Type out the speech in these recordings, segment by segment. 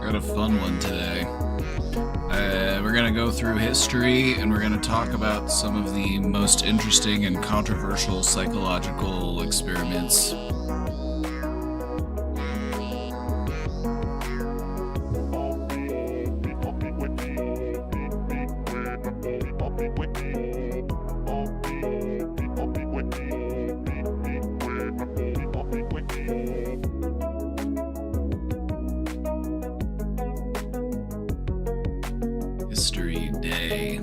Got a fun one today. We're going to go through history and we're going to talk about some of the most interesting and controversial psychological experiments. History Day.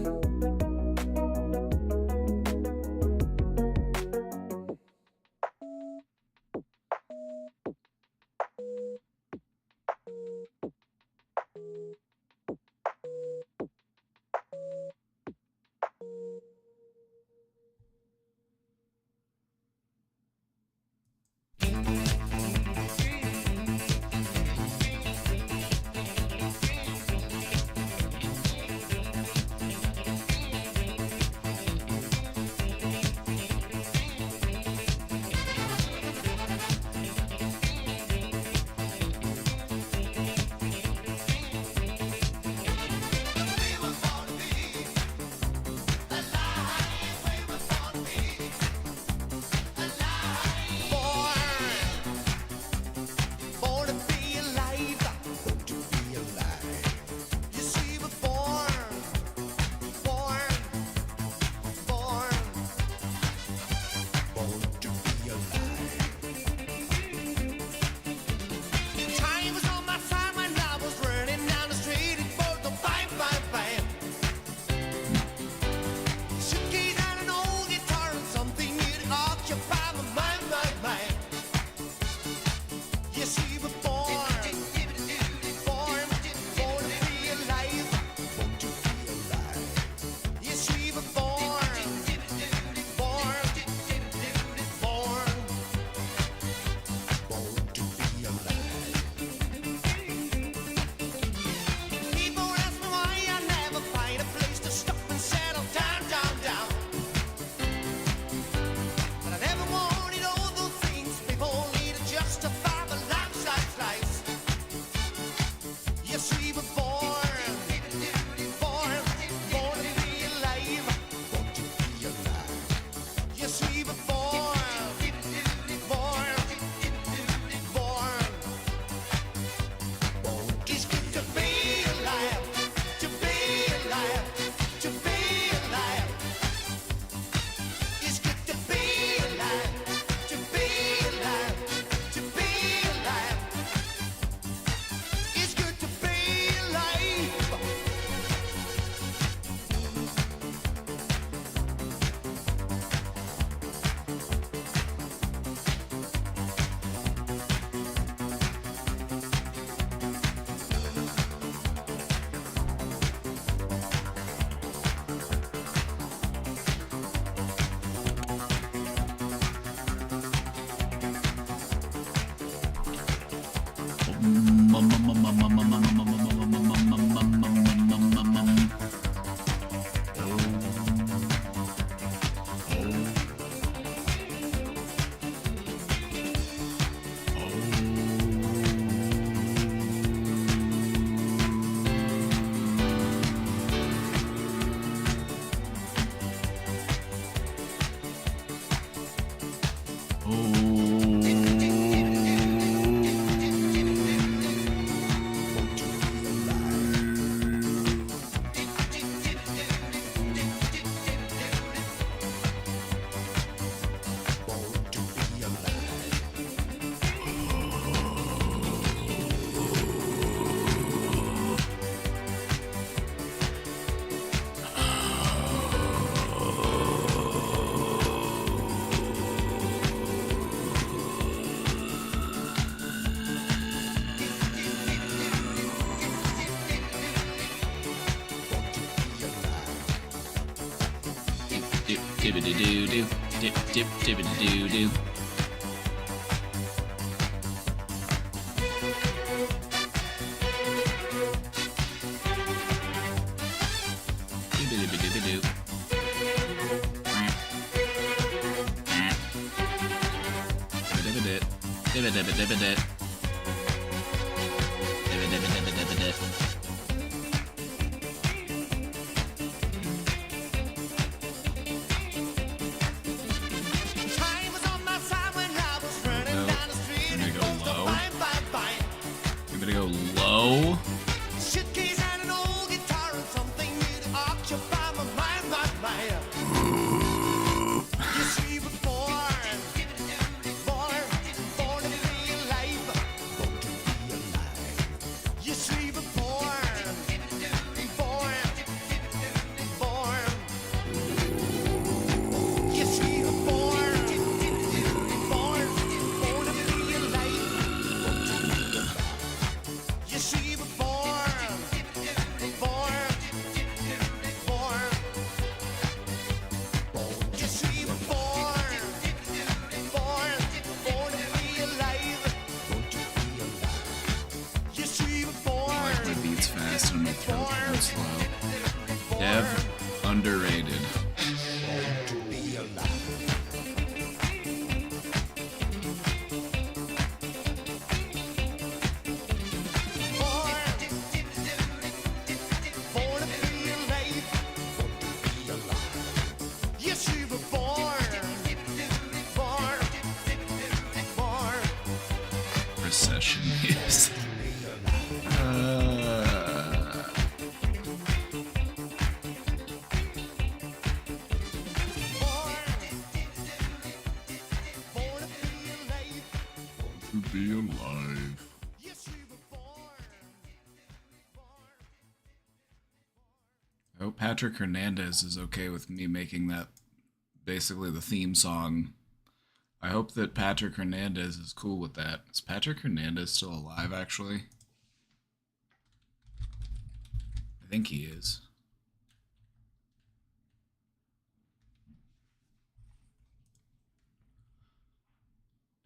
dibbity doo doo, dip dip dibbity doo doo. Underrated. Recession music. Be alive. I hope Patrick Hernandez is okay with me making that basically the theme song. I hope that Patrick Hernandez is cool with that. Is Patrick Hernandez still alive, actually? I think he is.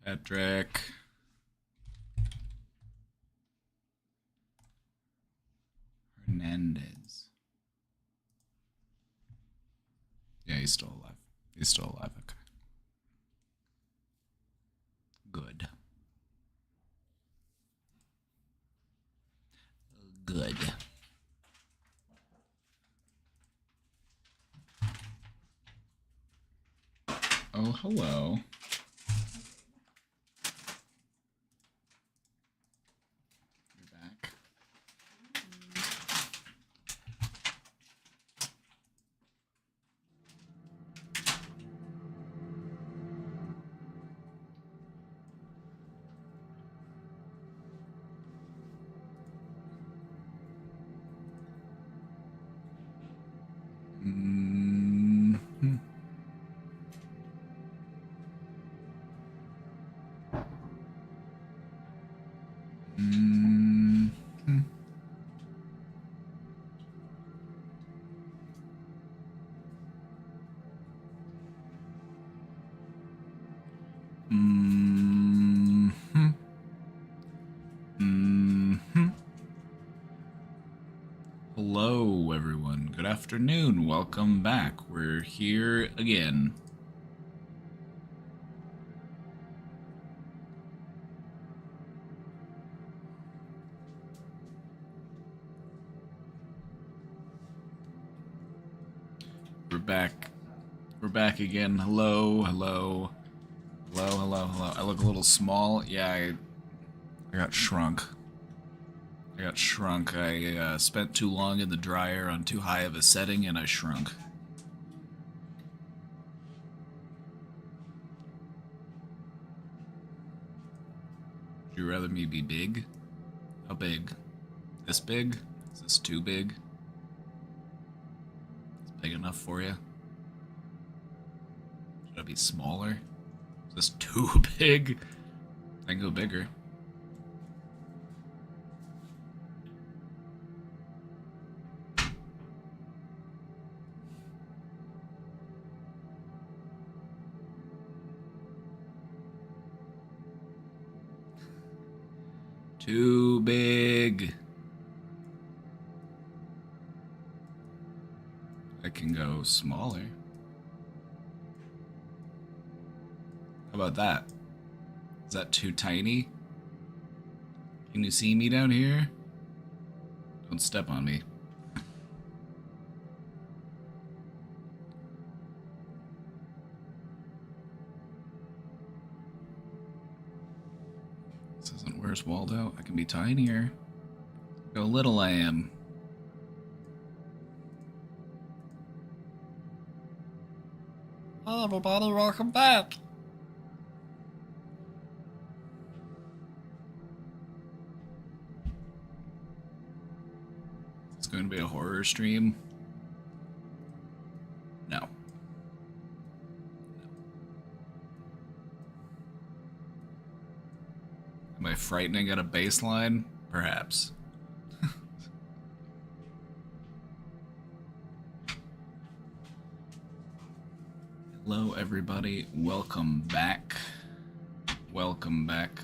Patrick. Hernandez. Yeah, he's still alive. He's still alive, okay. Good. Good. Oh, hello. You're back. Mm-hmm. Mm-hmm. Mm-hmm. Mm-hmm. Hello, everyone. Good afternoon. Welcome back. We're here again. We're back. We're back again. Hello, hello. Hello, hello, hello. I look a little small. Yeah, I got shrunk. I spent too long in the dryer on too high of a setting and I shrunk. Would you rather me be big? How big? This big? Is this too big? Is this big enough for you? Should I be smaller? Is this too big? I can go bigger. Too big. I can go smaller. How about that? Is that too tiny? Can you see me down here? Don't step on me. This isn't Where's Waldo? I can be tinier. How little I am. Hey everybody, welcome back. It's going to be a horror stream. No. Am I frightening at a baseline? Perhaps. Hello, everybody. Welcome back. Welcome back.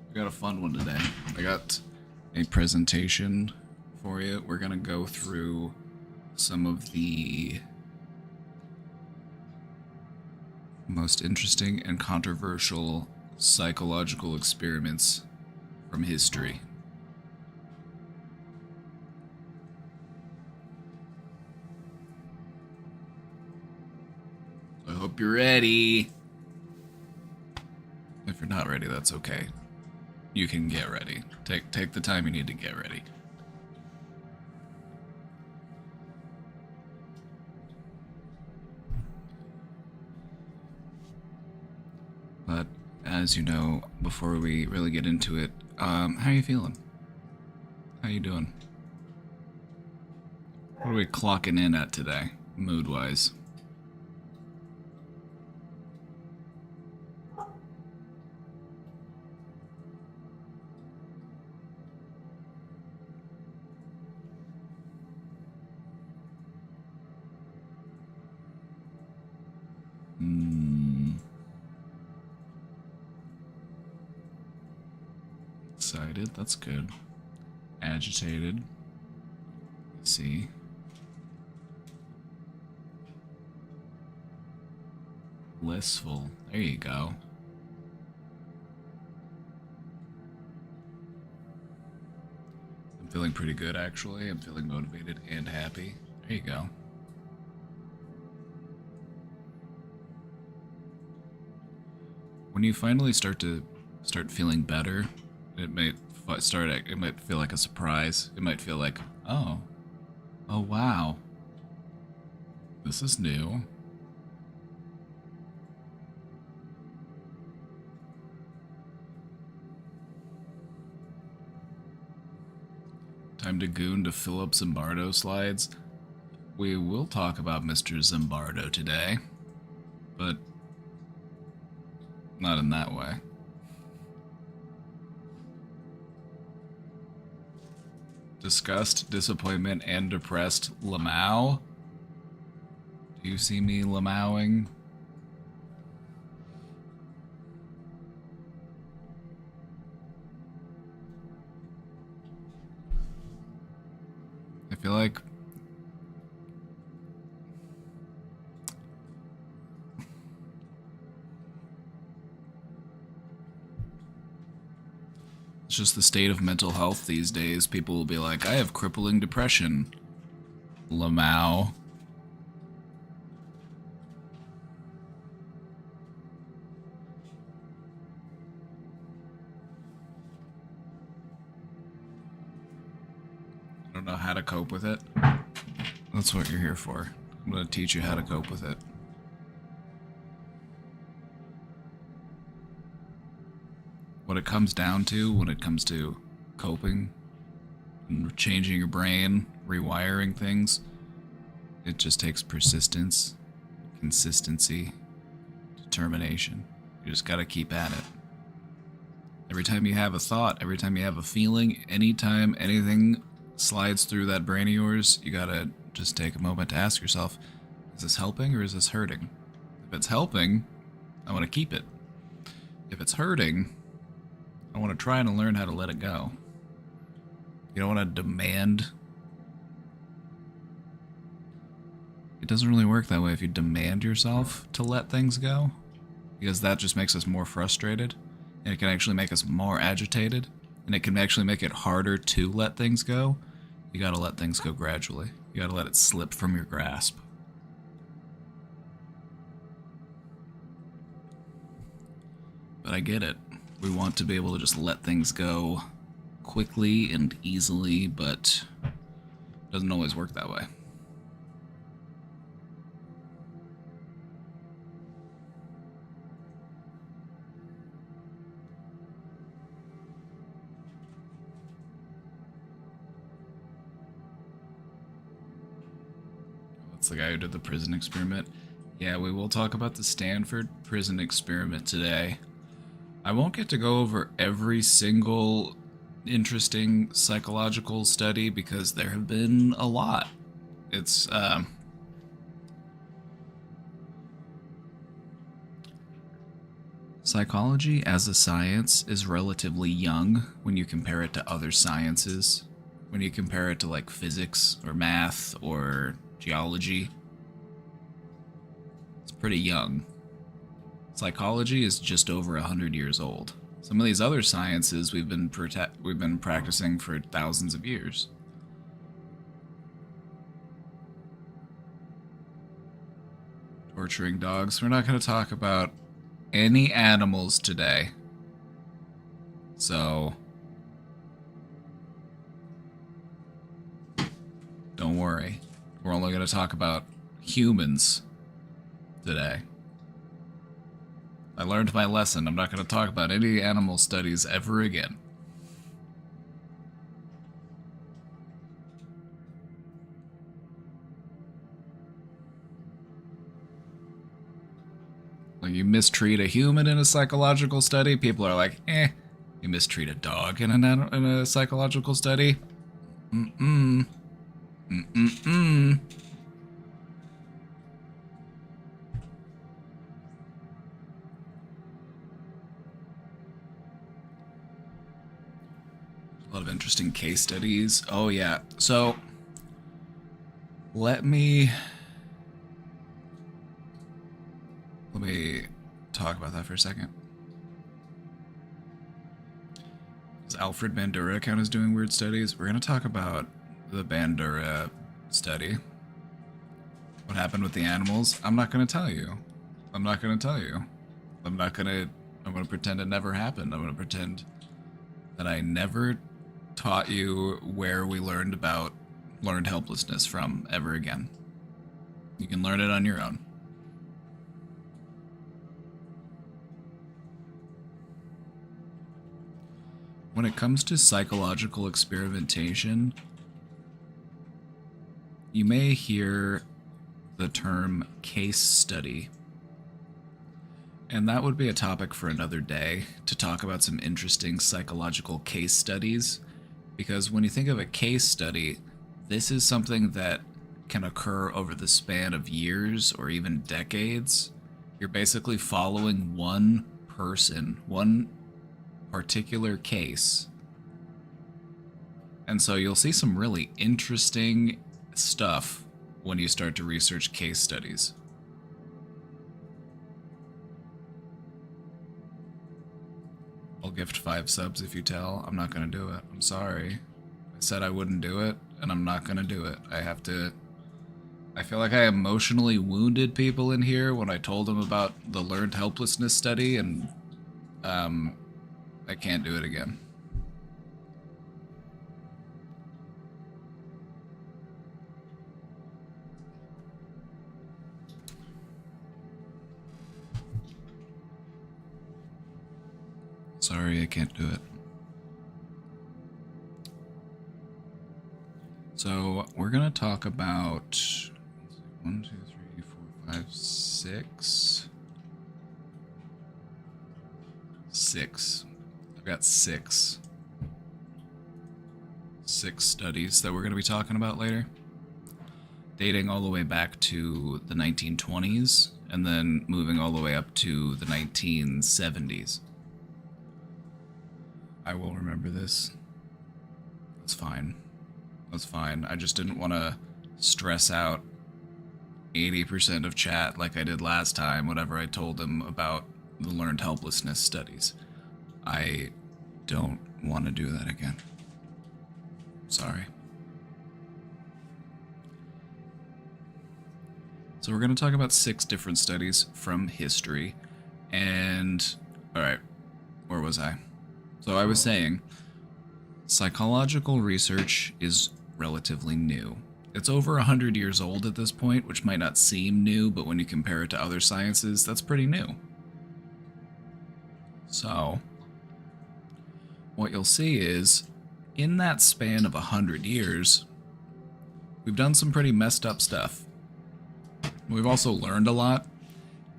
We got a fun one today. I got a presentation for you. We're gonna go through some of the most interesting and controversial psychological experiments from history. I hope you're ready. If you're not ready, that's okay. You can get ready. Take the time you need to get ready. But as you know, before we really get into it, how are you feeling? How you doing? What are we clocking in at today, mood-wise? Excited, that's good. Agitated. Let's see. Blissful. There you go. I'm feeling pretty good, actually. I'm feeling motivated and happy. There you go. When you finally start feeling better, it might feel like a surprise. It might feel like, oh wow, this is new. Time to goon to Philip Zimbardo slides. We will talk about Mr. Zimbardo today, but not in that way. Disgust, disappointment, and depressed Lamau. Do you see me Lamauing? I feel like it's just the state of mental health these days. People will be like, I have crippling depression. Lamau. I don't know how to cope with it. That's what you're here for. I'm going to teach you how to cope with it. What it comes down to when it comes to coping and changing your brain, rewiring things, it just takes persistence, consistency, determination. You just gotta keep at it. Every time you have a thought, every time you have a feeling, anytime anything slides through that brain of yours, you gotta just take a moment to ask yourself, is this helping or is this hurting? If If it's helping, I want to keep it. If it's hurting, I want to try and learn how to let it go. You don't want to demand. It doesn't really work that way if you demand yourself to let things go, because that just makes us more frustrated, and it can actually make us more agitated, and it can actually make it harder to let things go. You gotta let things go gradually. You gotta let it slip from your grasp. But I get it. We want to be able to just let things go quickly and easily, but it doesn't always work that way. That's the guy who did the prison experiment. Yeah, we will talk about the Stanford prison experiment today. I won't get to go over every single interesting psychological study because there have been a lot. It's psychology as a science is relatively young when you compare it to other sciences. When you compare it to like physics or math or geology, it's pretty young. Psychology is just over 100 years old. Some of these other sciences we've been practicing for thousands of years. Torturing dogs. We're not going to talk about any animals today. So don't worry. We're only going to talk about humans today. I learned my lesson. I'm not going to talk about any animal studies ever again. Like, you mistreat a human in a psychological study, people are like, eh. You mistreat a dog in a psychological study? Mm-mm. Mm-mm-mm. A lot of interesting case studies. Oh, yeah. So, let me talk about that for a second. Does Alfred Bandura count as doing weird studies? We're going to talk about the Bandura study. What happened with the animals? I'm not going to tell you. I'm not going to tell you. I'm going to pretend it never happened. I'm going to pretend that I never taught you where we learned helplessness from ever again. You can learn it on your own. When it comes to psychological experimentation, you may hear the term case study. And that would be a topic for another day, to talk about some interesting psychological case studies. Because when you think of a case study, this is something that can occur over the span of years or even decades. You're basically following one person, one particular case. And so you'll see some really interesting stuff when you start to research case studies. I'll gift 5 subs if you tell. I'm not gonna do it. I'm sorry. I said I wouldn't do it, and I'm not gonna do it. I feel like I emotionally wounded people in here when I told them about the learned helplessness study, and I can't do it again. Sorry, I can't do it. So we're gonna talk about 1, 2, 3, 4, 5, 6. 6. I've got 6 studies that we're going to be talking about later, dating all the way back to the 1920s and then moving all the way up to the 1970s. I will remember this. That's fine. That's fine. I just didn't want to stress out 80% of chat like I did last time whenever I told them about the learned helplessness studies. I don't want to do that again. Sorry. So we're going to talk about 6 different studies from history. And, alright, where was I? So I was saying, psychological research is relatively new. It's over 100 years old at this point, which might not seem new, but when you compare it to other sciences, that's pretty new. So, what you'll see is, in that span of 100 years, we've done some pretty messed up stuff. We've also learned a lot.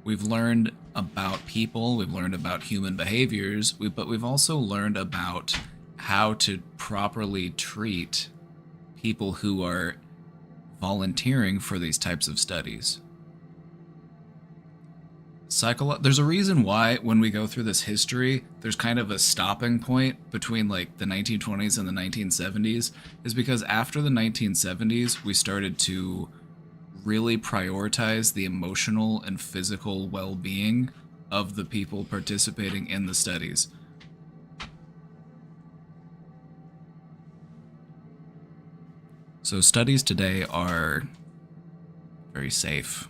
We've learned about people, we've learned about human behaviors, but we've also learned about how to properly treat people who are volunteering for these types of studies. There's a reason why when we go through this history, there's kind of a stopping point between like the 1920s and the 1970s, is because after the 1970s, we started to really prioritize the emotional and physical well-being of the people participating in the studies. So studies today are very safe.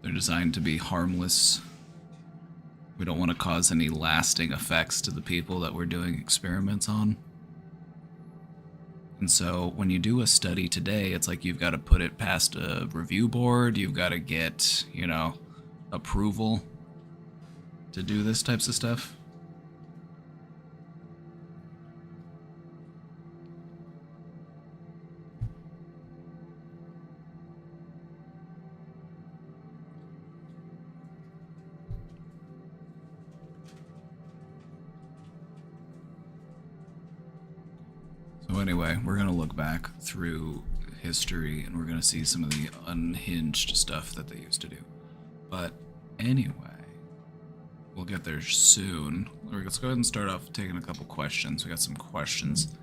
They're designed to be harmless. We don't want to cause any lasting effects to the people that we're doing experiments on. And so when you do a study today, it's like you've got to put it past a review board, you've got to get, approval to do this types of stuff. So anyway, we're going to look back through history and we're going to see some of the unhinged stuff that they used to do. But anyway, we'll get there soon. Let's go ahead and start off taking a couple questions. We got some questions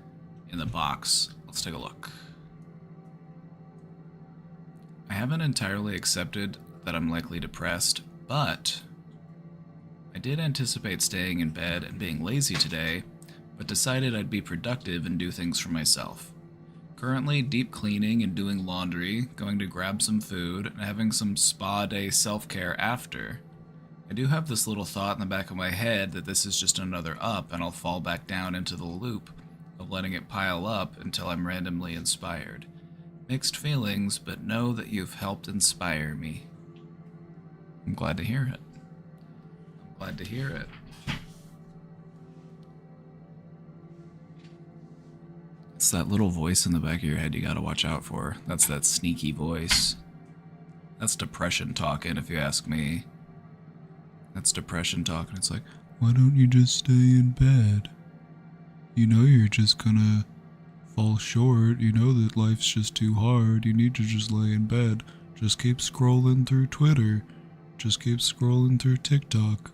in the box. Let's take a look. I haven't entirely accepted that I'm likely depressed, but I did anticipate staying in bed and being lazy today, but decided I'd be productive and do things for myself. Currently deep cleaning and doing laundry, going to grab some food, and having some spa day self-care after. I do have this little thought in the back of my head that this is just another up and I'll fall back down into the loop of letting it pile up until I'm randomly inspired. Mixed feelings, but know that you've helped inspire me. I'm glad to hear it. I'm glad to hear it. It's that little voice in the back of your head you gotta watch out for. That's that sneaky voice. That's depression talking, if you ask me. That's depression talking. It's like, why don't you just stay in bed? You know you're just gonna fall short. You know that life's just too hard. You need to just lay in bed. Just keep scrolling through Twitter. Just keep scrolling through TikTok.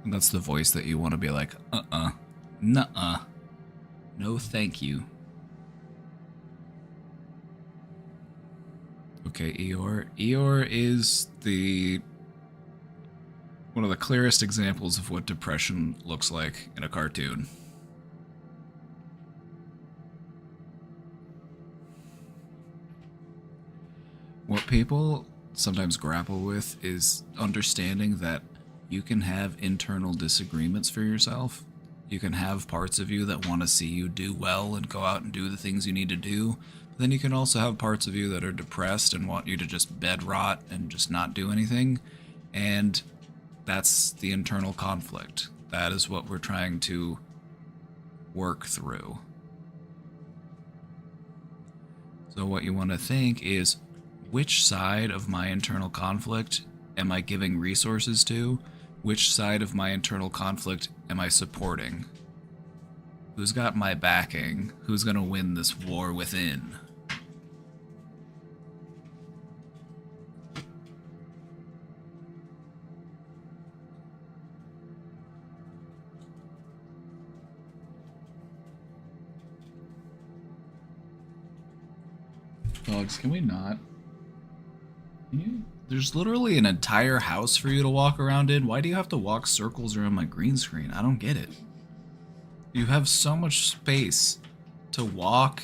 And that's the voice that you want to be like, nuh-uh, no thank you. Okay, Eeyore. Eeyore is one of the clearest examples of what depression looks like in a cartoon. What people sometimes grapple with is understanding that you can have internal disagreements for yourself. You can have parts of you that want to see you do well and go out and do the things you need to do. But then you can also have parts of you that are depressed and want you to just bed rot and just not do anything. And that's the internal conflict. That is what we're trying to work through. So what you want to think is, which side of my internal conflict am I giving resources to? Which side of my internal conflict am I supporting? Who's got my backing? Who's gonna win this war within? Dogs, can we not? Can you? There's literally an entire house for you to walk around in. Why do you have to walk circles around my green screen? I don't get it. You have so much space to walk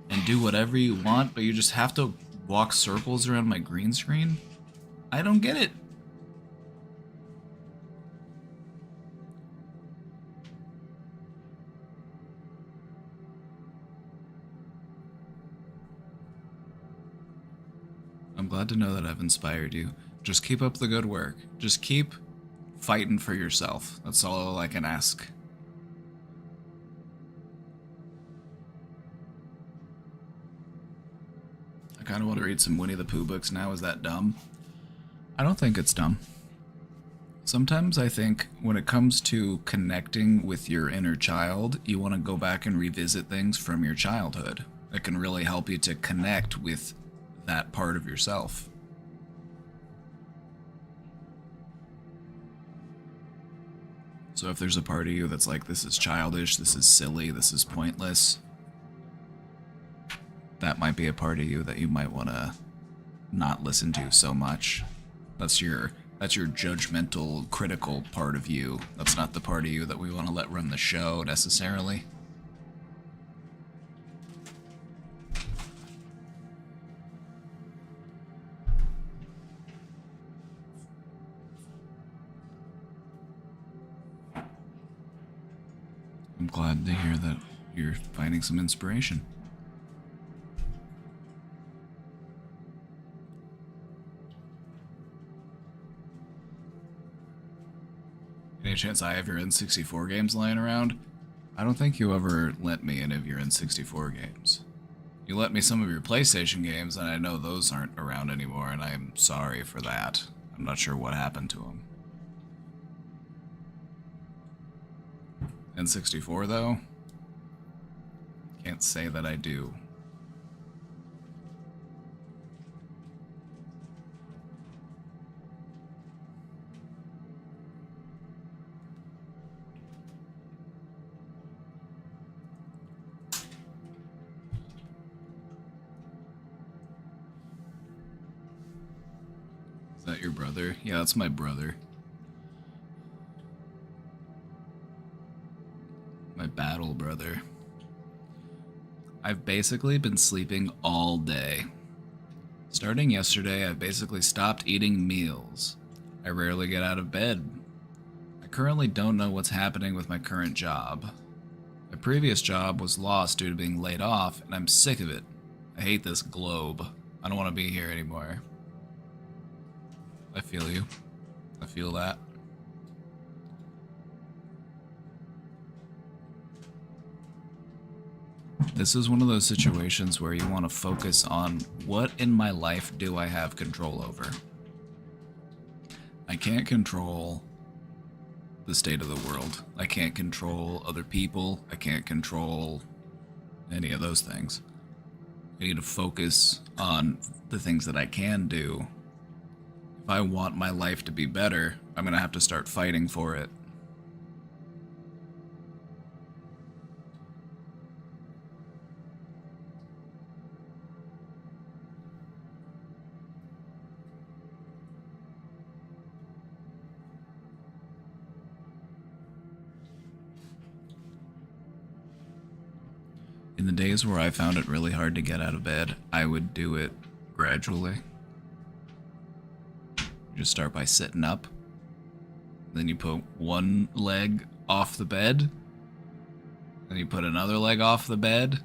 and do whatever you want, but you just have to walk circles around my green screen? I don't get it. I'm glad to know that I've inspired you. Just keep up the good work. Just keep fighting for yourself. That's all I can ask. I kind of want to read some Winnie the Pooh books now. Is that dumb? I don't think it's dumb. Sometimes I think when it comes to connecting with your inner child, you want to go back and revisit things from your childhood. It can really help you to connect with that part of yourself. So if there's a part of you that's like, this is childish, this is silly, this is pointless, that might be a part of you that you might want to not listen to so much. That's your judgmental, critical part of you. That's not the part of you that we want to let run the show necessarily. I'm glad to hear that you're finding some inspiration. Any chance I have your N64 games lying around? I don't think you ever lent me any of your N64 games. You lent me some of your PlayStation games, and I know those aren't around anymore, and I'm sorry for that. I'm not sure what happened to them. N64, though? Can't say that I do. Is that your brother? Yeah, that's my brother. My battle brother. I've basically been sleeping all day. Starting yesterday, I basically stopped eating meals. I rarely get out of bed. I currently don't know what's happening with my current job. My previous job was lost due to being laid off, and I'm sick of it. I hate this globe. I don't want to be here anymore. I feel you. I feel that. This is one of those situations where you want to focus on what in my life do I have control over. I can't control the state of the world. I can't control other people. I can't control any of those things. I need to focus on the things that I can do. If I want my life to be better, I'm going to have to start fighting for it. In the days where I found it really hard to get out of bed, I would do it gradually. You just start by sitting up. Then you put one leg off the bed. Then you put another leg off the bed.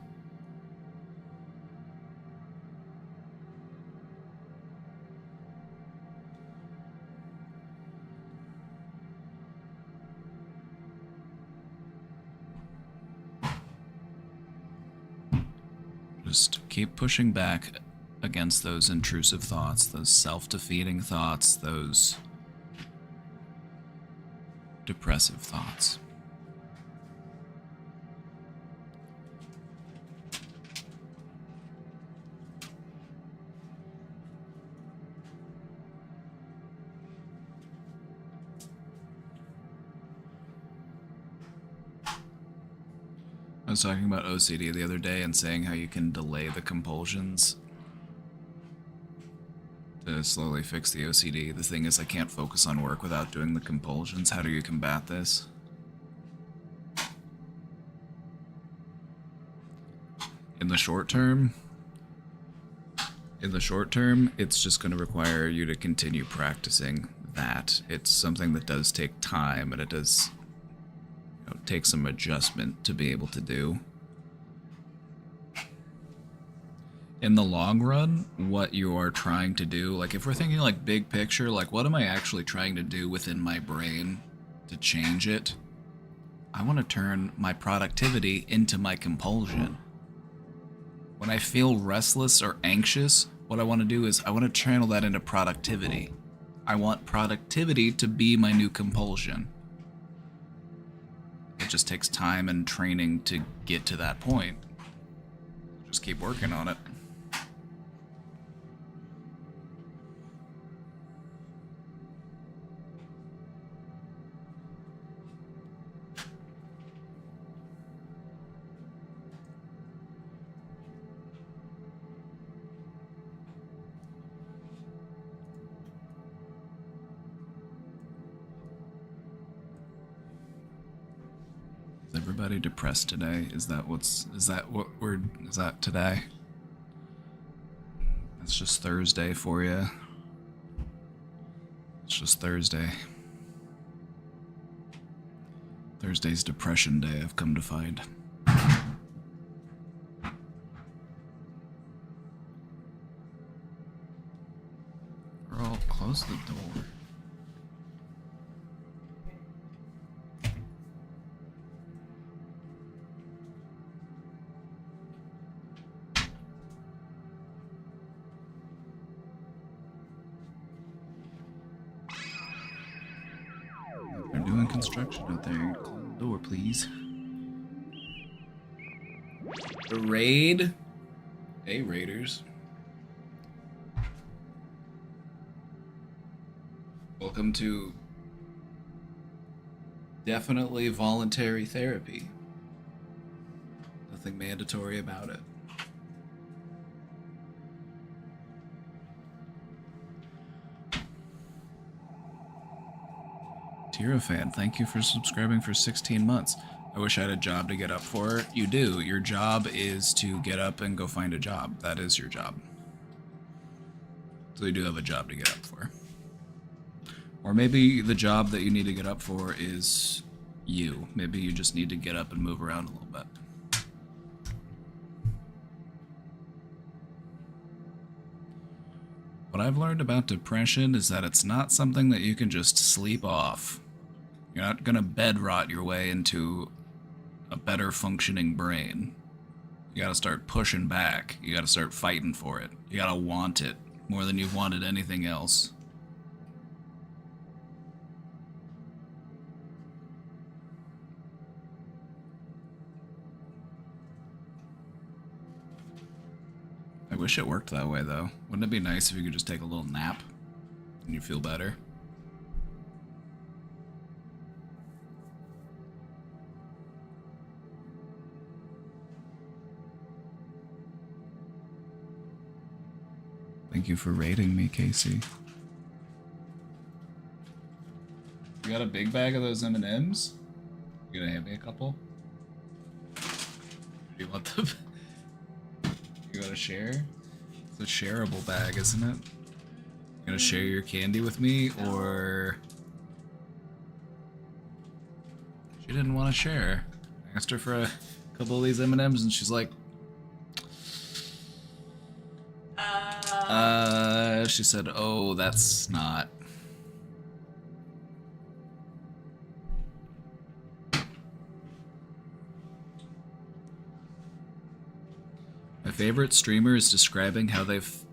Just keep pushing back against those intrusive thoughts, those self-defeating thoughts, those depressive thoughts. was talking about OCD the other day and saying how you can delay the compulsions to slowly fix the OCD. The thing is, I can't focus on work without doing the compulsions. How do you combat this? In the short term, it's just going to require you to continue practicing that. It's something that does take time, and it does take some adjustment to be able to do. In the long run, what you are trying to do, like if we're thinking like big picture, like what am I actually trying to do within my brain to change it? I want to turn my productivity into my compulsion. When I feel restless or anxious, what I want to do is I want to channel that into productivity. I want productivity to be my new compulsion. It just takes time and training to get to that point. Just keep working on it. Everybody depressed today? Is that today? That's just Thursday for you. It's just Thursday. Thursday's depression day, I've come to find. Girl, close the door. Construction out there. Close the door, please. The raid. Hey, Raiders. Welcome to definitely voluntary therapy. Nothing mandatory about it. Tira fan, thank you for subscribing for 16 months. I wish I had a job to get up for. You do. Your job is to get up and go find a job. That is your job. So you do have a job to get up for. Or maybe the job that you need to get up for is you. Maybe you just need to get up and move around a little bit. What I've learned about depression is that it's not something that you can just sleep off. You're not gonna bed rot your way into a better functioning brain. You gotta start pushing back. You gotta start fighting for it. You gotta want it more than you've wanted anything else. I wish it worked that way, though. Wouldn't it be nice if you could just take a little nap and you feel better? Thank you for rating me, Casey. You got a big bag of those M&Ms? You gonna hand me a couple? Do you want them? You gotta share? It's a shareable bag, isn't it? You gonna share your candy with me, or... She didn't want to share. I asked her for a couple of these M&Ms and she's like... She said, oh, that's not... My favorite streamer is describing how they've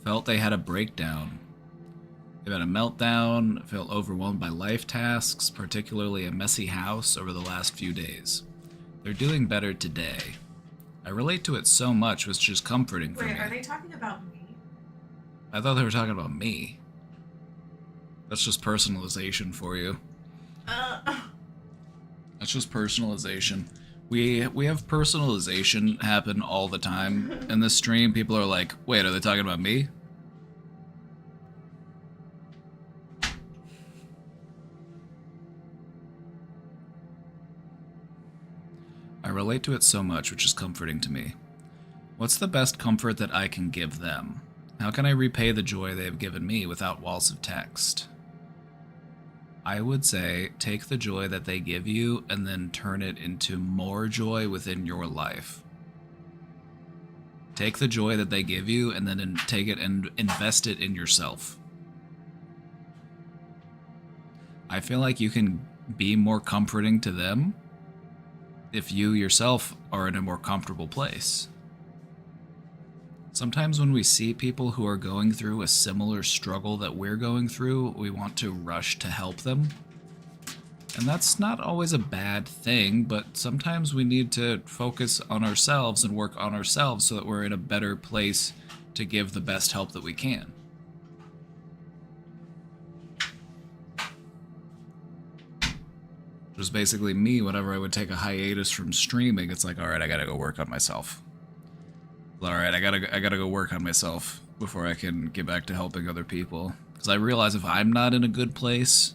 felt they had a breakdown. They've had a meltdown, felt overwhelmed by life tasks, particularly a messy house over the last few days. They're doing better today. I relate to it so much, which is comforting for me. Wait, are they talking about me? I thought they were talking about me. That's just personalization for you. That's just personalization. We have personalization happen all the time in this stream. People are like, wait, are they talking about me? I relate to it so much, which is comforting to me. What's the best comfort that I can give them? How can I repay the joy they have given me without walls of text? I would say take the joy that they give you and then turn it into more joy within your life. Take the joy that they give you and then take it and invest it in yourself. I feel like you can be more comforting to them if you yourself are in a more comfortable place. Sometimes when we see people who are going through a similar struggle that we're going through, we want to rush to help them. And that's not always a bad thing, but sometimes we need to focus on ourselves and work on ourselves so that we're in a better place to give the best help that we can. Just basically me, whenever I would take a hiatus from streaming, it's like, all right, I gotta go work on myself. All right, I gotta go work on myself before I can get back to helping other people. Because I realize if I'm not in a good place,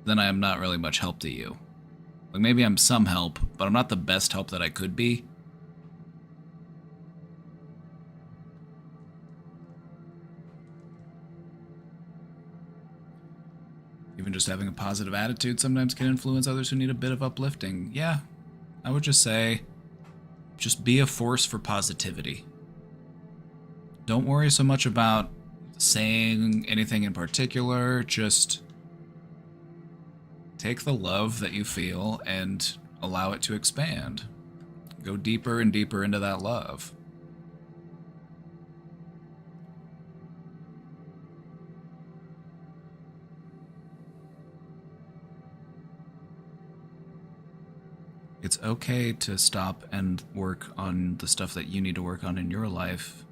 then I am not really much help to you. Like, maybe I'm some help, but I'm not the best help that I could be. Even just having a positive attitude sometimes can influence others who need a bit of uplifting. Yeah, I would just say, just be a force for positivity. Don't worry so much about saying anything in particular. Just take the love that you feel and allow it to expand. Go deeper and deeper into that love. It's okay to stop and work on the stuff that you need to work on in your life.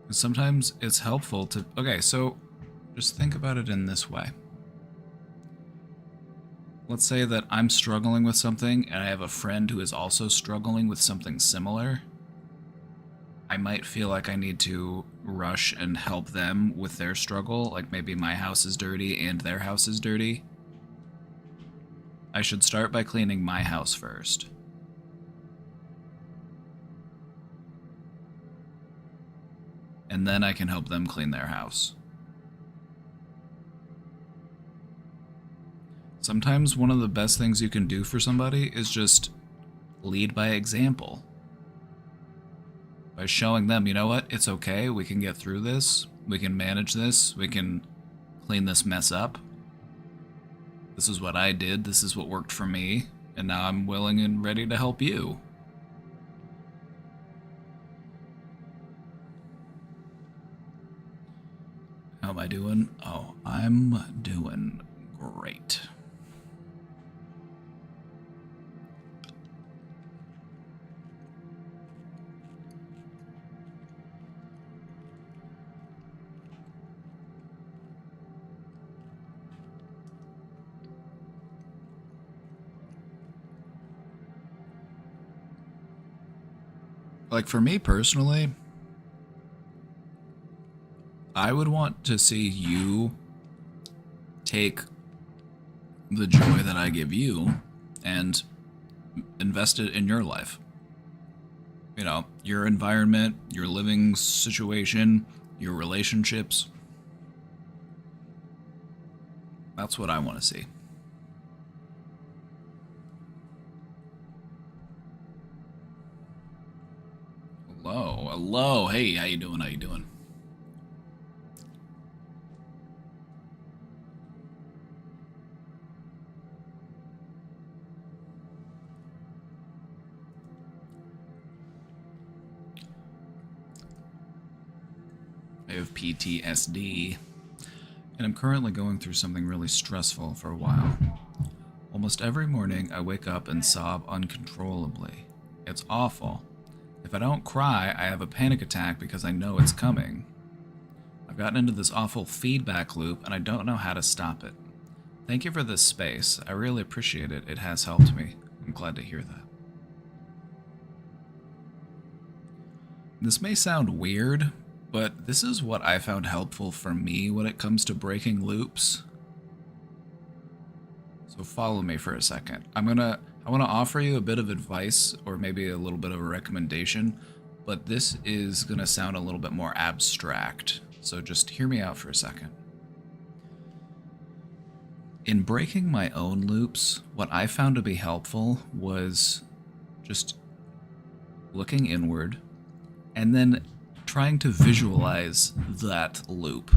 Sometimes it's helpful to... Okay, so just think about it in this way. Let's say that I'm struggling with something and I have a friend who is also struggling with something similar. I might feel like I need to rush and help them with their struggle, like maybe my house is dirty and their house is dirty. I should start by cleaning my house first. And then I can help them clean their house. Sometimes one of the best things you can do for somebody is just lead by example. By showing them, you know what, it's okay, we can get through this, we can manage this, we can clean this mess up. This is what I did, this is what worked for me, and now I'm willing and ready to help you. How am I doing? Oh, I'm doing great. Like, for me personally, I would want to see you take the joy that I give you and invest it in your life. You know, your environment, your living situation, your relationships. That's what I want to see. Hello, hey, how you doing? I have PTSD, and I'm currently going through something really stressful for a while. Almost every morning, I wake up and sob uncontrollably. It's awful. If I don't cry, I have a panic attack because I know it's coming. I've gotten into this awful feedback loop, and I don't know how to stop it. Thank you for this space. I really appreciate it. It has helped me. I'm glad to hear that. This may sound weird, but this is what I found helpful for me when it comes to breaking loops. So follow me for a second. I want to offer you a bit of advice, or maybe a little bit of a recommendation, but this is going to sound a little bit more abstract. So just hear me out for a second. In breaking my own loops, what I found to be helpful was just looking inward and then trying to visualize that loop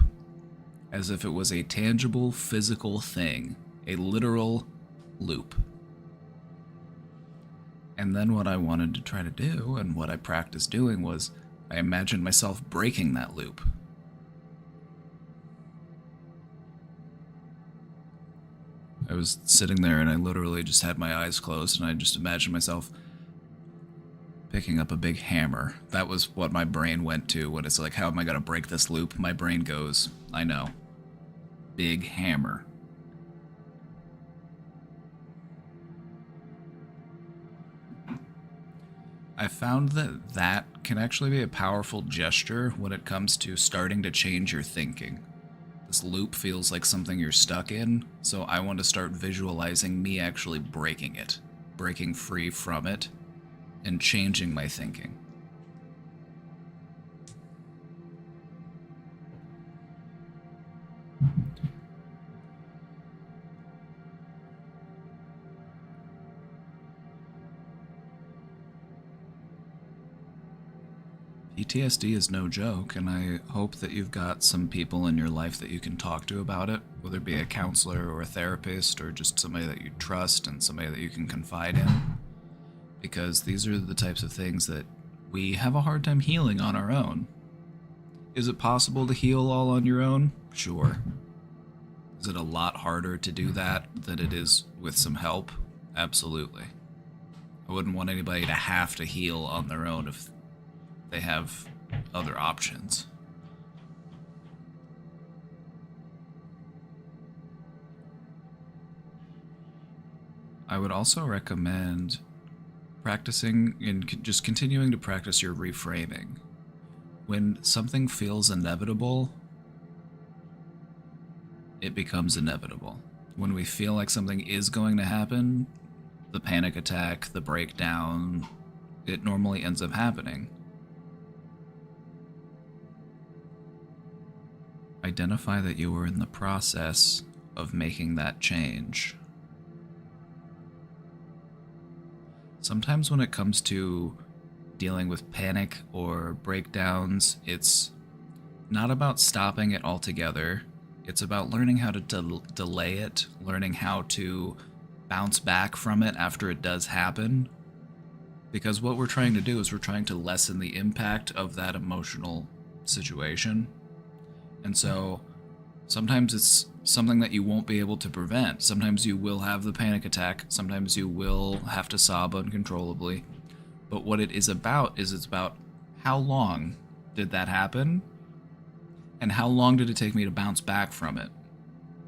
as if it was a tangible, physical thing, a literal loop. And then what I wanted to try to do, and what I practiced doing, was I imagined myself breaking that loop. I was sitting there and I literally just had my eyes closed and I just imagined myself picking up a big hammer. That was what my brain went to when it's like, how am I going to break this loop? My brain goes, I know, big hammer. I found that that can actually be a powerful gesture when it comes to starting to change your thinking. This loop feels like something you're stuck in, so I want to start visualizing me actually breaking it, breaking free from it, and changing my thinking. PTSD is no joke, and I hope that you've got some people in your life that you can talk to about it, whether it be a counselor or a therapist or just somebody that you trust and somebody that you can confide in. Because these are the types of things that we have a hard time healing on our own. Is it possible to heal all on your own? Sure. Is it a lot harder to do that than it is with some help? Absolutely. I wouldn't want anybody to have to heal on their own if they have other options. I would also recommend practicing and just continuing to practice your reframing. When something feels inevitable, it becomes inevitable. When we feel like something is going to happen, the panic attack, the breakdown, it normally ends up happening. Identify that you are in the process of making that change. Sometimes when it comes to dealing with panic or breakdowns, it's not about stopping it altogether. It's about learning how to delay it, learning how to bounce back from it after it does happen. Because what we're trying to do is we're trying to lessen the impact of that emotional situation. And so sometimes it's something that you won't be able to prevent. Sometimes you will have the panic attack. Sometimes you will have to sob uncontrollably. But what it is about is it's about how long did that happen? And how long did it take me to bounce back from it?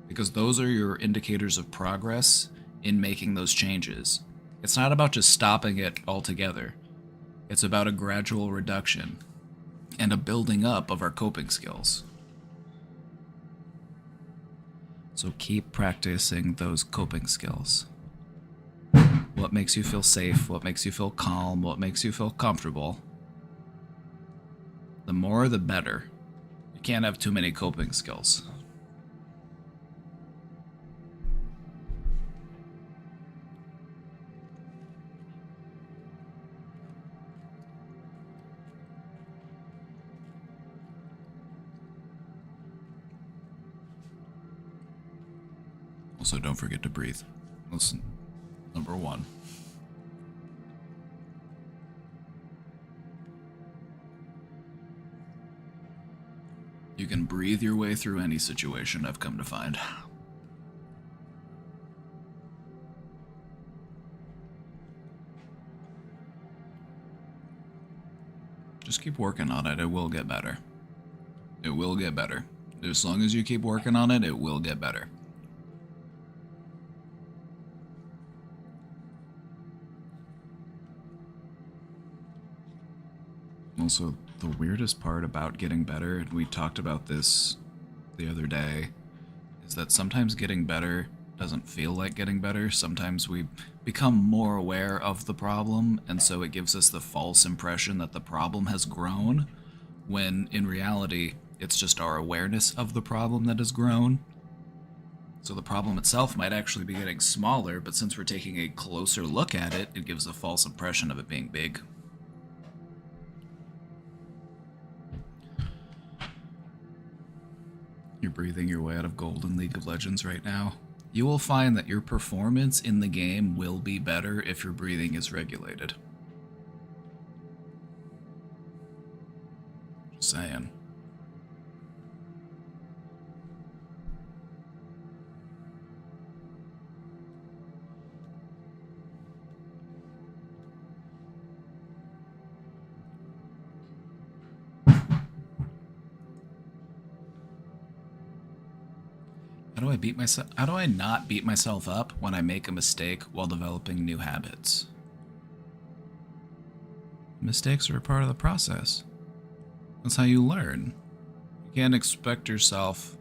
Because those are your indicators of progress in making those changes. It's not about just stopping it altogether. It's about a gradual reduction and a building up of our coping skills. So keep practicing those coping skills. What makes you feel safe? What makes you feel calm? What makes you feel comfortable? The more, the better. You can't have too many coping skills. Also, don't forget to breathe. Listen, number one. You can breathe your way through any situation, I've come to find. Just keep working on it. It will get better. It will get better. As long as you keep working on it, it will get better. Also, the weirdest part about getting better, and we talked about this the other day, is that sometimes getting better doesn't feel like getting better. Sometimes we become more aware of the problem, and so it gives us the false impression that the problem has grown, when in reality, it's just our awareness of the problem that has grown. So the problem itself might actually be getting smaller, but since we're taking a closer look at it, it gives a false impression of it being big. You're breathing your way out of gold in League of Legends right now. You will find that your performance in the game will be better if your breathing is regulated. Just saying. How do I not beat myself up when I make a mistake while developing new habits? Mistakes are a part of the process. That's how you learn. You can't expect yourself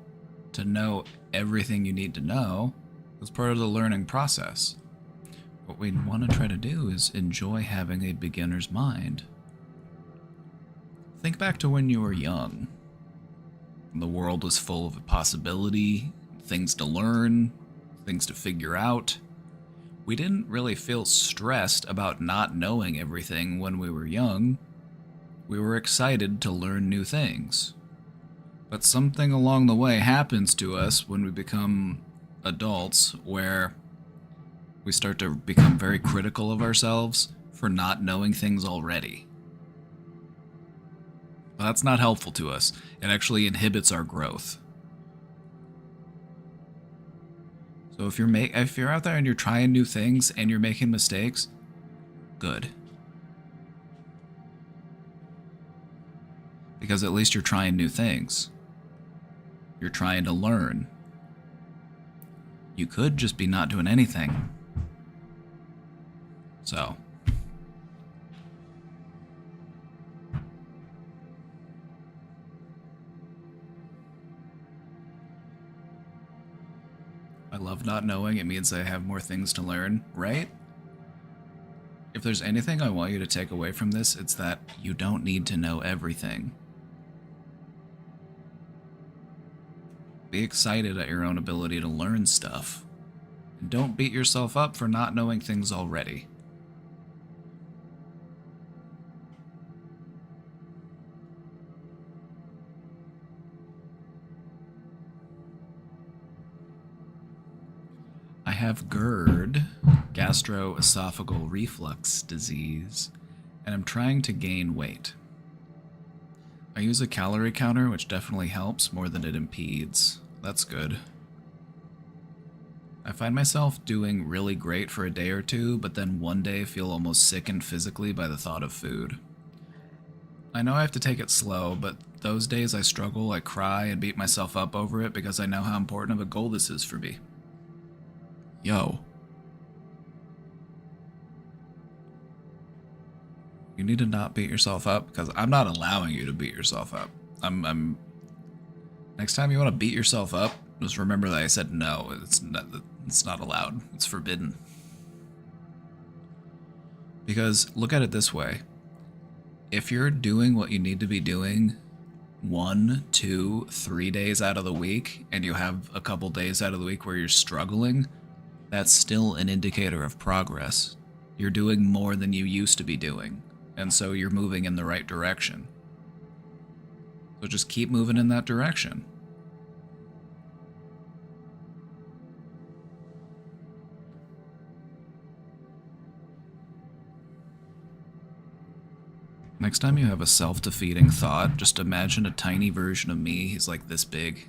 to know everything you need to know. It's part of the learning process. What we want to try to do is enjoy having a beginner's mind. Think back to when you were young. The world was full of possibility, things to learn, things to figure out. We didn't really feel stressed about not knowing everything when we were young. We were excited to learn new things. But something along the way happens to us when we become adults where we start to become very critical of ourselves for not knowing things already. Well, that's not helpful to us. It actually inhibits our growth. So if you're out there and you're trying new things and you're making mistakes, good. Because at least you're trying new things. You're trying to learn. You could just be not doing anything. So. I love not knowing. It means I have more things to learn, right? If there's anything I want you to take away from this, it's that you don't need to know everything. Be excited at your own ability to learn stuff. And don't beat yourself up for not knowing things already. I have GERD, gastroesophageal reflux disease, and I'm trying to gain weight. I use a calorie counter, which definitely helps more than it impedes. That's good. I find myself doing really great for a day or two, but then one day feel almost sickened physically by the thought of food. I know I have to take it slow, but those days I struggle, I cry, and beat myself up over it because I know how important of a goal this is for me. Yo. You need to not beat yourself up because I'm not allowing you to beat yourself up. Next time you want to beat yourself up, just remember that I said no. It's not allowed. It's forbidden. Because look at it this way. If you're doing what you need to be doing 1, 2, 3 days out of the week, and you have a couple days out of the week where you're struggling, that's still an indicator of progress. You're doing more than you used to be doing, and so you're moving in the right direction. So just keep moving in that direction. Next time you have a self-defeating thought, just imagine a tiny version of me. He's like this big.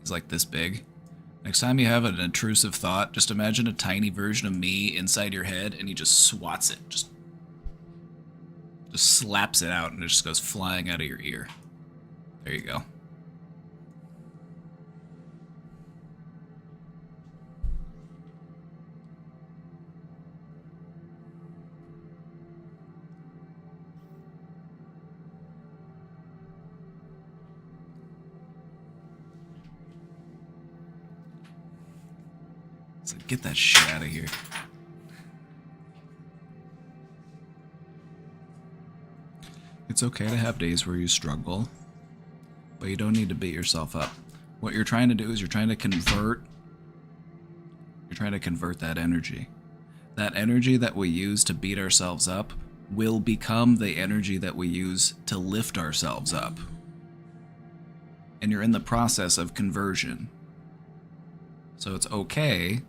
He's like this big. Next time you have an intrusive thought, just imagine a tiny version of me inside your head and he just swats it. Just slaps it out and it just goes flying out of your ear. There you go. So get that shit out of here. It's okay to have days where you struggle, but you don't need to beat yourself up. What you're trying to do is you're trying to convert that energy. That energy that we use to beat ourselves up will become the energy that we use to lift ourselves up. And you're in the process of conversion. So it's okay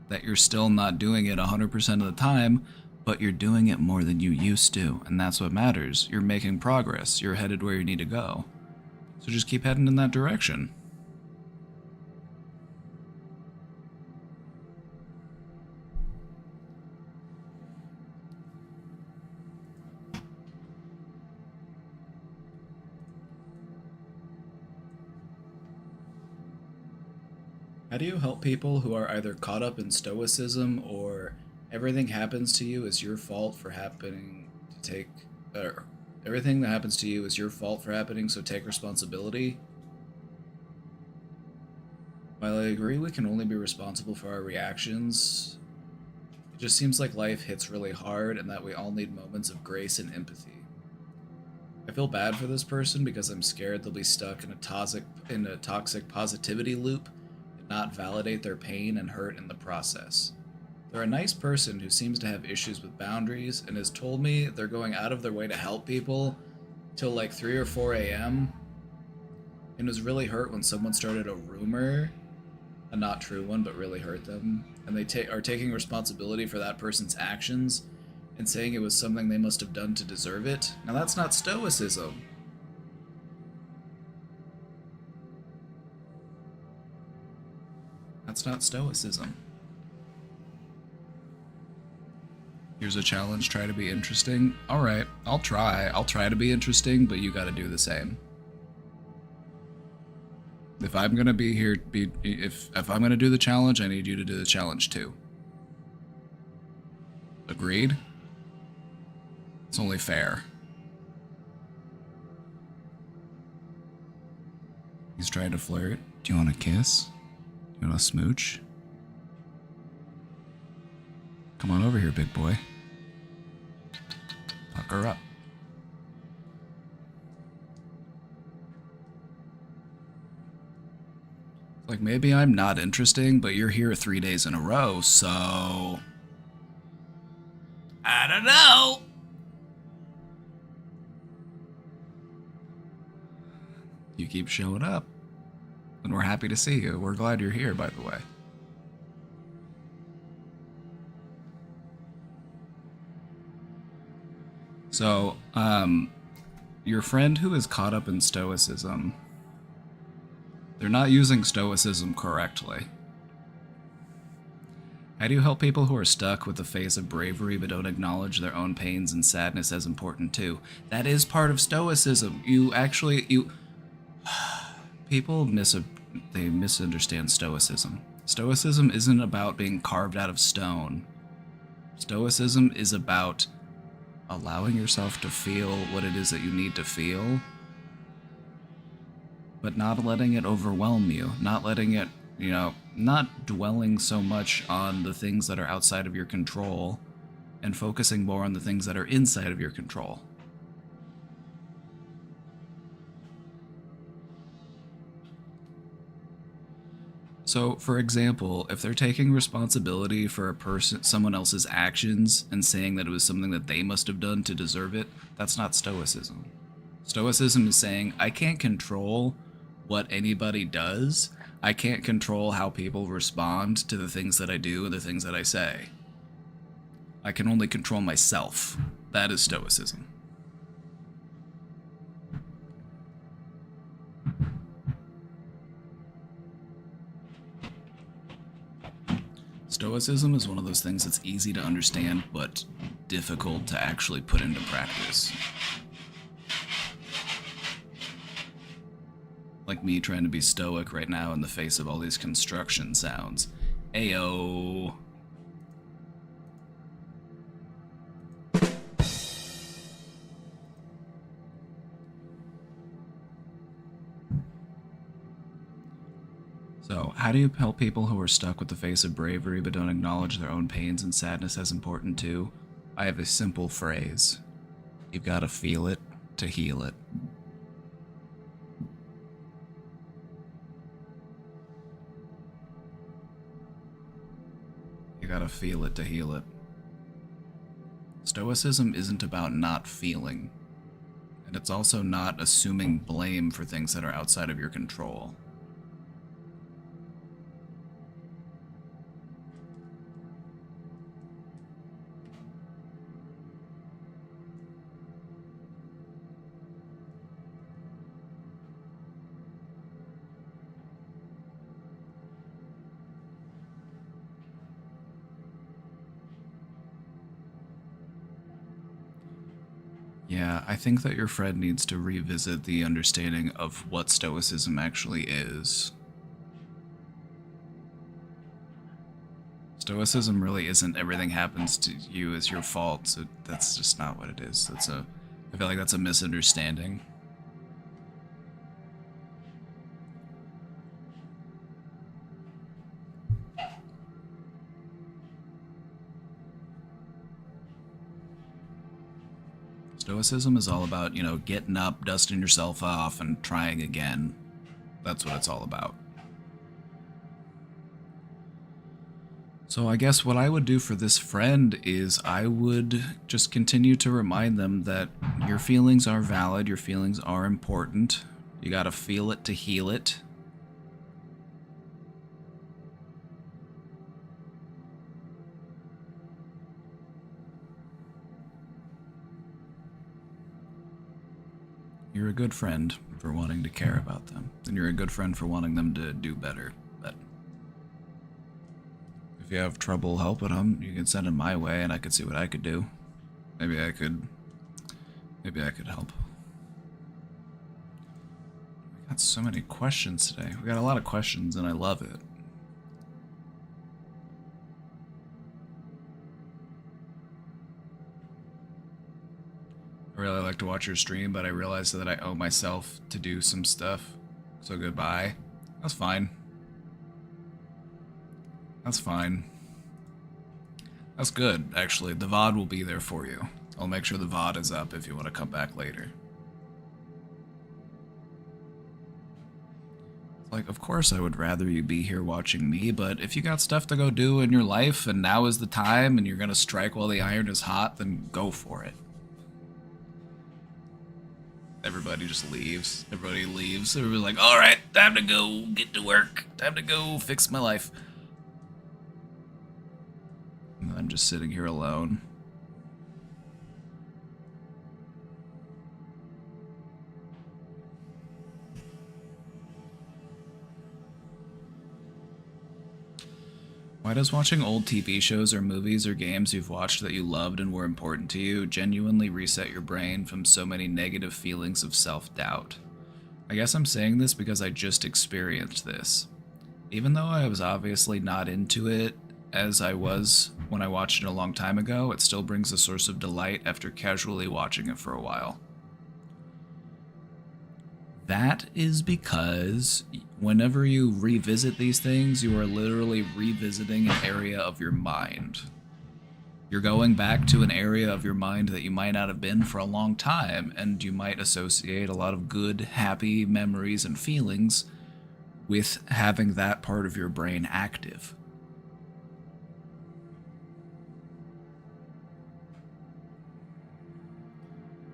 that you're still not doing it 100% of the time, but you're doing it more than you used to, and that's what matters. You're making progress. You're headed where you need to go. So just keep heading in that direction. How do you help people who are either caught up in stoicism or everything happens to you is your fault for happening to take, or everything that happens to you is your fault for happening, so take responsibility? While I agree we can only be responsible for our reactions, it just seems like life hits really hard and that we all need moments of grace and empathy. I feel bad for this person because I'm scared they'll be stuck in a toxic positivity loop and not validate their pain and hurt in the process. They're a nice person who seems to have issues with boundaries and has told me they're going out of their way to help people till like 3 or 4 a.m. and was really hurt when someone started a rumor, a not true one, but really hurt them, and they are taking responsibility for that person's actions and saying it was something they must have done to deserve it. Now that's not stoicism. That's not stoicism. Here's a challenge, try to be interesting. Alright, I'll try. I'll try to be interesting, but you gotta do the same. If I'm gonna be here, if I'm gonna do the challenge, I need you to do the challenge too. Agreed? It's only fair. He's trying to flirt. Do you want a kiss? Do you want a smooch? Come on over here, big boy. Pucker up. Like, maybe I'm not interesting, but you're here 3 days in a row, so... I don't know! You keep showing up, and we're happy to see you. We're glad you're here, by the way. So, your friend who is caught up in stoicism, they're not using stoicism correctly. How do you help people who are stuck with the face of bravery but don't acknowledge their own pains and sadness as important too? That is part of stoicism. People misunderstand stoicism. Stoicism isn't about being carved out of stone. Stoicism is about allowing yourself to feel what it is that you need to feel, but not letting it overwhelm you, not letting it, not dwelling so much on the things that are outside of your control and focusing more on the things that are inside of your control. So, for example, if they're taking responsibility for someone else's actions and saying that it was something that they must have done to deserve it, that's not stoicism. Stoicism is saying, I can't control what anybody does. I can't control how people respond to the things that I do and the things that I say. I can only control myself. That is stoicism. Stoicism is one of those things that's easy to understand, but difficult to actually put into practice. Like me trying to be stoic right now in the face of all these construction sounds. Ayo. So, how do you help people who are stuck with the face of bravery but don't acknowledge their own pains and sadness as important too? I have a simple phrase. You've got to feel it to heal it. You gotta feel it to heal it. Stoicism isn't about not feeling, and it's also not assuming blame for things that are outside of your control. Yeah, I think that your friend needs to revisit the understanding of what Stoicism actually is. Stoicism really isn't everything happens to you as your fault. So that's just not what it is. I feel like that's a misunderstanding. Stoicism is all about, getting up, dusting yourself off, and trying again. That's what it's all about. So I guess what I would do for this friend is I would just continue to remind them that your feelings are valid, your feelings are important. You gotta feel it to heal it. You're a good friend for wanting to care about them, and you're a good friend for wanting them to do better. But if you have trouble helping them, you can send them my way, and I could see what I could do. Maybe I could help. We got so many questions today. We got a lot of questions, and I love it. I really like to watch your stream, but I realized that I owe myself to do some stuff. So goodbye. That's fine. That's fine. That's good, actually. The VOD will be there for you. I'll make sure the VOD is up if you want to come back later. Like, of course I would rather you be here watching me, but if you got stuff to go do in your life and now is the time and you're gonna strike while the iron is hot, then go for it. Everybody just leaves. Everybody leaves. Everybody's like, alright, time to go get to work. Time to go fix my life. And I'm just sitting here alone. Why does watching old TV shows or movies or games you've watched that you loved and were important to you genuinely reset your brain from so many negative feelings of self-doubt? I guess I'm saying this because I just experienced this. Even though I was obviously not into it as I was when I watched it a long time ago, it still brings a source of delight after casually watching it for a while. That is because whenever you revisit these things, you are literally revisiting an area of your mind. You're going back to an area of your mind that you might not have been for a long time, and you might associate a lot of good, happy memories and feelings with having that part of your brain active.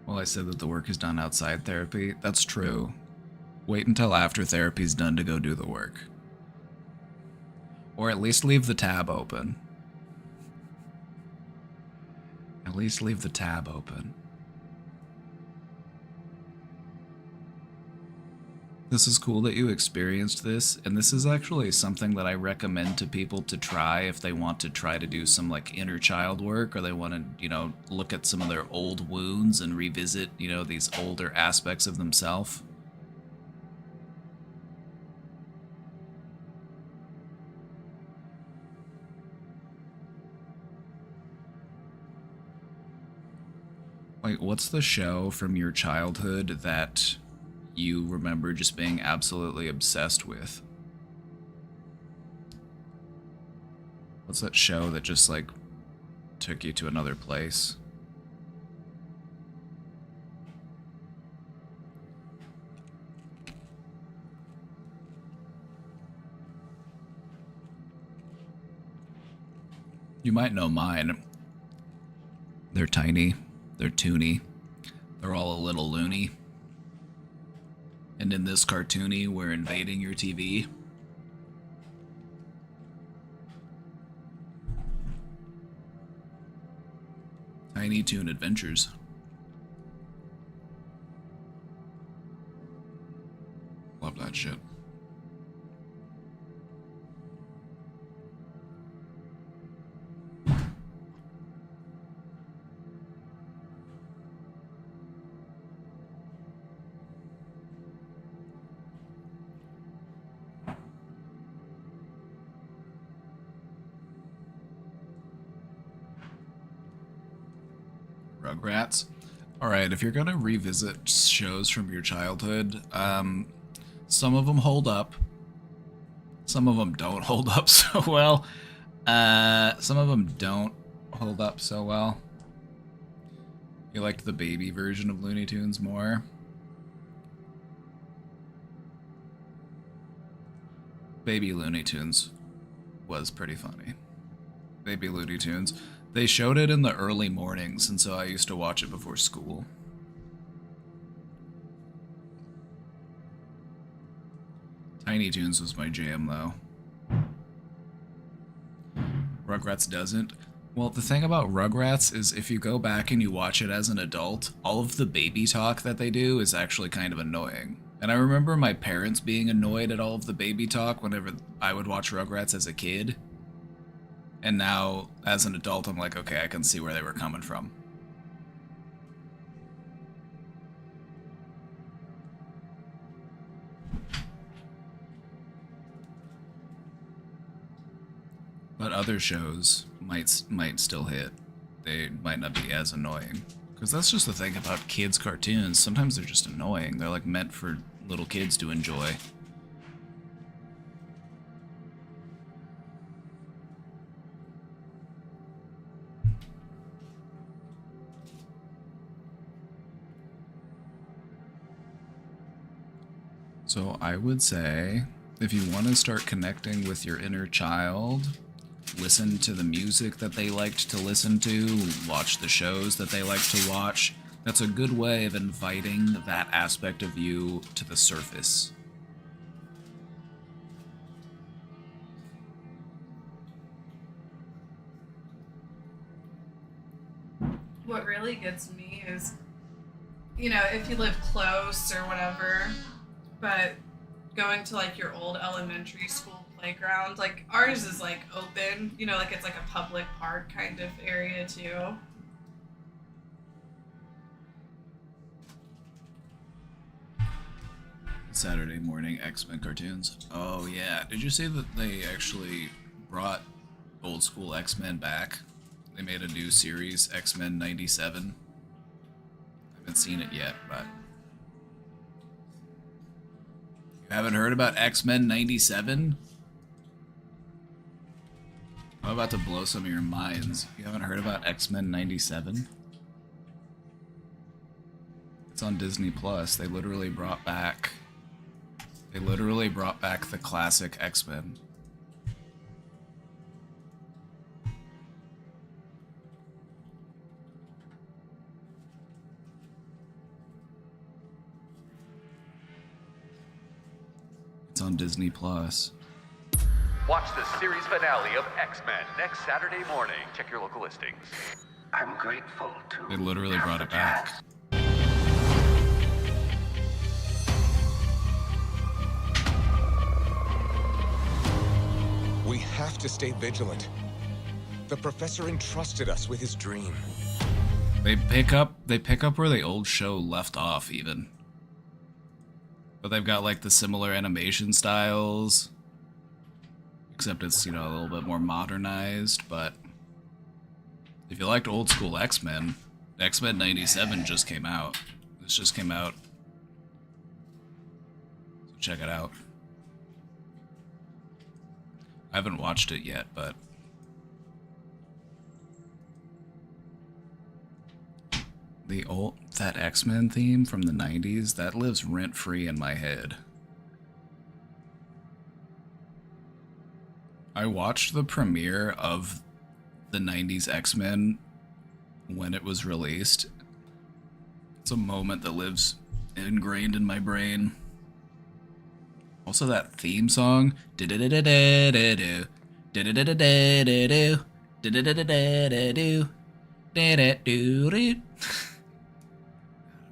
Well, I said that the work is done outside therapy. That's true. Wait until after therapy's done to go do the work. Or at least leave the tab open. At least leave the tab open. This is cool that you experienced this, and this is actually something that I recommend to people to try if they want to try to do some like inner child work, or they want to, look at some of their old wounds and revisit, these older aspects of themselves. Like, what's the show from your childhood that you remember just being absolutely obsessed with? What's that show that just like took you to another place? You might know mine. They're tiny, they're toony, they're all a little loony. And in this cartoony, we're invading your TV. Tiny Toon Adventures. Love that shit. Rugrats. Alright, if you're gonna revisit shows from your childhood, some of them hold up. Some of them don't hold up so well. Some of them don't hold up so well. You liked the baby version of Looney Tunes more? Baby Looney Tunes was pretty funny. Baby Looney Tunes. They showed it in the early mornings, and so I used to watch it before school. Tiny Toons was my jam, though. Rugrats doesn't. Well, the thing about Rugrats is if you go back and you watch it as an adult, all of the baby talk that they do is actually kind of annoying. And I remember my parents being annoyed at all of the baby talk whenever I would watch Rugrats as a kid. And now, as an adult, I'm like, okay, I can see where they were coming from. But other shows might still hit. They might not be as annoying. Because that's just the thing about kids' cartoons. Sometimes they're just annoying. They're like meant for little kids to enjoy. So I would say, if you want to start connecting with your inner child, listen to the music that they liked to listen to, watch the shows that they like to watch. That's a good way of inviting that aspect of you to the surface. What really gets me is, you know, if you live close or whatever, but going to like your old elementary school playground, like ours is like open, you know, like it's like a public park kind of area too. Saturday morning X-Men cartoons. Oh yeah, did you see that they actually brought old school X-Men back? They made a new series, X-Men 97. I haven't seen it yet, but... You haven't heard about X-Men 97? I'm about to blow some of your minds. You haven't heard about X-Men 97? It's on Disney Plus. They literally brought back the classic X-Men. It's on Disney Plus. Watch the series finale of X-Men next Saturday morning. Check your local listings. I'm grateful to. They literally brought it back. We have to stay vigilant. The professor entrusted us with his dream. They pick up where the old show left off even. But they've got like the similar animation styles. Except it's, you know, a little bit more modernized, but if you liked old school X-Men, X-Men 97 just came out. This just came out. So check it out. I haven't watched it yet, but That X-Men theme from the 90s, that lives rent-free in my head. I watched the premiere of the 90s X-Men when it was released. It's a moment that lives ingrained in my brain. Also that theme song.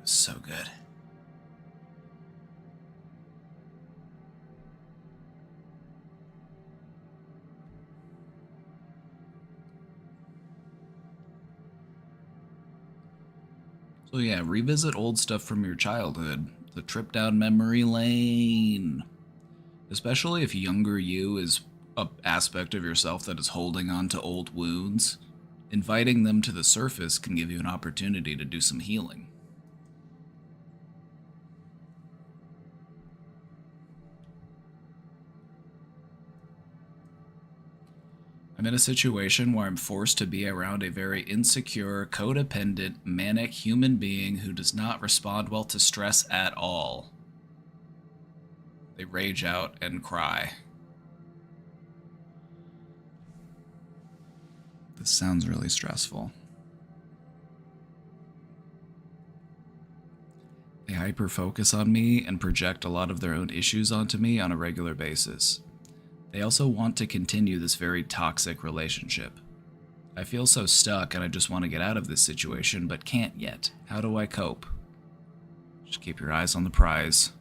So good. So yeah, revisit old stuff from your childhood. The trip down memory lane. Especially if younger you is an aspect of yourself that is holding on to old wounds. Inviting them to the surface can give you an opportunity to do some healing. I'm in a situation where I'm forced to be around a very insecure, codependent, manic human being who does not respond well to stress at all. They rage out and cry. This sounds really stressful. They hyper-focus on me and project a lot of their own issues onto me on a regular basis. They also want to continue this very toxic relationship. I feel so stuck and I just want to get out of this situation, but can't yet. How do I cope? Just keep your eyes on the prize.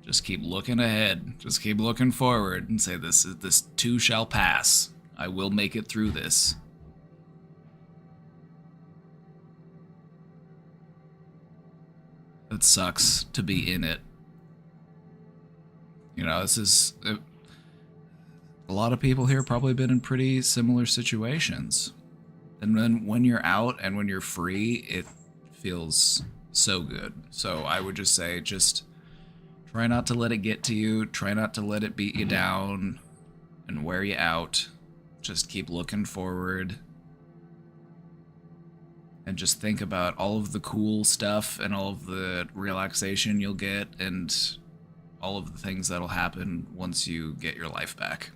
Just keep looking ahead. Just keep looking forward and say, this too shall pass. I will make it through this. It sucks to be in it. You know, a lot of people here probably been in pretty similar situations. And then when you're out and when you're free, it feels so good. So I would just say, just try not to let it get to you. Try not to let it beat you down and wear you out. Just keep looking forward. And just think about all of the cool stuff and all of the relaxation you'll get and all of the things that'll happen once you get your life back.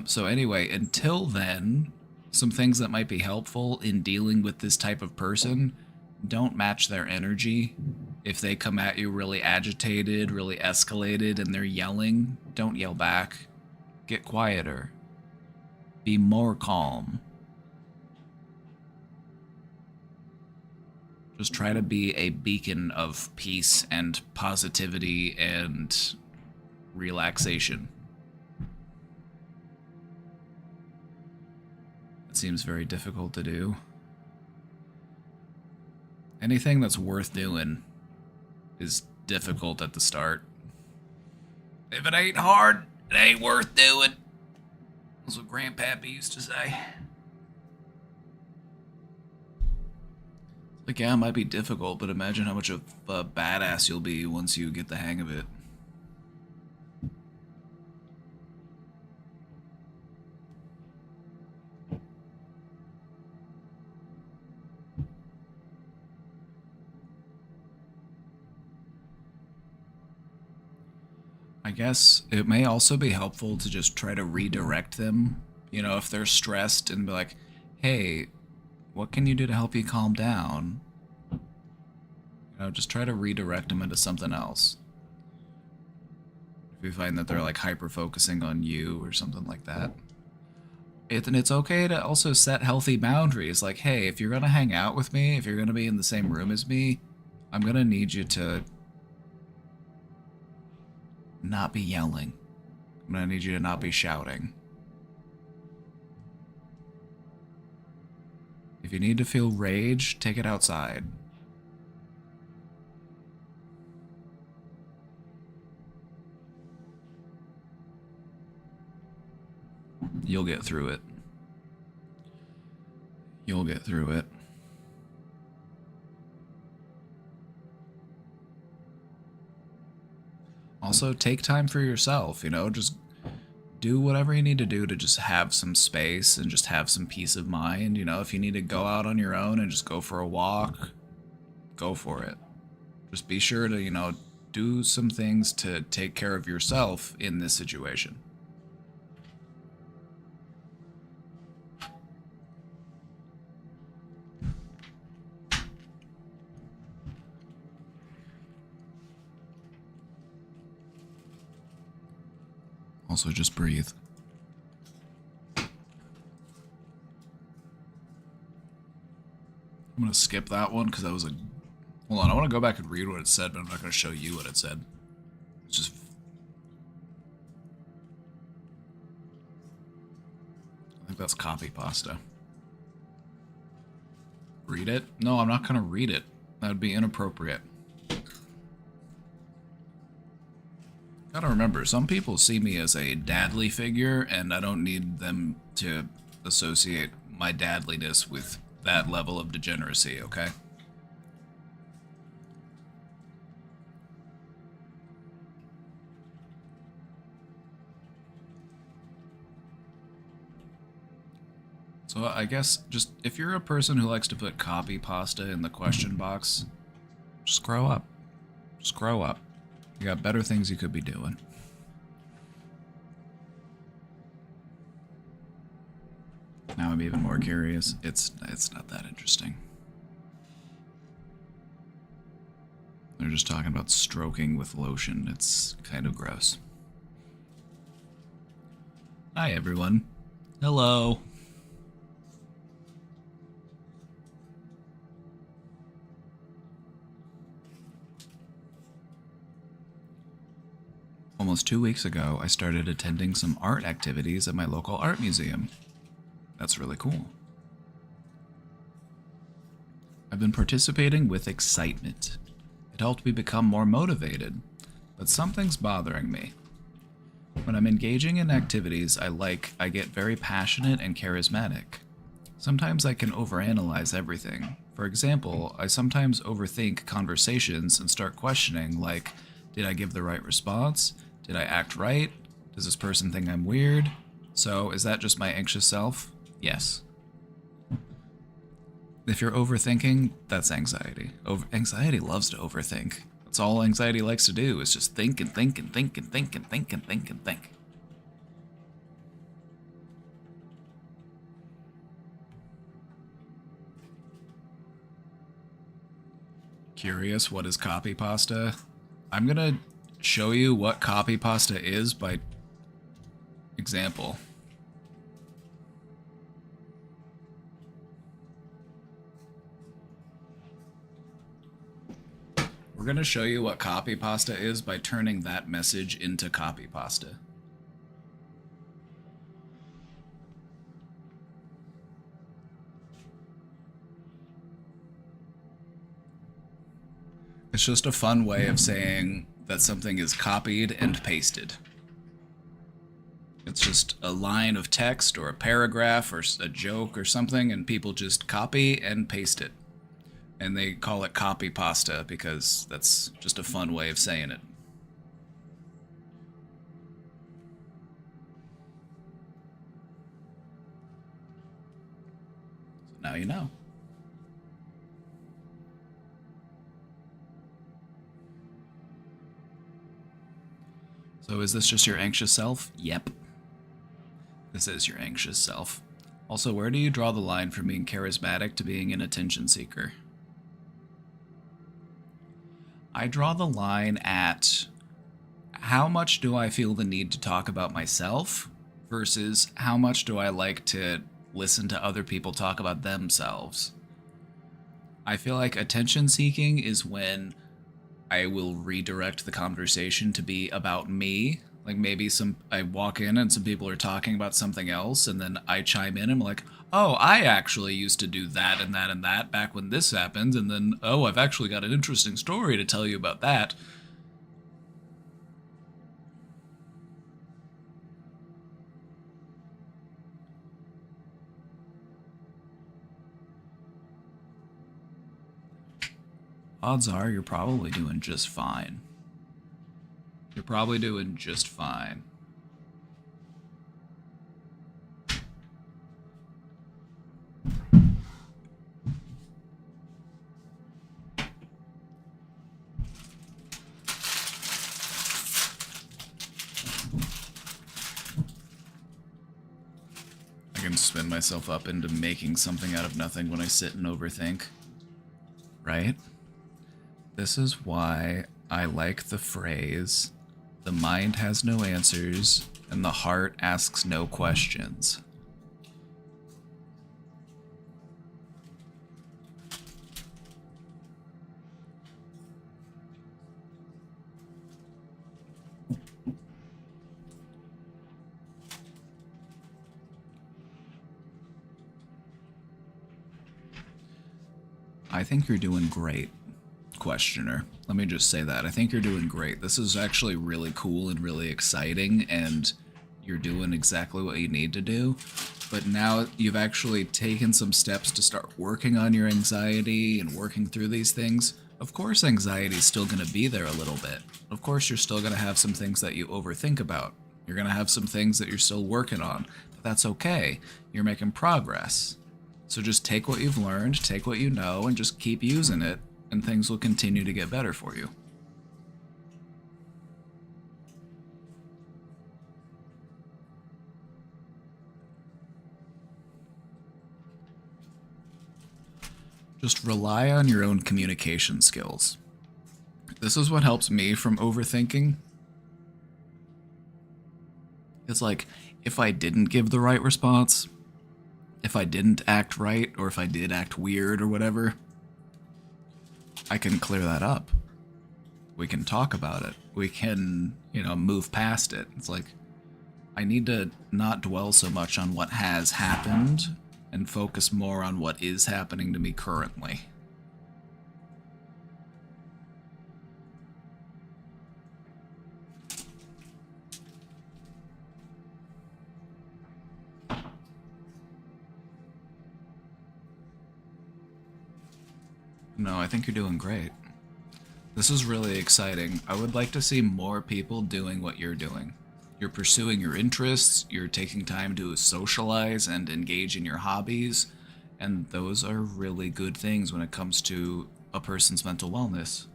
So anyway, until then, some things that might be helpful in dealing with this type of person: don't match their energy. If they come at you really agitated, really escalated, and they're yelling, don't yell back. Get quieter. Be more calm. Just try to be a beacon of peace and positivity and relaxation. It seems very difficult to do. Anything that's worth doing is difficult at the start. If it ain't hard, it ain't worth doing. That's what Grandpappy used to say. Like, yeah, it might be difficult, but imagine how much of a badass you'll be once you get the hang of it. I guess it may also be helpful to just try to redirect them. You know, if they're stressed, and be like, hey, what can you do to help you calm down? You know, just try to redirect them into something else. If you find that they're like hyper-focusing on you or something like that. And it's okay to also set healthy boundaries. Like, hey, if you're going to hang out with me, if you're going to be in the same room as me, I'm going to need you to not be yelling. I'm going to need you to not be shouting. If you need to feel rage, take it outside. You'll get through it. You'll get through it. Also, take time for yourself, you know, just do whatever you need to do to just have some space and just have some peace of mind. You know, if you need to go out on your own and just go for a walk, go for it. Just be sure to, you know, do some things to take care of yourself in this situation. Also, just breathe. I'm gonna skip that one because that was a... Hold on, I want to go back and read what it said, but I'm not gonna show you what it said. It's just... I think that's copy pasta. Read it? No, I'm not gonna read it. That would be inappropriate. Gotta remember, some people see me as a dadly figure, and I don't need them to associate my dadliness with that level of degeneracy, okay? So I guess just if you're a person who likes to put copy pasta in the question box, just grow up. Just grow up. You got better things you could be doing. Now I'm even more curious. It's not that interesting. They're just talking about stroking with lotion. It's kind of gross. Hi everyone. Hello. Almost 2 weeks ago, I started attending some art activities at my local art museum. That's really cool. I've been participating with excitement. It helped me become more motivated, but something's bothering me. When I'm engaging in activities I get very passionate and charismatic. Sometimes I can overanalyze everything. For example, I sometimes overthink conversations and start questioning, like, did I give the right response? Did I act right? Does this person think I'm weird? So, is that just my anxious self? Yes. If you're overthinking, that's anxiety. Anxiety loves to overthink. That's all anxiety likes to do, is just think and think and think and think and think and think and think. Curious, what is copy pasta? I'm gonna show you what copy pasta is by example. We're gonna show you what copy pasta is by turning that message into copy pasta. It's just a fun way of saying that something is copied and pasted. It's just a line of text or a paragraph or a joke or something, and people just copy and paste it. And they call it copy pasta because that's just a fun way of saying it. So now you know. So is this just your anxious self? Yep. This is your anxious self. Also, where do you draw the line from being charismatic to being an attention seeker? I draw the line at how much do I feel the need to talk about myself versus how much do I like to listen to other people talk about themselves. I feel like attention seeking is when I will redirect the conversation to be about me. Like maybe I walk in and some people are talking about something else and then I chime in and I'm like, oh, I actually used to do that and that and that back when this happened, and then, oh, I've actually got an interesting story to tell you about that. Odds are you're probably doing just fine. You're probably doing just fine. I can spin myself up into making something out of nothing when I sit and overthink. Right? This is why I like the phrase, the mind has no answers and the heart asks no questions. I think you're doing great, questioner. Let me just say that. I think you're doing great. This is actually really cool and really exciting, and you're doing exactly what you need to do. But now you've actually taken some steps to start working on your anxiety and working through these things. Of course, anxiety is still going to be there a little bit. Of course, you're still going to have some things that you overthink about. You're going to have some things that you're still working on. But that's okay. You're making progress. So just take what you've learned, take what you know, and just keep using it, and things will continue to get better for you. Just rely on your own communication skills. This is what helps me from overthinking. It's like, if I didn't give the right response, if I didn't act right, or if I did act weird or whatever, I can clear that up. We can talk about it. We can, move past it. It's like, I need to not dwell so much on what has happened and focus more on what is happening to me currently. No, I think you're doing great. This is really exciting. I would like to see more people doing what you're doing. You're pursuing your interests, you're taking time to socialize and engage in your hobbies, and those are really good things when it comes to a person's mental wellness.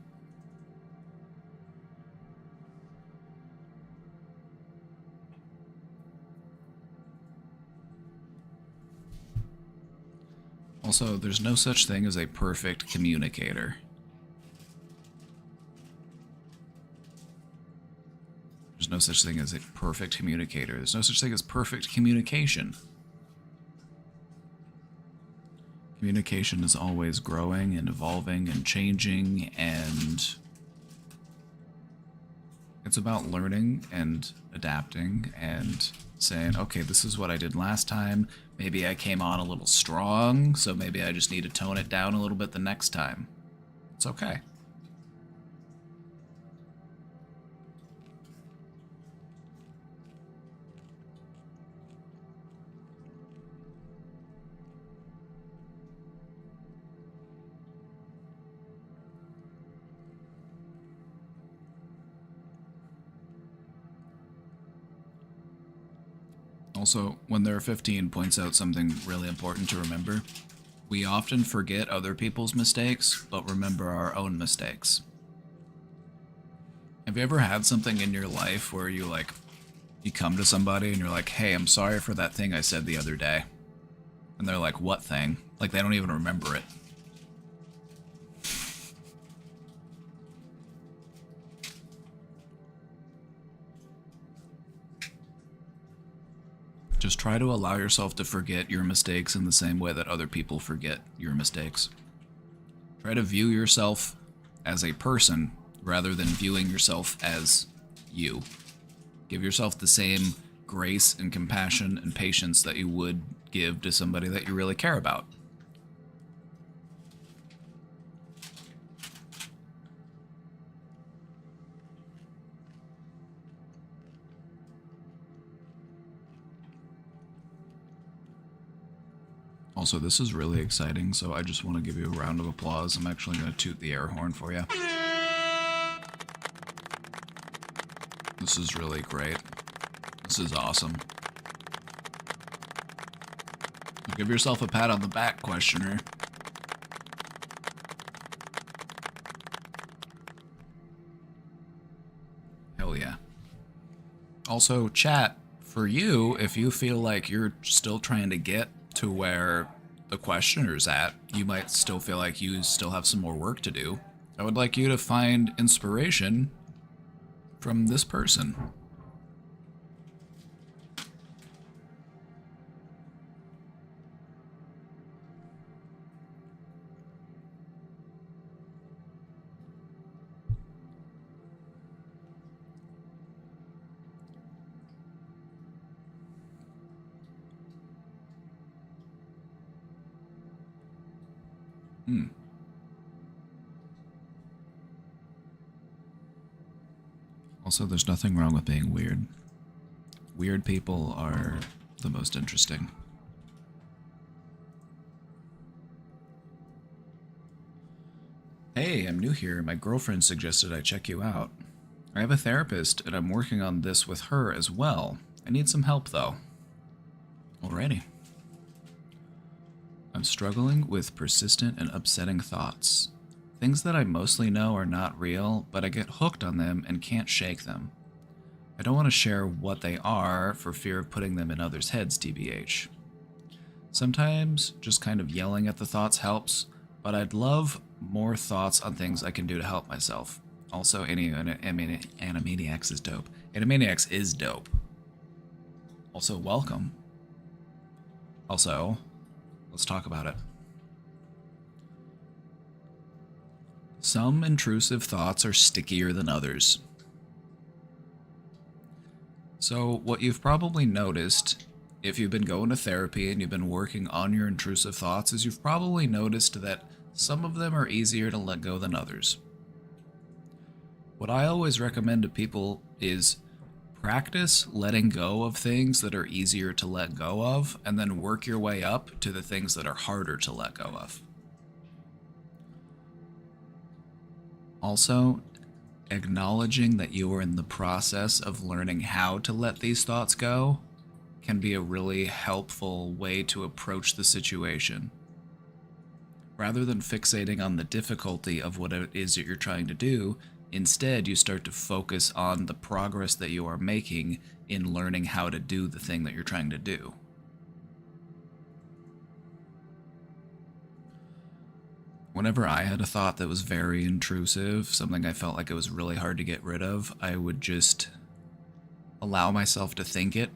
Also, there's no such thing as a perfect communicator. There's no such thing as a perfect communicator. There's no such thing as perfect communication. Communication is always growing and evolving and changing, and it's about learning and adapting and saying, okay, this is what I did last time. Maybe I came on a little strong, so maybe I just need to tone it down a little bit the next time. It's okay. Also, when there are 15 points out something really important to remember. We often forget other people's mistakes, but remember our own mistakes. Have you ever had something in your life where you come to somebody and you're like, hey, I'm sorry for that thing I said the other day. And they're like, what thing? Like, they don't even remember it. Just try to allow yourself to forget your mistakes in the same way that other people forget your mistakes. Try to view yourself as a person rather than viewing yourself as you. Give yourself the same grace and compassion and patience that you would give to somebody that you really care about. Also, this is really exciting, so I just want to give you a round of applause. I'm actually going to toot the air horn for you. This is really great. This is awesome. Give yourself a pat on the back, questioner. Hell yeah. Also, chat, for you, if you feel like you're still trying to get to where the questioner's at, you might still feel like you still have some more work to do. I would like you to find inspiration from this person. Also, there's nothing wrong with being weird. Weird people are the most interesting. Hey, I'm new here. My girlfriend suggested I check you out. I have a therapist, and I'm working on this with her as well. I need some help, though. Alrighty. I'm struggling with persistent and upsetting thoughts. Things that I mostly know are not real, but I get hooked on them and can't shake them. I don't want to share what they are for fear of putting them in others' heads, TBH. Sometimes just kind of yelling at the thoughts helps, but I'd love more thoughts on things I can do to help myself. Also, Animaniacs is dope. Animaniacs is dope. Also, welcome. Also, let's talk about it. Some intrusive thoughts are stickier than others. So, what you've probably noticed, if you've been going to therapy and you've been working on your intrusive thoughts, is you've probably noticed that some of them are easier to let go than others. What I always recommend to people is practice letting go of things that are easier to let go of, and then work your way up to the things that are harder to let go of. Also, acknowledging that you are in the process of learning how to let these thoughts go can be a really helpful way to approach the situation. Rather than fixating on the difficulty of what it is that you're trying to do, instead you start to focus on the progress that you are making in learning how to do the thing that you're trying to do. Whenever I had a thought that was very intrusive, something I felt like it was really hard to get rid of, I would just allow myself to think it.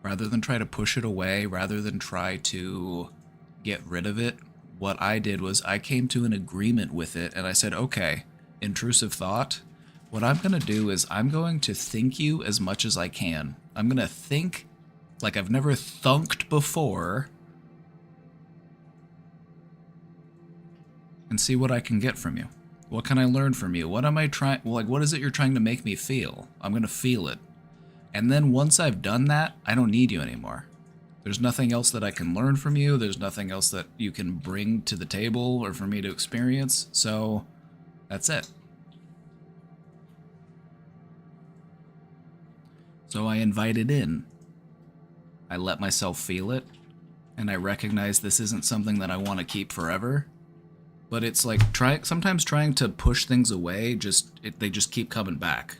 Rather than try to push it away, rather than try to get rid of it, what I did was I came to an agreement with it and I said, okay, intrusive thought, what I'm going to do is I'm going to think you as much as I can. I'm going to think like I've never thunked before and see what I can get from you. What can I learn from you? What am I trying, what is it you're trying to make me feel? I'm going to feel it. And then once I've done that, I don't need you anymore. There's nothing else that I can learn from you. There's nothing else that you can bring to the table or for me to experience. So that's it. So I invite it in. I let myself feel it. And I recognize this isn't something that I want to keep forever. But it's like sometimes trying to push things away, they just keep coming back.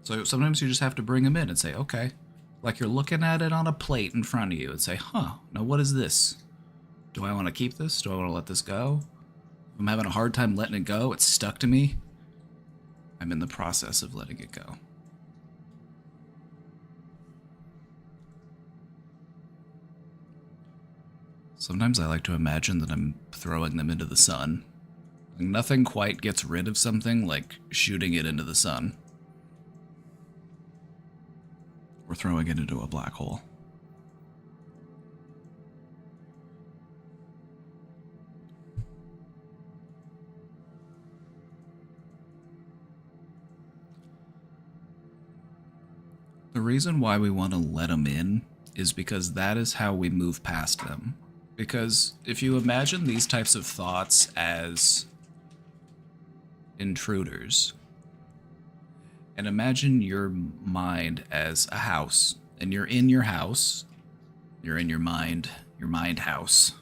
So sometimes you just have to bring them in and say, okay, like you're looking at it on a plate in front of you and say, huh, now what is this? Do I want to keep this? Do I want to let this go? If I'm having a hard time letting it go, it's stuck to me. I'm in the process of letting it go. Sometimes I like to imagine that I'm throwing them into the sun. Nothing quite gets rid of something like shooting it into the sun. Or throwing it into a black hole. The reason why we want to let them in is because that is how we move past them. Because if you imagine these types of thoughts as intruders, And imagine your mind as a house. And you're in your house. You're in your mind house.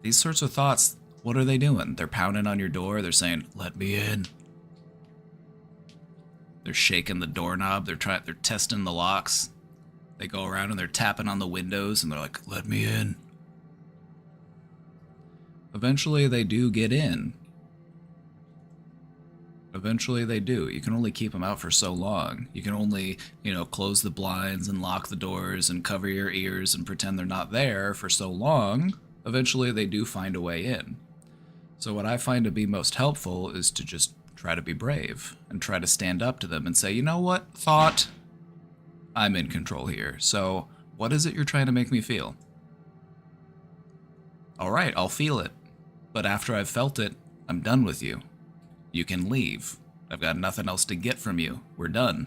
These sorts of thoughts, what are they doing? They're pounding on your door. They're saying, "Let me in." They're shaking the doorknob. They're testing the locks. They go around and they're tapping on the windows and they're like, "Let me in." Eventually they do get in. Eventually they do. You can only keep them out for so long. You can only, close the blinds and lock the doors and cover your ears and pretend they're not there for so long. Eventually they do find a way in. So what I find to be most helpful is to just try to be brave and try to stand up to them and say, "You know what, thought? I'm in control here. So what is it you're trying to make me feel? All right, I'll feel it. But after I've felt it, I'm done with you. You can leave. I've got nothing else to get from you. We're done."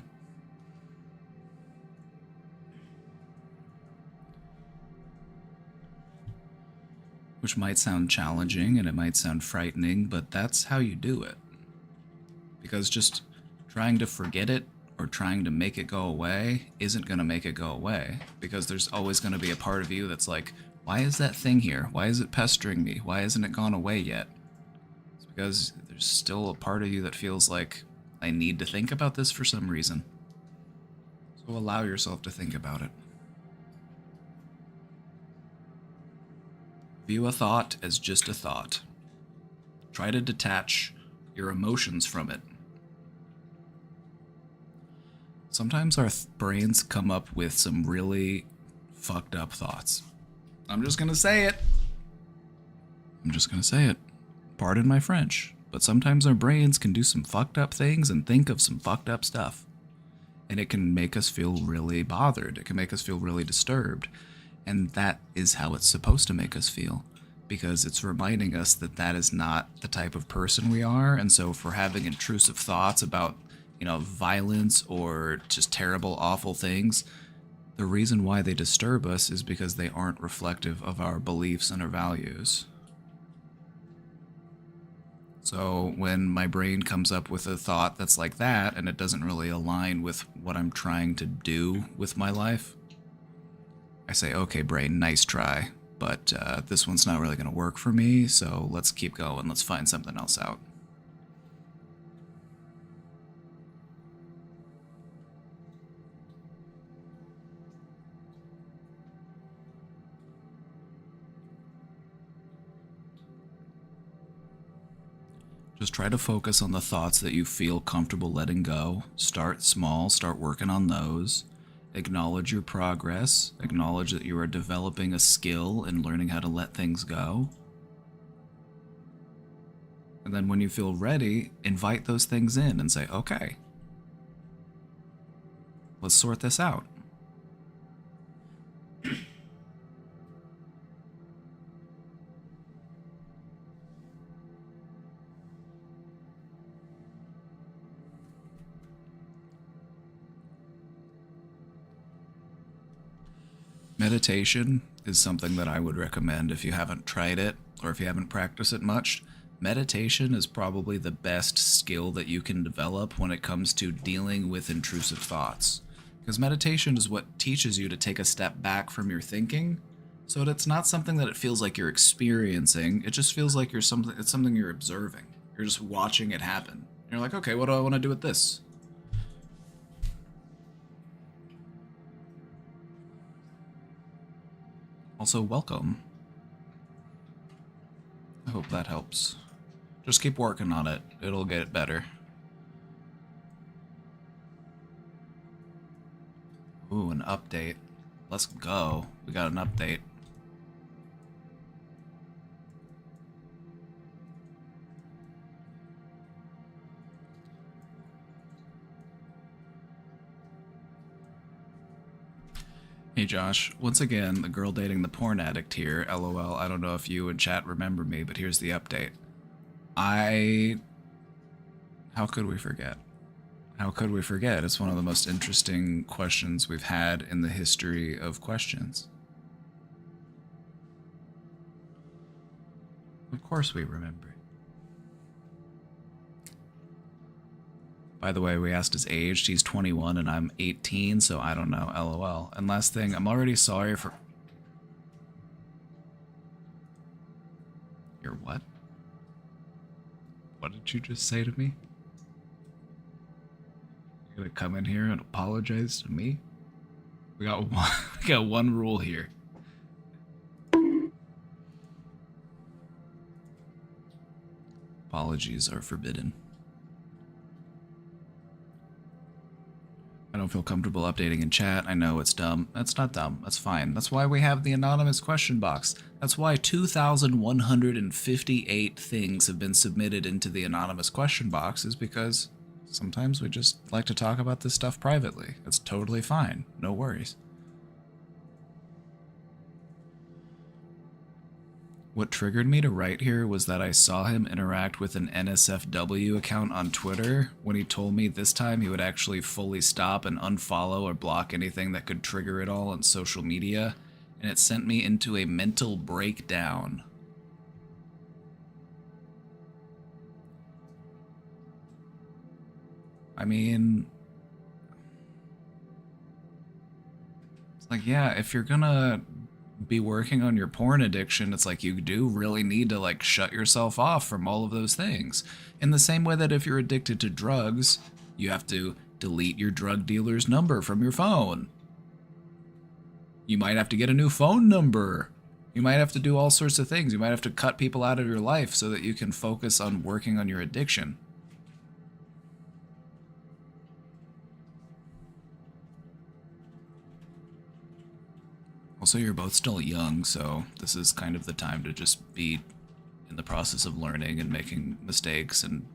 Which might sound challenging and it might sound frightening, but that's how you do it. Because just trying to forget it or trying to make it go away isn't going to make it go away. Because there's always going to be a part of you that's like, "Why is that thing here? Why is it pestering me? Why hasn't it gone away yet?" It's because there's still a part of you that feels like, "I need to think about this for some reason." So allow yourself to think about it. View a thought as just a thought. Try to detach your emotions from it. Sometimes our brains come up with some really fucked up thoughts. I'm just gonna say it. Pardon my French. But sometimes our brains can do some fucked up things and think of some fucked up stuff. And it can make us feel really bothered. It can make us feel really disturbed. And that is how it's supposed to make us feel. Because it's reminding us that that is not the type of person we are. And so if we're having intrusive thoughts about, violence or just terrible, awful things, the reason why they disturb us is because they aren't reflective of our beliefs and our values. So when my brain comes up with a thought that's like that, and it doesn't really align with what I'm trying to do with my life, I say, "Okay, brain, nice try, but this one's not really going to work for me, so let's keep going. Let's find something else out." Just try to focus on the thoughts that you feel comfortable letting go. Start small, start working on those. Acknowledge your progress. Acknowledge that you are developing a skill in learning how to let things go. And then when you feel ready, invite those things in and say, "Okay, let's sort this out." Meditation is something that I would recommend if you haven't tried it or if you haven't practiced it much. Meditation is probably the best skill that you can develop when it comes to dealing with intrusive thoughts. Because meditation is what teaches you to take a step back from your thinking, so that it's not something that it feels like you're experiencing. It just feels like it's something you're observing. You're just watching it happen. You're like, "Okay, what do I want to do with this?" Also, welcome. I hope that helps. Just keep working on it. It'll get better. Ooh, an update. Let's go. We got an update. Hey Josh, once again, the girl dating the porn addict here, LOL. I don't know if you in chat remember me, but here's the update. How could we forget? How could we forget? It's one of the most interesting questions we've had in the history of questions. Of course we remember. By the way, we asked his age. He's 21 and I'm 18, so I don't know. LOL. And last thing, I'm already sorry for... You're what? What did you just say to me? You're gonna come in here and apologize to me? We got one, we got one rule here. Apologies are forbidden. I don't feel comfortable updating in chat. I know it's dumb. That's not dumb. That's fine. That's why we have the anonymous question box. That's why 2,158 things have been submitted into the anonymous question box, is because sometimes we just like to talk about this stuff privately. It's totally fine. No worries. What triggered me to write here was that I saw him interact with an NSFW account on Twitter when he told me this time he would actually fully stop and unfollow or block anything that could trigger it all on social media, and it sent me into a mental breakdown. I mean, it's like, yeah, if you're gonna be working on your porn addiction, it's like you do really need to like shut yourself off from all of those things. In the same way that if you're addicted to drugs, you have to delete your drug dealer's number from your phone. You might have to get a new phone number. You might have to do all sorts of things. You might have to cut people out of your life so that you can focus on working on your addiction. Also, you're both still young, so this is kind of the time to just be in the process of learning and making mistakes and,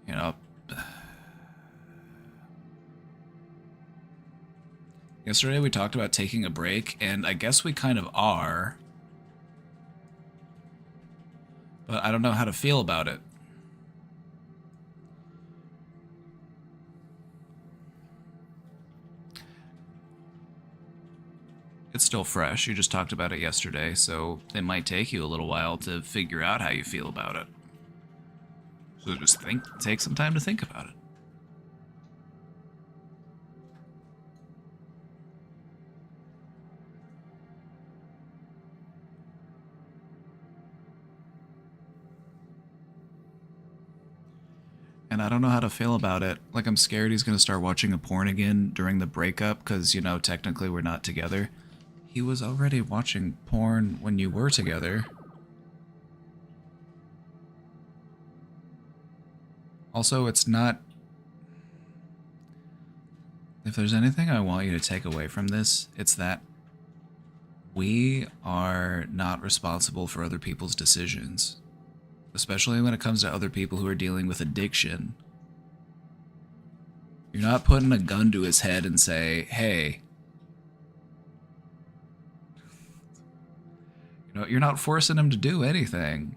you know... Yesterday we talked about taking a break, and I guess we kind of are. But I don't know how to feel about it. It's still fresh. You just talked about it yesterday, so it might take you a little while to figure out how you feel about it. So just take some time to think about it. And I don't know how to feel about it. Like, I'm scared he's gonna start watching a porn again during the breakup, because, you know, technically we're not together. He was already watching porn when you were together. Also, it's not... If there's anything I want you to take away from this, it's that we are not responsible for other people's decisions. Especially when it comes to other people who are dealing with addiction. You're not putting a gun to his head and say, hey... You know, you're not forcing him to do anything.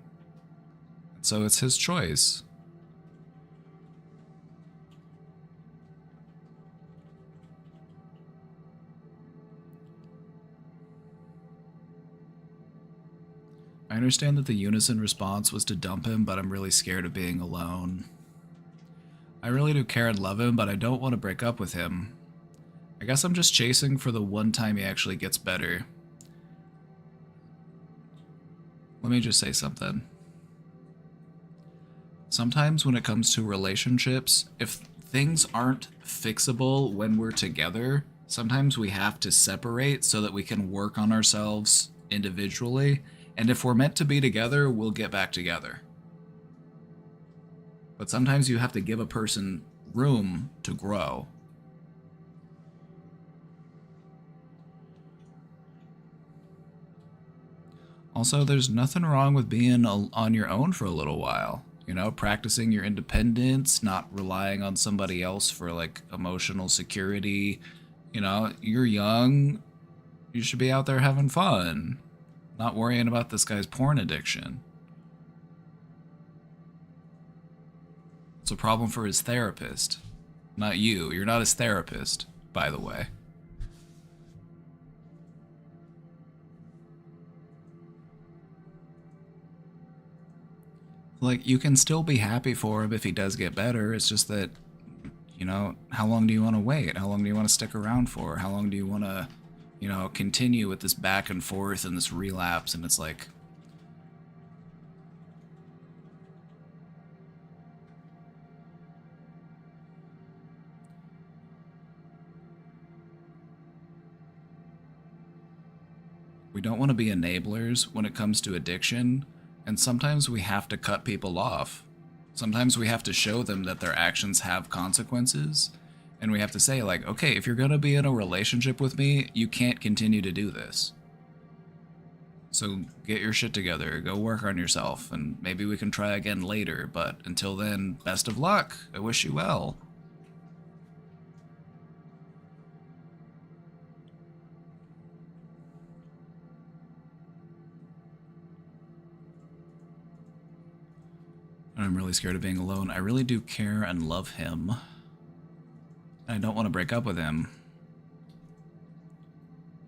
So it's his choice. I understand that the unison response was to dump him, but I'm really scared of being alone. I really do care and love him, but I don't want to break up with him. I guess I'm just chasing for the one time he actually gets better. Let me just say something. Sometimes when it comes to relationships, if things aren't fixable when we're together, sometimes we have to separate so that we can work on ourselves individually. And if we're meant to be together, we'll get back together. But sometimes you have to give a person room to grow. Also, there's nothing wrong with being on your own for a little while. You know, practicing your independence, not relying on somebody else for, like, emotional security. You know, you're young. You should be out there having fun. Not worrying about this guy's porn addiction. It's a problem for his therapist. Not you. You're not his therapist, by the way. Like, you can still be happy for him if he does get better. It's just that you know, how long do you want to wait? How long do you want to stick around for? How long do you want to, you know, continue with this back and forth and this relapse? And it's like, we don't want to be enablers when it comes to addiction, and sometimes we have to cut people off. Sometimes we have to show them that their actions have consequences, and we have to say, like, okay, if you're going to be in a relationship with me, you can't continue to do this. So get your shit together, go work on yourself, and maybe we can try again later, but until then, best of luck. I wish you well. I'm really scared of being alone. I really do care and love him. I don't want to break up with him.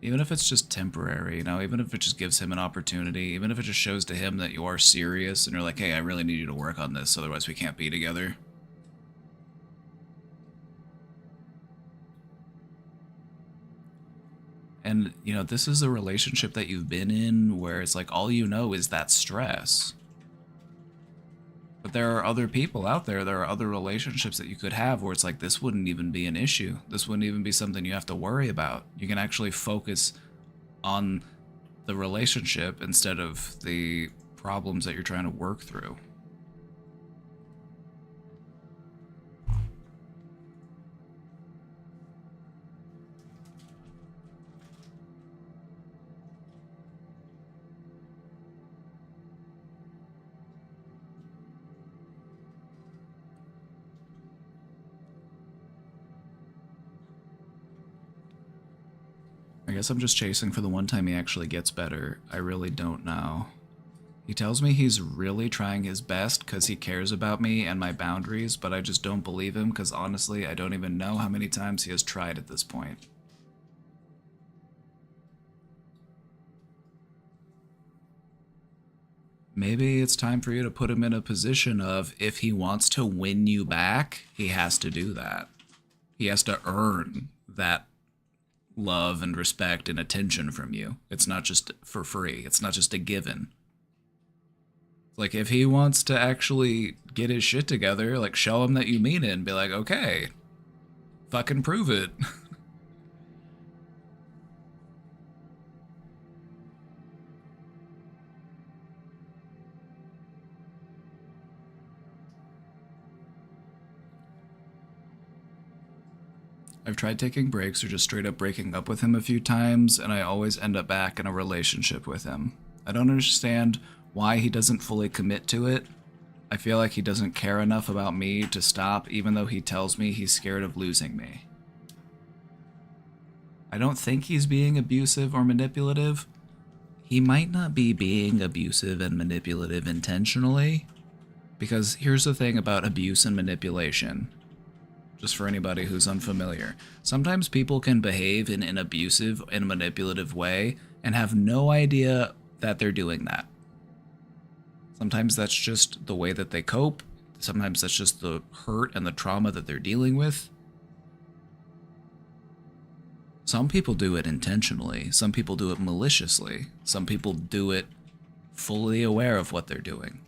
Even if it's just temporary, you know, even if it just gives him an opportunity, even if it just shows to him that you are serious and you're like, hey, I really need you to work on this, otherwise we can't be together. And, you know, this is a relationship that you've been in where it's like all you know is that stress. But there are other people out there, there are other relationships that you could have where it's like, this wouldn't even be an issue. This wouldn't even be something you have to worry about. You can actually focus on the relationship instead of the problems that you're trying to work through. I guess I'm just chasing for the one time he actually gets better. I really don't know. He tells me he's really trying his best because he cares about me and my boundaries, but I just don't believe him because honestly, I don't even know how many times he has tried at this point. Maybe it's time for you to put him in a position of, if he wants to win you back, he has to do that. He has to earn that love and respect and attention from you. It's not just for free. It's not just a given. Like, if he wants to actually get his shit together, like, show him that you mean it and be like, okay, fucking prove it. I've tried taking breaks or just straight up breaking up with him a few times, and I always end up back in a relationship with him. I don't understand why he doesn't fully commit to it. I feel like he doesn't care enough about me to stop, even though he tells me he's scared of losing me. I don't think he's being abusive or manipulative. He might not be being abusive and manipulative intentionally, because here's the thing about abuse and manipulation. Just for anybody who's unfamiliar. Sometimes people can behave in an abusive and manipulative way and have no idea that they're doing that. Sometimes that's just the way that they cope. Sometimes that's just the hurt and the trauma that they're dealing with. Some people do it intentionally. Some people do it maliciously. Some people do it fully aware of what they're doing.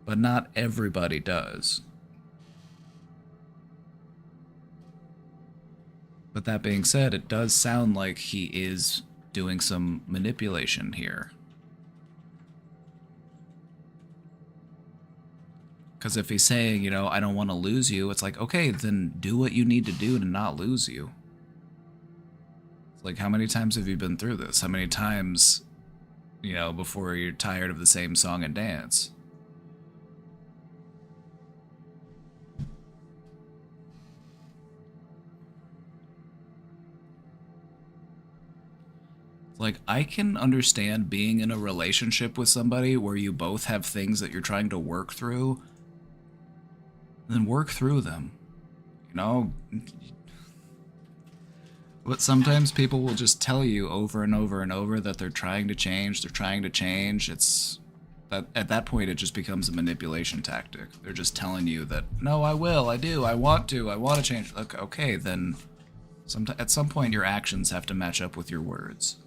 But not everybody does. But that being said, it does sound like he is doing some manipulation here. Because if he's saying, you know, I don't want to lose you, it's like, okay, then do what you need to do to not lose you. It's like, how many times have you been through this? How many times, you know, before you're tired of the same song and dance? Like, I can understand being in a relationship with somebody where you both have things that you're trying to work through, then work through them, you know? But sometimes people will just tell you over and over and over that they're trying to change, At that point, it just becomes a manipulation tactic. They're just telling you that, no, I will, I do, I want to change. Okay, then at some point your actions have to match up with your words.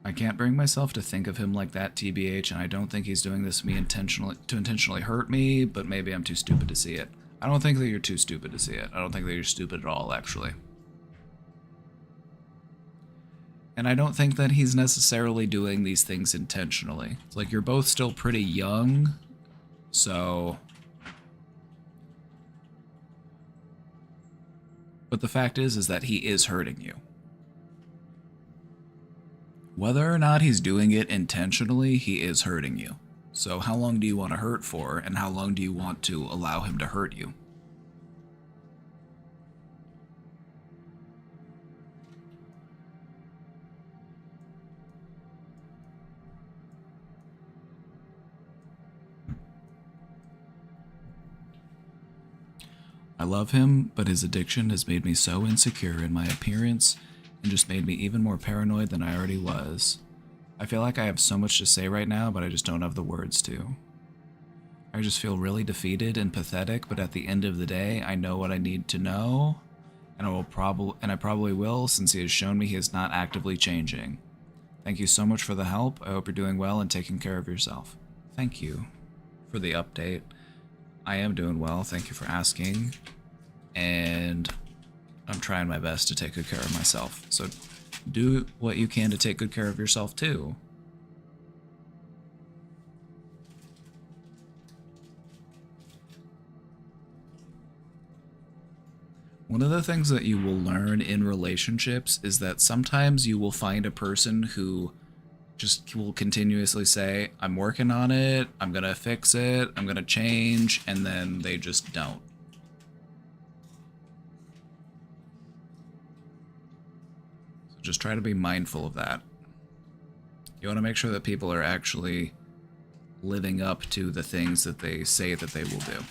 I can't bring myself to think of him like that, TBH, and I don't think he's doing this to me intentionally hurt me, but maybe I'm too stupid to see it. I don't think that you're too stupid to see it. I don't think that you're stupid at all, actually. And I don't think that he's necessarily doing these things intentionally. It's like you're both still pretty young, so... But the fact is that he is hurting you. Whether or not he's doing it intentionally, he is hurting you. So how long do you want to hurt for, and how long do you want to allow him to hurt you? I love him, but his addiction has made me so insecure in my appearance and just made me even more paranoid than I already was. I feel like I have so much to say right now, but I just don't have the words to. I just feel really defeated and pathetic, but at the end of the day, I know what I need to know, and I probably will, since he has shown me he is not actively changing. Thank you so much for the help. I hope you're doing well and taking care of yourself. Thank you for the update. I am doing well, thank you for asking, and I'm trying my best to take good care of myself. So do what you can to take good care of yourself too. One of the things that you will learn in relationships is that sometimes you will find a person who just will continuously say, I'm working on it, I'm gonna fix it, I'm gonna change, and then they just don't. So just try to be mindful of that. You want to make sure that people are actually living up to the things that they say that they will do.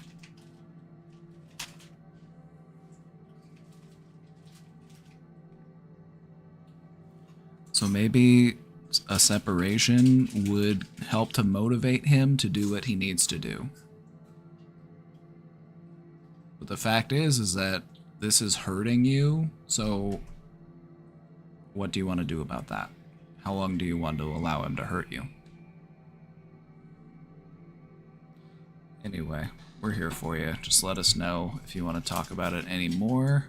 So maybe a separation would help to motivate him to do what he needs to do. But the fact is that this is hurting you, so what do you want to do about that? How long do you want to allow him to hurt you? Anyway, we're here for you. Just let us know if you want to talk about it anymore.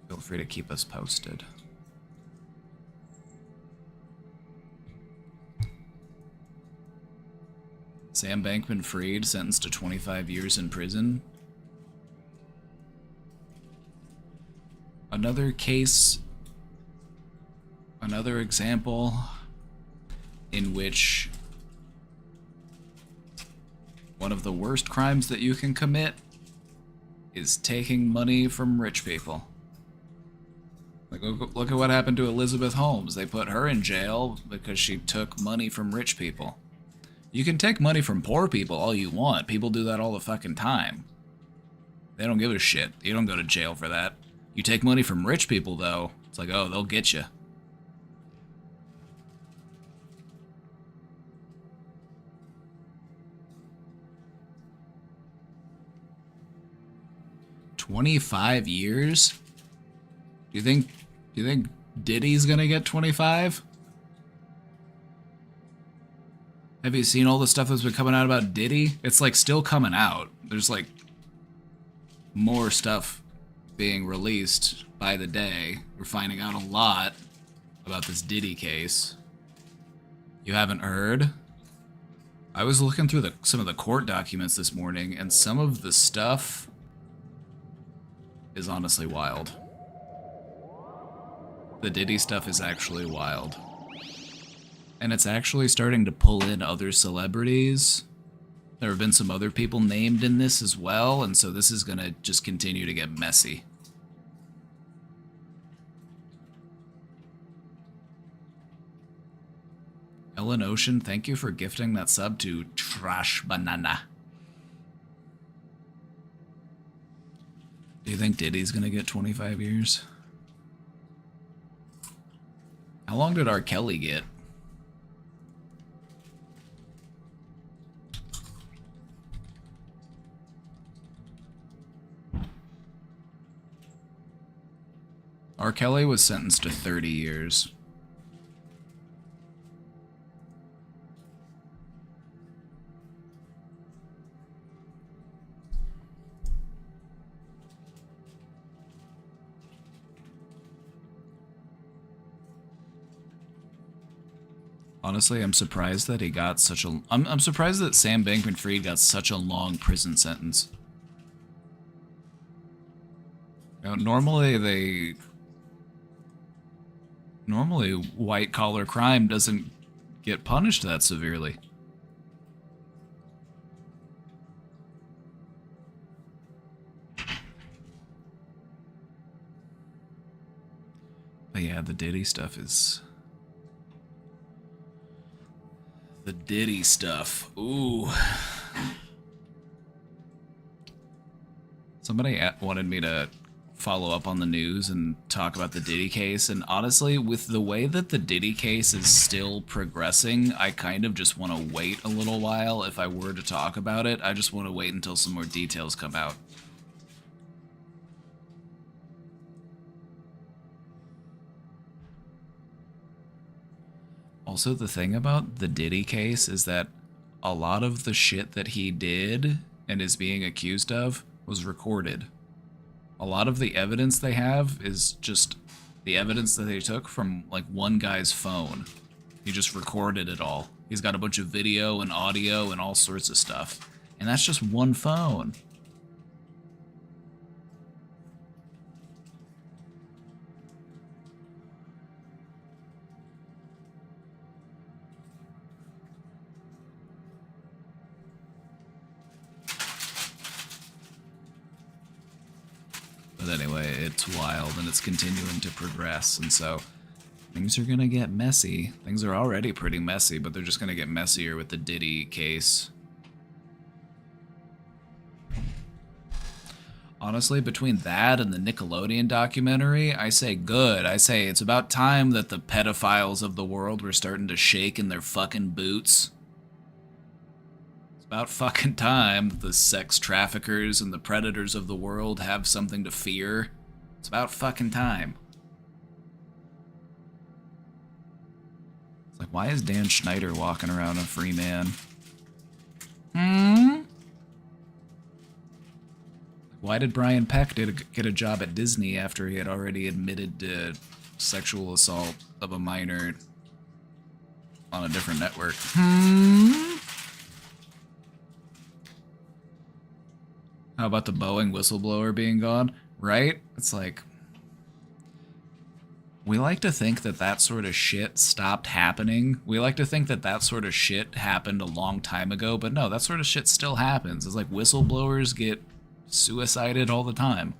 Feel free to keep us posted. Sam Bankman-Fried sentenced to 25 years in prison. Another case, another example in which one of the worst crimes that you can commit is taking money from rich people. Like, look at what happened to Elizabeth Holmes. They put her in jail because she took money from rich people. You can take money from poor people all you want. People do that all the fucking time. They don't give a shit. You don't go to jail for that. You take money from rich people, though, it's like, oh, they'll get you. $25 years? Do you think Diddy's gonna get 25? Have you seen all the stuff that's been coming out about Diddy? It's like still coming out. There's like more stuff being released by the day. We're finding out a lot about this Diddy case. You haven't heard? I was looking through some of the court documents this morning, and some of the stuff is honestly wild. The Diddy stuff is actually wild. And it's actually starting to pull in other celebrities. There have been some other people named in this as well, and so this is gonna just continue to get messy. Ellen Ocean, thank you for gifting that sub to Trash Banana. Do you think Diddy's gonna get 25 years? How long did R. Kelly get? R. Kelly was sentenced to 30 years. Honestly, I'm surprised that he got such a... I'm surprised that Sam Bankman-Fried got such a long prison sentence. You know, normally white-collar crime doesn't get punished that severely. But yeah, the Diddy stuff is... The Diddy stuff. Ooh. Somebody wanted me to follow up on the news and talk about the Diddy case, and honestly, with the way that the Diddy case is still progressing, I kind of just want to wait a little while. If I were to talk about it, I just want to wait until some more details come out. Also, the thing about the Diddy case is that a lot of the shit that he did and is being accused of was recorded. A lot of the evidence they have is just the evidence that they took from, like, one guy's phone. He just recorded it all. He's got a bunch of video and audio and all sorts of stuff. And that's just one phone. But anyway, it's wild and it's continuing to progress, and so things are gonna get messy. Things are already pretty messy, but they're just gonna get messier with the Diddy case. Honestly, between that and the Nickelodeon documentary, I say good. I say it's about time that the pedophiles of the world were starting to shake in their fucking boots. About fucking time that the sex traffickers and the predators of the world have something to fear. It's about fucking time. It's like, why is Dan Schneider walking around a free man? Why did Brian Peck get a job at Disney after he had already admitted to sexual assault of a minor on a different network? How about the Boeing whistleblower being gone? Right? It's like, we like to think that that sort of shit stopped happening. We like to think that that sort of shit happened a long time ago, but no, that sort of shit still happens. It's like whistleblowers get suicided all the time.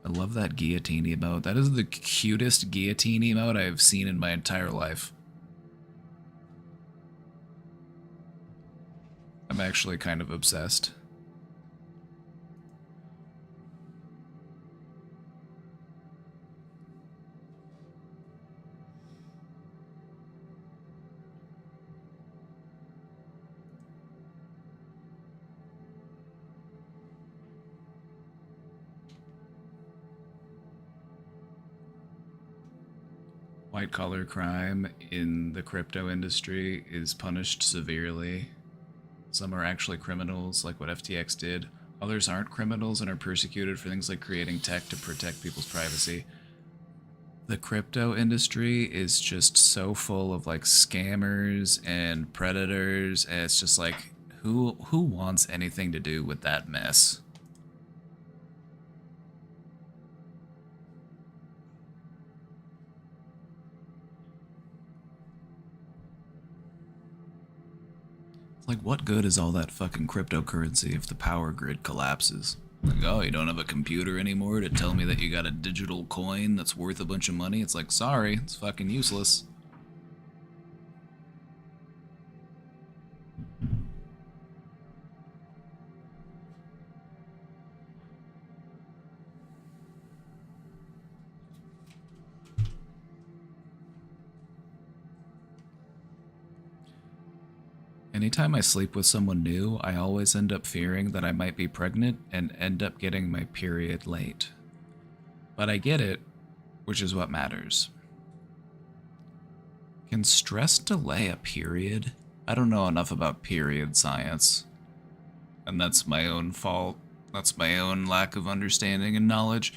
I love that guillotine emote. That is the cutest guillotine emote I've seen in my entire life. I'm actually kind of obsessed. White-collar crime in the crypto industry is punished severely. Some are actually criminals, like what FTX did. Others aren't criminals and are persecuted for things like creating tech to protect people's privacy. The crypto industry is just so full of, like, scammers and predators, and it's just like, who wants anything to do with that mess? Like, what good is all that fucking cryptocurrency if the power grid collapses? Like, oh, you don't have a computer anymore to tell me that you got a digital coin that's worth a bunch of money? It's like, sorry, it's fucking useless. Anytime I sleep with someone new, I always end up fearing that I might be pregnant and end up getting my period late. But I get it, which is what matters. Can stress delay a period? I don't know enough about period science. And that's my own fault. That's my own lack of understanding and knowledge.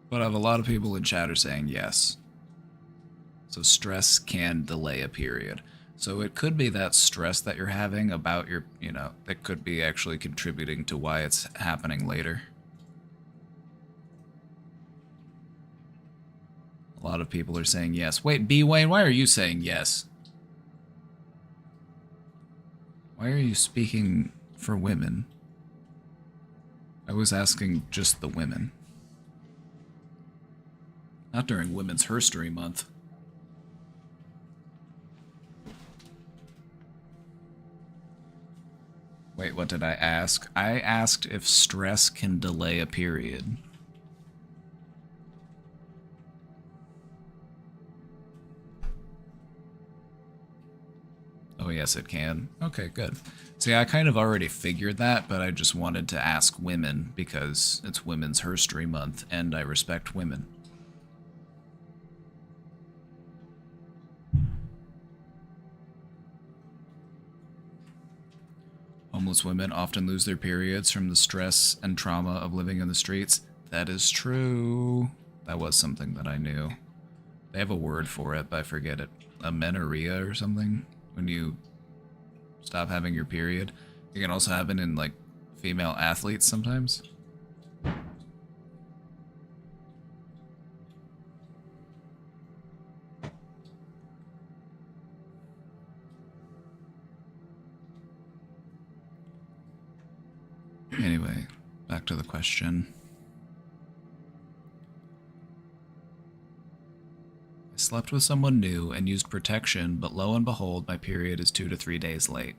But I have a lot of people in chat are saying yes. So stress can delay a period. So it could be that stress that you're having about your, that could be actually contributing to why it's happening later. A lot of people are saying yes. Wait, B. Wayne, why are you saying yes? Why are you speaking for women? I was asking just the women. Not during Women's Herstory Month. Wait, what did I ask? I asked if stress can delay a period. Oh, yes, it can. Okay, good. See, I kind of already figured that, but I just wanted to ask women because it's Women's Herstory Month, and I respect women. Homeless women often lose their periods from the stress and trauma of living in the streets. That is true. That was something that I knew. They have a word for it, but I forget it. Amenorrhea or something? When you stop having your period. It can also happen in, like, female athletes sometimes. Anyway, back to the question. I slept with someone new and used protection, but lo and behold, my period is 2 to 3 days late.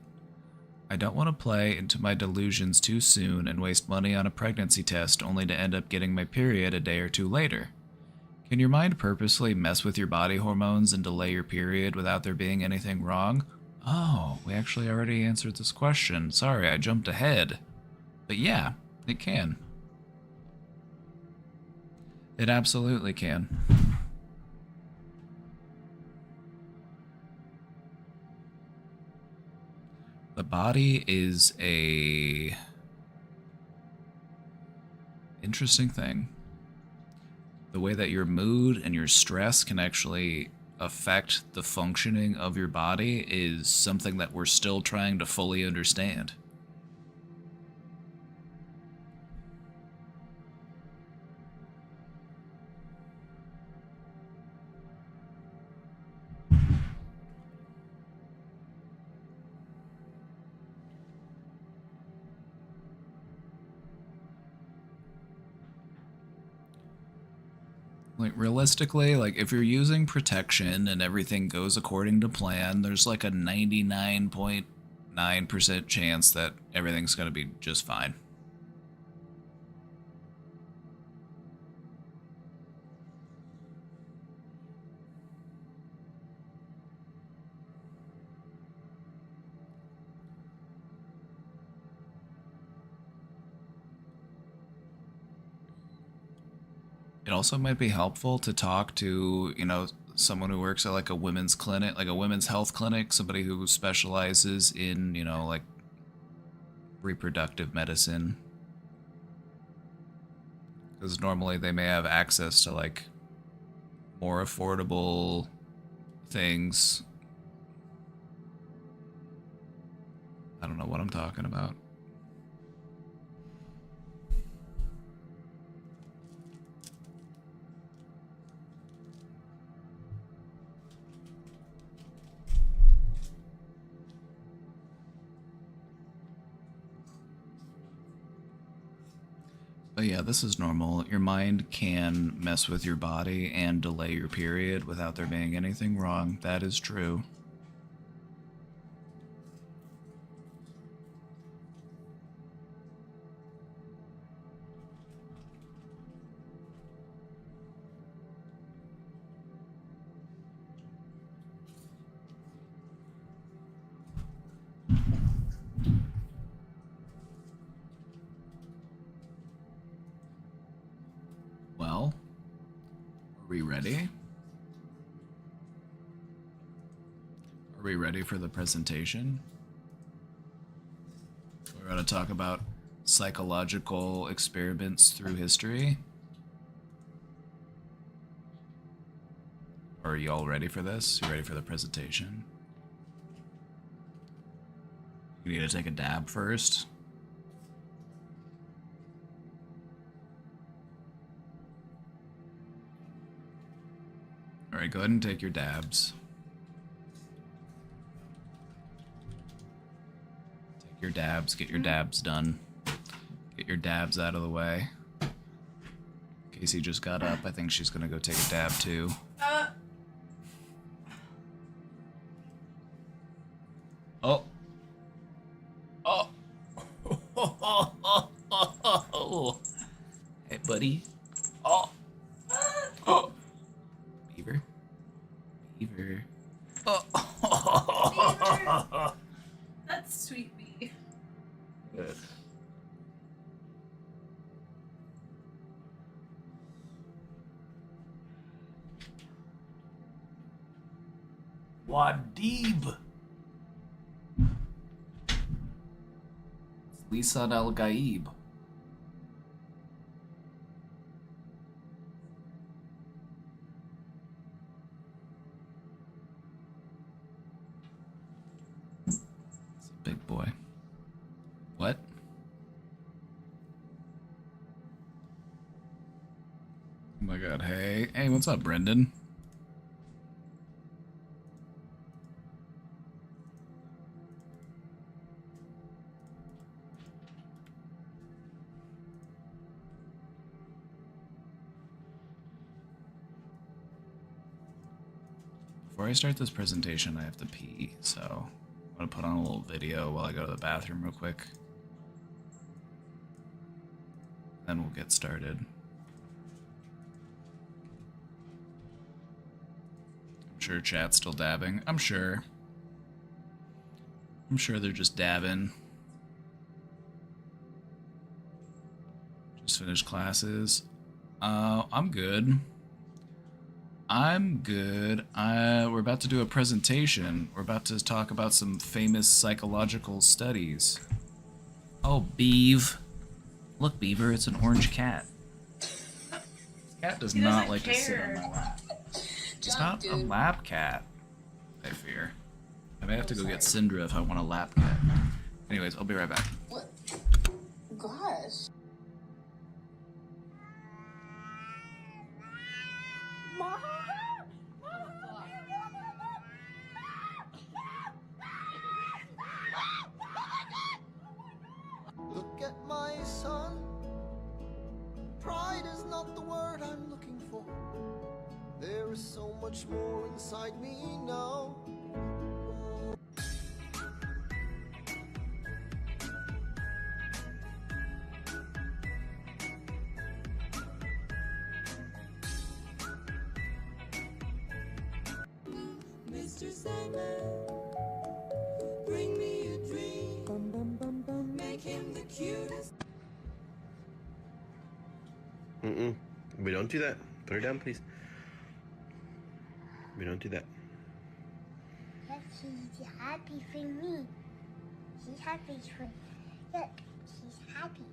I don't want to play into my delusions too soon and waste money on a pregnancy test only to end up getting my period a day or two later. Can your mind purposely mess with your body hormones and delay your period without there being anything wrong? Oh, we actually already answered this question. Sorry, I jumped ahead. But yeah, it can. It absolutely can. The body is a interesting thing. The way that your mood and your stress can actually affect the functioning of your body is something that we're still trying to fully understand. Like, realistically, like, if you're using protection and everything goes according to plan, there's like a 99.9% chance that everything's going to be just fine. It also might be helpful to talk to, someone who works at like a women's clinic, like a women's health clinic, somebody who specializes in, like reproductive medicine. Because normally they may have access to like more affordable things. I don't know what I'm talking about. But yeah, this is normal. Your mind can mess with your body and delay your period without there being anything wrong. That is true. ready? Are we ready for the presentation? We're going to talk about psychological experiments through history. Are you all ready for this? You ready for the presentation? You need to take a dab first. All right, go ahead and take your dabs. Take your dabs, get your dabs done. Get your dabs out of the way. Casey just got up. I think she's gonna go take a dab too. Oh. Oh. Hey, buddy. Oh. Oh. Beaver. Beaver. Oh. That's sweet bee. Good. Wadib. Lisan Al Gaib. It's a big boy. What? Oh my god, hey. Hey, what's up, Brendan? Before I start this presentation, I have to pee, so I'm gonna put on a little video while I go to the bathroom real quick. Then we'll get started. I'm sure chat's still dabbing. I'm sure they're just dabbing. Just finished classes. I'm good. I'm good. We're about to do a presentation. We're about to talk about some famous psychological studies. Oh, Beav. Look, Beaver, it's an orange cat. This cat does not like to sit on my lap. It's not a lap cat, I fear. I may have to go get Syndra if I want a lap cat. Anyways, I'll be right back. What? Gosh. Mom? Look at my son. Pride is not the word I'm looking for. There is so much more inside me now. Mr. Sandman, bring me a dream. Make him the cutest. We don't do that. Put her down, please. We don't do that. Yes, she's happy for me. She's happy for. Look, she's happy.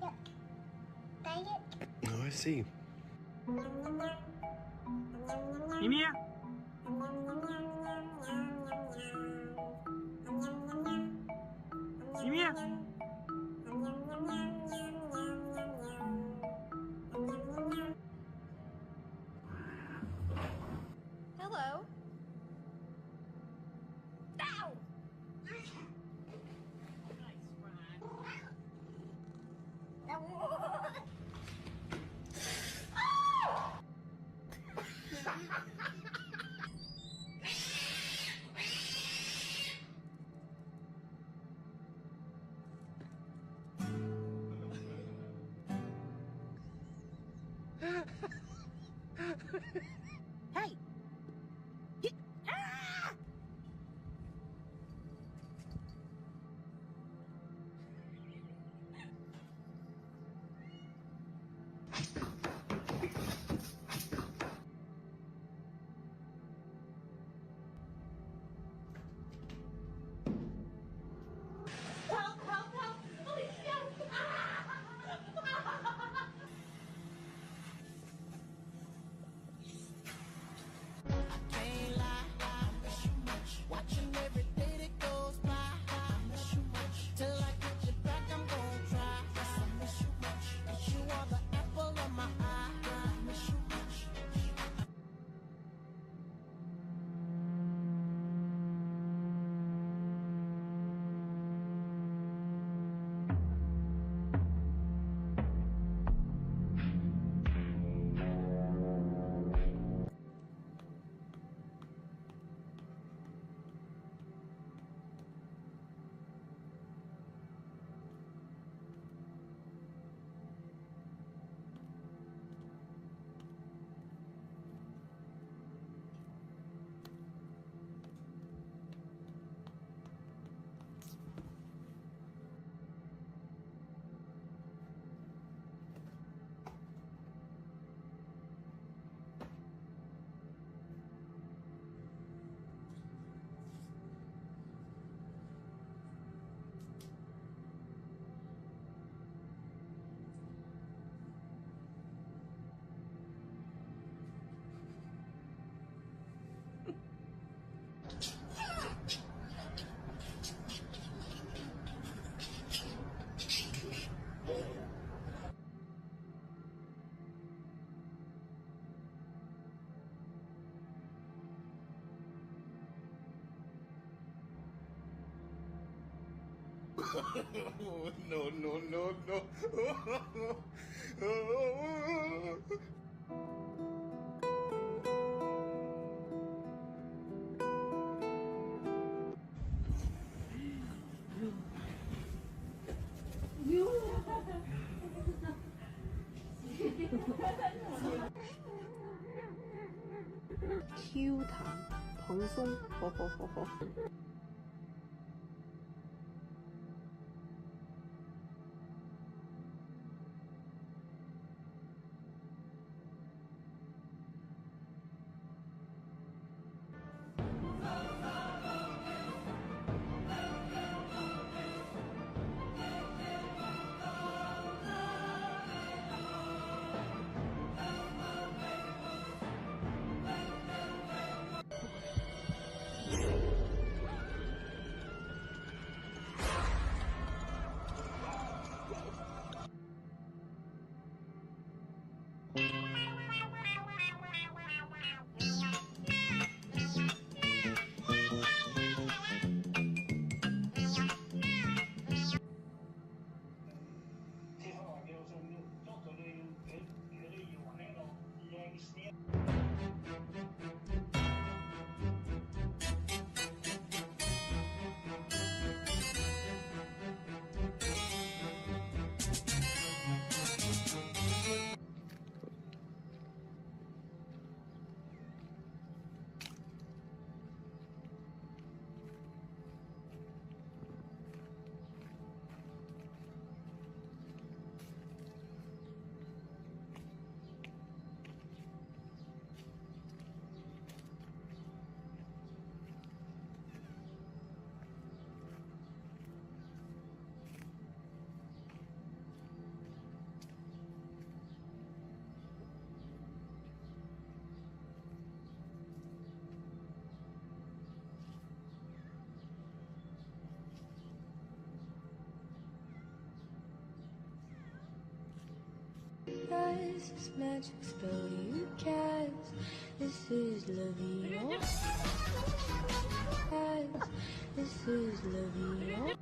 Look. Bite it. Oh, I see. Mimia? Mimia? Hello. Ow! no, no, no, no. Q 弹蓬松，吼吼吼吼。This magic spell you cast. This is Levio. This is Levio.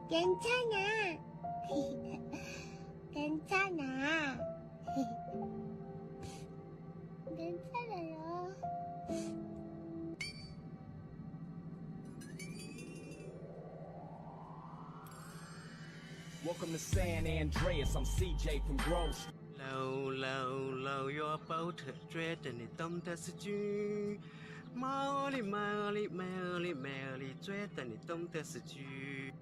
괜찮아. 괜찮아. 괜찮아요. Welcome to San Andreas, I'm CJ from Grove Street. Lâu your boat dread and it don't test you. Molly, dread and it don't test you.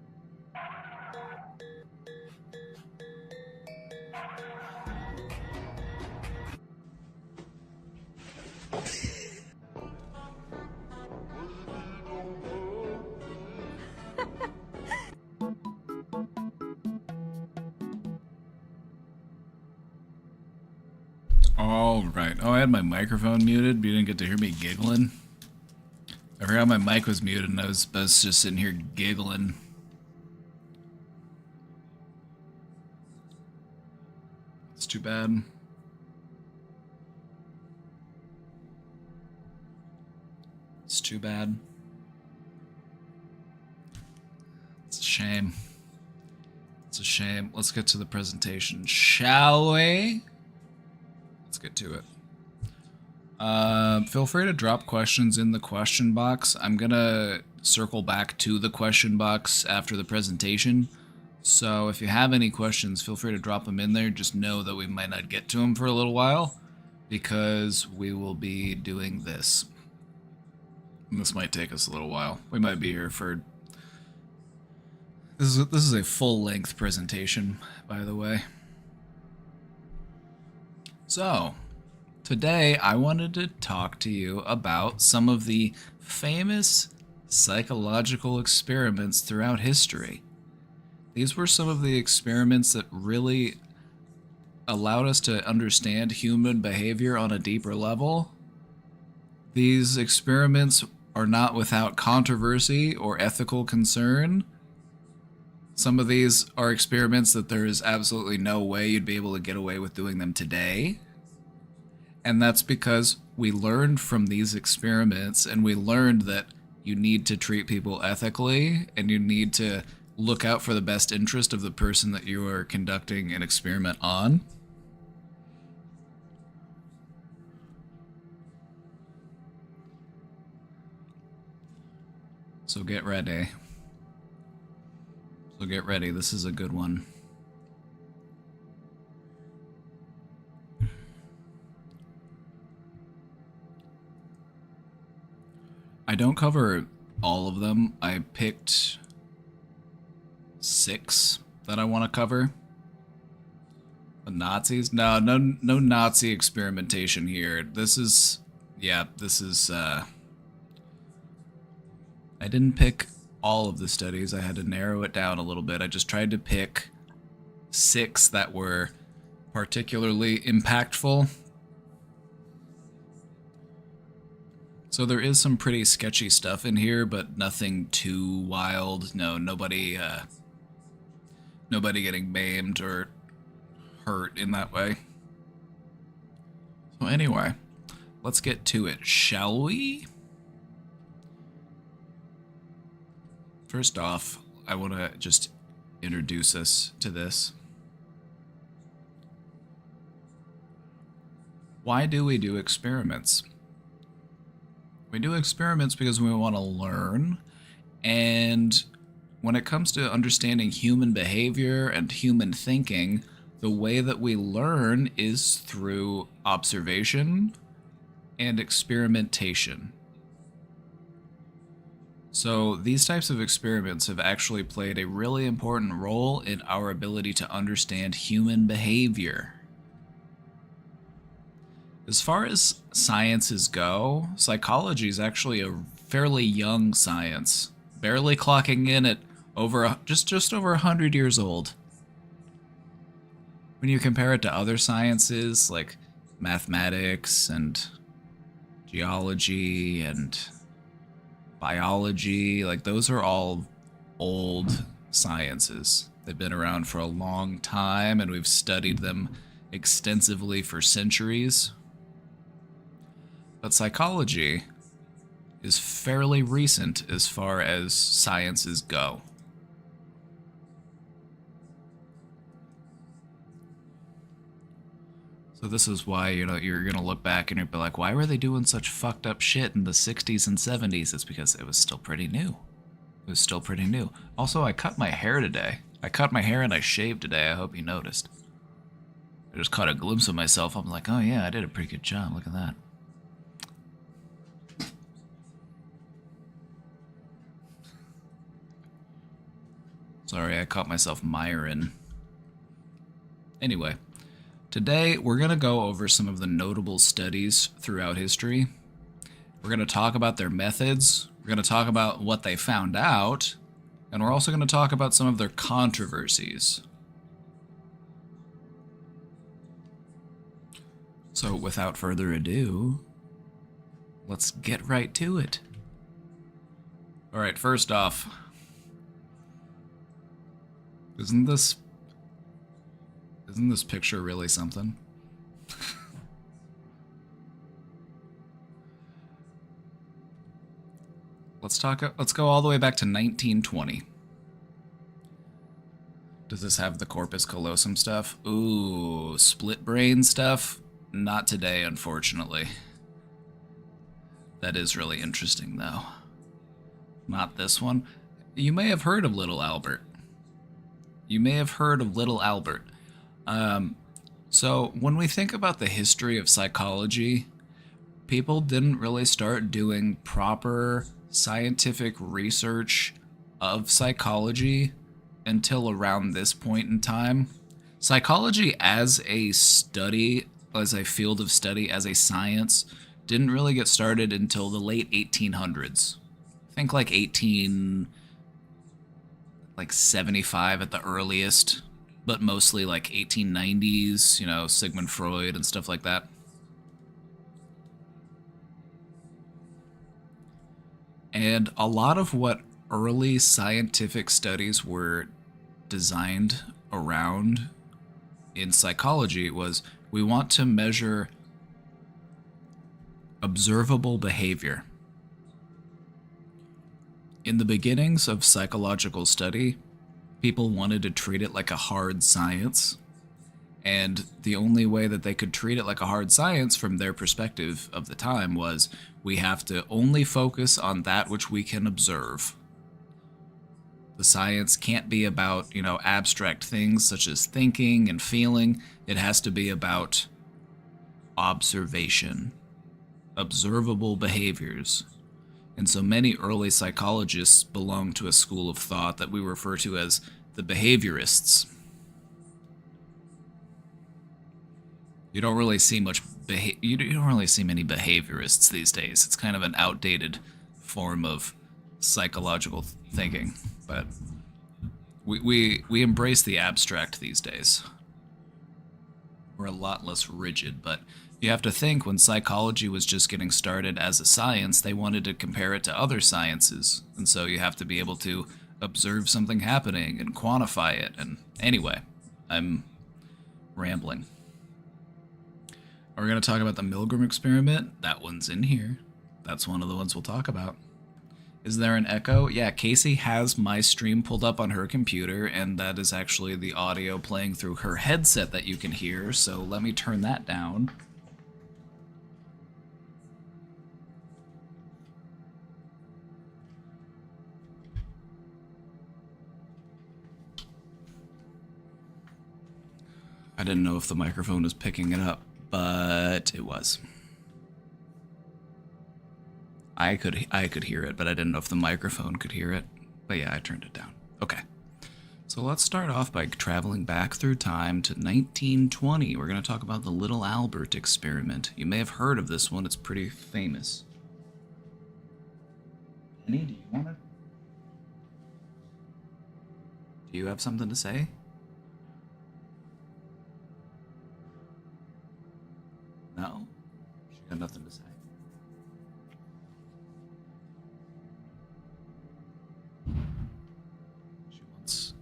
All right. Oh, I had my microphone muted, but you didn't get to hear me giggling. I forgot my mic was muted, and I was just sitting here giggling. It's too bad. It's too bad. It's a shame. It's a shame. Let's get to the presentation, shall we? Let's get to it. Feel free to drop questions in the question box. I'm gonna circle back to the question box after the presentation. So if you have any questions, feel free to drop them in there. Just know that we might not get to them for a little while because we will be doing this. And this might take us a little while. We might be here for... This is a full-length presentation, by the way. So, today I wanted to talk to you about some of the famous psychological experiments throughout history. These were some of the experiments that really allowed us to understand human behavior on a deeper level. These experiments are not without controversy or ethical concern. Some of these are experiments that there is absolutely no way you'd be able to get away with doing them today. And that's because we learned from these experiments, and we learned that you need to treat people ethically, and you need to look out for the best interest of the person that you are conducting an experiment on. So get ready. So get ready, this is a good one. I don't cover all of them. I picked 6 that I want to cover. The Nazis? No Nazi experimentation here. This is... Yeah, this is... I didn't pick all of the studies. I had to narrow it down a little bit. I just tried to pick 6 that were particularly impactful. So there is some pretty sketchy stuff in here, but nothing too wild. No, nobody getting maimed or hurt in that way. So anyway, let's get to it, shall we? First off, I want to just introduce us to this. Why do we do experiments? We do experiments because we want to learn, and when it comes to understanding human behavior and human thinking, the way that we learn is through observation and experimentation. So these types of experiments have actually played a really important role in our ability to understand human behavior. As far as sciences go, psychology is actually a fairly young science, barely clocking in at just over 100 years old. When you compare it to other sciences like mathematics and geology and biology, like those are all old sciences. They've been around for a long time, and we've studied them extensively for centuries. But psychology is fairly recent as far as sciences go. So this is why, you're going to look back and you'll be like, why were they doing such fucked up shit in the 60s and 70s? It's because it was still pretty new. It was still pretty new. Also, I cut my hair today. I cut my hair and I shaved today. I hope you noticed. I just caught a glimpse of myself. I'm like, oh yeah, I did a pretty good job. Look at that. Sorry, I caught myself Myron. Anyway, today we're going to go over some of the notable studies throughout history. We're going to talk about their methods. We're going to talk about what they found out. And we're also going to talk about some of their controversies. So without further ado, let's get right to it. All right, first off, isn't this picture really something? Let's go all the way back to 1920. Does this have the corpus callosum stuff? Ooh, split brain stuff? Not today, unfortunately. That is really interesting, though. Not this one. You may have heard of Little Albert. You may have heard of Little Albert. So when we think about the history of psychology, people didn't really start doing proper scientific research of psychology until around this point in time. Psychology as a study, as a field of study, as a science, didn't really get started until the late 1800s. I think like 75 at the earliest, but mostly like 1890s, you know, Sigmund Freud and stuff like that. And a lot of what early scientific studies were designed around in psychology was, we want to measure observable behavior. In the beginnings of psychological study, people wanted to treat it like a hard science, and the only way that they could treat it like a hard science from their perspective of the time was, we have to only focus on that which we can observe. The science can't be about, you know, abstract things such as thinking and feeling. It has to be about observation, observable behaviors. And so many early psychologists belonged to a school of thought that we refer to as the behaviorists. You don't really see many behaviorists these days. It's kind of an outdated form of psychological thinking, but we embrace the abstract these days. We're a lot less rigid, but you have to think, when psychology was just getting started as a science, they wanted to compare it to other sciences, and so you have to be able to observe something happening and quantify it. And anyway, I'm rambling. We're going to talk about the Milgram experiment. That one's in here. That's one of the ones we'll talk about. Is there an echo? Yeah, Casey has my stream pulled up on her computer, and that is actually the audio playing through her headset that you can hear, so let me turn that down. I didn't know if the microphone was picking it up, but it was. I could hear it, but I didn't know if the microphone could hear it. But yeah, I turned it down. Okay. So let's start off by traveling back through time to 1920. We're going to talk about the Little Albert experiment. You may have heard of this one. It's pretty famous. Penny, do you have something to say? No? She got nothing to say. She wants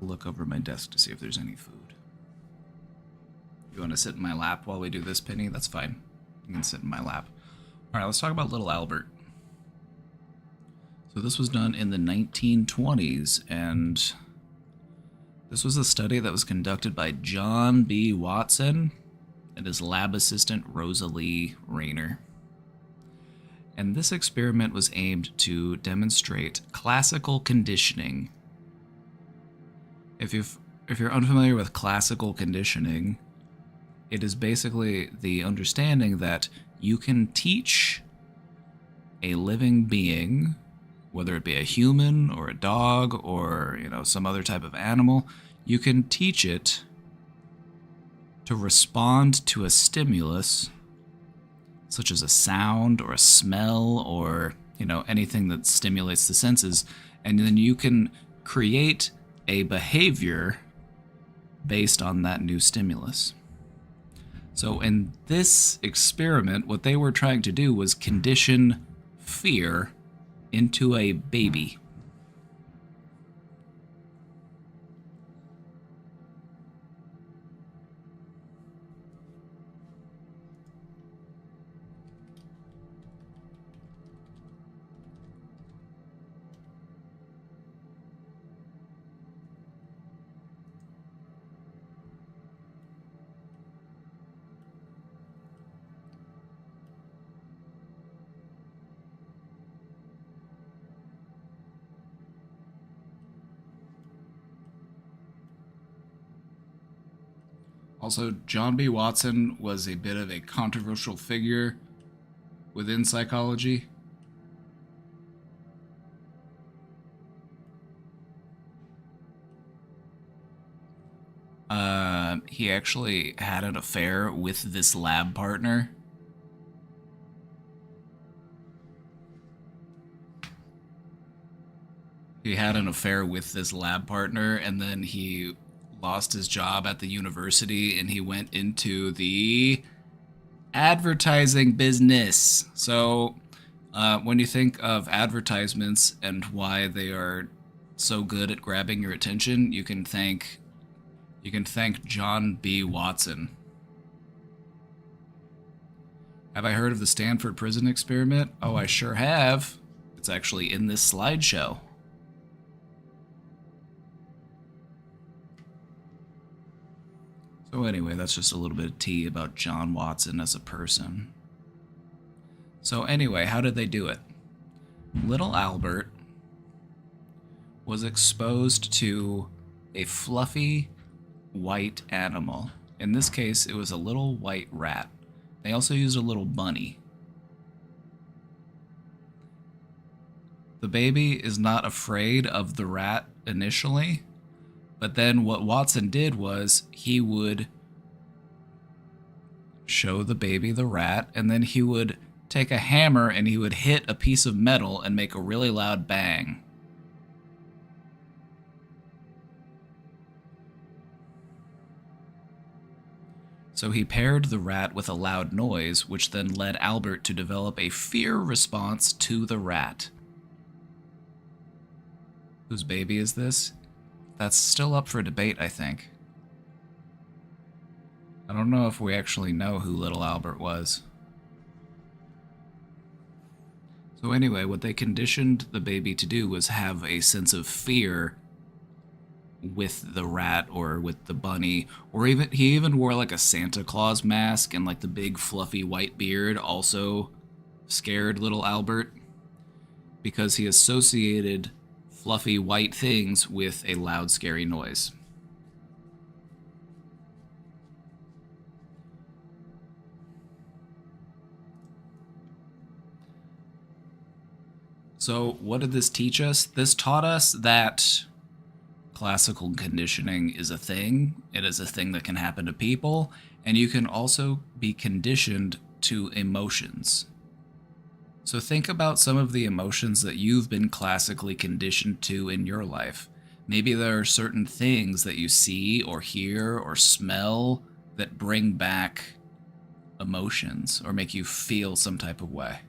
to look over my desk to see if there's any food. You want to sit in my lap while we do this, Penny? That's fine. You can sit in my lap. Alright, let's talk about Little Albert. So this was done in the 1920s, and this was a study that was conducted by John B. Watson and his lab assistant Rosalie Rayner. And this experiment was aimed to demonstrate classical conditioning. If you're unfamiliar with classical conditioning, it is basically the understanding that you can teach a living being, whether it be a human or a dog or, you know, some other type of animal, you can teach it to respond to a stimulus, such as a sound or a smell or, you know, anything that stimulates the senses, and then you can create a behavior based on that new stimulus. So in this experiment, what they were trying to do was condition fear into a baby. Also, John B. Watson was a bit of a controversial figure within psychology. He actually had an affair with this lab partner. He had an affair with this lab partner, and then he lost his job at the university, and he went into the advertising business. So when you think of advertisements and why they are so good at grabbing your attention, you can thank John B. Watson. Have I heard of the Stanford Prison Experiment? Oh, I sure have. It's actually in this slideshow. So anyway, that's just a little bit of tea about John Watson as a person. So anyway, how did they do it? Little Albert was exposed to a fluffy white animal. In this case, it was a little white rat. They also used a little bunny. The baby is not afraid of the rat initially, but then what Watson did was he would show the baby the rat, and then he would take a hammer and he would hit a piece of metal and make a really loud bang. So he paired the rat with a loud noise, which then led Albert to develop a fear response to the rat. Whose baby is this? That's still up for debate, I think. I don't know if we actually know who little Albert was. So anyway, what they conditioned the baby to do was have a sense of fear with the rat or with the bunny, or he even wore like a Santa Claus mask, and like the big fluffy white beard also scared little Albert because he associated fluffy white things with a loud scary noise. So what did this teach us? This taught us that classical conditioning is a thing. It is a thing that can happen to people, and you can also be conditioned to emotions. So think about some of the emotions that you've been classically conditioned to in your life. Maybe there are certain things that you see or hear or smell that bring back emotions or make you feel some type of way.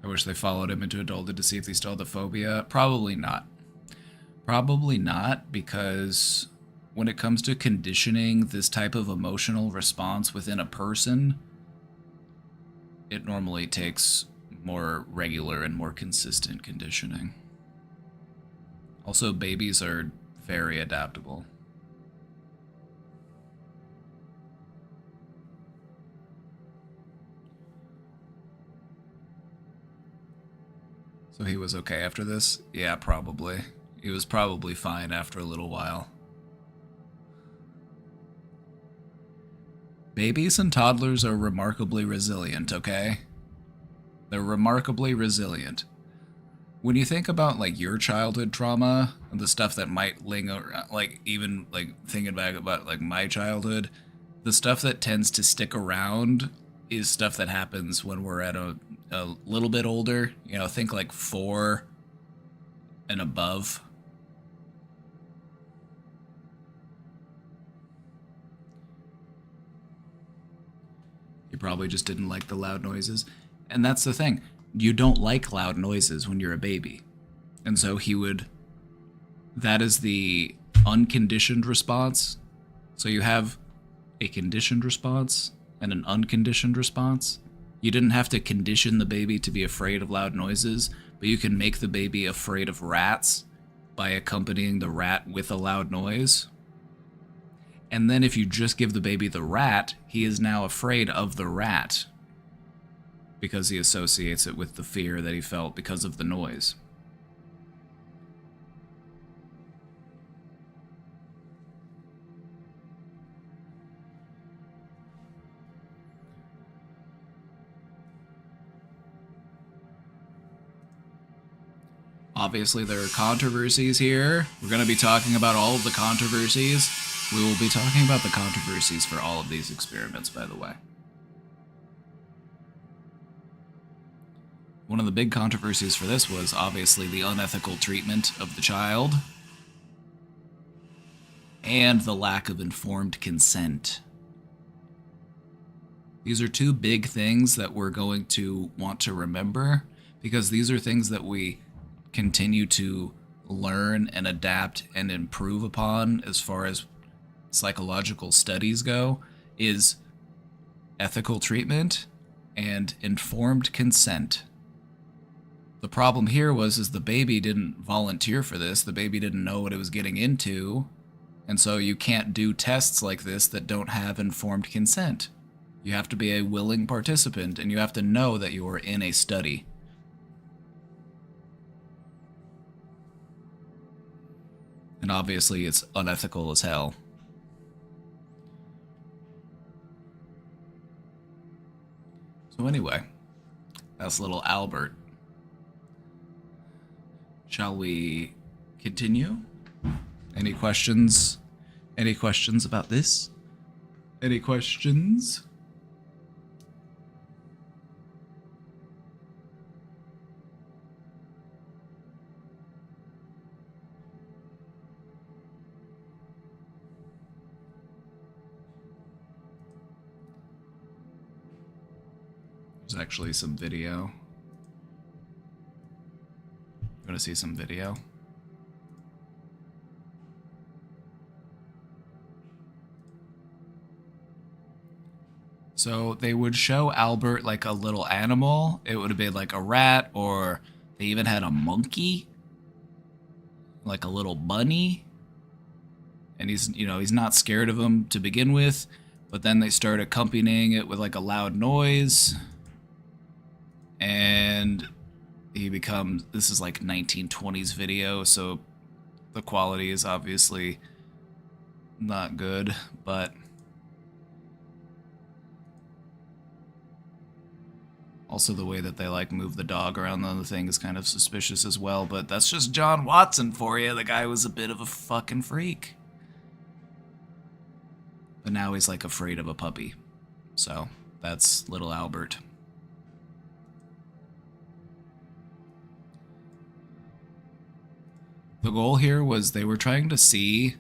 I wish they followed him into adulthood to see if he still had the phobia. Probably not. Probably not, because when it comes to conditioning this type of emotional response within a person, it normally takes more regular and more consistent conditioning. Also, babies are very adaptable. So he was okay after this? Yeah, probably. He was probably fine after a little while. Babies and toddlers are remarkably resilient, okay? They're remarkably resilient. When you think about like your childhood trauma and the stuff that might linger, like even like thinking back about like my childhood, the stuff that tends to stick around is stuff that happens when we're at a little bit older. You know, think like 4 and above. probably just didn't like the loud noises. And that's the thing. You don't like loud noises when you're a baby. And so he would... That is the unconditioned response. So you have a conditioned response and an unconditioned response. You didn't have to condition the baby to be afraid of loud noises, but you can make the baby afraid of rats by accompanying the rat with a loud noise. And then if you just give the baby the rat, he is now afraid of the rat because he associates it with the fear that he felt because of the noise. Obviously, there are controversies here. We're going to be talking about all of the controversies. We will be talking about the controversies for all of these experiments, by the way. One of the big controversies for this was obviously the unethical treatment of the child and the lack of informed consent. These are two big things that we're going to want to remember because these are things that we continue to learn and adapt and improve upon as far as psychological studies go, is ethical treatment and informed consent. The problem here was the baby didn't volunteer for this. The baby didn't know what it was getting into. And so you can't do tests like this that don't have informed consent. You have to be a willing participant and you have to know that you are in a study. And obviously it's unethical as hell. So anyway, that's little Albert. Shall we continue? Any questions? Any questions about this? Any questions? There's actually some video. You want to see some video? So they would show Albert like a little animal. It would have been like a rat, or they even had a monkey, like a little bunny. And he's not scared of them to begin with, but then they start accompanying it with like a loud noise. And he becomes, this is like 1920s video, so the quality is obviously not good, but also the way that they like move the dog around the thing is kind of suspicious as well, but that's just John Watson for you. The guy was a bit of a fucking freak. But now he's like afraid of a puppy. So that's little Albert. The goal here was they were trying to see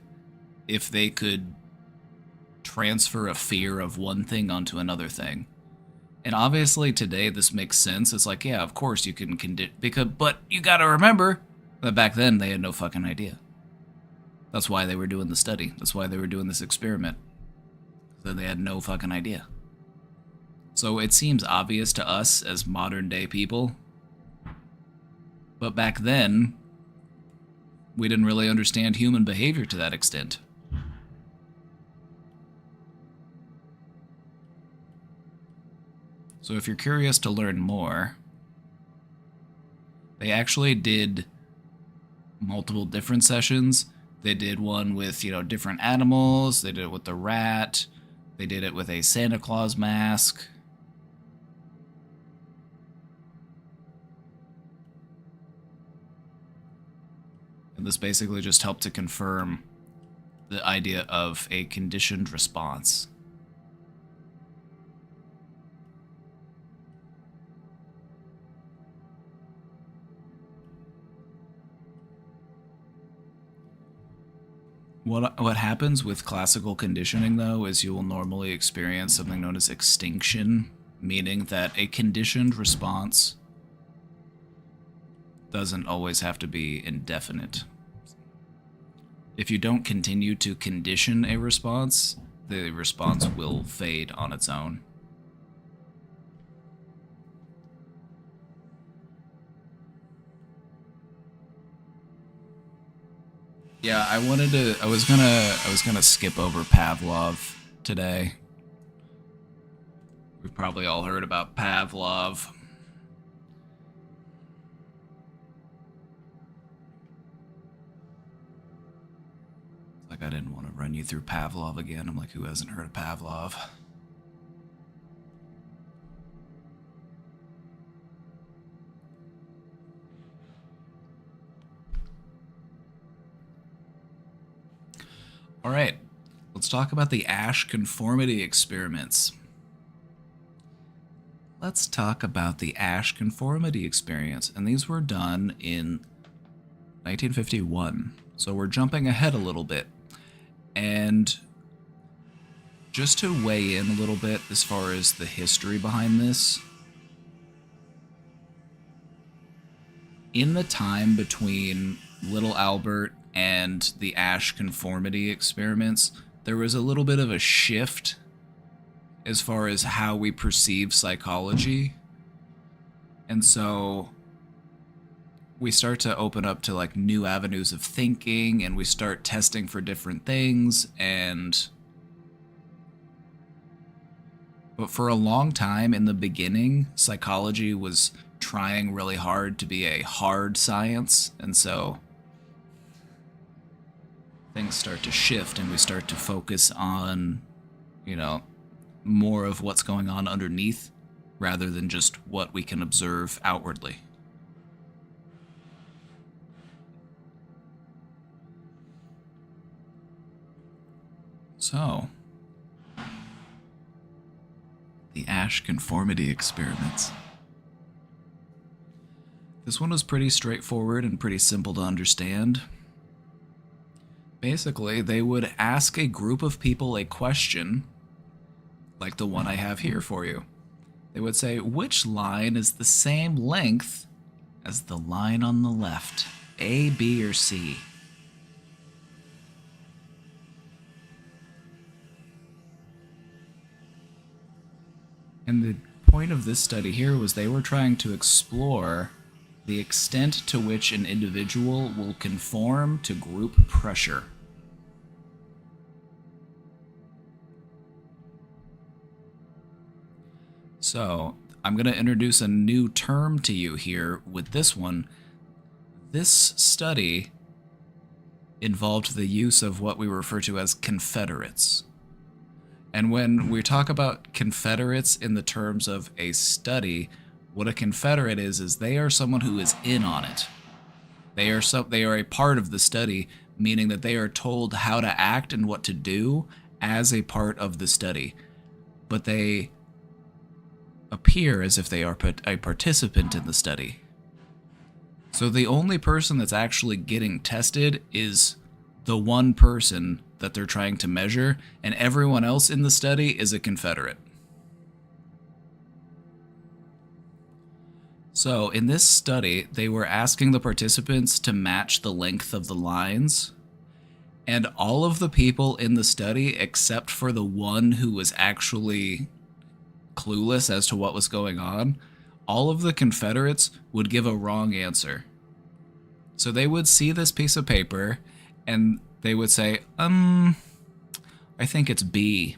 if they could transfer a fear of one thing onto another thing. And obviously today this makes sense. It's like, yeah, of course you can but you gotta remember that back then they had no fucking idea. That's why they were doing the study. That's why they were doing this experiment. So they had no fucking idea. So it seems obvious to us as modern day people. But back then, we didn't really understand human behavior to that extent. So if you're curious to learn more, they actually did multiple different sessions. They did one with, different animals. They did it with the rat. They did it with a Santa Claus mask. And this basically just helped to confirm the idea of a conditioned response. What happens with classical conditioning, though, is you will normally experience something known as extinction, meaning that a conditioned response doesn't always have to be indefinite. If you don't continue to condition a response, the response will fade on its own. Yeah, I was gonna skip over Pavlov today. We've probably all heard about Pavlov. Like, I didn't want to run you through Pavlov again. I'm like, who hasn't heard of Pavlov? All right, let's talk about the Asch conformity experiments. Let's talk about the Asch conformity experiments, and these were done in 1951. So we're jumping ahead a little bit. And just to weigh in a little bit as far as the history behind this, in the time between Little Albert and the Asch conformity experiments, there was a little bit of a shift as far as how we perceive psychology. And so we start to open up to like new avenues of thinking, and we start testing for different things. But for a long time in the beginning, psychology was trying really hard to be a hard science, and so things start to shift and we start to focus on, you know, more of what's going on underneath rather than just what we can observe outwardly. So, the Asch conformity experiments. This one was pretty straightforward and pretty simple to understand. Basically, they would ask a group of people a question, like the one I have here for you. They would say, which line is the same length as the line on the left, A, B, or C? And the point of this study here was they were trying to explore the extent to which an individual will conform to group pressure. So, I'm going to introduce a new term to you here with this one. This study involved the use of what we refer to as confederates. And when we talk about confederates in the terms of a study, what a confederate is they are someone who is in on it. They are a part of the study, meaning that they are told how to act and what to do as a part of the study. But they appear as if they are a participant in the study. So the only person that's actually getting tested is the one person that they're trying to measure, and everyone else in the study is a confederate. So in this study, they were asking the participants to match the length of the lines, and all of the people in the study, except for the one who was actually clueless as to what was going on, all of the confederates would give a wrong answer. So they would see this piece of paper, and they would say, I think it's B.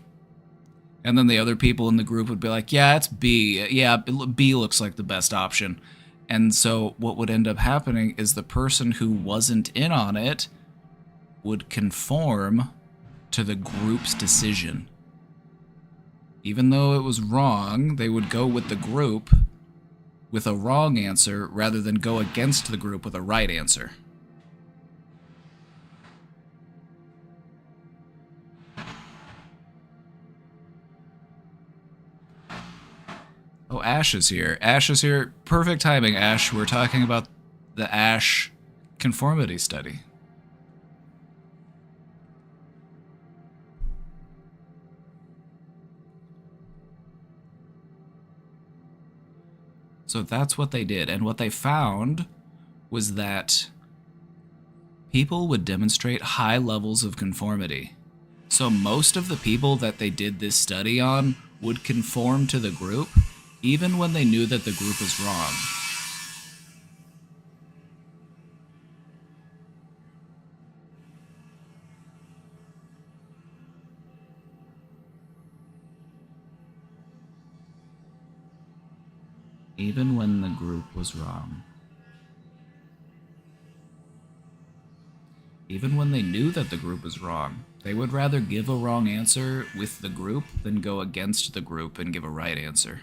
And then the other people in the group would be like, yeah, it's B. Yeah, B looks like the best option. And so what would end up happening is the person who wasn't in on it would conform to the group's decision. Even though it was wrong, they would go with the group with a wrong answer rather than go against the group with a right answer. Oh, Ash is here. Ash is here. Perfect timing, Ash. We're talking about the Asch conformity study. So that's what they did. And what they found was that people would demonstrate high levels of conformity. So most of the people that they did this study on would conform to the group, even when they knew that the group was wrong. Even when the group was wrong. Even when they knew that the group was wrong, they would rather give a wrong answer with the group than go against the group and give a right answer.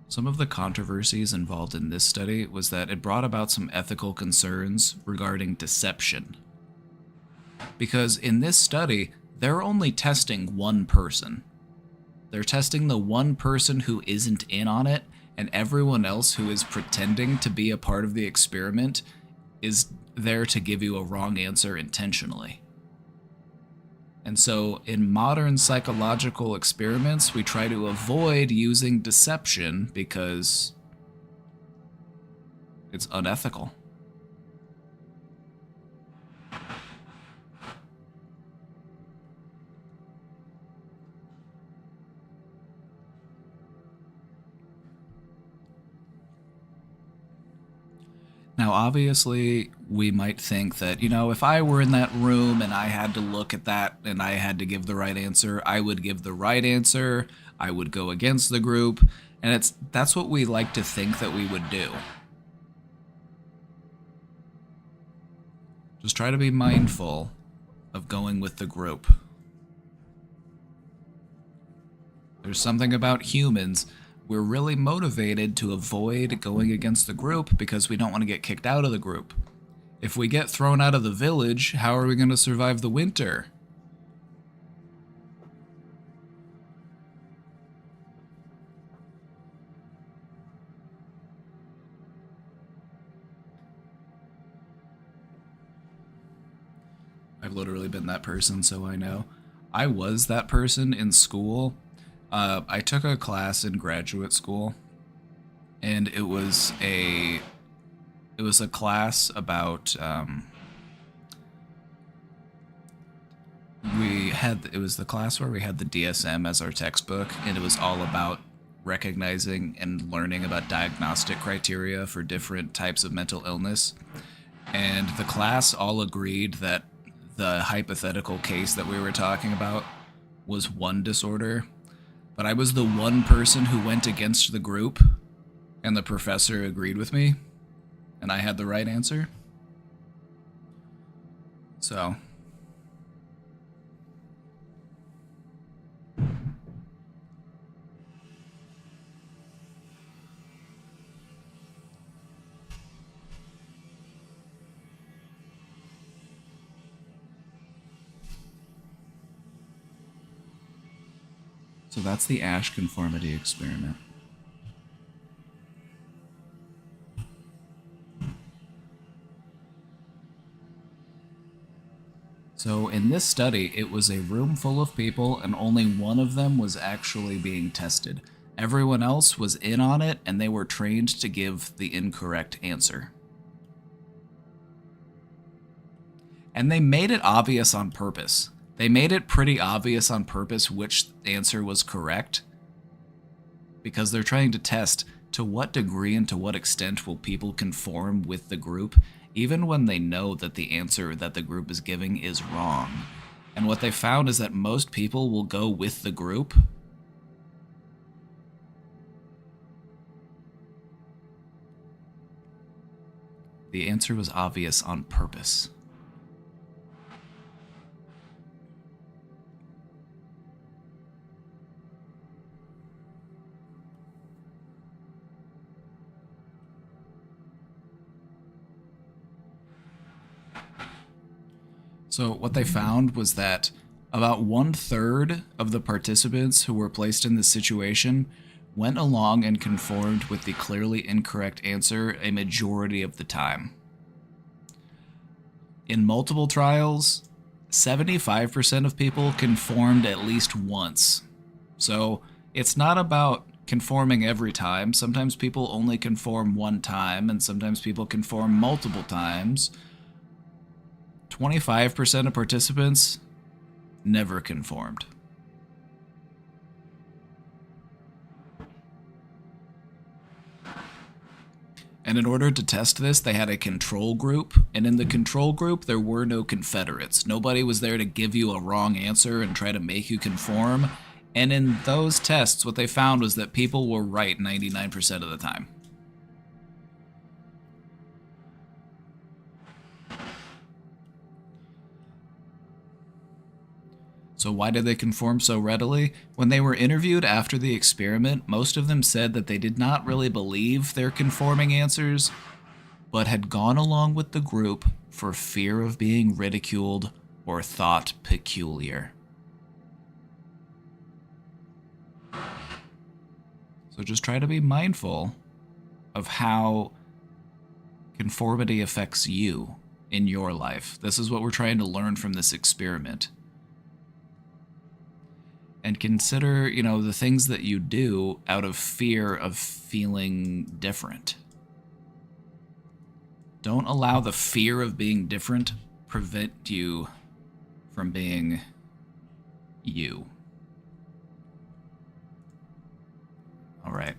Some of the controversies involved in this study was that it brought about some ethical concerns regarding deception. Because in this study, they're only testing one person. They're testing the one person who isn't in on it, and everyone else who is pretending to be a part of the experiment is there to give you a wrong answer intentionally. And so in modern psychological experiments, we try to avoid using deception because it's unethical. Now, obviously, we might think that, if I were in that room and I had to look at that and I had to give the right answer, I would give the right answer, I would go against the group, and that's what we like to think that we would do. Just try to be mindful of going with the group. There's something about humans. We're really motivated to avoid going against the group because we don't want to get kicked out of the group. If we get thrown out of the village, how are we going to survive the winter? I've literally been that person, so I know. I was that person in school. I took a class in graduate school, and it was a class about it was the class where we had the DSM as our textbook, and it was all about recognizing and learning about diagnostic criteria for different types of mental illness. And the class all agreed that the hypothetical case that we were talking about was one disorder. But I was the one person who went against the group, and the professor agreed with me, and I had the right answer. So. So that's the Asch conformity experiment. So in this study, it was a room full of people and only one of them was actually being tested. Everyone else was in on it and they were trained to give the incorrect answer. And they made it obvious on purpose. They made it pretty obvious on purpose which answer was correct, because they're trying to test to what degree and to what extent will people conform with the group, even when they know that the answer that the group is giving is wrong. And what they found is that most people will go with the group. The answer was obvious on purpose. So what they found was that about 1/3 of the participants who were placed in this situation went along and conformed with the clearly incorrect answer a majority of the time. In multiple trials, 75% of people conformed at least once. So it's not about conforming every time. Sometimes people only conform one time, and sometimes people conform multiple times. 25% of participants never conformed. And in order to test this, they had a control group, and in the control group, there were no Confederates. Nobody was there to give you a wrong answer and try to make you conform. And in those tests, what they found was that people were right 99% of the time. So why did they conform so readily? When they were interviewed after the experiment, most of them said that they did not really believe their conforming answers, but had gone along with the group for fear of being ridiculed or thought peculiar. So just try to be mindful of how conformity affects you in your life. This is what we're trying to learn from this experiment. And consider, the things that you do out of fear of feeling different. Don't allow the fear of being different prevent you from being you. All right.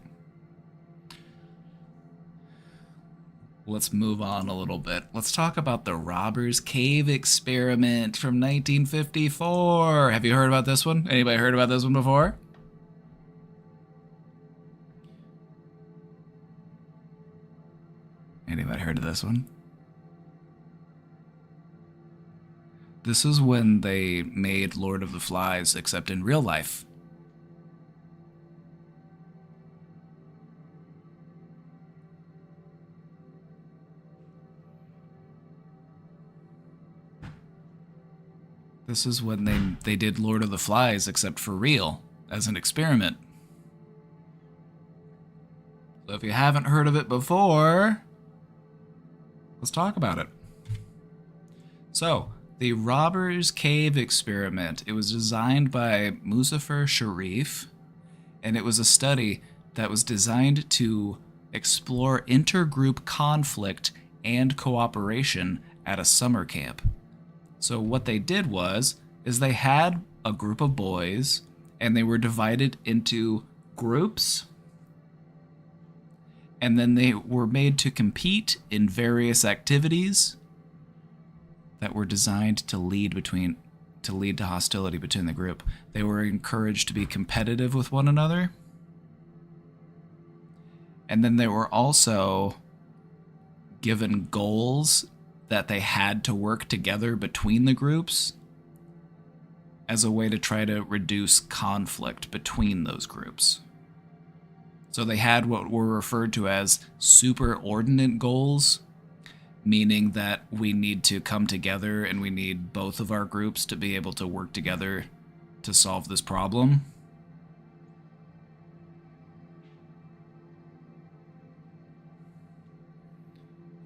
Let's move on a little bit. Let's talk about the Robbers Cave experiment from 1954. Have you heard about this one? Anybody heard about this one before? Anybody heard of this one? This is when they made Lord of the Flies, except in real life. This is when they did Lord of the Flies, except for real, as an experiment. So if you haven't heard of it before, let's talk about it. So, the Robbers Cave experiment. It was designed by Muzafer Sharif, and it was a study that was designed to explore intergroup conflict and cooperation at a summer camp. So what they did is they had a group of boys, and they were divided into groups, and then they were made to compete in various activities that were designed to lead to hostility between the group. They were encouraged to be competitive with one another, and then they were also given goals that they had to work together between the groups as a way to try to reduce conflict between those groups. So they had what were referred to as superordinate goals, meaning that we need to come together and we need both of our groups to be able to work together to solve this problem.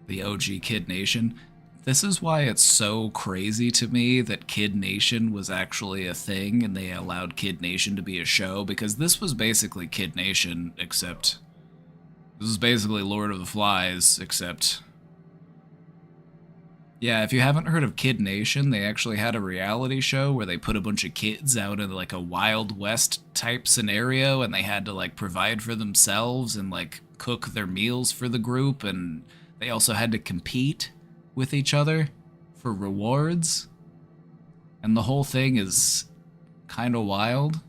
The OG Kid Nation. This is why it's so crazy to me that Kid Nation was actually a thing and they allowed Kid Nation to be a show, because this was basically Kid Nation, except this is basically Lord of the Flies, except... Yeah, if you haven't heard of Kid Nation, they actually had a reality show where they put a bunch of kids out in like a Wild West type scenario, and they had to like provide for themselves and like cook their meals for the group, and they also had to compete with each other for rewards. And the whole thing is kind of wild.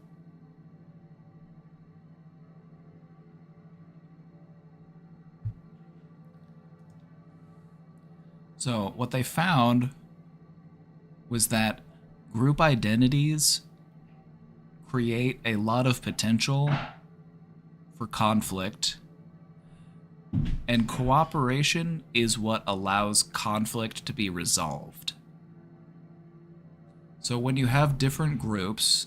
So what they found was that group identities create a lot of potential for conflict, and cooperation is what allows conflict to be resolved. So when you have different groups,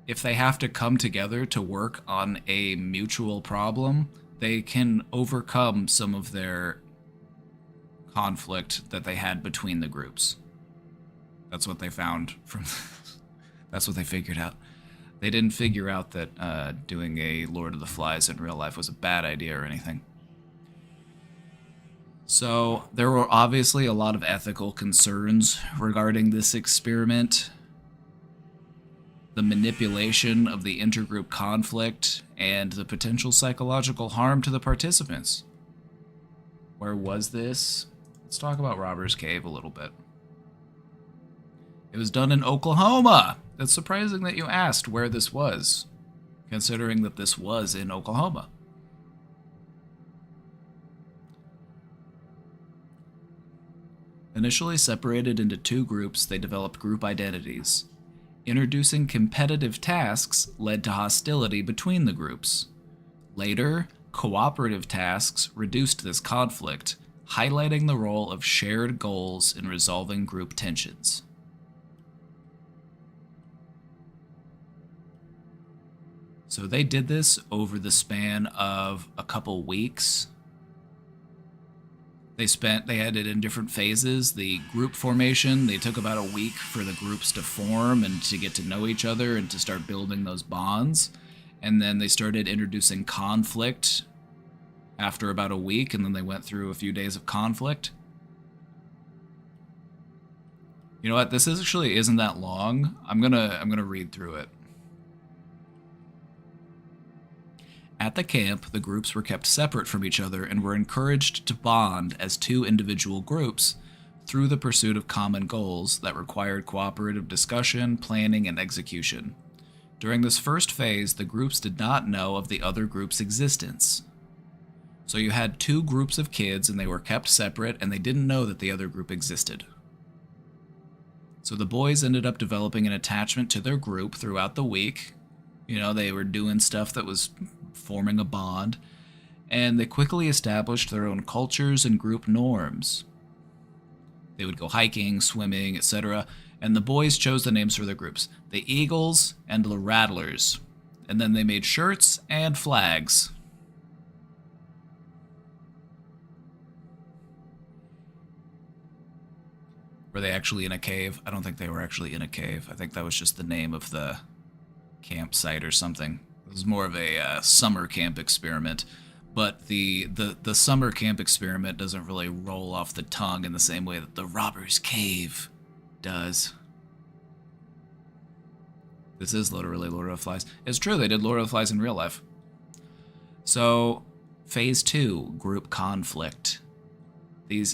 if they have to come together to work on a mutual problem, they can overcome some of their conflict that they had between the groups. That's what they found from... That's what they figured out. They didn't figure out that doing a Lord of the Flies in real life was a bad idea or anything. So there were obviously a lot of ethical concerns regarding this experiment. The manipulation of the intergroup conflict and the potential psychological harm to the participants. Where was this? Let's talk about Robbers Cave a little bit. It was done in Oklahoma. It's surprising that you asked where this was, considering that this was in Oklahoma. Initially separated into two groups, they developed group identities. Introducing competitive tasks led to hostility between the groups. Later, cooperative tasks reduced this conflict, highlighting the role of shared goals in resolving group tensions. So they did this over the span of a couple weeks. They had it in different phases. The group formation, they took about a week for the groups to form and to get to know each other and to start building those bonds. And then they started introducing conflict after about a week, and then they went through a few days of conflict. You know what? This actually isn't that long. I'm gonna read through it. At the camp, the groups were kept separate from each other and were encouraged to bond as two individual groups through the pursuit of common goals that required cooperative discussion, planning, and execution. During this first phase, the groups did not know of the other group's existence. So you had two groups of kids and they were kept separate and they didn't know that the other group existed. So the boys ended up developing an attachment to their group throughout the week. You know, they were doing stuff that was forming a bond, and they quickly established their own cultures and group norms. They would go hiking, swimming, etc., and the boys chose the names for their groups, the Eagles and the Rattlers, and then they made shirts and flags. Were they actually in a cave? I don't think they were actually in a cave. I think that was just the name of the campsite or something. It was more of a summer camp experiment, but the summer camp experiment doesn't really roll off the tongue in the same way that the Robbers Cave does. This is literally Lord of the Flies. It's true, they did Lord of the Flies in real life. So, phase 2, group conflict.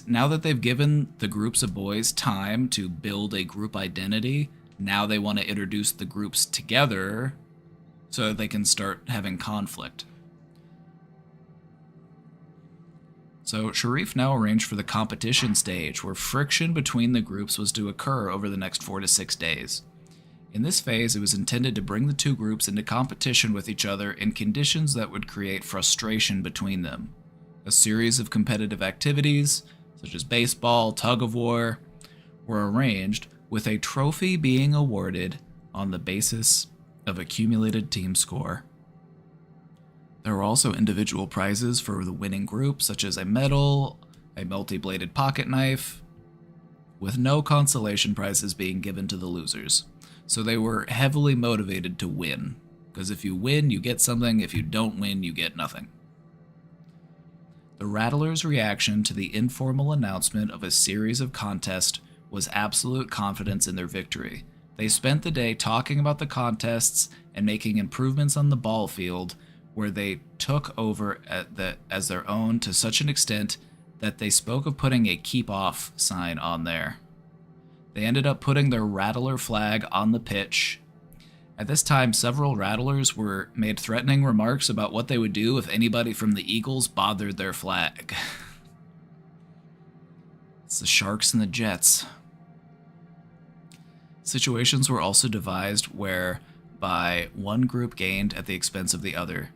Now that they've given the groups of boys time to build a group identity, now they want to introduce the groups together so that they can start having conflict. So Sharif now arranged for the competition stage, where friction between the groups was to occur over the next 4 to 6 days. In this phase, it was intended to bring the two groups into competition with each other in conditions that would create frustration between them. A series of competitive activities, such as baseball, tug-of-war, were arranged, with a trophy being awarded on the basis of accumulated team score. There were also individual prizes for the winning group, such as a medal, a multi-bladed pocket knife, with no consolation prizes being given to the losers. So they were heavily motivated to win, because if you win, you get something. If you don't win, you get nothing. The Rattlers' reaction to the informal announcement of a series of contests was absolute confidence in their victory. They spent the day talking about the contests and making improvements on the ball field, where they took over as their own to such an extent that they spoke of putting a keep off sign on there. They ended up putting their Rattler flag on the pitch. At this time, several Rattlers were made threatening remarks about what they would do if anybody from the Eagles bothered their flag. It's the Sharks and the Jets. Situations were also devised whereby one group gained at the expense of the other.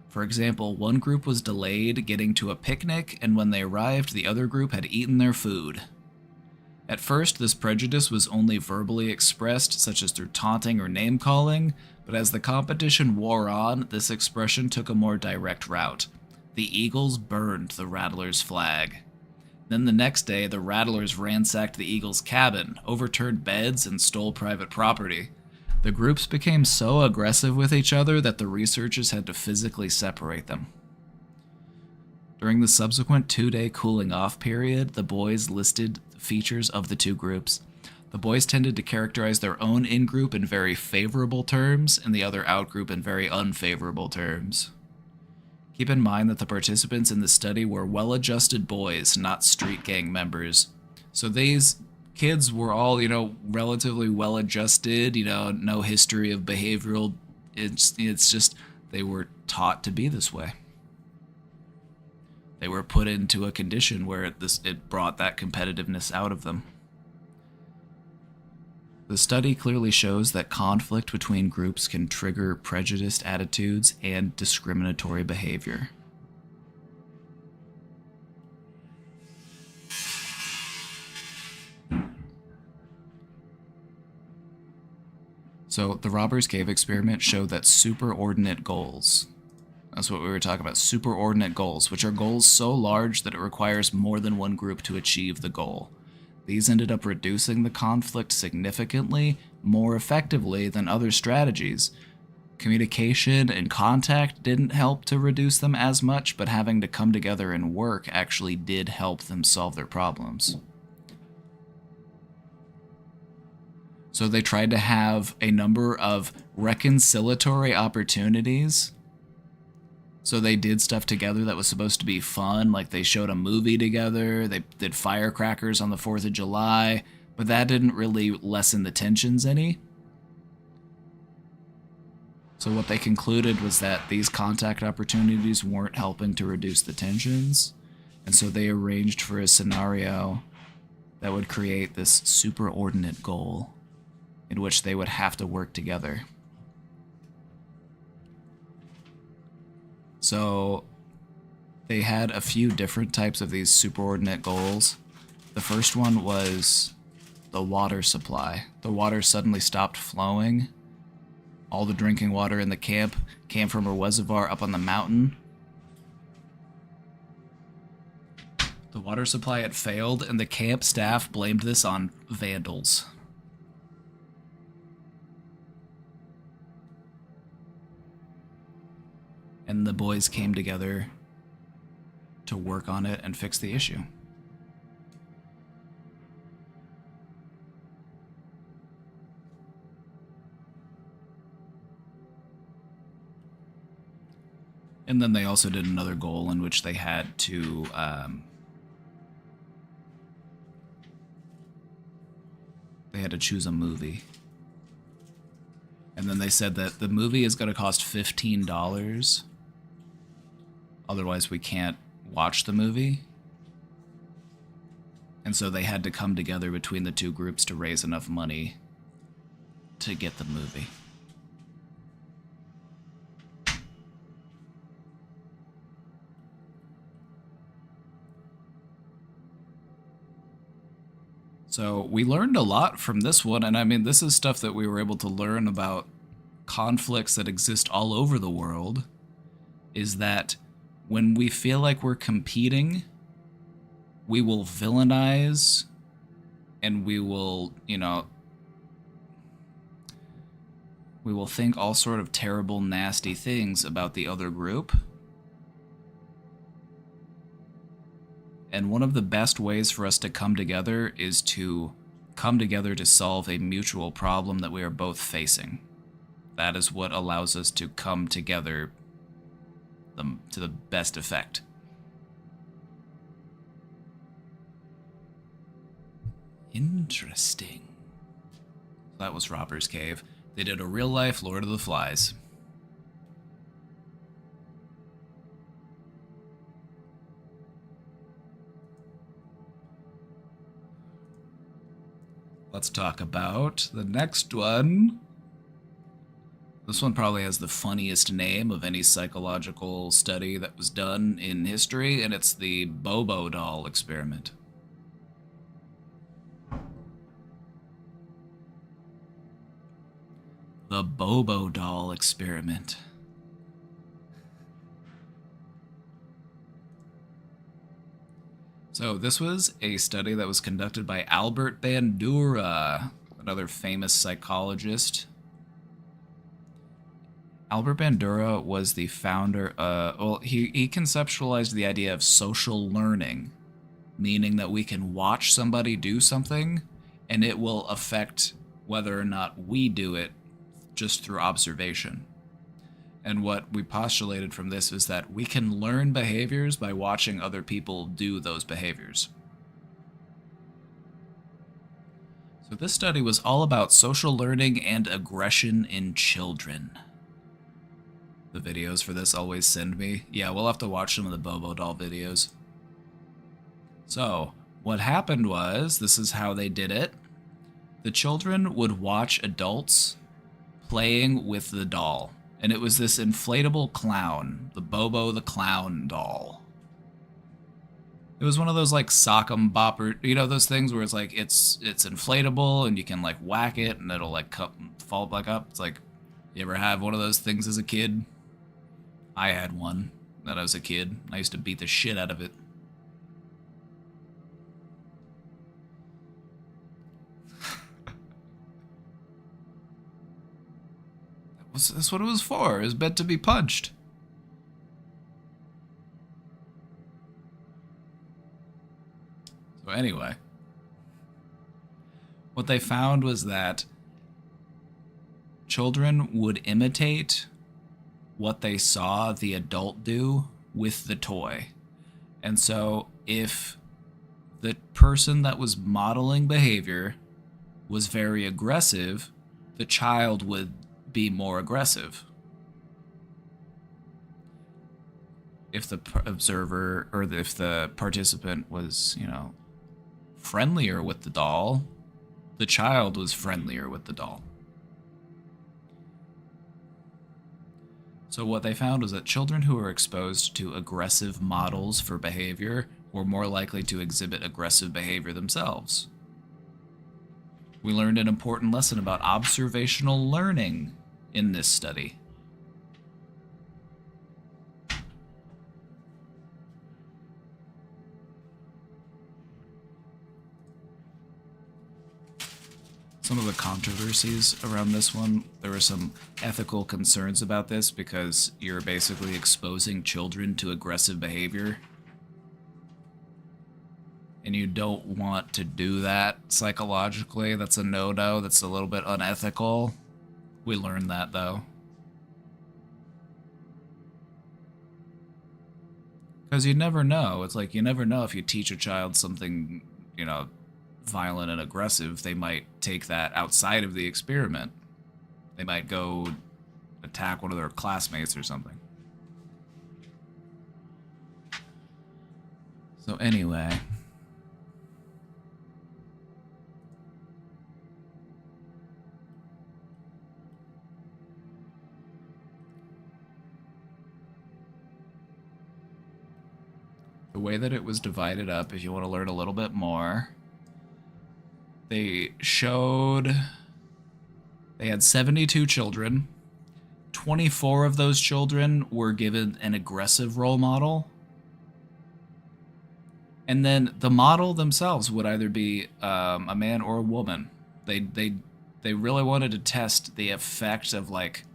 For example, one group was delayed getting to a picnic, and when they arrived, the other group had eaten their food. At first, this prejudice was only verbally expressed, such as through taunting or name-calling, but as the competition wore on, this expression took a more direct route. The Eagles burned the Rattlers' flag. Then the next day, the Rattlers ransacked the Eagles' cabin, overturned beds, and stole private property. The groups became so aggressive with each other that the researchers had to physically separate them. During the subsequent 2-day cooling-off period, the boys listed the features of the two groups. The boys tended to characterize their own in-group in very favorable terms and the other out-group in very unfavorable terms. Keep in mind that the participants in the study were well-adjusted boys, not street gang members. So these kids were all, relatively well-adjusted, no history of behavioral. It's just they were taught to be this way. They were put into a condition where it brought that competitiveness out of them. The study clearly shows that conflict between groups can trigger prejudiced attitudes and discriminatory behavior. So the Robbers Cave experiment showed that superordinate goals, that's what we were talking about, superordinate goals, which are goals so large that it requires more than one group to achieve the goal. These ended up reducing the conflict significantly more effectively than other strategies. Communication and contact didn't help to reduce them as much, but having to come together and work actually did help them solve their problems. So they tried to have a number of reconciliatory opportunities. So they did stuff together that was supposed to be fun, like they showed a movie together, they did firecrackers on the 4th of July, but that didn't really lessen the tensions any. So what they concluded was that these contact opportunities weren't helping to reduce the tensions, and so they arranged for a scenario that would create this superordinate goal in which they would have to work together. So they had a few different types of these superordinate goals. The first one was the water supply. The water suddenly stopped flowing. All the drinking water in the camp came from a reservoir up on the mountain. The water supply had failed, and the camp staff blamed this on vandals. And the boys came together to work on it and fix the issue. And then they also did another goal in which they had to choose a movie. And then they said that the movie is going to cost $15. Otherwise, we can't watch the movie. And so they had to come together between the two groups to raise enough money to get the movie. So we learned a lot from this one, and I mean, this is stuff that we were able to learn about conflicts that exist all over the world, is that when we feel like we're competing, we will villainize, and we will, we will think all sort of terrible, nasty things about the other group. And one of the best ways for us to come together is to come together to solve a mutual problem that we are both facing. That is what allows us to come together to the best effect. Interesting. That was Robbers Cave. They did a real-life Lord of the Flies. Let's talk about the next one. This one probably has the funniest name of any psychological study that was done in history, and it's the Bobo doll experiment. The Bobo doll experiment. So this was a study that was conducted by Albert Bandura, another famous psychologist. Albert Bandura was the founder, he conceptualized the idea of social learning, meaning that we can watch somebody do something and it will affect whether or not we do it just through observation. And what we postulated from this is that we can learn behaviors by watching other people do those behaviors. So this study was all about social learning and aggression in children. The videos for this always send me. Yeah, we'll have to watch some of the Bobo doll videos. So, what happened was, this is how they did it. The children would watch adults playing with the doll. And it was this inflatable clown, the Bobo the Clown doll. It was one of those like sock'em bopper, you know, those things where it's like it's inflatable and you can like whack it and it'll like fall back up. It's like, you ever have one of those things as a kid? I had one when I was a kid. I used to beat the shit out of it. That's what it was for. It was meant to be punched. So anyway, what they found was that children would imitate what they saw the adult do with the toy. And so if the person that was modeling behavior was very aggressive, the child would be more aggressive. If the observer or if the participant was, you know, friendlier with the doll, the child was friendlier with the doll. So what they found was that children who were exposed to aggressive models for behavior were more likely to exhibit aggressive behavior themselves. We learned an important lesson about observational learning in this study. Some of the controversies around this one, there were some ethical concerns about this because you're basically exposing children to aggressive behavior. And you don't want to do that psychologically. That's a no-no. That's a little bit unethical. We learned that, though. Because you never know. It's like you never know if you teach a child something, you know, violent and aggressive, they might take that outside of the experiment. They might go attack one of their classmates or something. So anyway... the way that it was divided up, if you want to learn a little bit more, they showed they had 72 children. 24 of those children were given an aggressive role model. And then the model themselves would either be a man or a woman. They really wanted to test the effect of, like,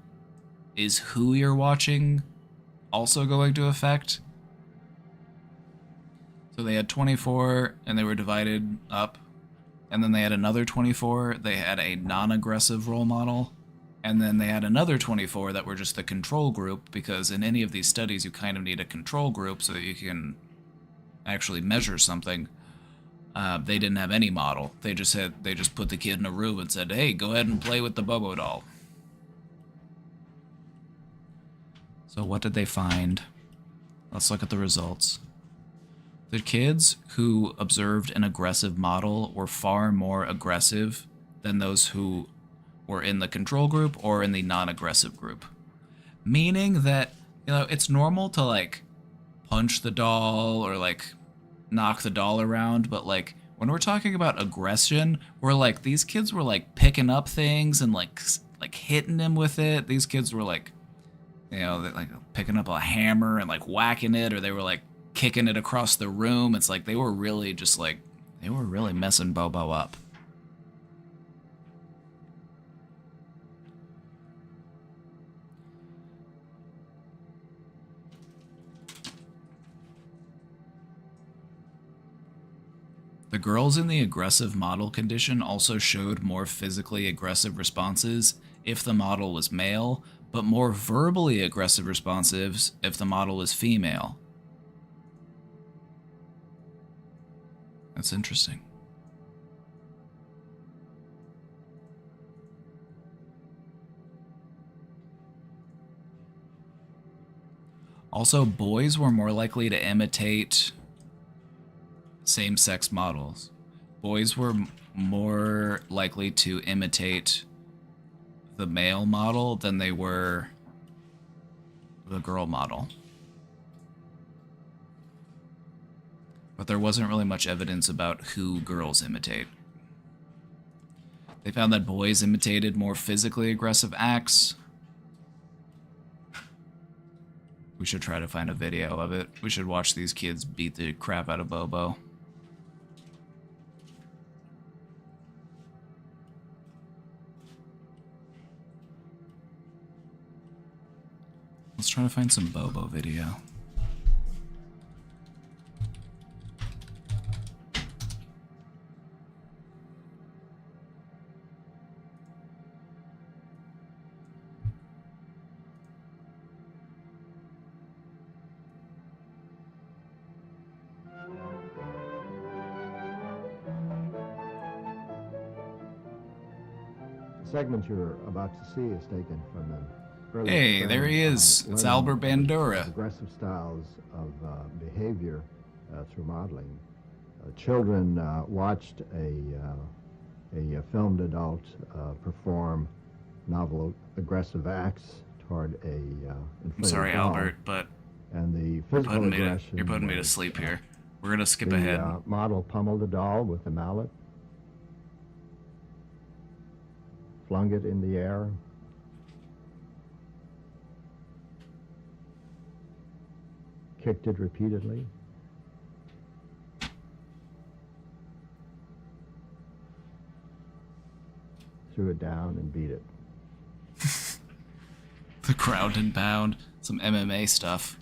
is who you're watching also going to affect? So they had 24, and they were divided up. And then they had another 24. They had a non-aggressive role model. And then they had another 24 that were just the control group, because in any of these studies, you kind of need a control group so that you can actually measure something. They didn't have any model. They just put the kid in a room and said, hey, go ahead and play with the Bobo doll. So what did they find? Let's look at the results. The kids who observed an aggressive model were far more aggressive than those who were in the control group or in the non-aggressive group. Meaning that, you know, it's normal to, like, punch the doll or, like, knock the doll around, but, like, when we're talking about aggression, we're like, these kids were, like, picking up things and, like hitting him with it. These kids were, like, you know, like, picking up a hammer and, like, whacking it, or they were, like, kicking it across the room. It's like they were really just like, they were really messing Bobo up. The girls in the aggressive model condition also showed more physically aggressive responses if the model was male, but more verbally aggressive responses if the model was female. That's interesting. Also, boys were more likely to imitate same-sex models. Boys were more likely to imitate the male model than they were the girl model. But there wasn't really much evidence about who girls imitate. They found that boys imitated more physically aggressive acts. We should try to find a video of it. We should watch these kids beat the crap out of Bobo. Let's try to find some Bobo video. The segment you're about to see is taken from an early Hey, there he is. It's Albert Bandura. Aggressive styles of behavior through modeling. Children watched a filmed adult perform novel aggressive acts toward a I'm sorry, doll. Albert, but And the physical aggression. you're putting me to sleep here. We're gonna skip the ahead. Model pummeled the doll with a mallet, flung it in the air, kicked it repeatedly, threw it down and beat it. The ground and pound, some MMA stuff.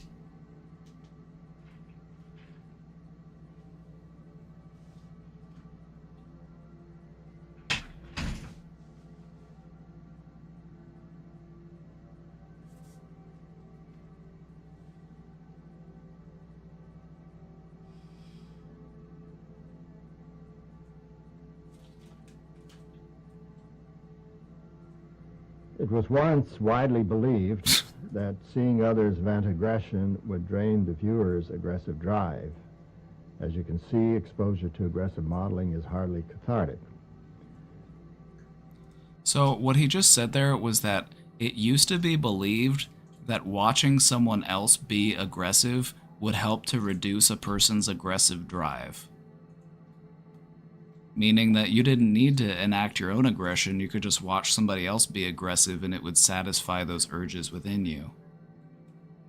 It was once widely believed that seeing others vent aggression would drain the viewer's aggressive drive. As you can see, exposure to aggressive modeling is hardly cathartic. So what he just said there was that it used to be believed that watching someone else be aggressive would help to reduce a person's aggressive drive. Meaning that you didn't need to enact your own aggression, you could just watch somebody else be aggressive and it would satisfy those urges within you.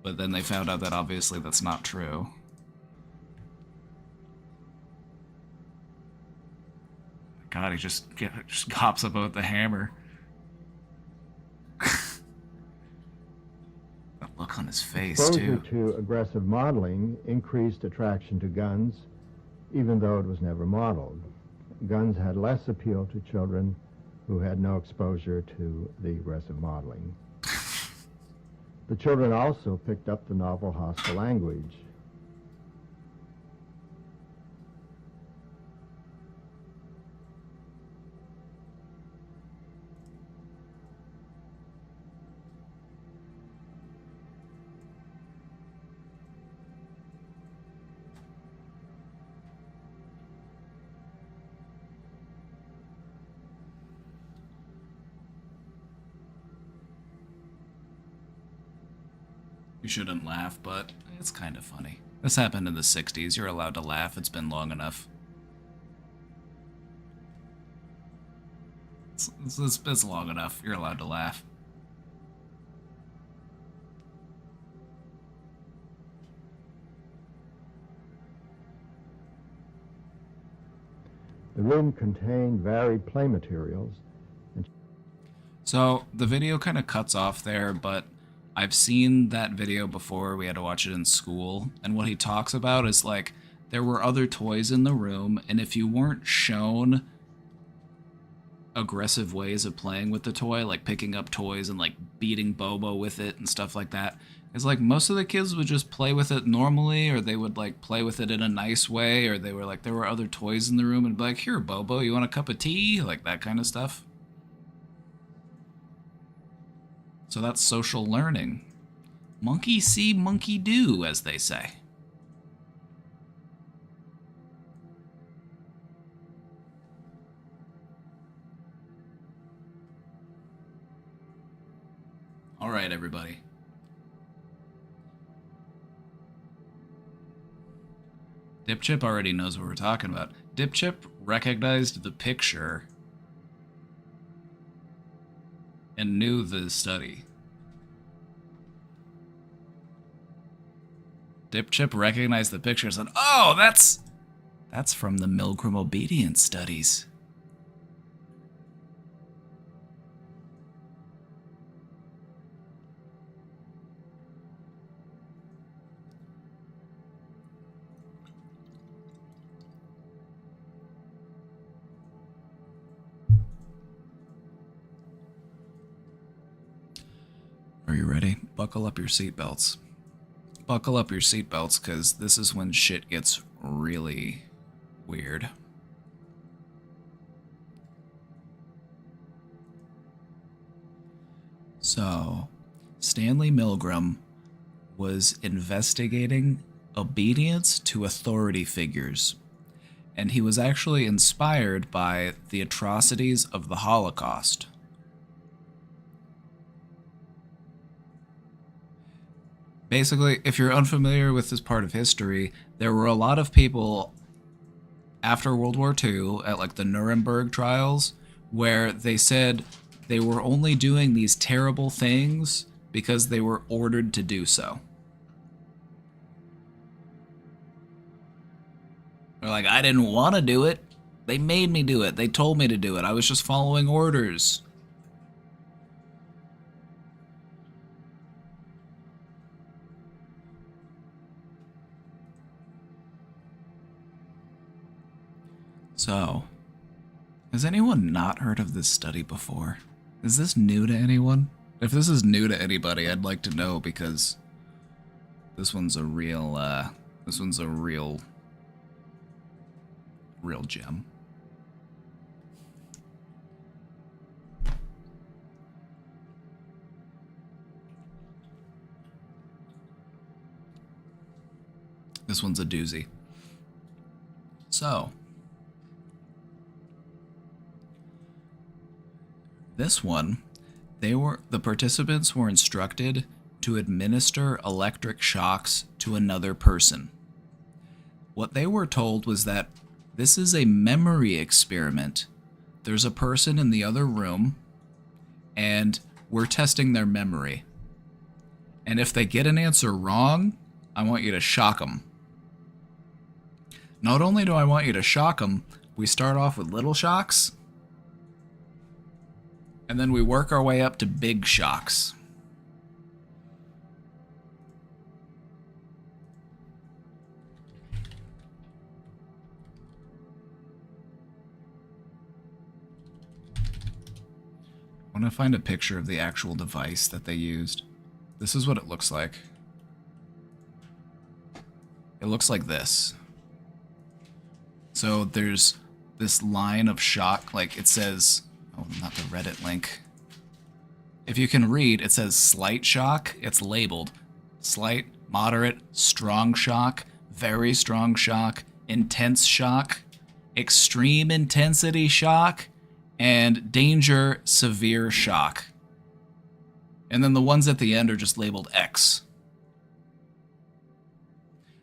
But then they found out that obviously that's not true. God, he just hops up with the hammer. That look on his face, Exposure too. to aggressive modeling increased attraction to guns, even though it was never modeled. Guns had less appeal to children who had no exposure to the aggressive modeling. The children also picked up the novel hostile language. You shouldn't laugh, but it's kind of funny. This happened in the 60s. You're allowed to laugh. It's been long enough. It's long enough. You're allowed to laugh. The room contained varied play materials. So the video kind of cuts off there, but I've seen that video before. We had to watch it in school. And what he talks about is like, there were other toys in the room, and if you weren't shown aggressive ways of playing with the toy, like picking up toys and like beating Bobo with it and stuff like that, it's like most of the kids would just play with it normally, or they would like play with it in a nice way, or they were like, there were other toys in the room and be like, here, Bobo, you want a cup of tea? Like that kind of stuff. So that's social learning. Monkey see, monkey do, as they say. All right, everybody. Dipchip already knows what we're talking about. Dipchip recognized the picture and knew the study. Dipchip recognized the picture and said, oh, that's from the Milgram obedience studies. Are you ready? Buckle up your seatbelts. Buckle up your seatbelts, because this is when shit gets really weird. So, Stanley Milgram was investigating obedience to authority figures, and he was actually inspired by the atrocities of the Holocaust. Basically, if you're unfamiliar with this part of history, there were a lot of people after World War II at like the Nuremberg trials where they said they were only doing these terrible things because they were ordered to do so. They're like, I didn't want to do it. They made me do it. They told me to do it. I was just following orders. So, has anyone not heard of this study before? Is this new to anyone? If this is new to anybody, I'd like to know, because this one's a real gem. This one's a doozy. So, this one, the participants were instructed to administer electric shocks to another person. What they were told was that this is a memory experiment. There's a person in the other room, and we're testing their memory. And if they get an answer wrong, I want you to shock them. Not only do I want you to shock them, we start off with little shocks, and then we work our way up to big shocks. I want to find a picture of the actual device that they used. This is what it looks like. It looks like this. So there's this line of shock, like it says, oh, not the Reddit link. If you can read, it says slight shock. It's labeled slight, moderate, strong shock, very strong shock, intense shock, extreme intensity shock, and danger, severe shock. And then the ones at the end are just labeled X.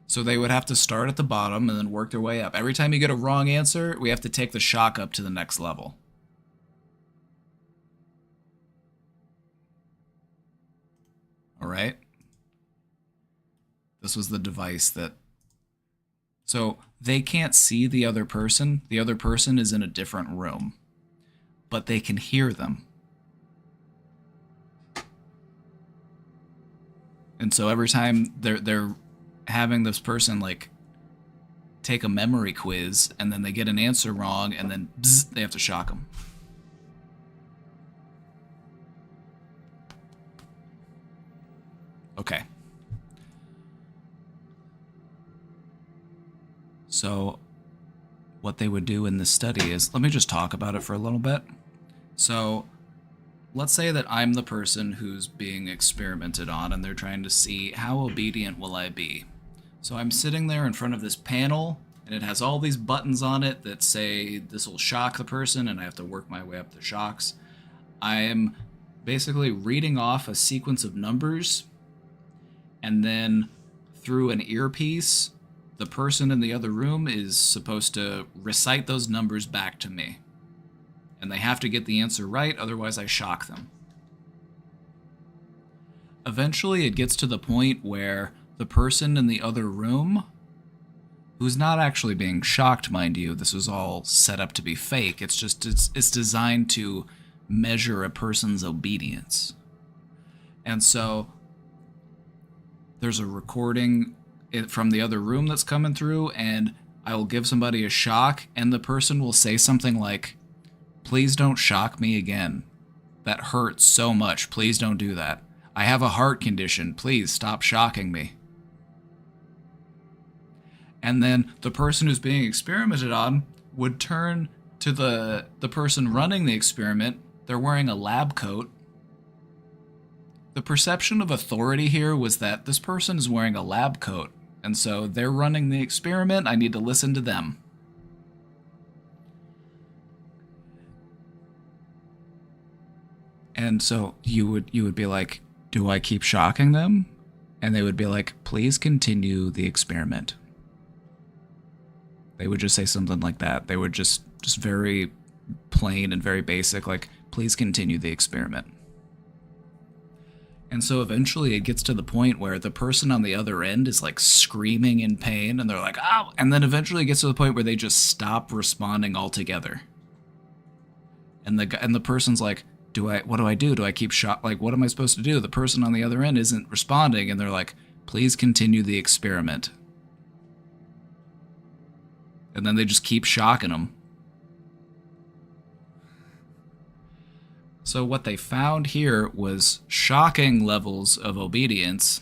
So they would have to start at the bottom and then work their way up. Every time you get a wrong answer, we have to take the shock up to the next level. All right. This was the device that So they can't see the other person. The other person is in a different room, but they can hear them. And so every time they're having this person like take a memory quiz, and then they get an answer wrong, and then bzz, they have to shock them. Okay. So what they would do in this study is, let me just talk about it for a little bit. So let's say that I'm the person who's being experimented on, and they're trying to see how obedient will I be. So I'm sitting there in front of this panel, and it has all these buttons on it that say this will shock the person, and I have to work my way up the shocks. I am basically reading off a sequence of numbers, and then through an earpiece, the person in the other room is supposed to recite those numbers back to me. And they have to get the answer right, otherwise I shock them. Eventually it gets to the point where the person in the other room, who's not actually being shocked, mind you, this was all set up to be fake, it's designed to measure a person's obedience. And so there's a recording from the other room that's coming through, and I will give somebody a shock, and the person will say something like, "Please don't shock me again. That hurts so much. Please don't do that. I have a heart condition. Please stop shocking me." And then the person who's being experimented on would turn to the person running the experiment. They're wearing a lab coat. The perception of authority here was that this person is wearing a lab coat, and so they're running the experiment. I need to listen to them. And so you would be like, "Do I keep shocking them?" And they would be like, "Please continue the experiment." They would just say something like that. They would just very plain and very basic, like, "Please continue the experiment." And so eventually it gets to the point where the person on the other end is like screaming in pain, and they're like, "Ow!" And then eventually it gets to the point where they just stop responding altogether. And the person's like, what do I do? Do I keep like, what am I supposed to do? The person on the other end isn't responding, and they're like, "Please continue the experiment." And then they just keep shocking them. So what they found here was shocking levels of obedience.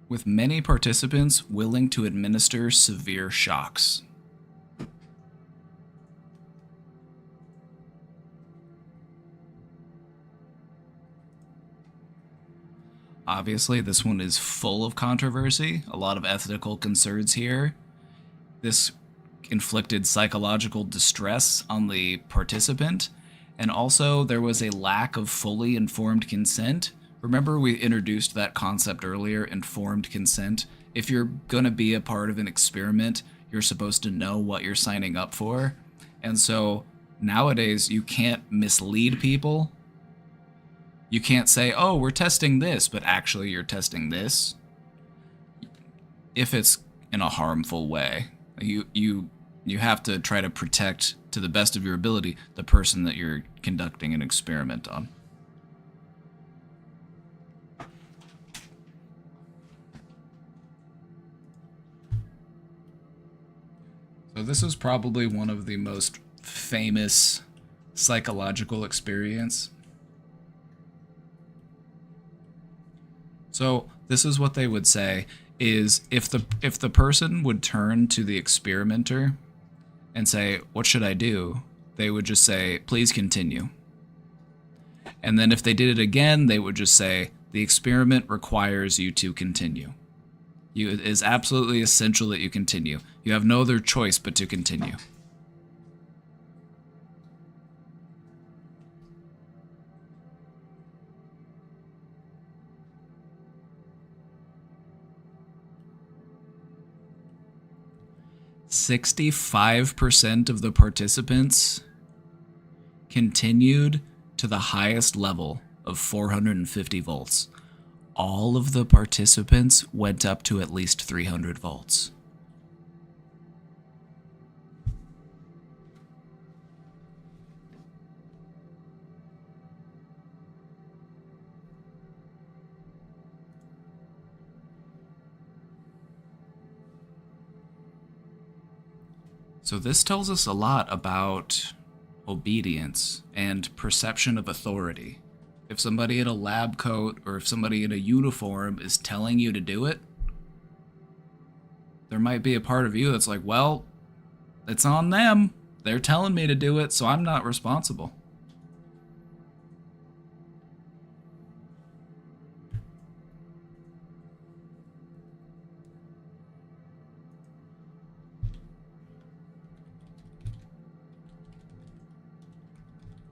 With many participants willing to administer severe shocks. Obviously, this one is full of controversy, a lot of ethical concerns here. This inflicted psychological distress on the participant, and also there was a lack of fully informed consent. Remember we introduced that concept earlier, informed consent? If you're going to be a part of an experiment, you're supposed to know what you're signing up for. And so nowadays you can't mislead people. You can't say, "Oh, we're testing this," but actually you're testing this. If it's in a harmful way, you have to try to protect, to the best of your ability, the person that you're conducting an experiment on. So this is probably one of the most famous psychological experience. So this is what they would say is if the person would turn to the experimenter and say, "What should I do?" They would just say, "Please continue." And then if they did it again, they would just say, "The experiment requires you to continue. It is absolutely essential that you continue. You have no other choice but to continue." "65% of the participants continued to the highest level of 450 volts. All of the participants went up to at least 300 volts. So this tells us a lot about obedience and perception of authority. If somebody in a lab coat or if somebody in a uniform is telling you to do it, there might be a part of you that's like, well, it's on them. They're telling me to do it, so I'm not responsible.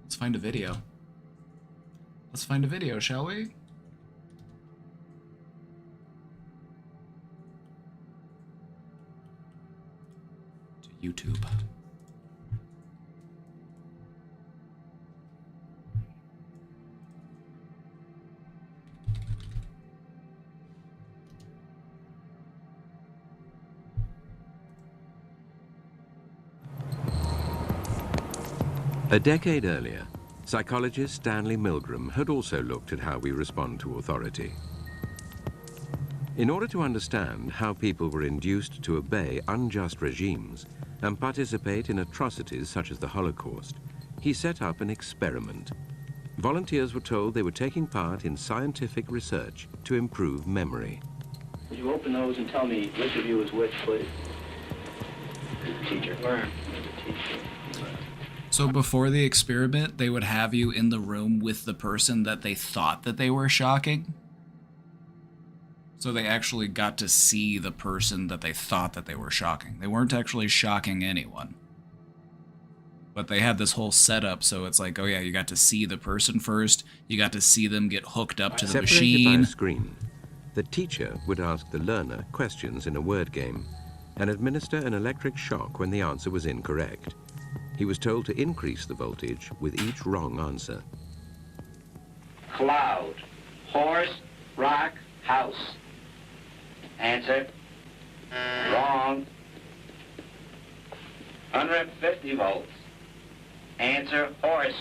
Let's find a video. Let's find a video, shall we? To YouTube. A decade earlier, psychologist Stanley Milgram had also looked at how we respond to authority. In order to understand how people were induced to obey unjust regimes and participate in atrocities such as the Holocaust, he set up an experiment. Volunteers were told they were taking part in scientific research to improve memory. Would you open those and tell me which of you is which, please? Teacher. Where? Teacher. So before the experiment, they would have you in the room with the person that they thought that they were shocking. So they actually got to see the person that they thought that they were shocking. They weren't actually shocking anyone. But they had this whole setup, so it's like, oh yeah, you got to see the person first, you got to see them get hooked up to the machine. Separated by a screen, the teacher would ask the learner questions in a word game and administer an electric shock when the answer was incorrect. He was told to increase the voltage with each wrong answer. Cloud. Horse. Rock. House. Answer. Wrong. 150 volts. Answer. Horse.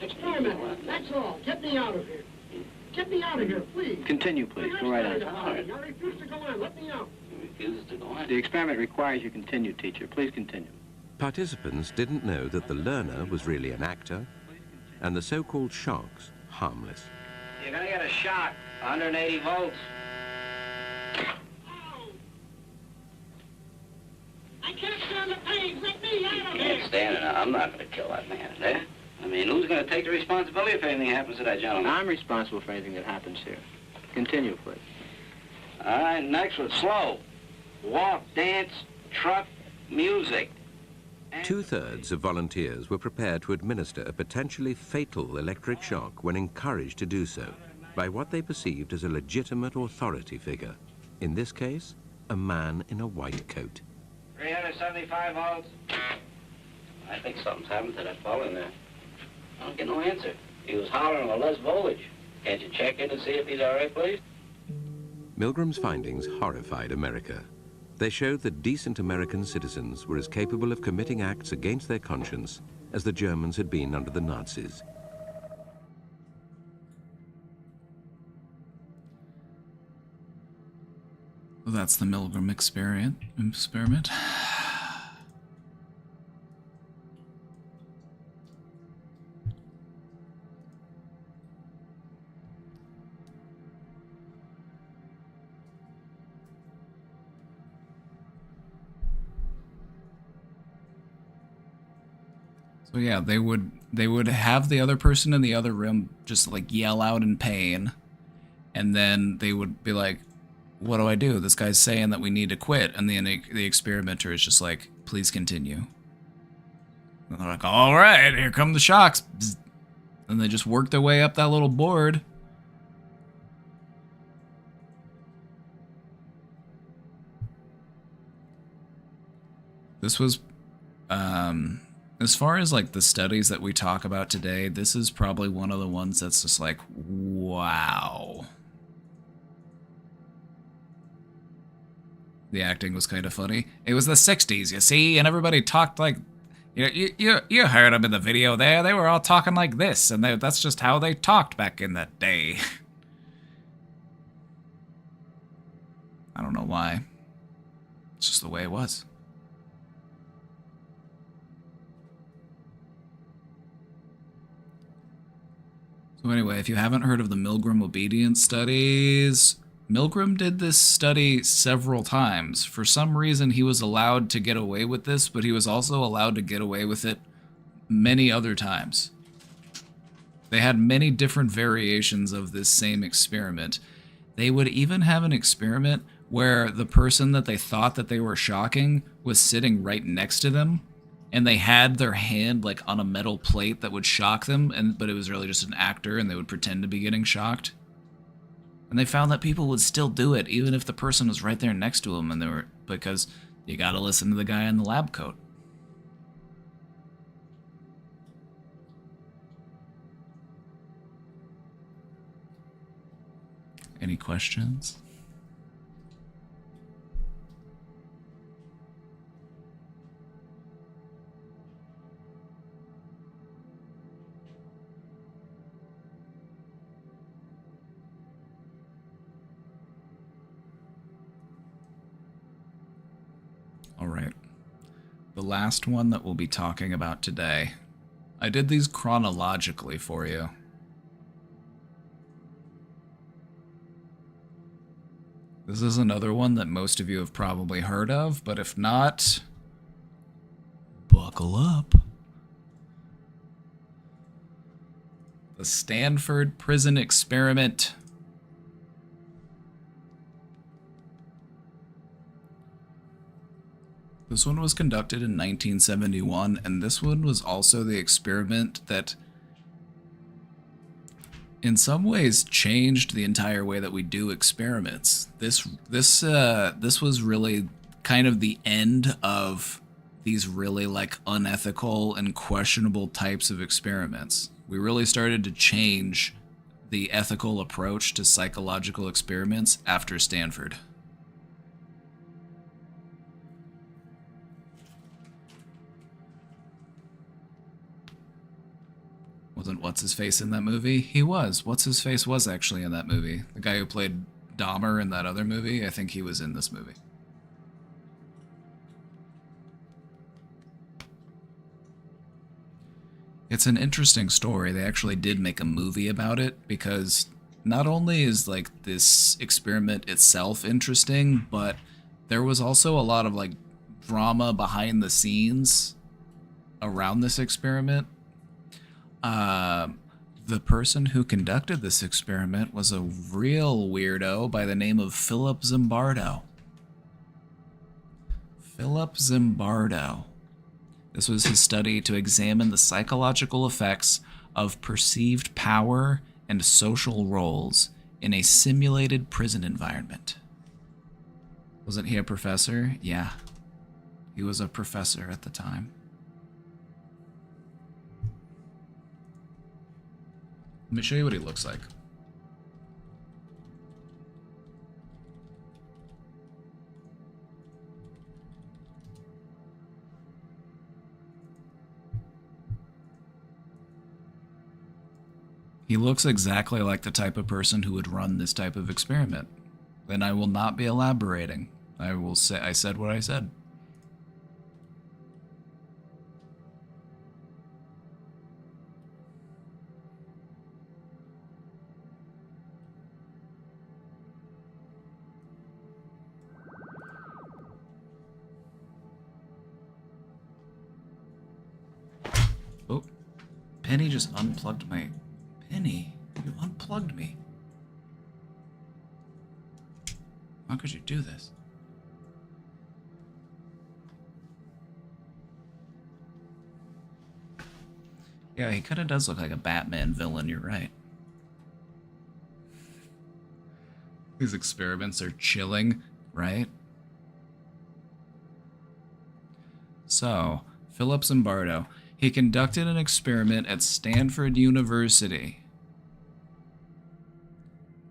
Experiment. That's all. Get me out of here. Get me out of here, please. Continue, please. Go right on. I refuse to go on. Let me out. The experiment requires you continue, teacher. Please continue. Participants didn't know that the learner was really an actor and the so-called shocks harmless. You're gonna get a shock. 180 volts. I can't stand the pain. Let me out of You here. can't stand it. I'm not gonna kill that man there. I mean, who's gonna take the responsibility if anything happens to that gentleman? I'm responsible for anything that happens here. Continue, please. All right, next one. Slow. Walk, dance, truck, music. Two-thirds of volunteers were prepared to administer a potentially fatal electric shock when encouraged to do so by what they perceived as a legitimate authority figure. In this case, a man in a white coat. 375 volts. I think something's happened to that fellow in there. I don't get no answer. He was hollering for less voltage. Can't you check in and see if he's all right, please? Milgram's findings horrified America. They showed that decent American citizens were as capable of committing acts against their conscience as the Germans had been under the Nazis. Well, that's the Milgram experiment. So yeah, they would have the other person in the other room just like yell out in pain, and then they would be like, what do I do? This guy's saying that we need to quit, and then the experimenter is just like, please continue. And they're like, all right, here come the shocks. And they just work their way up that little board. This was As far as like the studies that we talk about today, this is probably one of the ones that's just like, wow. The acting was kind of funny. It was the 60s, you see, and everybody talked like, you heard them in the video there. They were all talking like this, and that's just how they talked back in that day. I don't know why. It's just the way it was. So anyway, if you haven't heard of the Milgram obedience studies, Milgram did this study several times. For some reason, he was allowed to get away with this, but he was also allowed to get away with it many other times. They had many different variations of this same experiment. They would even have an experiment where the person that they thought that they were shocking was sitting right next to them, and they had their hand like on a metal plate that would shock them, but it was really just an actor, and they would pretend to be getting shocked. And they found that people would still do it, even if the person was right there next to them, and because you gotta listen to the guy in the lab coat. Any questions? All right. The last one that we'll be talking about today. I did these chronologically for you. This is another one that most of you have probably heard of, but if not, buckle up. The Stanford Prison Experiment. This one was conducted in 1971, and this one was also the experiment that in some ways changed the entire way that we do experiments. This was really kind of the end of these really like unethical and questionable types of experiments. We really started to change the ethical approach to psychological experiments after Stanford. Wasn't What's-His-Face in that movie? He was. What's-His-Face was actually in that movie. The guy who played Dahmer in that other movie, I think he was in this movie. It's an interesting story. They actually did make a movie about it because not only is like this experiment itself interesting, but there was also a lot of like drama behind the scenes around this experiment. The person who conducted this experiment was a real weirdo by the name of Philip Zimbardo. Philip Zimbardo. This was his study to examine the psychological effects of perceived power and social roles in a simulated prison environment. Wasn't he a professor? Yeah. He was a professor at the time. Let me show you what he looks like. He looks exactly like the type of person who would run this type of experiment. Then I will not be elaborating. I will say I said what I said. Oh, Penny just unplugged my... Penny, you unplugged me. How could you do this? Yeah, he kind of does look like a Batman villain, you're right. These experiments are chilling, right? So, Philip Zimbardo, He conducted an experiment at Stanford University.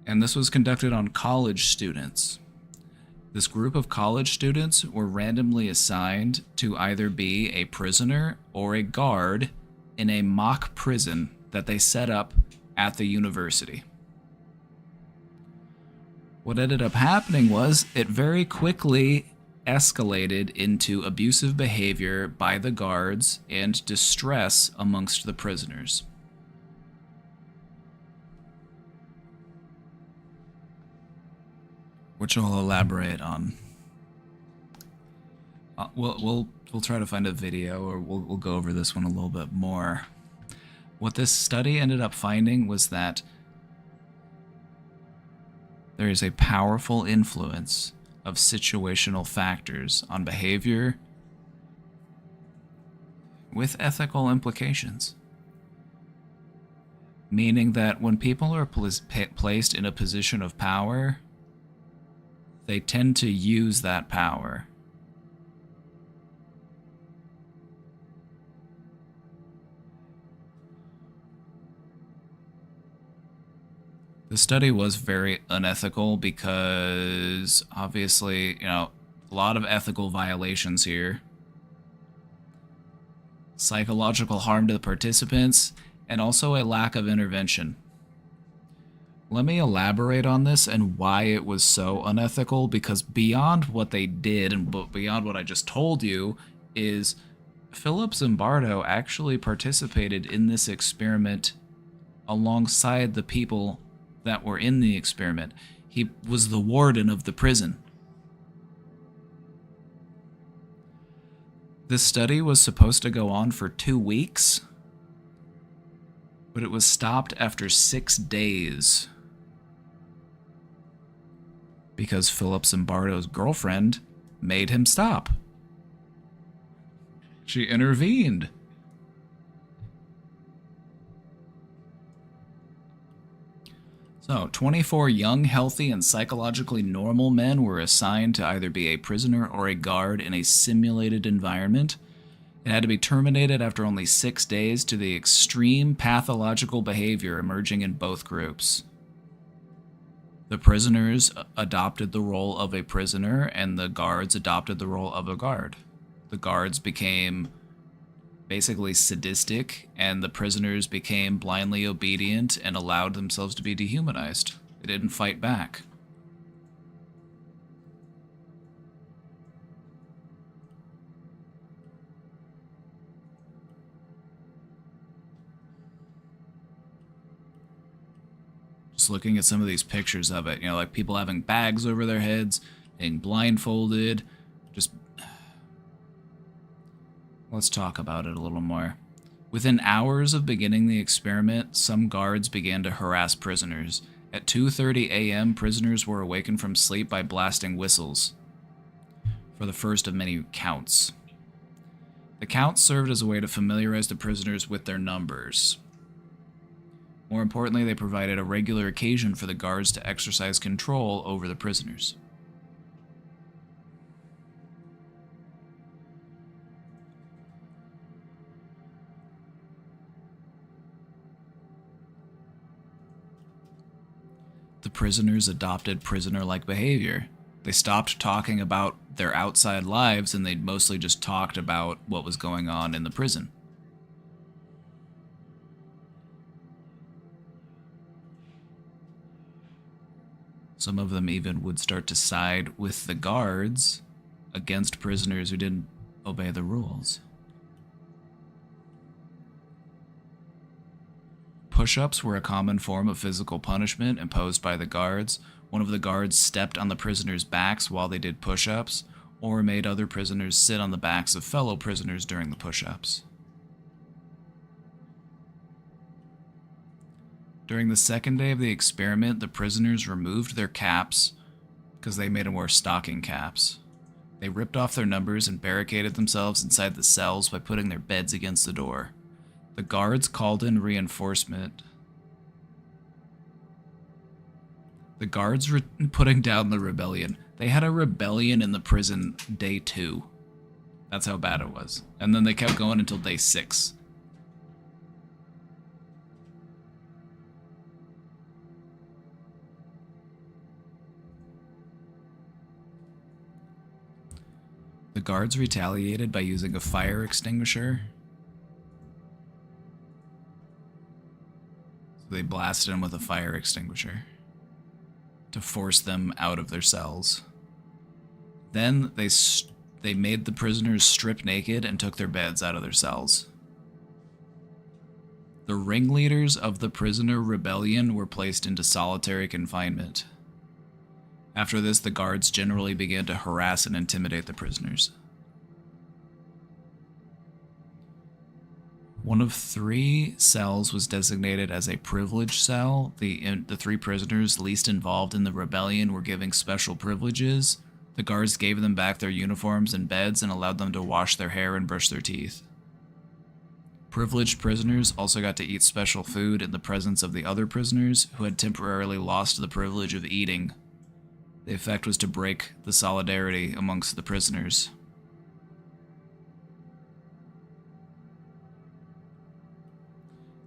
And this was conducted on college students. This group of college students were randomly assigned to either be a prisoner or a guard in a mock prison that they set up at the university. What ended up happening was it very quickly escalated into abusive behavior by the guards and distress amongst the prisoners. Which I'll elaborate on. We'll try to find a video, or we'll go over this one a little bit more. What this study ended up finding was that there is a powerful influence of situational factors on behavior with ethical implications. Meaning that when people are placed in a position of power, they tend to use that power. The study was very unethical because obviously, a lot of ethical violations here. Psychological harm to the participants, and also a lack of intervention. Let me elaborate on this and why it was so unethical, because beyond what they did and beyond what I just told you is Philip Zimbardo actually participated in this experiment alongside the people that were in the experiment. He was the warden of the prison. This study was supposed to go on for 2 weeks, but it was stopped after 6 days because Philip Zimbardo's girlfriend made him stop. She intervened. So, 24 young, healthy, and psychologically normal men were assigned to either be a prisoner or a guard in a simulated environment. It had to be terminated after only 6 days due to the extreme pathological behavior emerging in both groups. The prisoners adopted the role of a prisoner, and the guards adopted the role of a guard. The guards became basically sadistic, and the prisoners became blindly obedient and allowed themselves to be dehumanized. They didn't fight back. Just looking at some of these pictures of it, like people having bags over their heads, being blindfolded, Let's talk about it a little more. Within hours of beginning the experiment, some guards began to harass prisoners. At 2:30 a.m., prisoners were awakened from sleep by blasting whistles, for the first of many counts. The counts served as a way to familiarize the prisoners with their numbers. More importantly, they provided a regular occasion for the guards to exercise control over the prisoners. The prisoners adopted prisoner-like behavior. They stopped talking about their outside lives, and they mostly just talked about what was going on in the prison. Some of them even would start to side with the guards against prisoners who didn't obey the rules. Push-ups were a common form of physical punishment imposed by the guards. One of the guards stepped on the prisoners' backs while they did push-ups, or made other prisoners sit on the backs of fellow prisoners during the push-ups. During the second day of the experiment, the prisoners removed their caps because they made them wear stocking caps. They ripped off their numbers and barricaded themselves inside the cells by putting their beds against the door. The guards called in reinforcement. The guards were putting down the rebellion. They had a rebellion in the prison day 2. That's how bad it was. And then they kept going until day 6. The guards retaliated by using a fire extinguisher. So they blasted them with a fire extinguisher to force them out of their cells. Then they made the prisoners strip naked and took their beds out of their cells. The ringleaders of the prisoner rebellion were placed into solitary confinement. After this, the guards generally began to harass and intimidate the prisoners. One of 3 cells was designated as a privileged cell. The 3 prisoners least involved in the rebellion were given special privileges. The guards gave them back their uniforms and beds and allowed them to wash their hair and brush their teeth. Privileged prisoners also got to eat special food in the presence of the other prisoners who had temporarily lost the privilege of eating. The effect was to break the solidarity amongst the prisoners.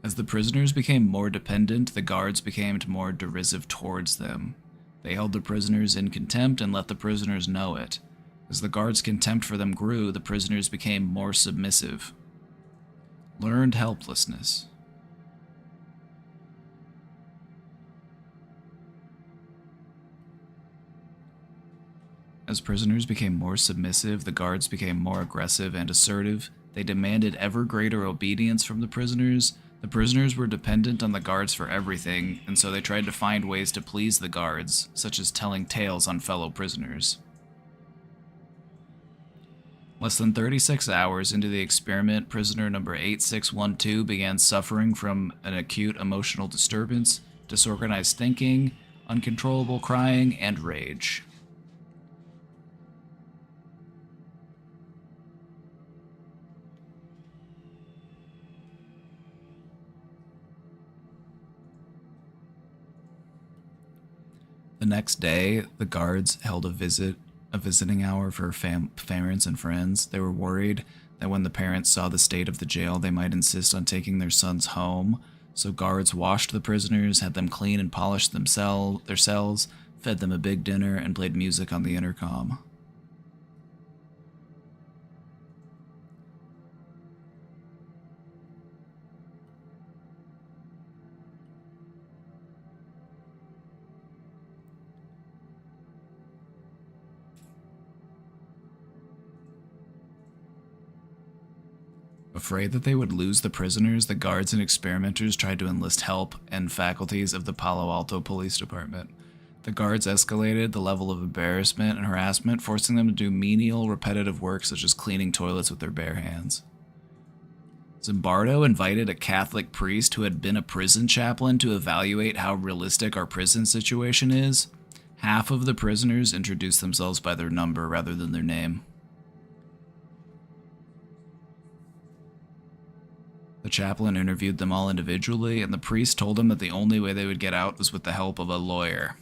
As the prisoners became more dependent, the guards became more derisive towards them. They held the prisoners in contempt and let the prisoners know it. As the guards' contempt for them grew, the prisoners became more submissive. Learned helplessness. As prisoners became more submissive, the guards became more aggressive and assertive. They demanded ever greater obedience from the prisoners. The prisoners were dependent on the guards for everything, and so they tried to find ways to please the guards, such as telling tales on fellow prisoners. Less than 36 hours into the experiment, prisoner number 8612 began suffering from an acute emotional disturbance, disorganized thinking, uncontrollable crying, and rage. The next day, the guards held a visiting hour for parents and friends. They were worried that when the parents saw the state of the jail, they might insist on taking their sons home. So guards washed the prisoners, had them clean and polish their cells, fed them a big dinner, and played music on the intercom. Afraid that they would lose the prisoners, the guards and experimenters tried to enlist help and faculties of the Palo Alto Police Department. The guards escalated the level of embarrassment and harassment, forcing them to do menial, repetitive work such as cleaning toilets with their bare hands. Zimbardo invited a Catholic priest who had been a prison chaplain to evaluate how realistic our prison situation is. Half of the prisoners introduced themselves by their number rather than their name. The chaplain interviewed them all individually, and the priest told them that the only way they would get out was with the help of a lawyer.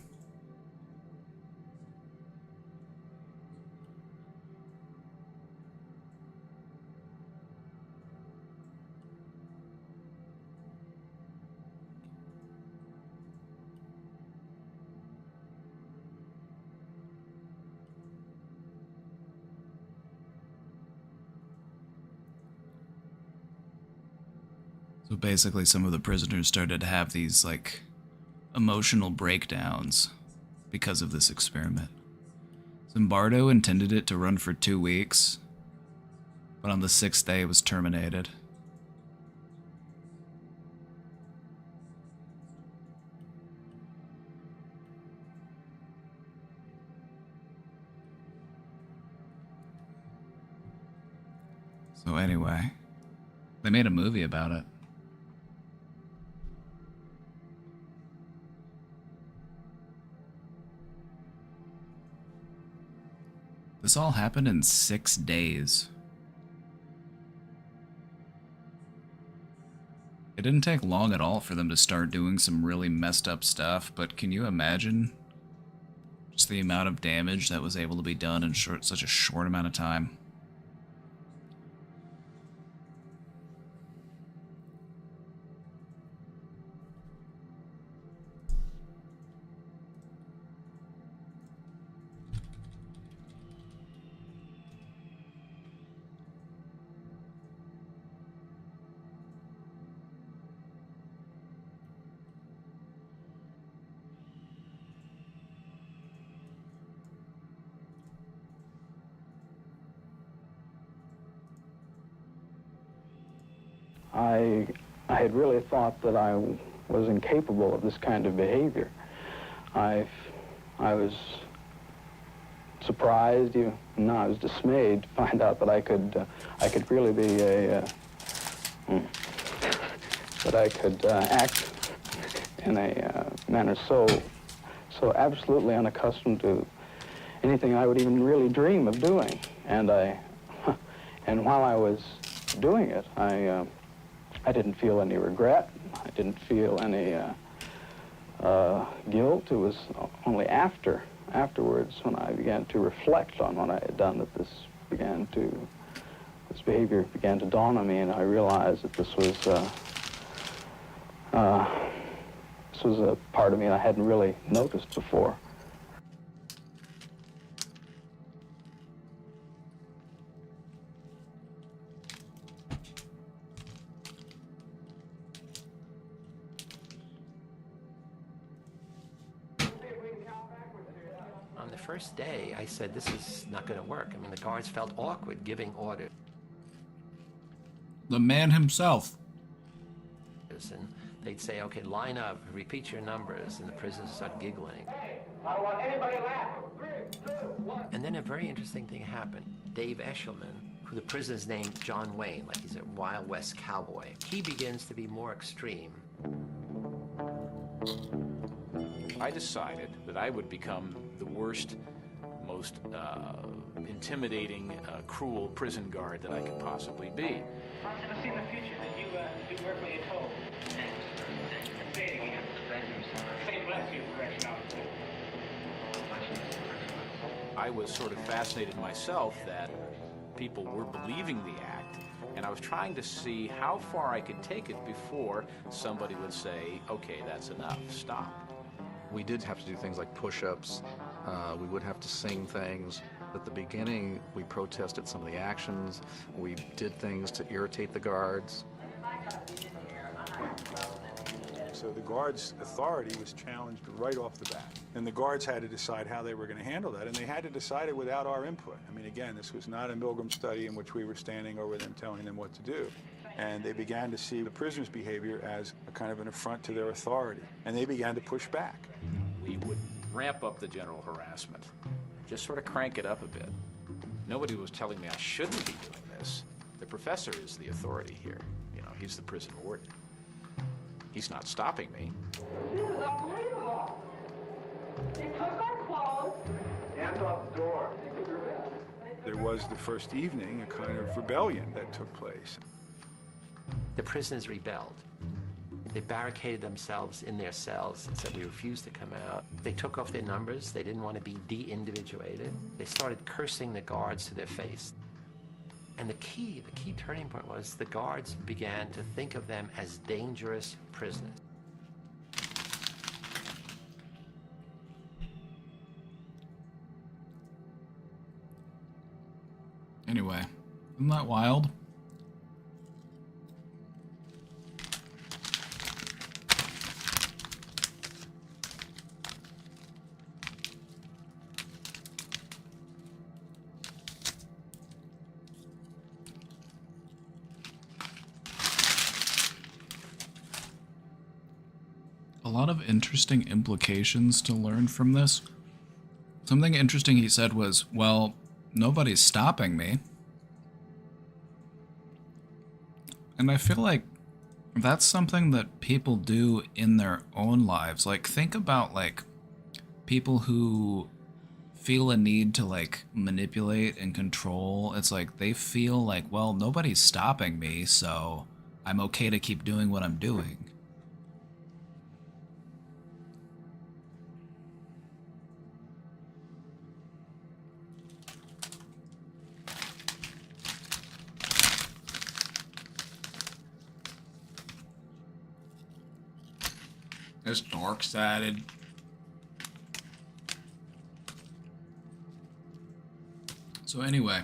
So basically, some of the prisoners started to have these, emotional breakdowns because of this experiment. Zimbardo intended it to run for 2 weeks, but on the 6th day it was terminated. So anyway, they made a movie about it. This all happened in 6 days. It didn't take long at all for them to start doing some really messed up stuff, but can you imagine just the amount of damage that was able to be done in such a short amount of time? I had really thought that I was incapable of this kind of behavior. I was surprised, even no, I was dismayed to find out that I could really be that I could act in a manner so absolutely unaccustomed to anything I would even really dream of doing. And while I was doing it, I didn't feel any regret. I didn't feel any guilt. It was only afterwards when I began to reflect on what I had done that this behavior began to dawn on me, and I realized that this was a part of me I hadn't really noticed before. On the first day, I said, this is not going to work. I mean, the guards felt awkward giving orders. The man himself. And they'd say, okay, line up, repeat your numbers, and the prisoners start giggling. Hey, I don't want anybody laughing. 3, 2, 1. And then a very interesting thing happened. Dave Eshelman, who the prisoners named John Wayne, like he's a Wild West cowboy, he begins to be more extreme. I decided that I would become the worst, most intimidating, cruel prison guard that I could possibly be. I see in the future that you do work when you're told. Say it again. Say bless you, correctional officer. I was sort of fascinated myself that people were believing the act, and I was trying to see how far I could take it before somebody would say, okay, that's enough, stop. We did have to do things like push-ups. We would have to sing things. At the beginning, we protested some of the actions. We did things to irritate the guards. So the guards' authority was challenged right off the bat. And the guards had to decide how they were going to handle that, and they had to decide it without our input. I mean, again, this was not a Milgram study in which we were standing over them telling them what to do. And they began to see the prisoners' behavior as a kind of an affront to their authority, and they began to push back. We would ramp up the general harassment, just sort of crank it up a bit. Nobody was telling me I shouldn't be doing this. The professor is the authority here. You know, he's the prison warden. He's not stopping me. This is unbelievable. They took our clothes. Hands off the door. There was the first evening a kind of rebellion that took place. The prisoners rebelled. They barricaded themselves in their cells and said, we refuse to come out. They took off their numbers. They didn't want to be de-individuated. They started cursing the guards to their face. And the key turning point was the guards began to think of them as dangerous prisoners. Anyway, isn't that wild? A lot of interesting implications to learn from this. Something interesting he said was, well, nobody's stopping me. And I feel like that's something that people do in their own lives. Like, think about, like, people who feel a need to, like, manipulate and control. It's like they feel like, well, nobody's stopping me, so I'm okay to keep doing what I'm doing. This dark-sided. So anyway.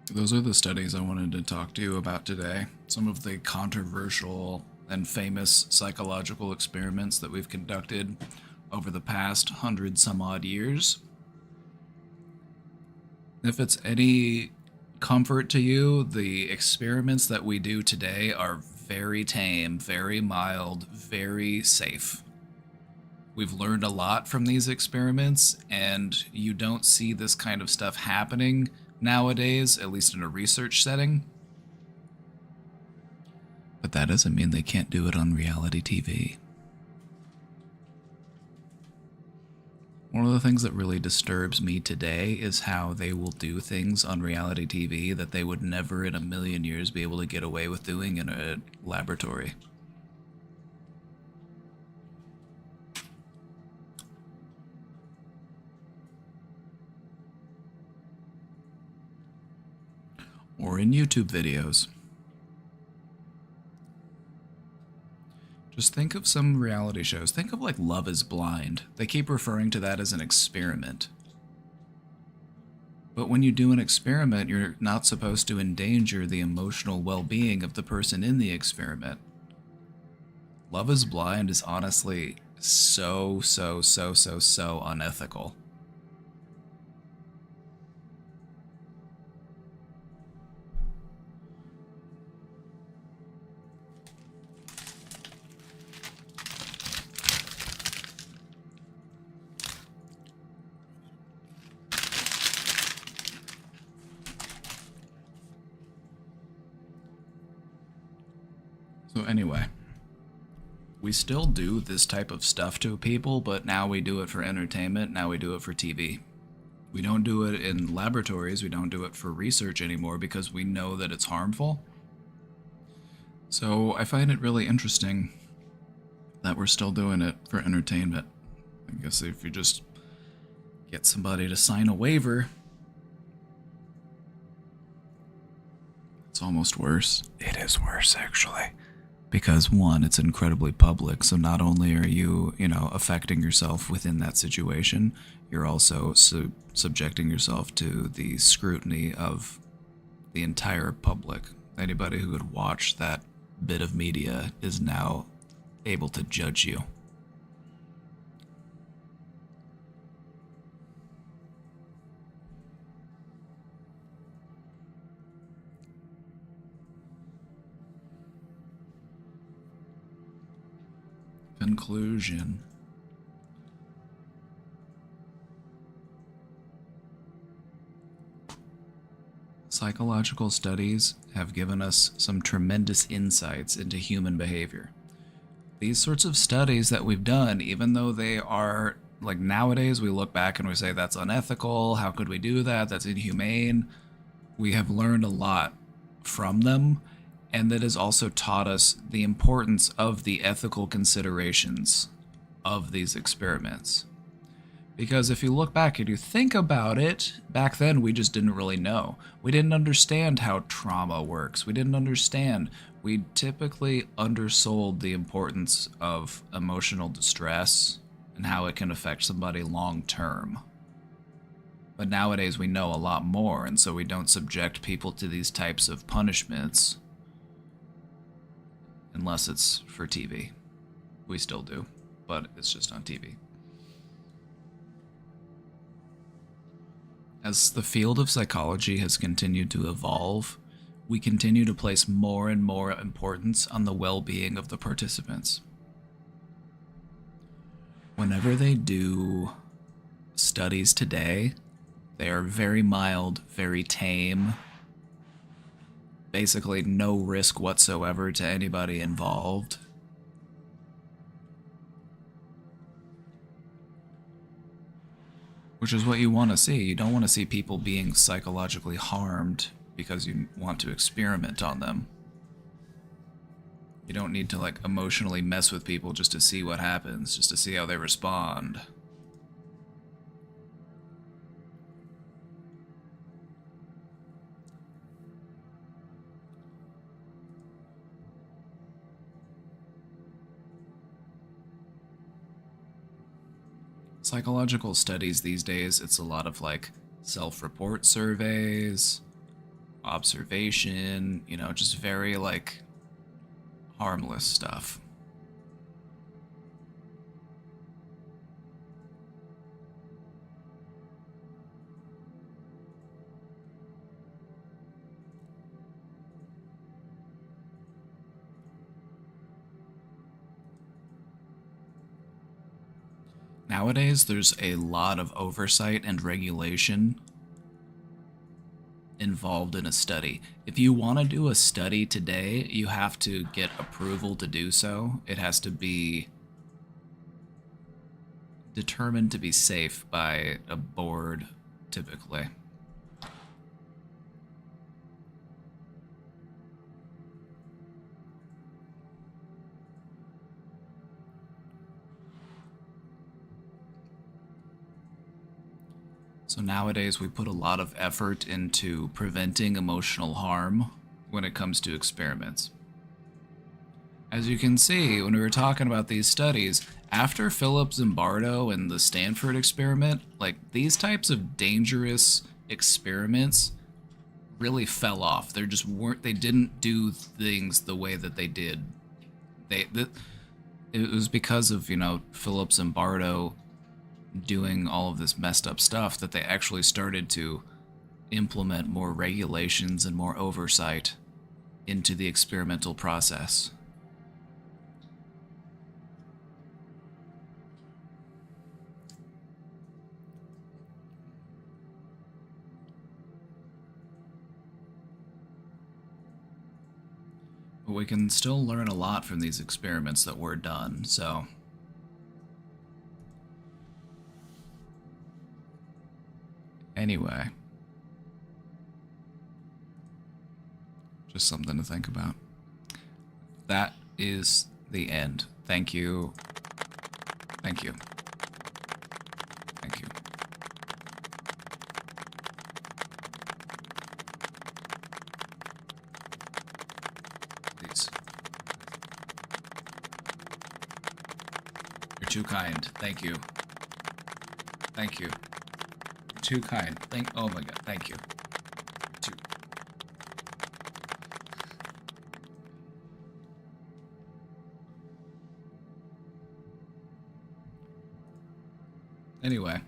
Those are the studies I wanted to talk to you about today. Some of the controversial and famous psychological experiments that we've conducted over the past 100 some odd years. If it's any comfort to you, the experiments that we do today are very tame, very mild, very safe. We've learned a lot from these experiments, and you don't see this kind of stuff happening nowadays, at least in a research setting. But that doesn't mean they can't do it on reality TV. One of the things that really disturbs me today is how they will do things on reality TV that they would never in a million years be able to get away with doing in a laboratory. Or in YouTube videos. Just think of some reality shows. Think of like Love is Blind. They keep referring to that as an experiment. But when you do an experiment, you're not supposed to endanger the emotional well-being of the person in the experiment. Love is Blind is honestly so unethical. So anyway, we still do this type of stuff to people, but now we do it for entertainment, now we do it for TV. We don't do it in laboratories, we don't do it for research anymore because we know that it's harmful. So I find it really interesting that we're still doing it for entertainment. I guess if you just get somebody to sign a waiver, it's almost worse. It is worse, actually. Because one, it's incredibly public, so not only are you, affecting yourself within that situation, you're also subjecting yourself to the scrutiny of the entire public. Anybody who would watch that bit of media is now able to judge you. Conclusion. Psychological studies have given us some tremendous insights into human behavior. These sorts of studies that we've done, even though they are, like nowadays we look back and we say that's unethical, how could we do that, that's inhumane, we have learned a lot from them. And that has also taught us the importance of the ethical considerations of these experiments. Because if you look back and you think about it, back then we just didn't really know. We didn't understand how trauma works. We didn't understand. We typically undersold the importance of emotional distress and how it can affect somebody long term. But nowadays we know a lot more, and so we don't subject people to these types of punishments. Unless it's for TV. We still do, but it's just on TV. As the field of psychology has continued to evolve, we continue to place more and more importance on the well-being of the participants. Whenever they do studies today, they are very mild, very tame, basically no risk whatsoever to anybody involved. Which is what you want to see. You don't want to see people being psychologically harmed because you want to experiment on them. You don't need to emotionally mess with people just to see what happens, just to see how they respond. Psychological studies these days, it's a lot of self-report surveys, observation, just very harmless stuff. Nowadays, there's a lot of oversight and regulation involved in a study. If you want to do a study today, you have to get approval to do so. It has to be determined to be safe by a board, typically. So nowadays we put a lot of effort into preventing emotional harm when it comes to experiments. As you can see, when we were talking about these studies, after Philip Zimbardo and the Stanford experiment, like these types of dangerous experiments really fell off. They just weren't, they didn't do things the way that they did. It was because of, you know, Philip Zimbardo doing all of this messed up stuff that they actually started to implement more regulations and more oversight into the experimental process. But we can still learn a lot from these experiments that were done, so anyway, just something to think about. That is the end. Thank you. Thank you. Thank you. Please. You're too kind. Thank you. Thank you. Too kind. Oh my god, thank you. Anyway,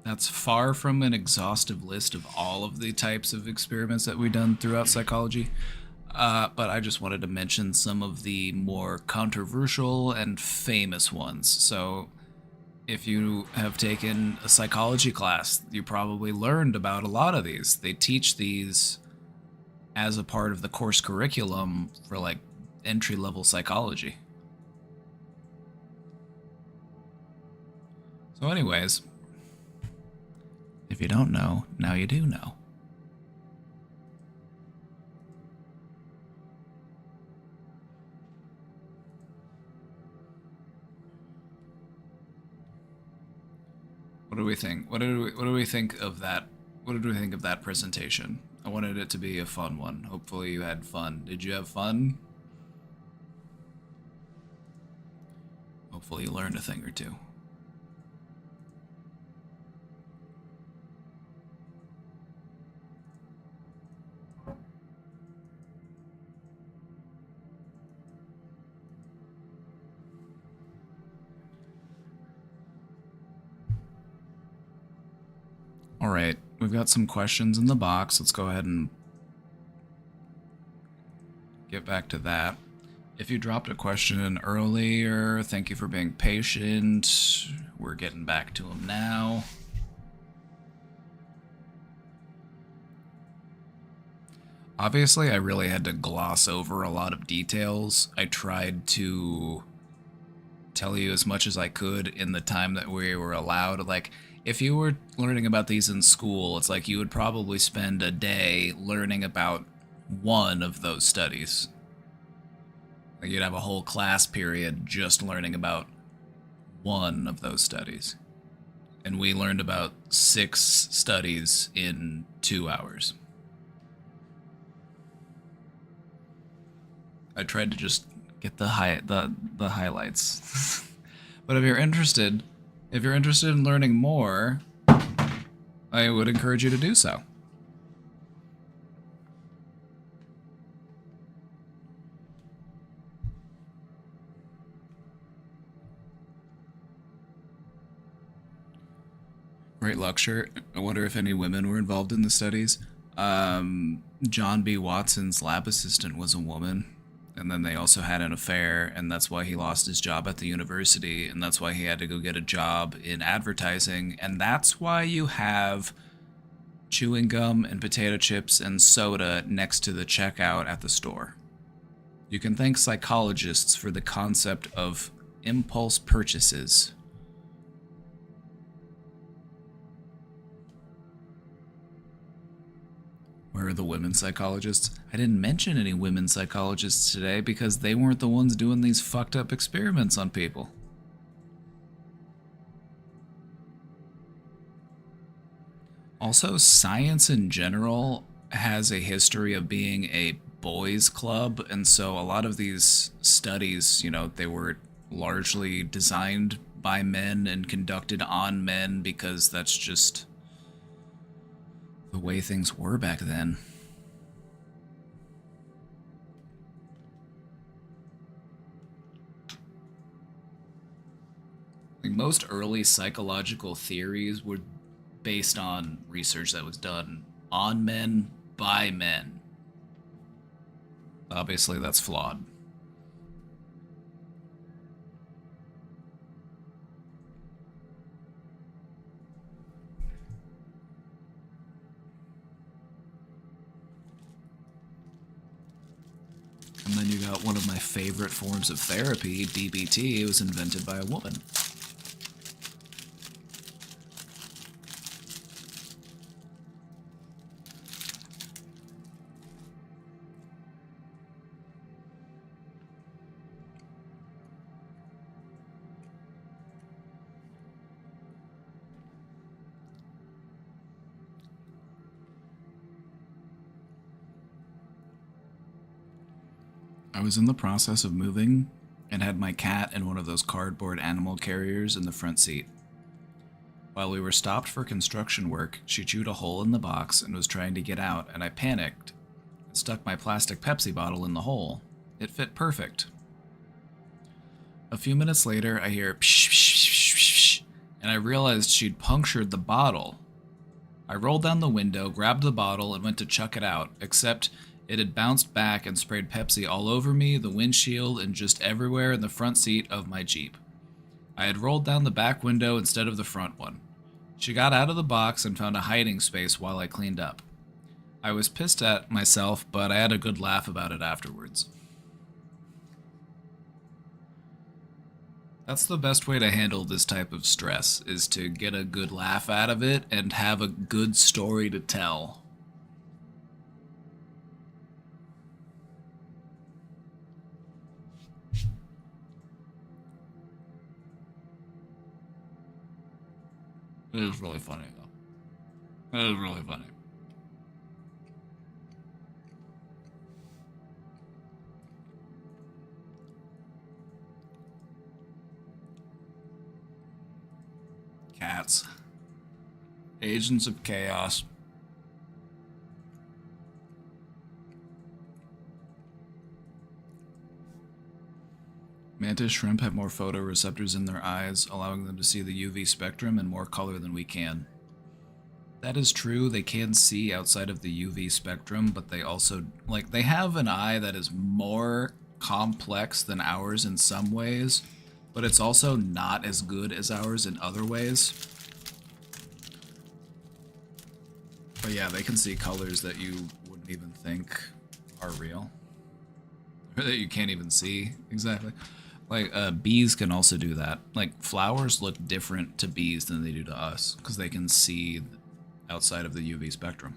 that's far from an exhaustive list of all of the types of experiments that we've done throughout psychology, but I just wanted to mention some of the more controversial and famous ones. So if you have taken a psychology class, you probably learned about a lot of these. They teach these as a part of the course curriculum for like entry-level psychology. So anyways, if you don't know, now you do know. What do we think? What do we think of that? What did we think of that presentation? I wanted it to be a fun one. Hopefully you had fun. Did you have fun? Hopefully you learned a thing or two. Alright, we've got some questions in the box. Let's go ahead and get back to that. If you dropped a question earlier, thank you for being patient. We're getting back to them now. Obviously, I really had to gloss over a lot of details. I tried to tell you as much as I could in the time that we were allowed. Like, if you were learning about these in school, it's like you would probably spend a day learning about one of those studies. Like you'd have a whole class period just learning about one of those studies. And we learned about 6 studies in 2 hours. I tried to just get the highlights. But if you're interested in learning more, I would encourage you to do so. Great lecture. I wonder if any women were involved in the studies. John B. Watson's lab assistant was a woman, and then they also had an affair, and that's why he lost his job at the university, and that's why he had to go get a job in advertising, and that's why you have chewing gum and potato chips and soda next to the checkout at the store. You can thank psychologists for the concept of impulse purchases. Where are the women psychologists? I didn't mention any women psychologists today because they weren't the ones doing these fucked up experiments on people. Also, science in general has a history of being a boys' club, and so a lot of these studies, you know, they were largely designed by men and conducted on men because that's just the way things were back then. Like most early psychological theories were based on research that was done on men by men. Obviously, that's flawed. And then you got one of my favorite forms of therapy, DBT. It was invented by a woman. I was in the process of moving and had my cat in one of those cardboard animal carriers in the front seat. While we were stopped for construction work, she chewed a hole in the box and was trying to get out, and I panicked and stuck my plastic Pepsi bottle in the hole. It fit perfect. A few minutes later, I hear psh, psh, psh, psh, psh, and I realized she'd punctured the bottle. I rolled down the window, grabbed the bottle, and went to chuck it out, except it had bounced back and sprayed Pepsi all over me, the windshield, and just everywhere in the front seat of my Jeep. I had rolled down the back window instead of the front one. She got out of the box and found a hiding space while I cleaned up. I was pissed at myself, but I had a good laugh about it afterwards. That's the best way to handle this type of stress, is to get a good laugh out of it and have a good story to tell. It is really funny, though. It is really funny. Cats. Agents of chaos. Mantis shrimp have more photoreceptors in their eyes, allowing them to see the UV spectrum in more color than we can. That is true, they can see outside of the UV spectrum, but they also, they have an eye that is more complex than ours in some ways, but it's also not as good as ours in other ways. But yeah, they can see colors that you wouldn't even think are real. Or that you can't even see, exactly. Bees can also do that. Flowers look different to bees than they do to us, because they can see outside of the UV spectrum.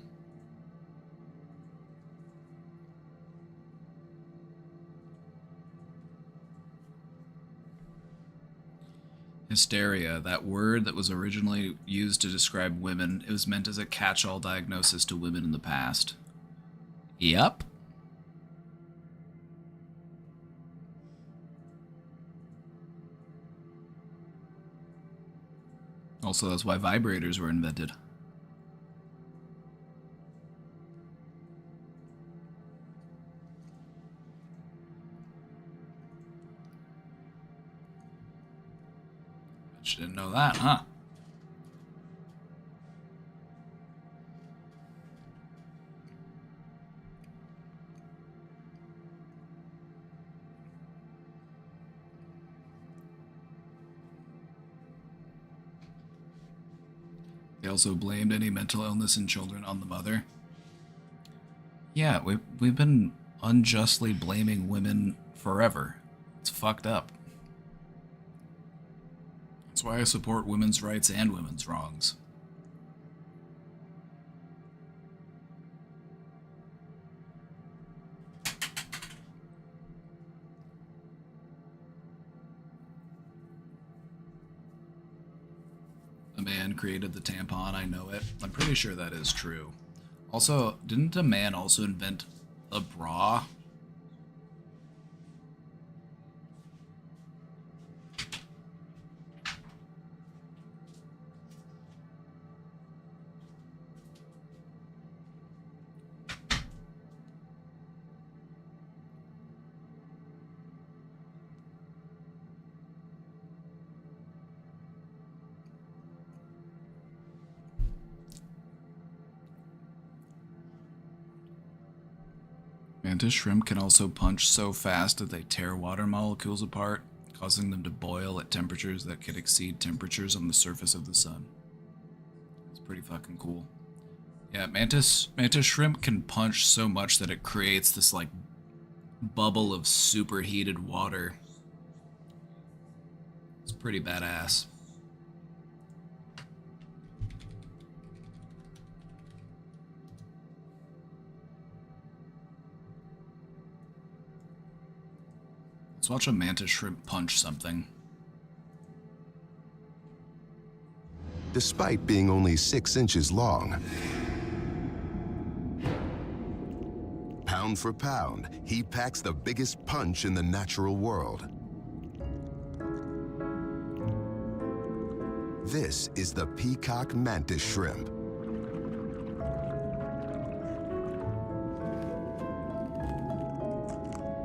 Hysteria, that word that was originally used to describe women, it was meant as a catch-all diagnosis to women in the past. Yep. Also, that's why vibrators were invented. Bet you didn't know that, huh? They also blamed any mental illness in children on the mother. Yeah, we've been unjustly blaming women forever. It's fucked up. That's why I support women's rights and women's wrongs. A man created the tampon, I know it. I'm pretty sure that is true. Also, didn't a man also invent a bra? Mantis shrimp can also punch so fast that they tear water molecules apart, causing them to boil at temperatures that could exceed temperatures on the surface of the sun. It's pretty fucking cool. Yeah, mantis shrimp can punch so much that it creates this like bubble of superheated water. It's pretty badass. Let's watch a mantis shrimp punch something. Despite being only 6 inches long, pound for pound, he packs the biggest punch in the natural world. This is the peacock mantis shrimp.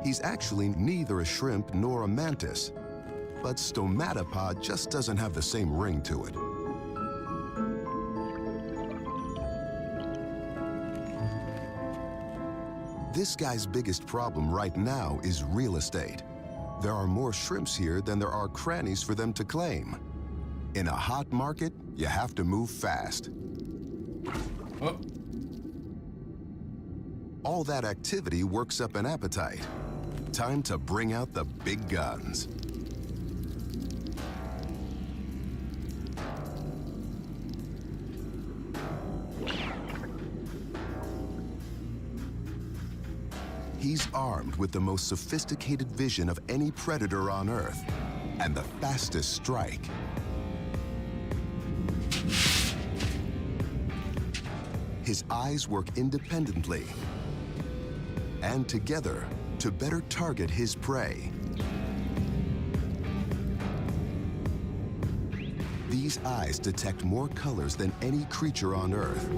He's actually neither a shrimp nor a mantis, but stomatopod just doesn't have the same ring to it. This guy's biggest problem right now is real estate. There are more shrimps here than there are crannies for them to claim. In a hot market, you have to move fast. Oh. All that activity works up an appetite. Time to bring out the big guns. He's armed with the most sophisticated vision of any predator on Earth, and the fastest strike. His eyes work independently and together to better target his prey. These eyes detect more colors than any creature on Earth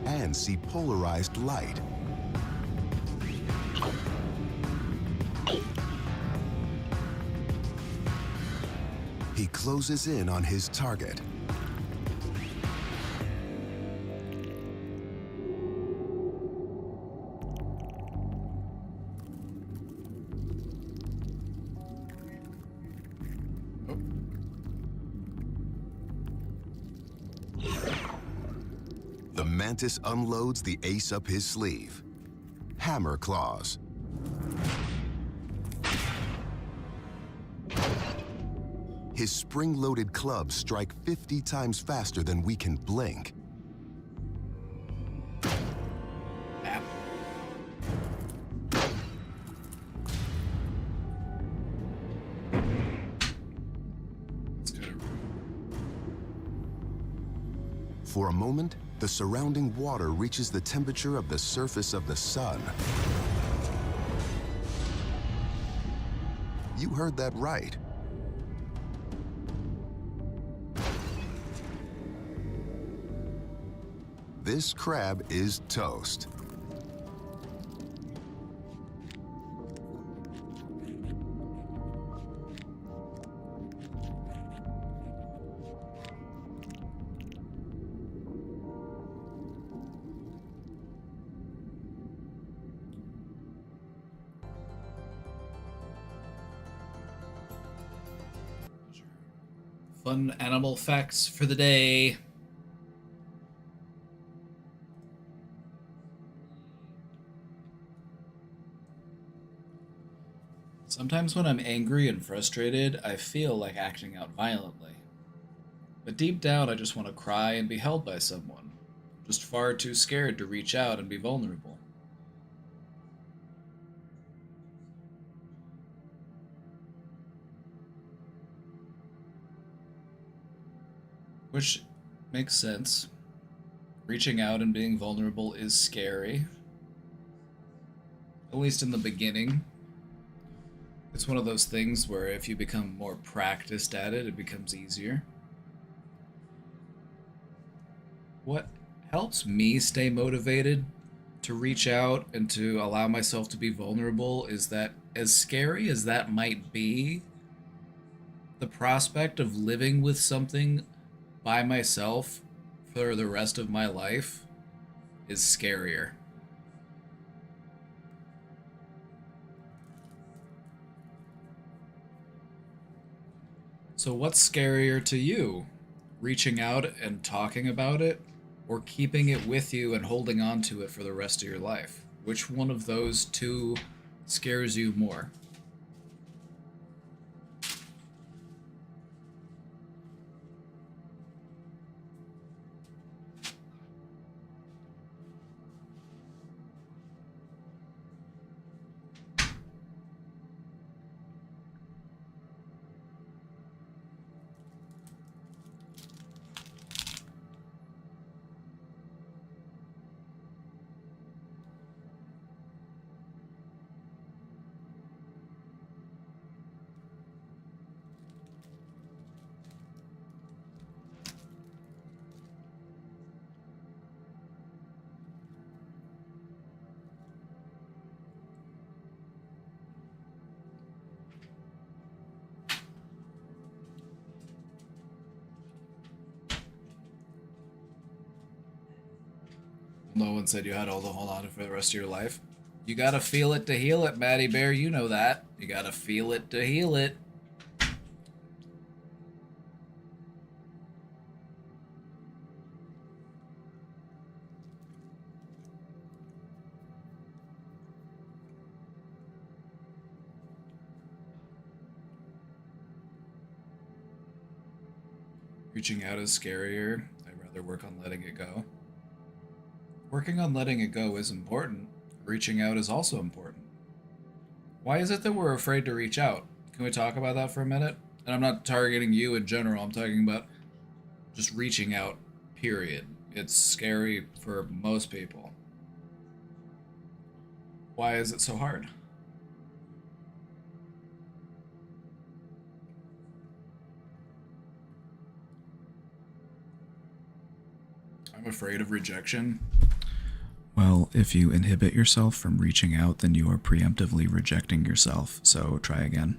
and see polarized light. He closes in on his target. The mantis unloads the ace up his sleeve. Hammer claws. His spring-loaded clubs strike 50 times faster than we can blink. For a moment, the surrounding water reaches the temperature of the surface of the sun. You heard that right. This crab is toast. Fun animal facts for the day. Sometimes when I'm angry and frustrated, I feel like acting out violently. But deep down, I just want to cry and be held by someone. I'm just far too scared to reach out and be vulnerable. Which makes sense. Reaching out and being vulnerable is scary. At least in the beginning. It's one of those things where if you become more practiced at it, it becomes easier. What helps me stay motivated to reach out and to allow myself to be vulnerable is that, as scary as that might be, the prospect of living with something by myself for the rest of my life is scarier. So what's scarier to you? Reaching out and talking about it, or keeping it with you and holding on to it for the rest of your life? Which one of those two scares you more? No one said you had to hold on for the rest of your life. You gotta feel it to heal it, Maddie Bear. You know that. You gotta feel it to heal it. Reaching out is scarier. I'd rather work on letting it go. Working on letting it go is important. Reaching out is also important. Why is it that we're afraid to reach out? Can we talk about that for a minute? And I'm not targeting you in general. I'm talking about just reaching out, period. It's scary for most people. Why is it so hard? I'm afraid of rejection. Well, if you inhibit yourself from reaching out, then you are preemptively rejecting yourself, so try again.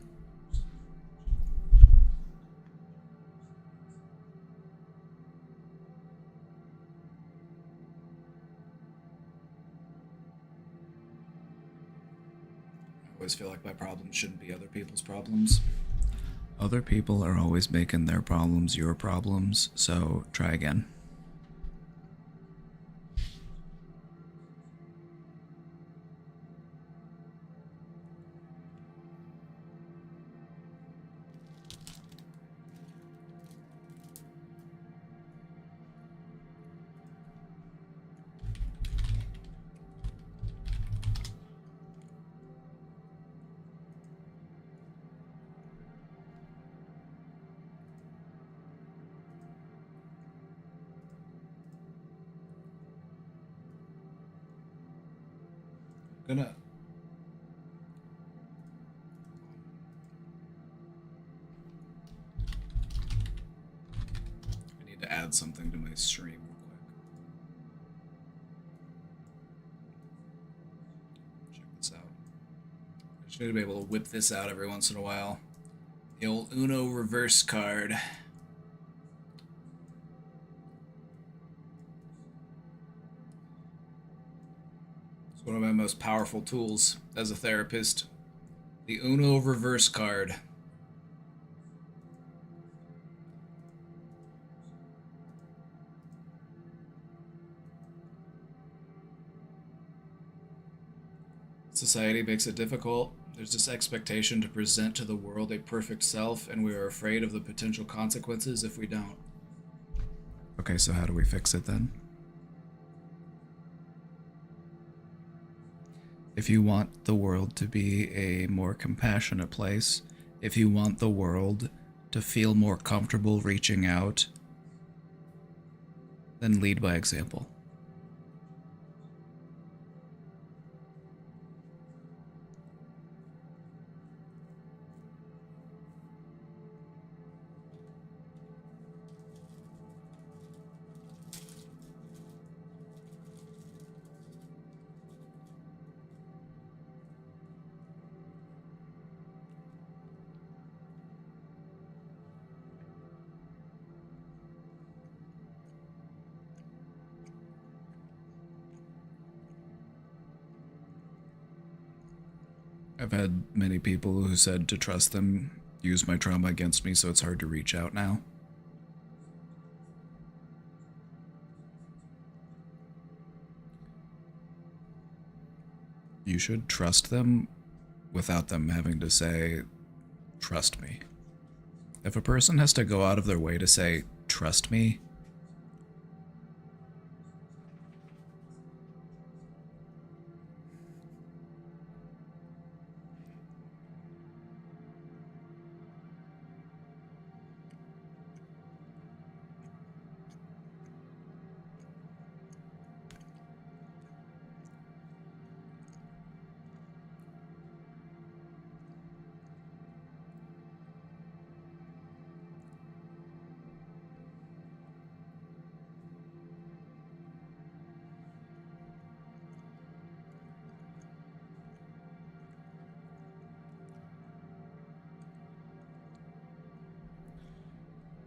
I always feel like my problems shouldn't be other people's problems. Other people are always making their problems your problems, so try again. Gonna I need to add something to my stream real quick. Check this out. I just need to be able to whip this out every once in a while. The old Uno reverse card. One of my most powerful tools as a therapist. The Uno reverse card. Society makes it difficult. There's this expectation to present to the world a perfect self, and we are afraid of the potential consequences if we don't. Okay, so how do we fix it then? If you want the world to be a more compassionate place, if you want the world to feel more comfortable reaching out, then lead by example. I've had many people who said to trust them use my trauma against me, so it's hard to reach out now. You should trust them without them having to say, trust me. If a person has to go out of their way to say, trust me,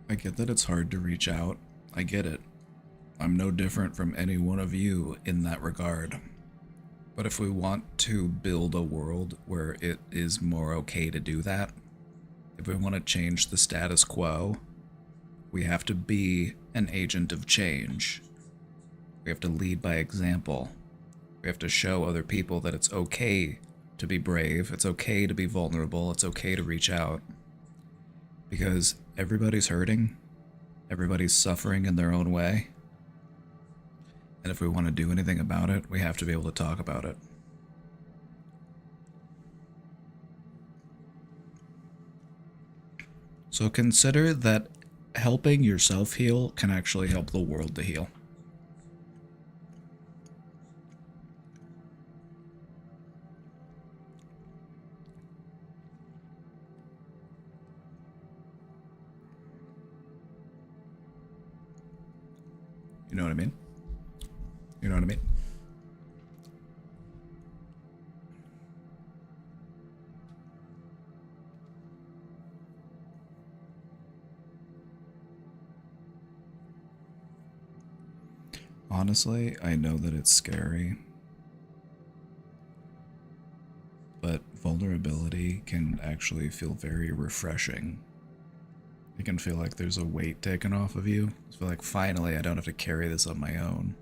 I get that it's hard to reach out. I get it. I'm no different from any one of you in that regard. But if we want to build a world where it is more okay to do that, if we want to change the status quo, we have to be an agent of change. We have to lead by example. We have to show other people that it's okay to be brave, it's okay to be vulnerable, it's okay to reach out. Because everybody's hurting, everybody's suffering in their own way. And if we want to do anything about it, we have to be able to talk about it. So consider that helping yourself heal can actually help the world to heal. You know what I mean? You know what I mean? Honestly, I know that it's scary, but vulnerability can actually feel very refreshing. It can feel like there's a weight taken off of you. I feel like finally I don't have to carry this on my own.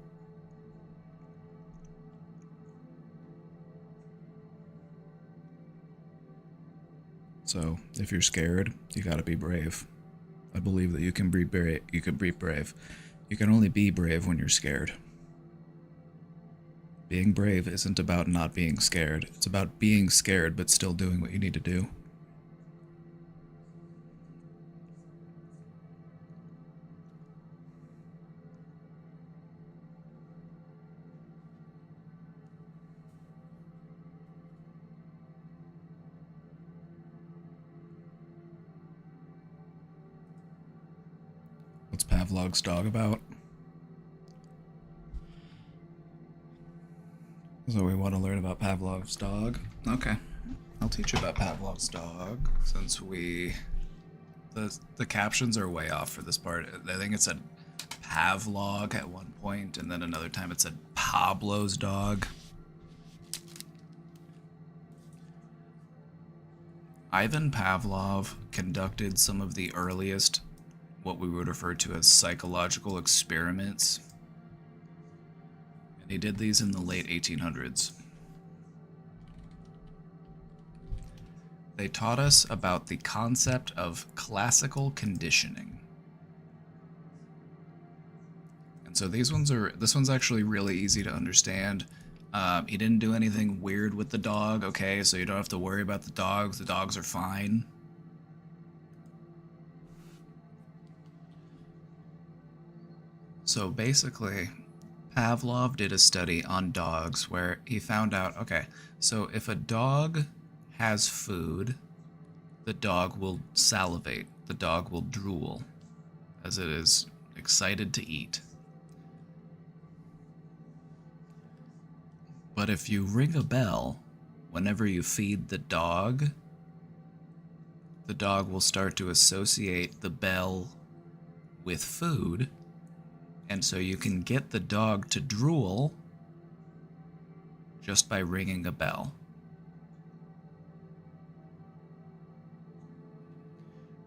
So, if you're scared, you gotta be brave. I believe that you can be brave. You can be brave. You can only be brave when you're scared. Being brave isn't about not being scared. It's about being scared but still doing what you need to do. What's Pavlov's dog about? So we want to learn about Pavlov's dog? Okay. I'll teach you about Pavlov's dog, since the captions are way off for this part. I think it said Pavlov at one point, and then another time it said Pablo's dog. Ivan Pavlov conducted some of the earliest, what we would refer to as psychological experiments. And he did these in the late 1800s. they taught us about the concept of classical conditioning. And so this one's actually really easy to understand. He didn't do anything weird with the dog, okay? So you don't have to worry about the dogs. The dogs are fine. So basically, Pavlov did a study on dogs where he found out, okay, so if a dog has food, the dog will salivate, the dog will drool, as it is excited to eat. But if you ring a bell whenever you feed the dog will start to associate the bell with food, and so you can get the dog to drool just by ringing a bell.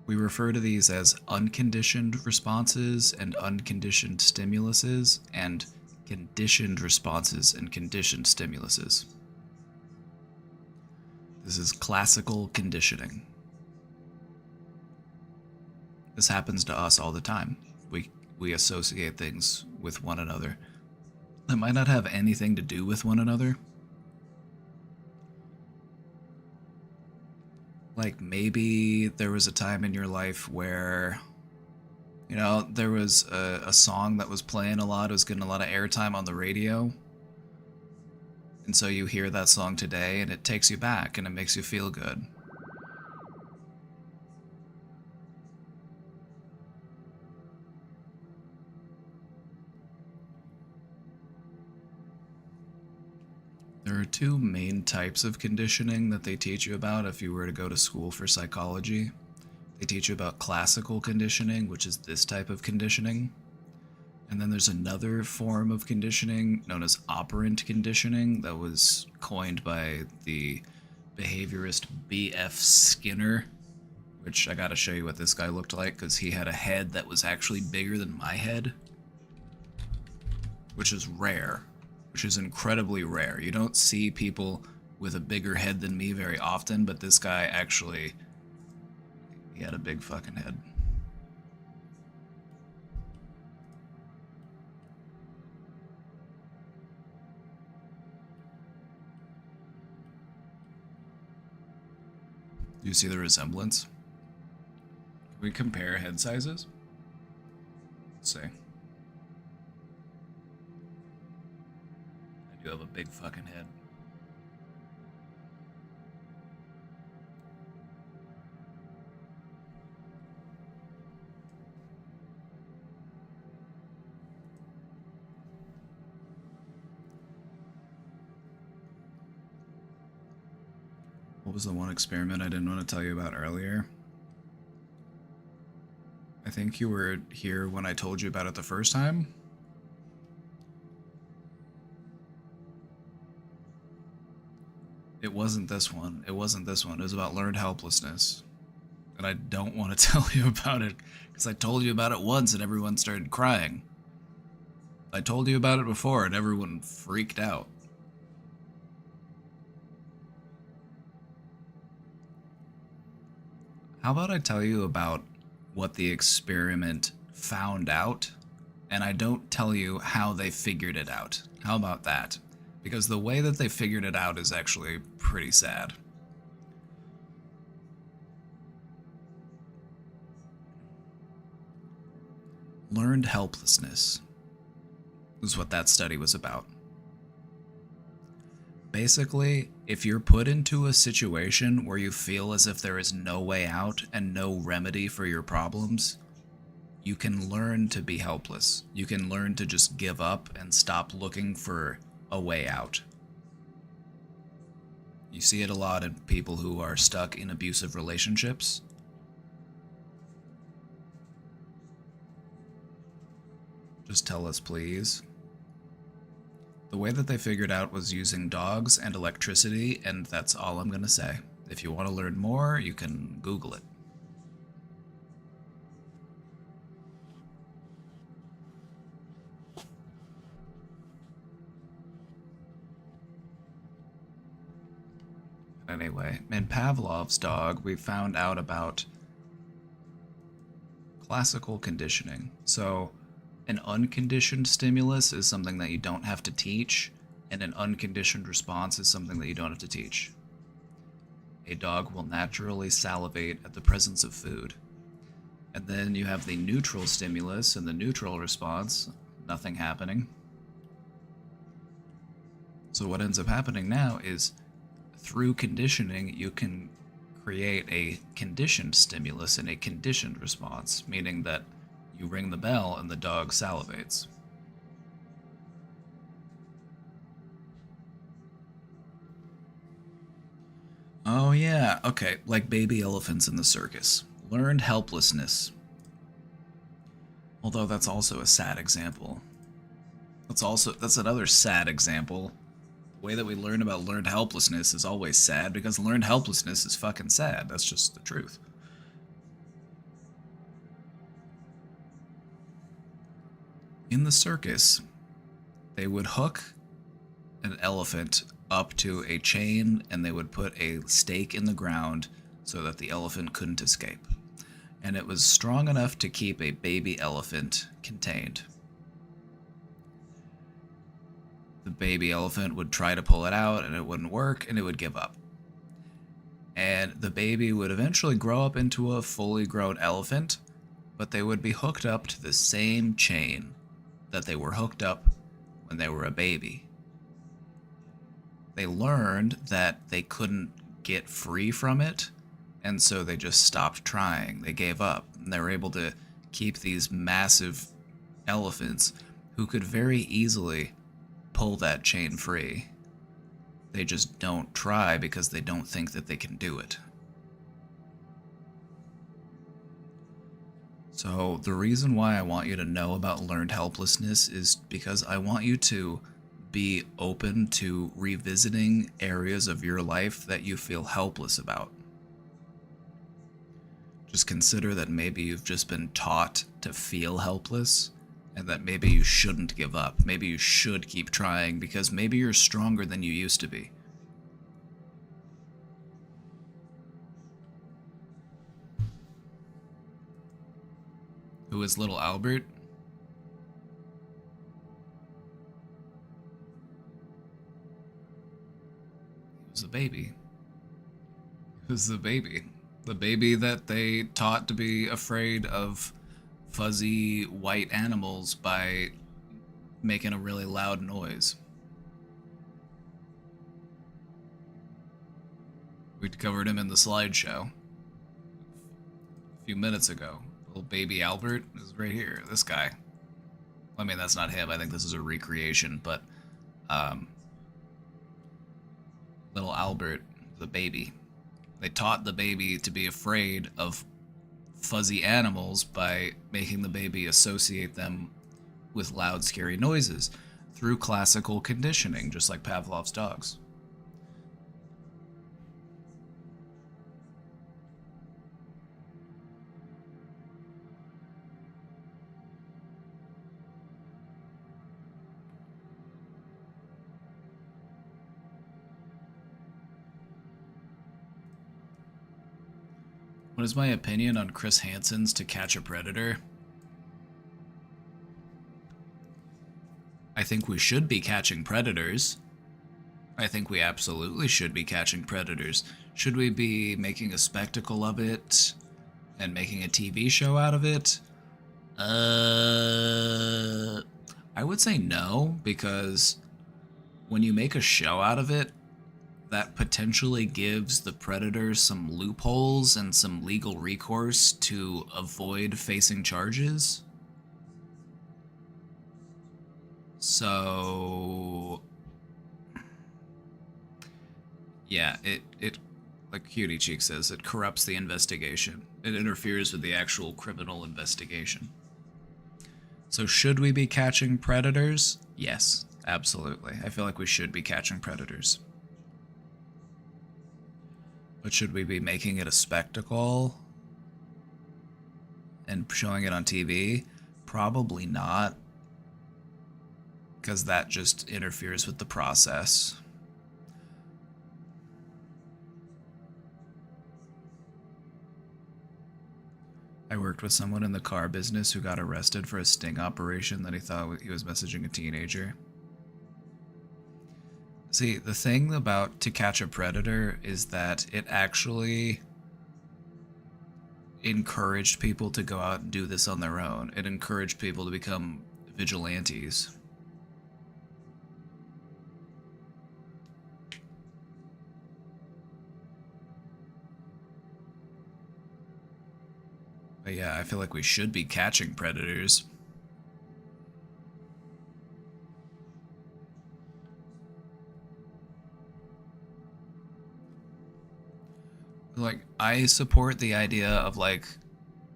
We refer to these as unconditioned responses and unconditioned stimuluses, and conditioned responses and conditioned stimuluses. This is classical conditioning. This happens to us all the time. We associate things with one another that might not have anything to do with one another. Like maybe there was a time in your life where, you know, there was a song that was playing a lot, it was getting a lot of airtime on the radio. And so you hear that song today and it takes you back and it makes you feel good. There are two main types of conditioning that they teach you about if you were to go to school for psychology. They teach you about classical conditioning, which is this type of conditioning. And then there's another form of conditioning known as operant conditioning that was coined by the behaviorist B.F. Skinner, which I gotta show you what this guy looked like because he had a head that was actually bigger than my head, which is rare. Which is incredibly rare. You don't see people with a bigger head than me very often, but this guy actually, he had a big fucking head. Do you see the resemblance? Can we compare head sizes? Let's see. You have a big fucking head. What was the one experiment I didn't want to tell you about earlier? I think you were here when I told you about it the first time. It wasn't this one. It wasn't this one. It was about learned helplessness. And I don't want to tell you about it because I told you about it once and everyone started crying. I told you about it before and everyone freaked out. How about I tell you about what the experiment found out, and I don't tell you how they figured it out? How about that? Because the way that they figured it out is actually pretty sad. Learned helplessness is what that study was about. Basically, if you're put into a situation where you feel as if there is no way out and no remedy for your problems, you can learn to be helpless. You can learn to just give up and stop looking for a way out. You see it a lot in people who are stuck in abusive relationships. Just tell us, please. The way that they figured out was using dogs and electricity, and that's all I'm gonna say. If you want to learn more, you can Google it. Anyway, in Pavlov's dog, we found out about classical conditioning. So, an unconditioned stimulus is something that you don't have to teach, and an unconditioned response is something that you don't have to teach. A dog will naturally salivate at the presence of food. And then you have the neutral stimulus and the neutral response, nothing happening. So what ends up happening now is, through conditioning, you can create a conditioned stimulus and a conditioned response, meaning that you ring the bell and the dog salivates. Oh yeah, okay, like baby elephants in the circus. Learned helplessness. Although that's also a sad example. That's another sad example. The way that we learn about learned helplessness is always sad because learned helplessness is fucking sad. That's just the truth. In the circus, they would hook an elephant up to a chain and they would put a stake in the ground so that the elephant couldn't escape. And it was strong enough to keep a baby elephant contained. The baby elephant would try to pull it out and it wouldn't work and it would give up. And the baby would eventually grow up into a fully grown elephant, but they would be hooked up to the same chain that they were hooked up when they were a baby. They learned that they couldn't get free from it, and so they just stopped trying. They gave up, and they were able to keep these massive elephants who could very easily pull that chain free. They just don't try because they don't think that they can do it. So the reason why I want you to know about learned helplessness is because I want you to be open to revisiting areas of your life that you feel helpless about. Just consider that maybe you've just been taught to feel helpless, and that maybe you shouldn't give up. Maybe you should keep trying because maybe you're stronger than you used to be. Who is little Albert? He was a baby. He was the baby. The baby that they taught to be afraid of fuzzy white animals by making a really loud noise. We covered him in the slideshow a few minutes ago. Little baby Albert is right here. This guy. I mean, that's not him. I think this is a recreation, but little Albert, the baby. They taught the baby to be afraid of fuzzy animals by making the baby associate them with loud, scary noises through classical conditioning, just like Pavlov's dogs. What is my opinion on Chris Hansen's To Catch a Predator? I think we should be catching predators. I think we absolutely should be catching predators. Should we be making a spectacle of it and making a TV show out of it? I would say no, because when you make a show out of it, that potentially gives the predator some loopholes and some legal recourse to avoid facing charges. So yeah, it like Cutie Cheek says, it corrupts the investigation. It interferes with the actual criminal investigation. So should we be catching predators? Yes, absolutely. I feel like we should be catching predators. But should we be making it a spectacle and showing it on TV? Probably not, because that just interferes with the process. I worked with someone in the car business who got arrested for a sting operation that he thought he was messaging a teenager. See, the thing about To Catch a Predator is that it actually encouraged people to go out and do this on their own. It encouraged people to become vigilantes. But yeah, I feel like we should be catching predators. Like, I support the idea of, like,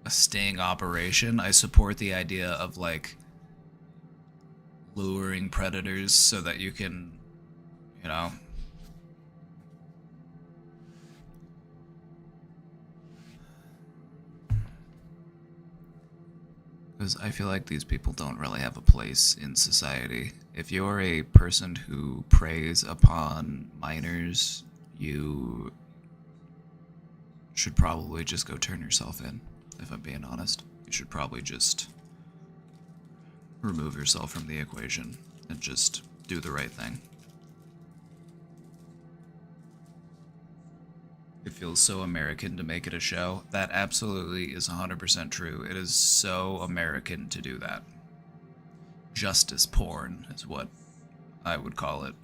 a sting operation. I support the idea of, like, luring predators so that you can, you know... Because I feel like these people don't really have a place in society. If you're a person who preys upon minors, you should probably just go turn yourself in, if I'm being honest. You should probably just remove yourself from the equation and just do the right thing. It feels so American to make it a show. That absolutely is 100% true. It is so American to do that. Justice porn is what I would call it.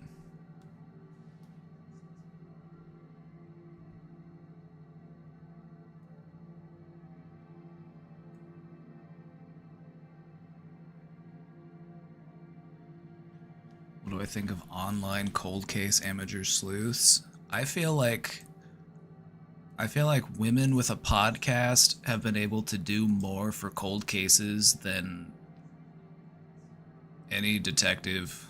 What do I think of online cold case amateur sleuths? I feel like women with a podcast have been able to do more for cold cases than any detective.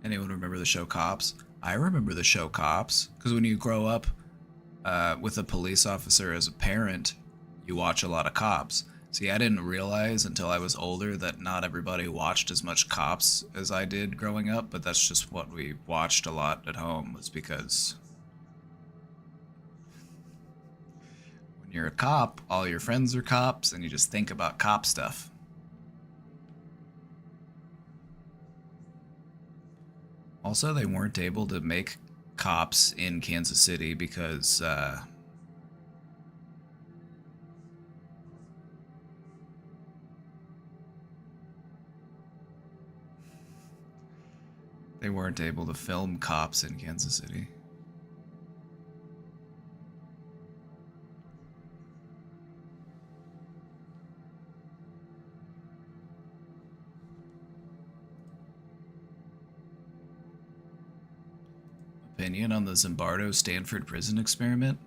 Anyone remember the show Cops? I remember the show Cops, because when you grow up with a police officer as a parent, you watch a lot of Cops. See, I didn't realize until I was older that not everybody watched as much Cops as I did growing up, but that's just what we watched a lot at home, was because when you're a cop, all your friends are cops, and you just think about cop stuff. Also, they weren't able to make Cops in Kansas City because they weren't able to film Cops in Kansas City. Opinion on the Zimbardo Stanford prison experiment?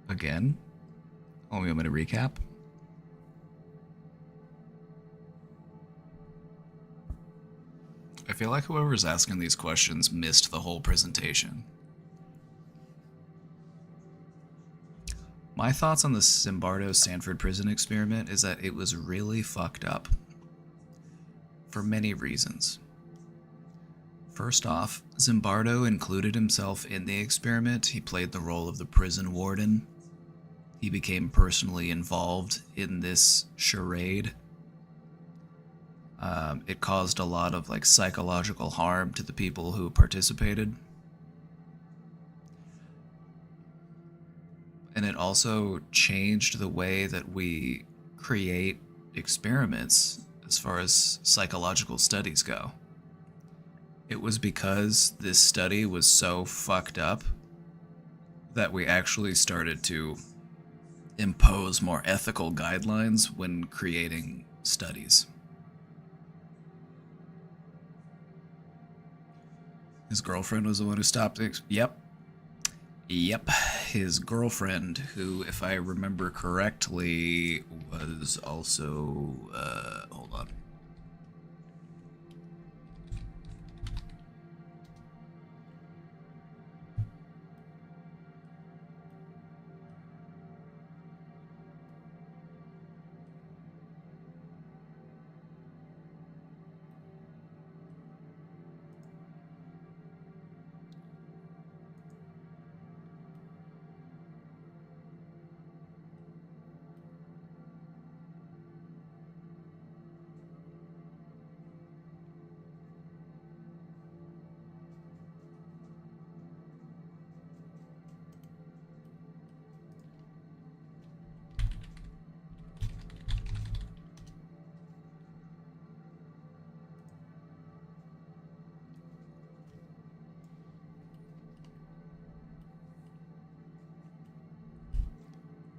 Again? Oh, you want me to recap? I feel like whoever's asking these questions missed the whole presentation. My thoughts on the Zimbardo Stanford prison experiment is that it was really fucked up. For many reasons. First off, Zimbardo included himself in the experiment. He played the role of the prison warden. He became personally involved in this charade. It caused a lot of like psychological harm to the people who participated. And it also changed the way that we create experiments as far as psychological studies go. It was because this study was so fucked up that we actually started to impose more ethical guidelines when creating studies. His girlfriend was the one who stopped the Yep. His girlfriend, who, if I remember correctly, was also, hold on.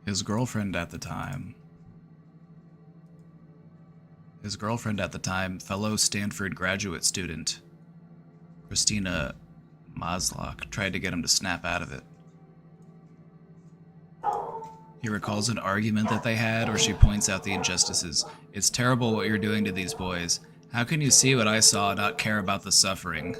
His girlfriend at the time, fellow Stanford graduate student, Christina Maslach, tried to get him to snap out of it. He recalls an argument that they had where she points out the injustices. It's terrible what you're doing to these boys. How can you see what I saw and not care about the suffering?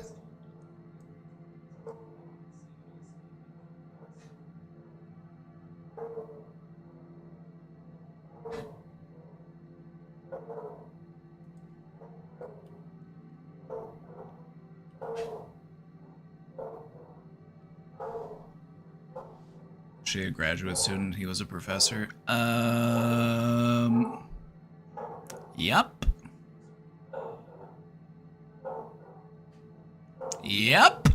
She a graduate student, he was a professor. Yep. Yep.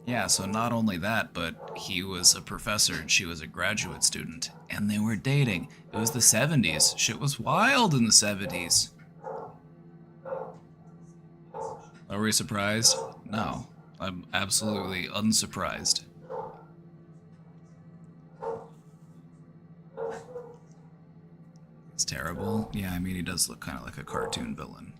Yeah, so not only that, but he was a professor and she was a graduate student. And they were dating. It was the 70s. Shit was wild in the 70s. Are we surprised? No. I'm absolutely unsurprised. It's terrible. Yeah, I mean, he does look kind of like a cartoon villain.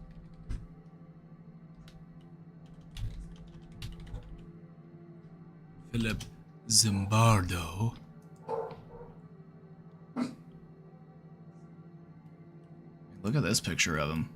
Philip Zimbardo. Look at this picture of him.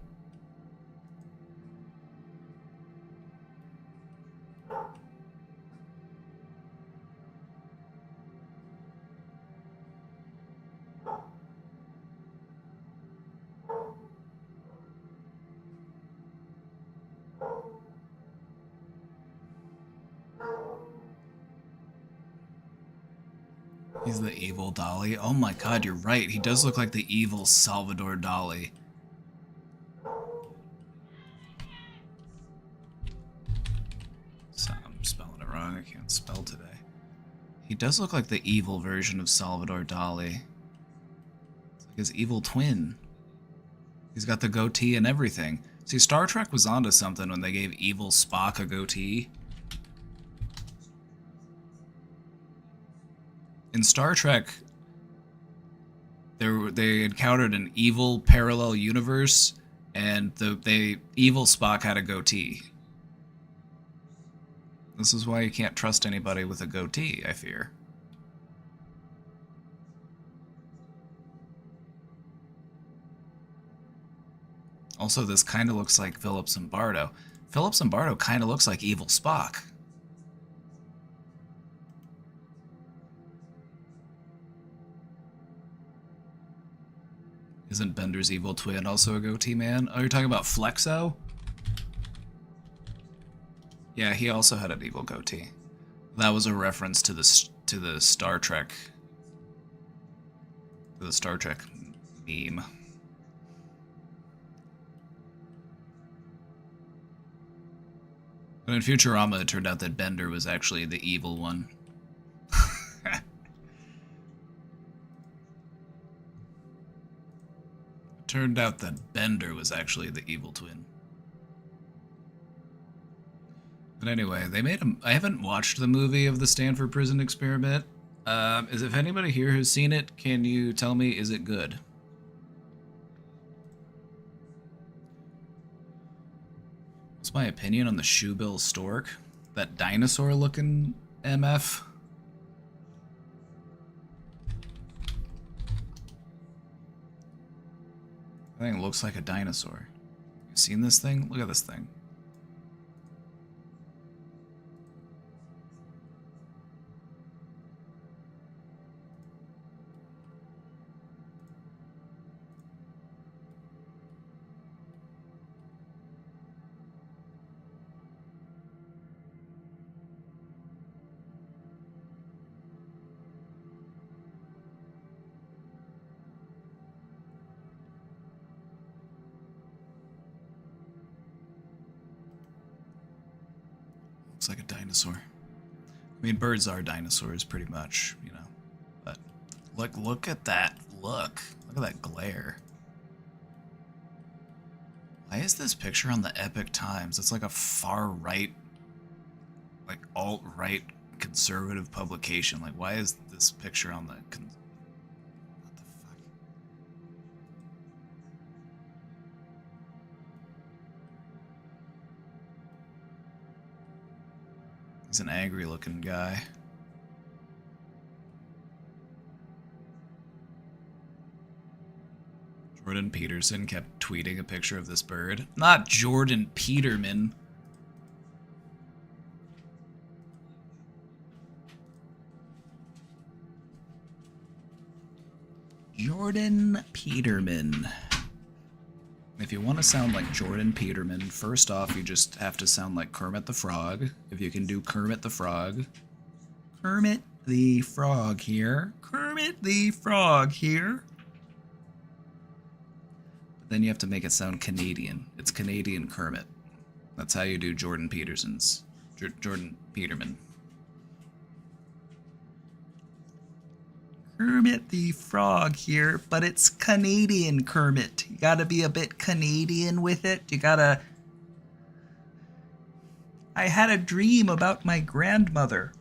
He's the evil Dali. Oh my god, you're right. He does look like the evil Salvador Dali. So I'm spelling it wrong. I can't spell today. He does look like the evil version of Salvador Dali. It's like his evil twin. He's got the goatee and everything. See, Star Trek was onto something when they gave evil Spock a goatee. In Star Trek, they encountered an evil parallel universe, and the evil Spock had a goatee. This is why you can't trust anybody with a goatee, I fear. Also, this kind of looks like Philip Zimbardo. Philip Zimbardo kind of looks like evil Spock. Isn't Bender's evil twin also a goatee man? Oh, you're talking about Flexo? Yeah, he also had an evil goatee. That was a reference to the Star Trek. To the Star Trek meme. But in Futurama, it turned out that Bender was actually the evil one. Turned out that Bender was actually the evil twin. But anyway, they made him. I haven't watched the movie of the Stanford Prison Experiment. If anybody here has seen it, can you tell me, is it good? What's my opinion on the Shoebill Stork? That dinosaur-looking MF? That thing looks like a dinosaur. You seen this thing? Look at this thing. Looks like a dinosaur. I mean, birds are dinosaurs, pretty much, you know. But look at that look. Look at that glare. Why is this picture on the Epic Times? It's like a far right, like alt-right conservative publication. Like, why is this picture on the? What the fuck? He's an angry-looking guy. Jordan Peterson kept tweeting a picture of this bird. Not Jordan Peterman. Jordan Peterman. If you want to sound like Jordan Peterman, first off, you just have to sound like Kermit the Frog. If you can do Kermit the Frog. Kermit the Frog here. Kermit the Frog here. But then you have to make it sound Canadian. It's Canadian Kermit. That's how you do Jordan Peterson's. Jordan Peterman. Kermit the Frog here, but it's Canadian Kermit. You gotta be a bit Canadian with it. You gotta... I had a dream about my grandmother.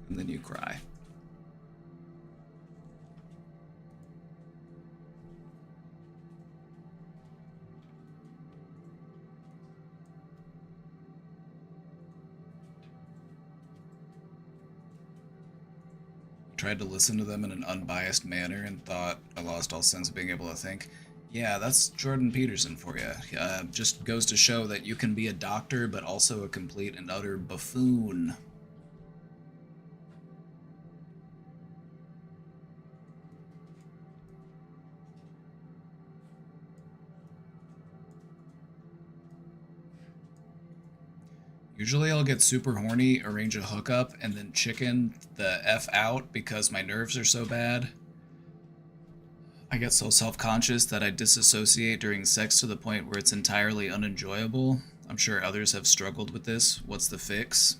And then you cry. Tried to listen to them in an unbiased manner and thought I lost all sense of being able to think. Yeah, that's Jordan Peterson for you. Just goes to show that you can be a doctor, but also a complete and utter buffoon. Usually I'll get super horny, arrange a hookup, and then chicken the F out because my nerves are so bad. I get so self-conscious that I disassociate during sex to the point where it's entirely unenjoyable. I'm sure others have struggled with this. What's the fix?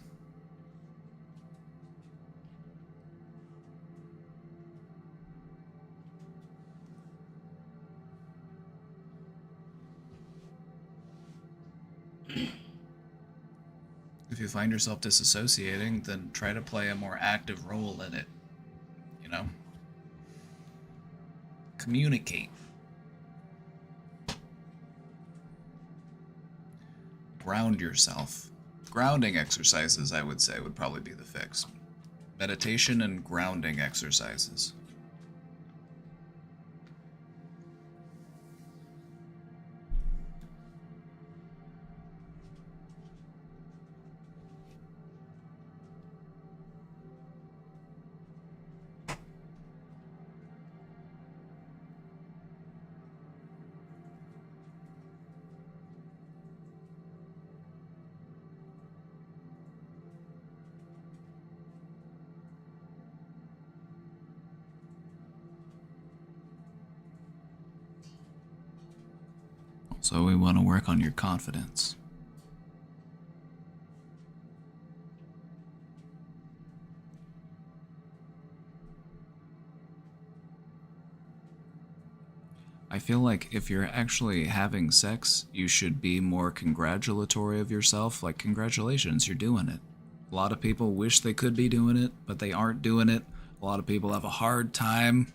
If you find yourself disassociating, then try to play a more active role in it. You know? Communicate. Ground yourself. Grounding exercises, I would say, would probably be the fix. Meditation and grounding exercises. So we want to work on your confidence. I feel like if you're actually having sex, you should be more congratulatory of yourself. Like, congratulations, you're doing it. A lot of people wish they could be doing it, but they aren't doing it. A lot of people have a hard time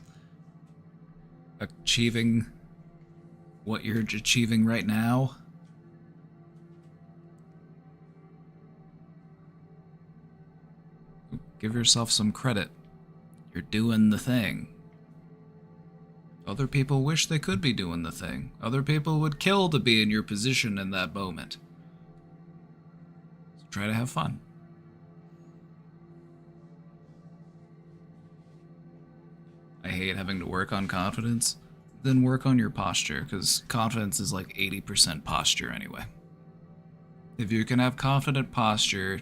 achieving what you're achieving right now. Give yourself some credit. You're doing the thing. Other people wish they could be doing the thing. Other people would kill to be in your position in that moment. So try to have fun. I hate having to work on confidence. Then work on your posture, because confidence is like 80% posture anyway. If you can have confident posture,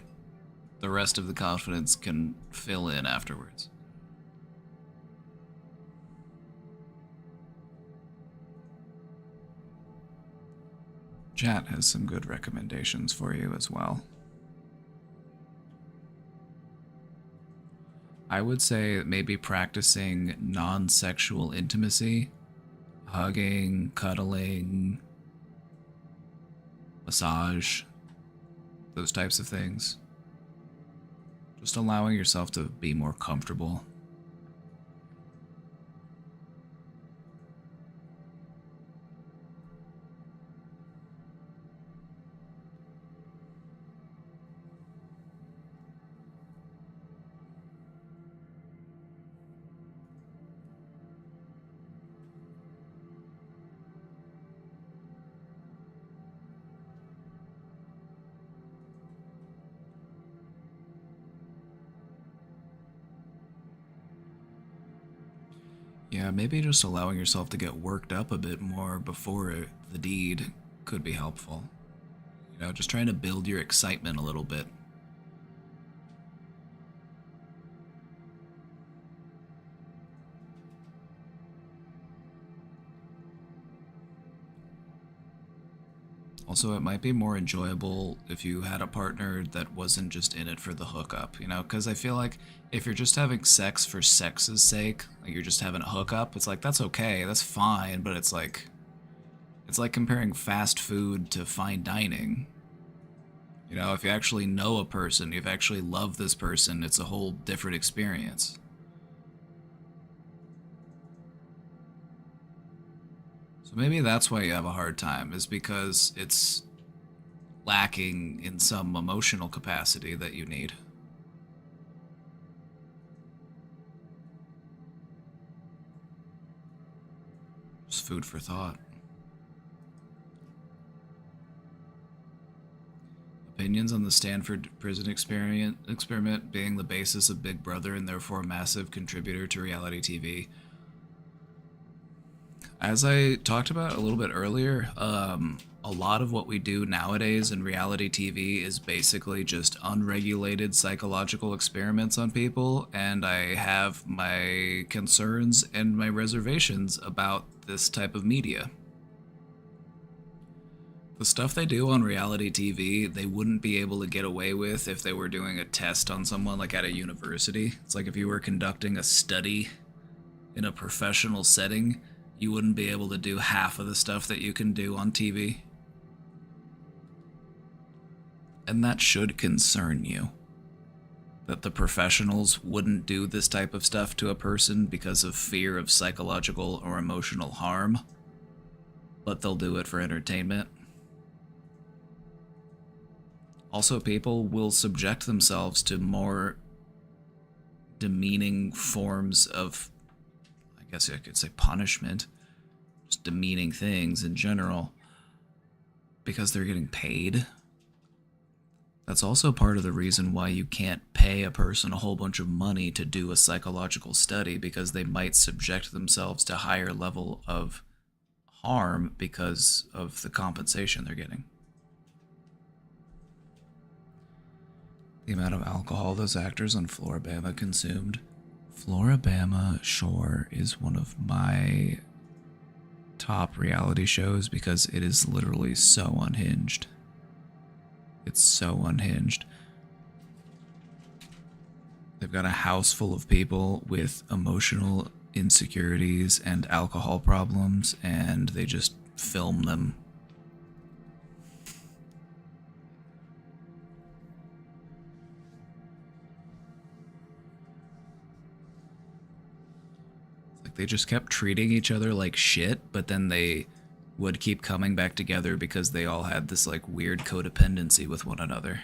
the rest of the confidence can fill in afterwards. Chat has some good recommendations for you as well. I would say maybe practicing non-sexual intimacy, hugging, cuddling, massage, those types of things. Just allowing yourself to be more comfortable. Yeah, maybe just allowing yourself to get worked up a bit more before the deed could be helpful. You know, just trying to build your excitement a little bit. Also, it might be more enjoyable if you had a partner that wasn't just in it for the hookup, you know? Because I feel like if you're just having sex for sex's sake, like you're just having a hookup, it's like, that's okay, that's fine, but it's like comparing fast food to fine dining. You know, if you actually know a person, you've actually loved this person, it's a whole different experience. So maybe that's why you have a hard time, is because it's lacking in some emotional capacity that you need. Just food for thought. Opinions on the Stanford prison experiment being the basis of Big Brother and therefore a massive contributor to reality TV. As I talked about a little bit earlier, a lot of what we do nowadays in reality TV is basically just unregulated psychological experiments on people, and I have my concerns and my reservations about this type of media. The stuff they do on reality TV, they wouldn't be able to get away with if they were doing a test on someone like at a university. It's like if you were conducting a study in a professional setting, you wouldn't be able to do half of the stuff that you can do on TV. And that should concern you. That the professionals wouldn't do this type of stuff to a person because of fear of psychological or emotional harm, but they'll do it for entertainment. Also, people will subject themselves to more demeaning forms of, I guess I could say, punishment, just demeaning things in general, because they're getting paid. That's also part of the reason why you can't pay a person a whole bunch of money to do a psychological study, because they might subject themselves to higher level of harm because of the compensation they're getting. The amount of alcohol those actors on Floribama consumed. Floribama Shore is one of my top reality shows because it is literally so unhinged. It's so unhinged. They've got a house full of people with emotional insecurities and alcohol problems, and they just film them. They just kept treating each other like shit, but then they would keep coming back together because they all had this like weird codependency with one another.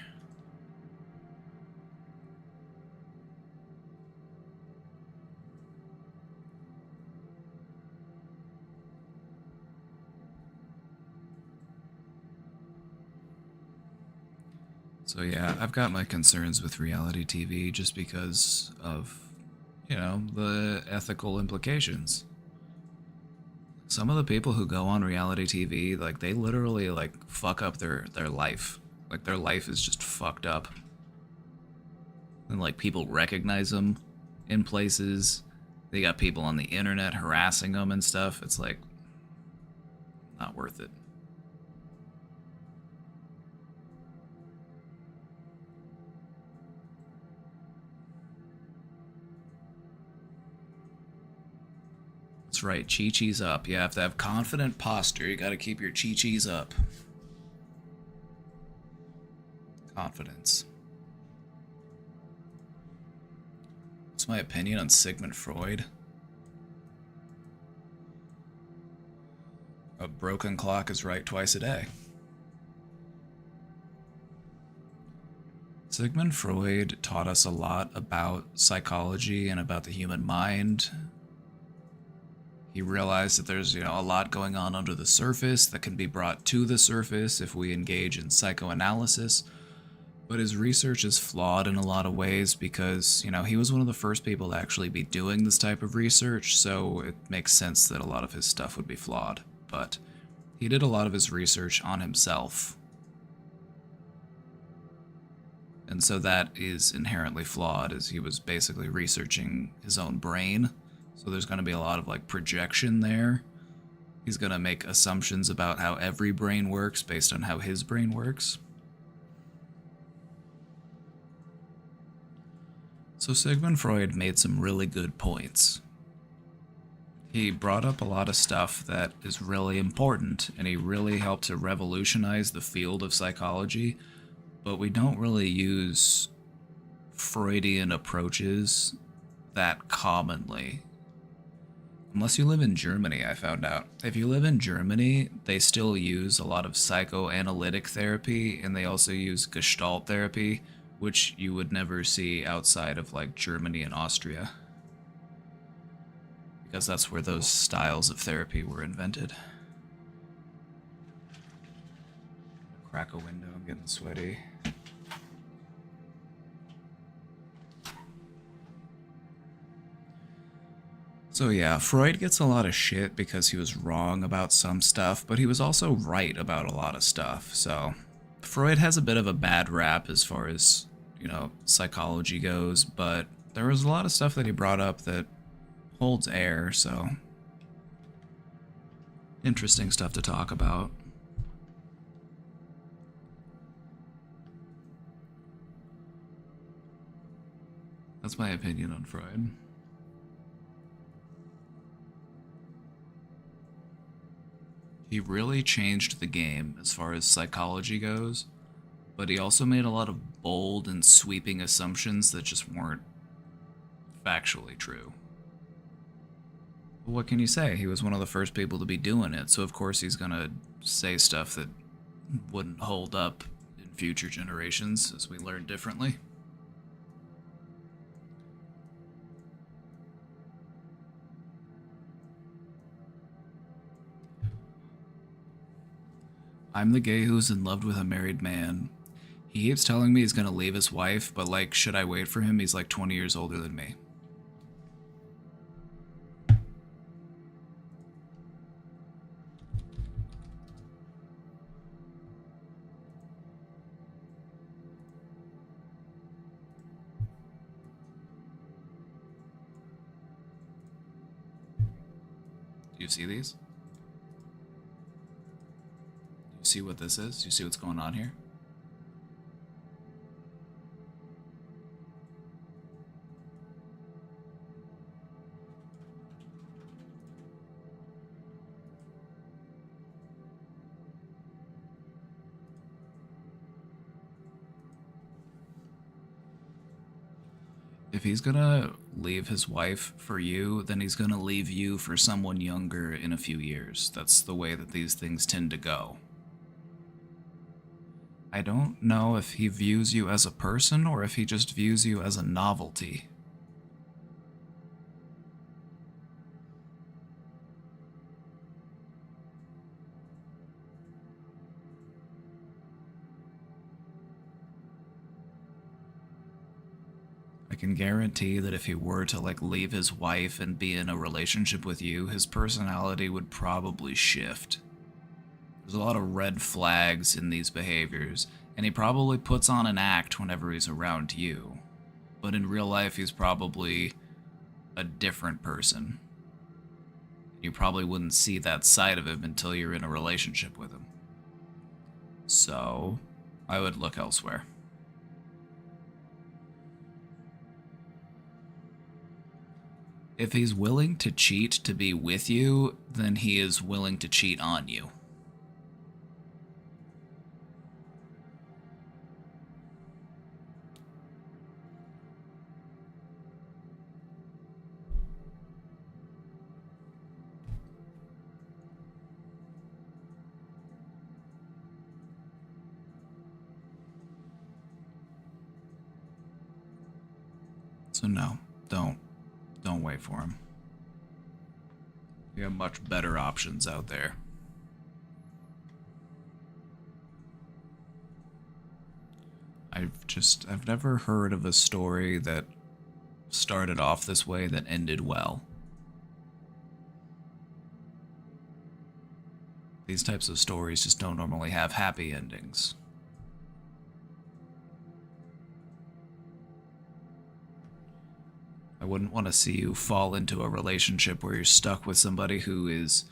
So yeah, I've got my concerns with reality TV just because of, you know, the ethical implications. Some of the people who go on reality TV, like, they literally, like, fuck up their life. Like, their life is just fucked up. And, like, people recognize them in places. They got people on the internet harassing them and stuff. It's, like, not worth it. That's right, chi-chi's up. You have to have confident posture. You gotta keep your chi-chis up. Confidence. What's my opinion on Sigmund Freud? A broken clock is right twice a day. Sigmund Freud taught us a lot about psychology and about the human mind. He realized that there's, a lot going on under the surface that can be brought to the surface if we engage in psychoanalysis. But his research is flawed in a lot of ways because, he was one of the first people to actually be doing this type of research, so it makes sense that a lot of his stuff would be flawed. But he did a lot of his research on himself. And so that is inherently flawed, as he was basically researching his own brain. So there's going to be a lot of projection there. He's going to make assumptions about how every brain works based on how his brain works. So Sigmund Freud made some really good points. He brought up a lot of stuff that is really important, and he really helped to revolutionize the field of psychology. But we don't really use Freudian approaches that commonly. Unless you live in Germany, I found out. If you live in Germany, they still use a lot of psychoanalytic therapy, and they also use Gestalt therapy, which you would never see outside of Germany and Austria. Because that's where those styles of therapy were invented. Crack a window, I'm getting sweaty. So yeah, Freud gets a lot of shit because he was wrong about some stuff, but he was also right about a lot of stuff. So Freud has a bit of a bad rap as far as, psychology goes, but there was a lot of stuff that he brought up that holds air, so interesting stuff to talk about. That's my opinion on Freud. He really changed the game as far as psychology goes, but he also made a lot of bold and sweeping assumptions that just weren't factually true. What can you say? He was one of the first people to be doing it, so of course he's gonna say stuff that wouldn't hold up in future generations as we learn differently. I'm the gay who's in love with a married man. He keeps telling me he's gonna leave his wife, but should I wait for him? He's 20 years older than me. Do you see these? Do you see what this is? Do you see what's going on here? If he's gonna leave his wife for you, then he's gonna leave you for someone younger in a few years. That's the way that these things tend to go. I don't know if he views you as a person or if he just views you as a novelty. I can guarantee that if he were to leave his wife and be in a relationship with you, his personality would probably shift. There's a lot of red flags in these behaviors, and he probably puts on an act whenever he's around you. But in real life, he's probably a different person. You probably wouldn't see that side of him until you're in a relationship with him. So, I would look elsewhere. If he's willing to cheat to be with you, then he is willing to cheat on you. So no, don't wait for him. You have much better options out there. I've never heard of a story that started off this way that ended well. These types of stories just don't normally have happy endings. I wouldn't want to see you fall into a relationship where you're stuck with somebody who is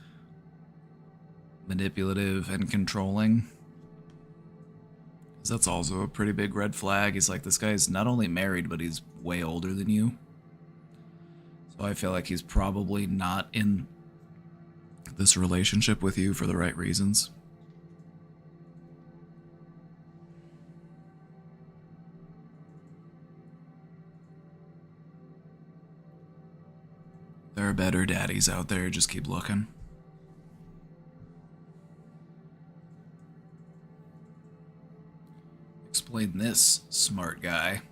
manipulative and controlling. 'Cause that's also a pretty big red flag. He's like, this guy's not only married, but he's way older than you. So I feel like he's probably not in this relationship with you for the right reasons. There are better daddies out there, just keep looking. Explain this, smart guy.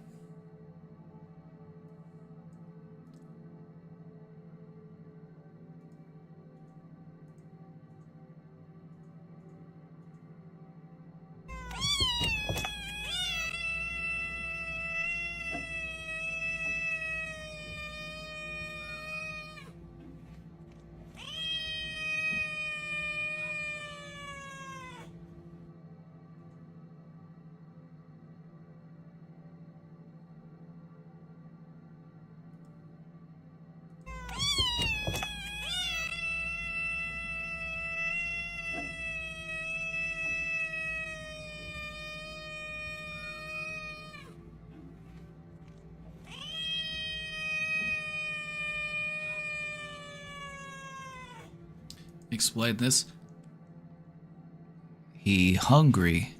Explain this. He hungry.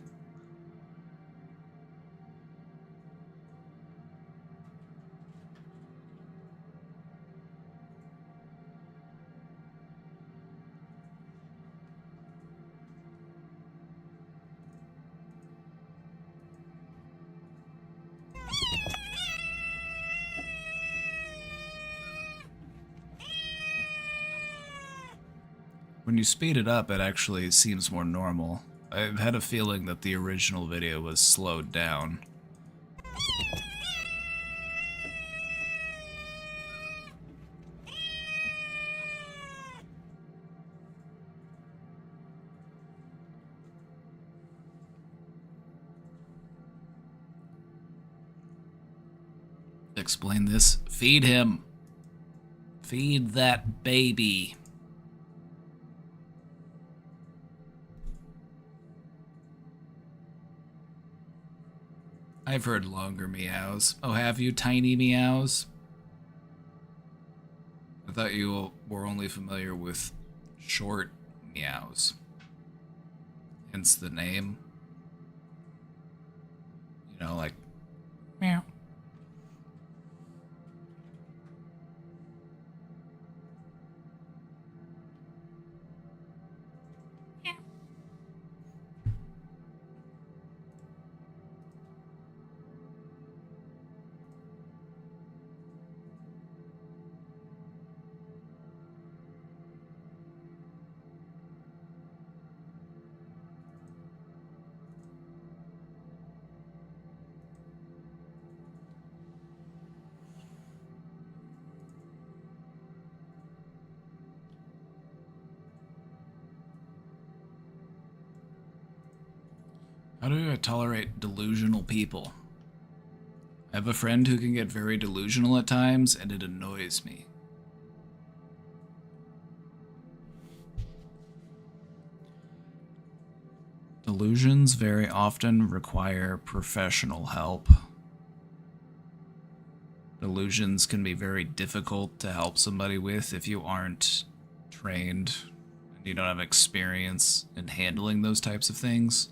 When you speed it up, it actually seems more normal. I've had a feeling that the original video was slowed down. Explain this. Feed him. Feed that baby. I've heard longer meows. Oh, have you, tiny meows? I thought you were only familiar with short meows. Hence the name. You know, like meow. How do I tolerate delusional people? I have a friend who can get very delusional at times, and it annoys me. Delusions very often require professional help. Delusions can be very difficult to help somebody with if you aren't trained and you don't have experience in handling those types of things.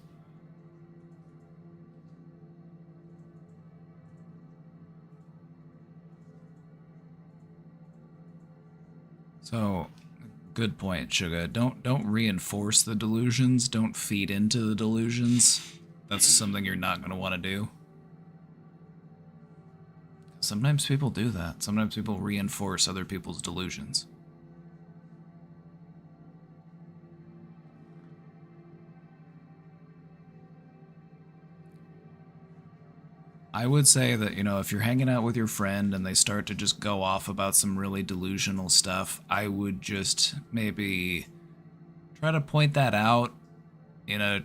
So, good point, Sugar. Don't reinforce the delusions. Don't feed into the delusions. That's something you're not going to want to do. Sometimes people do that. Sometimes people reinforce other people's delusions. I would say that, you know, if you're hanging out with your friend and they start to just go off about some really delusional stuff, I would just maybe try to point that out in a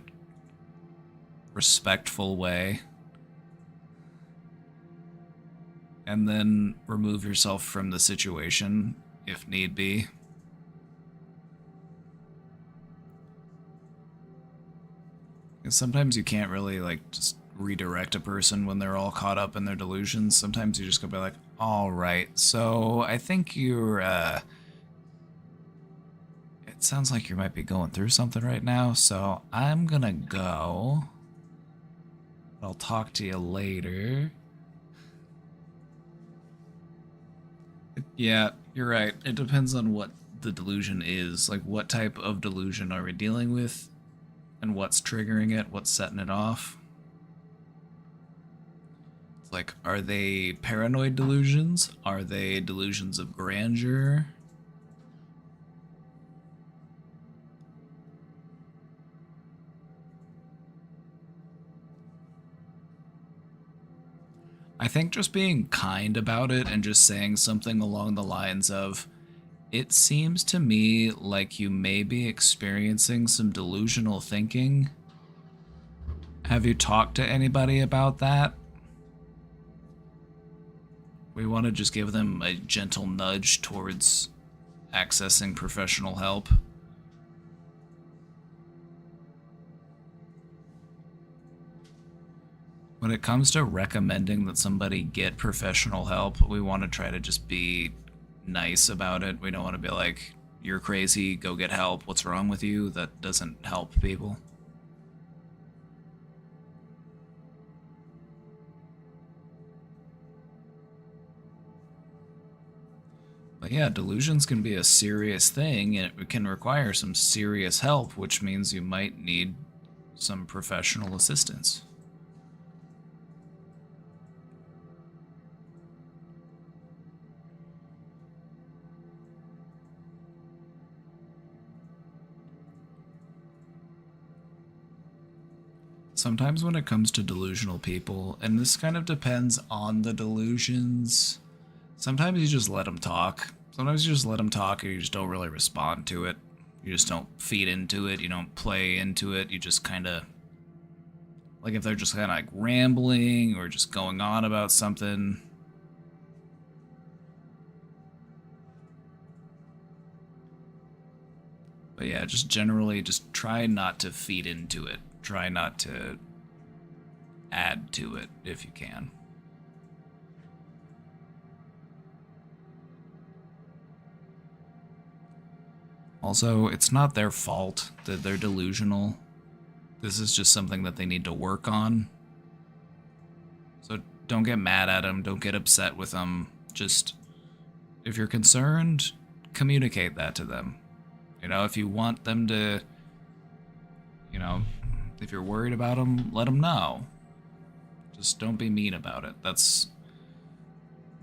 respectful way. And then remove yourself from the situation if need be. Because sometimes you can't really, like, just redirect a person when they're all caught up in their delusions. Sometimes you just gotta be like, alright, so I think you're, it sounds like you might be going through something right now, so I'm gonna go. I'll talk to you later. Yeah, you're right. It depends on what the delusion is. Like, what type of delusion are we dealing with? And what's triggering it? What's setting it off? It's like, are they paranoid delusions? Are they delusions of grandeur? I think just being kind about it and just saying something along the lines of, it seems to me like you may be experiencing some delusional thinking. Have you talked to anybody about that? We want to just give them a gentle nudge towards accessing professional help. When it comes to recommending that somebody get professional help, we want to try to just be nice about it. We don't want to be like, you're crazy, go get help, what's wrong with you? That doesn't help people. But yeah, delusions can be a serious thing, and it can require some serious help, which means you might need some professional assistance. Sometimes when it comes to delusional people, and this kind of depends on the delusions, sometimes you just let them talk. Sometimes you just let them talk and you just don't really respond to it. You just don't feed into it. You don't play into it. You just kind of, like if they're just kind of like rambling or just going on about something. But yeah, just generally just try not to feed into it. Try not to add to it if you can. Also, it's not their fault that they're delusional. This is just something that they need to work on. So don't get mad at them, don't get upset with them. Just, if you're concerned, communicate that to them. You know, if you want them to, you know, if you're worried about them, let them know. Just don't be mean about it. That's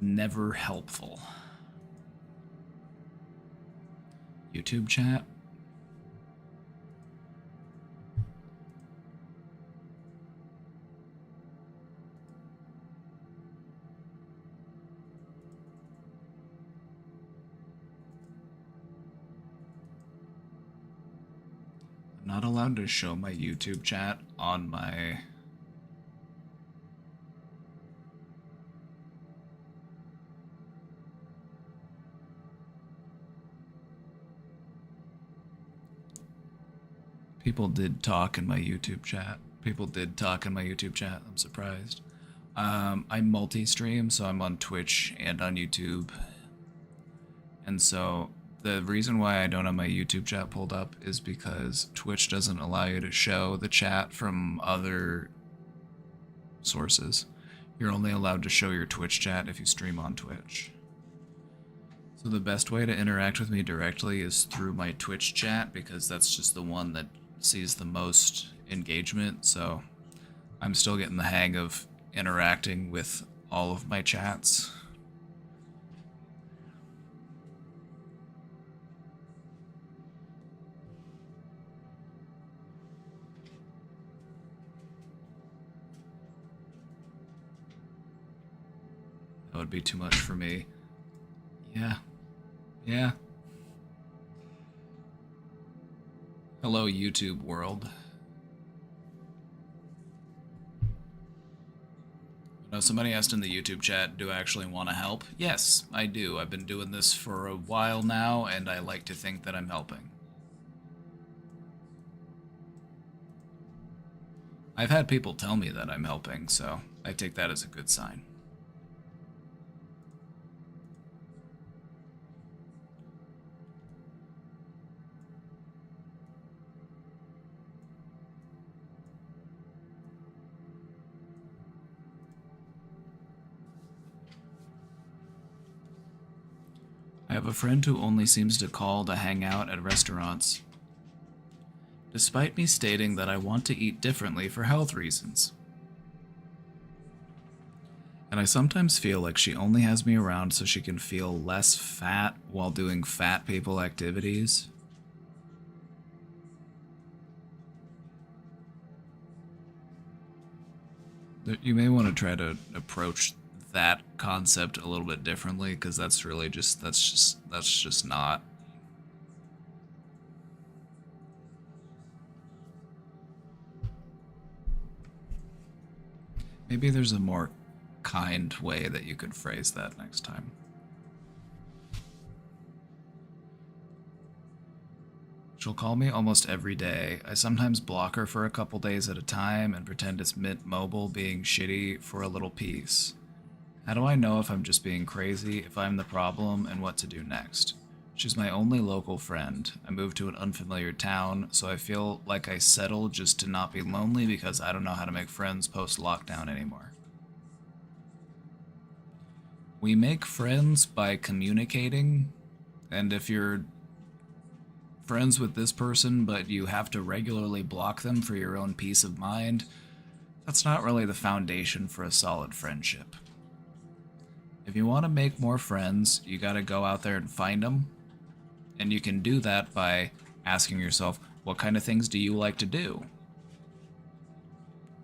never helpful. YouTube chat? I'm not allowed to show my YouTube chat on my... People did talk in my YouTube chat. I'm surprised. I multi-stream, so I'm on Twitch and on YouTube. And so the reason why I don't have my YouTube chat pulled up is because Twitch doesn't allow you to show the chat from other sources. You're only allowed to show your Twitch chat if you stream on Twitch. So the best way to interact with me directly is through my Twitch chat, because that's just the one that sees the most engagement. So I'm still getting the hang of interacting with all of my chats. That would be too much for me. Yeah. Yeah. Hello, YouTube world. Now, somebody asked in the YouTube chat, do I actually want to help? Yes, I do. I've been doing this for a while now, and I like to think that I'm helping. I've had people tell me that I'm helping, so I take that as a good sign. I have a friend who only seems to call to hang out at restaurants, despite me stating that I want to eat differently for health reasons. And I sometimes feel like she only has me around so she can feel less fat while doing fat people activities. You may want to try to approach that concept a little bit differently, because that's really just that's just not. Maybe there's a more kind way that you could phrase that next time. She'll call me almost every day. I sometimes block her for a couple days at a time and pretend it's Mint Mobile being shitty for a little piece. How do I know if I'm just being crazy, if I'm the problem, and what to do next? She's my only local friend. I moved to an unfamiliar town, so I feel like I settle just to not be lonely because I don't know how to make friends post-lockdown anymore. We make friends by communicating, and if you're friends with this person but you have to regularly block them for your own peace of mind, that's not really the foundation for a solid friendship. If you want to make more friends, you gotta go out there and find them. And you can do that by asking yourself, what kind of things do you like to do?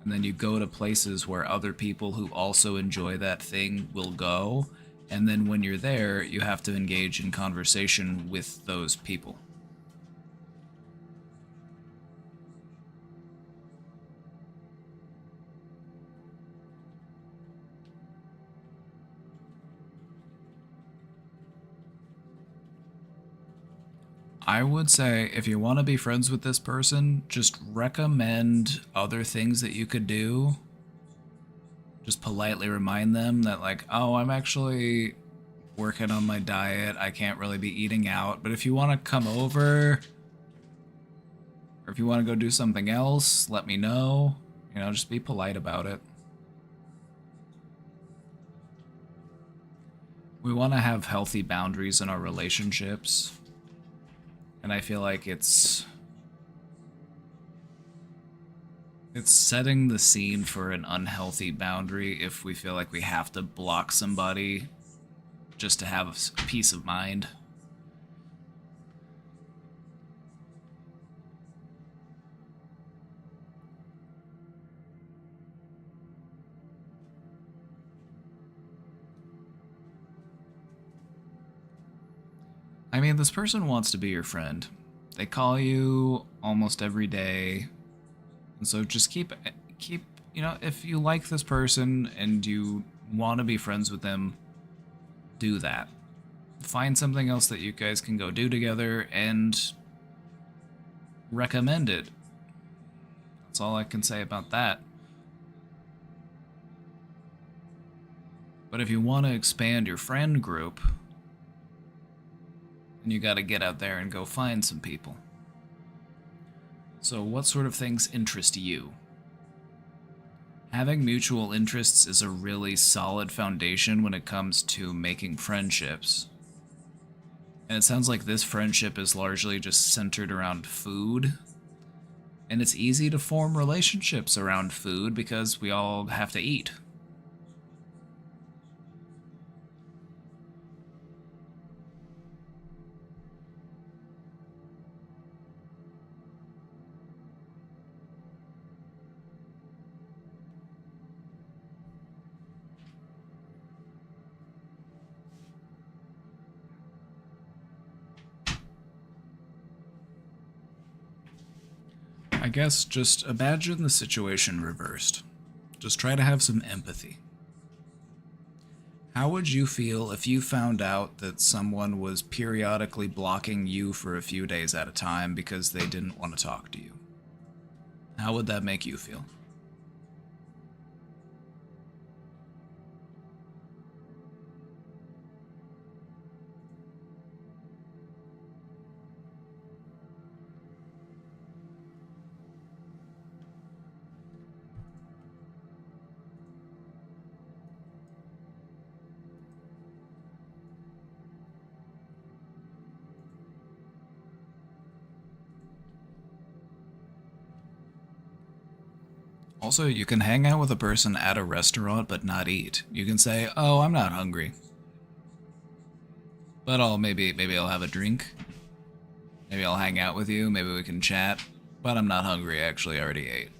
And then you go to places where other people who also enjoy that thing will go. And then when you're there, you have to engage in conversation with those people. I would say if you want to be friends with this person, just recommend other things that you could do. Just politely remind them that, like, oh, I'm actually working on my diet. I can't really be eating out. But if you want to come over, or if you want to go do something else, let me know. You know, just be polite about it. We want to have healthy boundaries in our relationships. And I feel like it's setting the scene for an unhealthy boundary if we feel like we have to block somebody just to have a peace of mind. I mean, this person wants to be your friend. They call you almost every day. And so just keep, you know, if you like this person and you want to be friends with them, do that. Find something else that you guys can go do together and recommend it. That's all I can say about that. But if you want to expand your friend group, then you got to get out there and go find some people. So what sort of things interest you? Having mutual interests is a really solid foundation when it comes to making friendships. And it sounds like this friendship is largely just centered around food. And it's easy to form relationships around food because we all have to eat. I guess just imagine the situation reversed. Just try to have some empathy. How would you feel if you found out that someone was periodically blocking you for a few days at a time because they didn't want to talk to you? How would that make you feel? Also, you can hang out with a person at a restaurant but not eat. You can say, "Oh, I'm not hungry, but maybe I'll have a drink. Maybe I'll hang out with you. Maybe we can chat. But I'm not hungry. Actually, I already ate."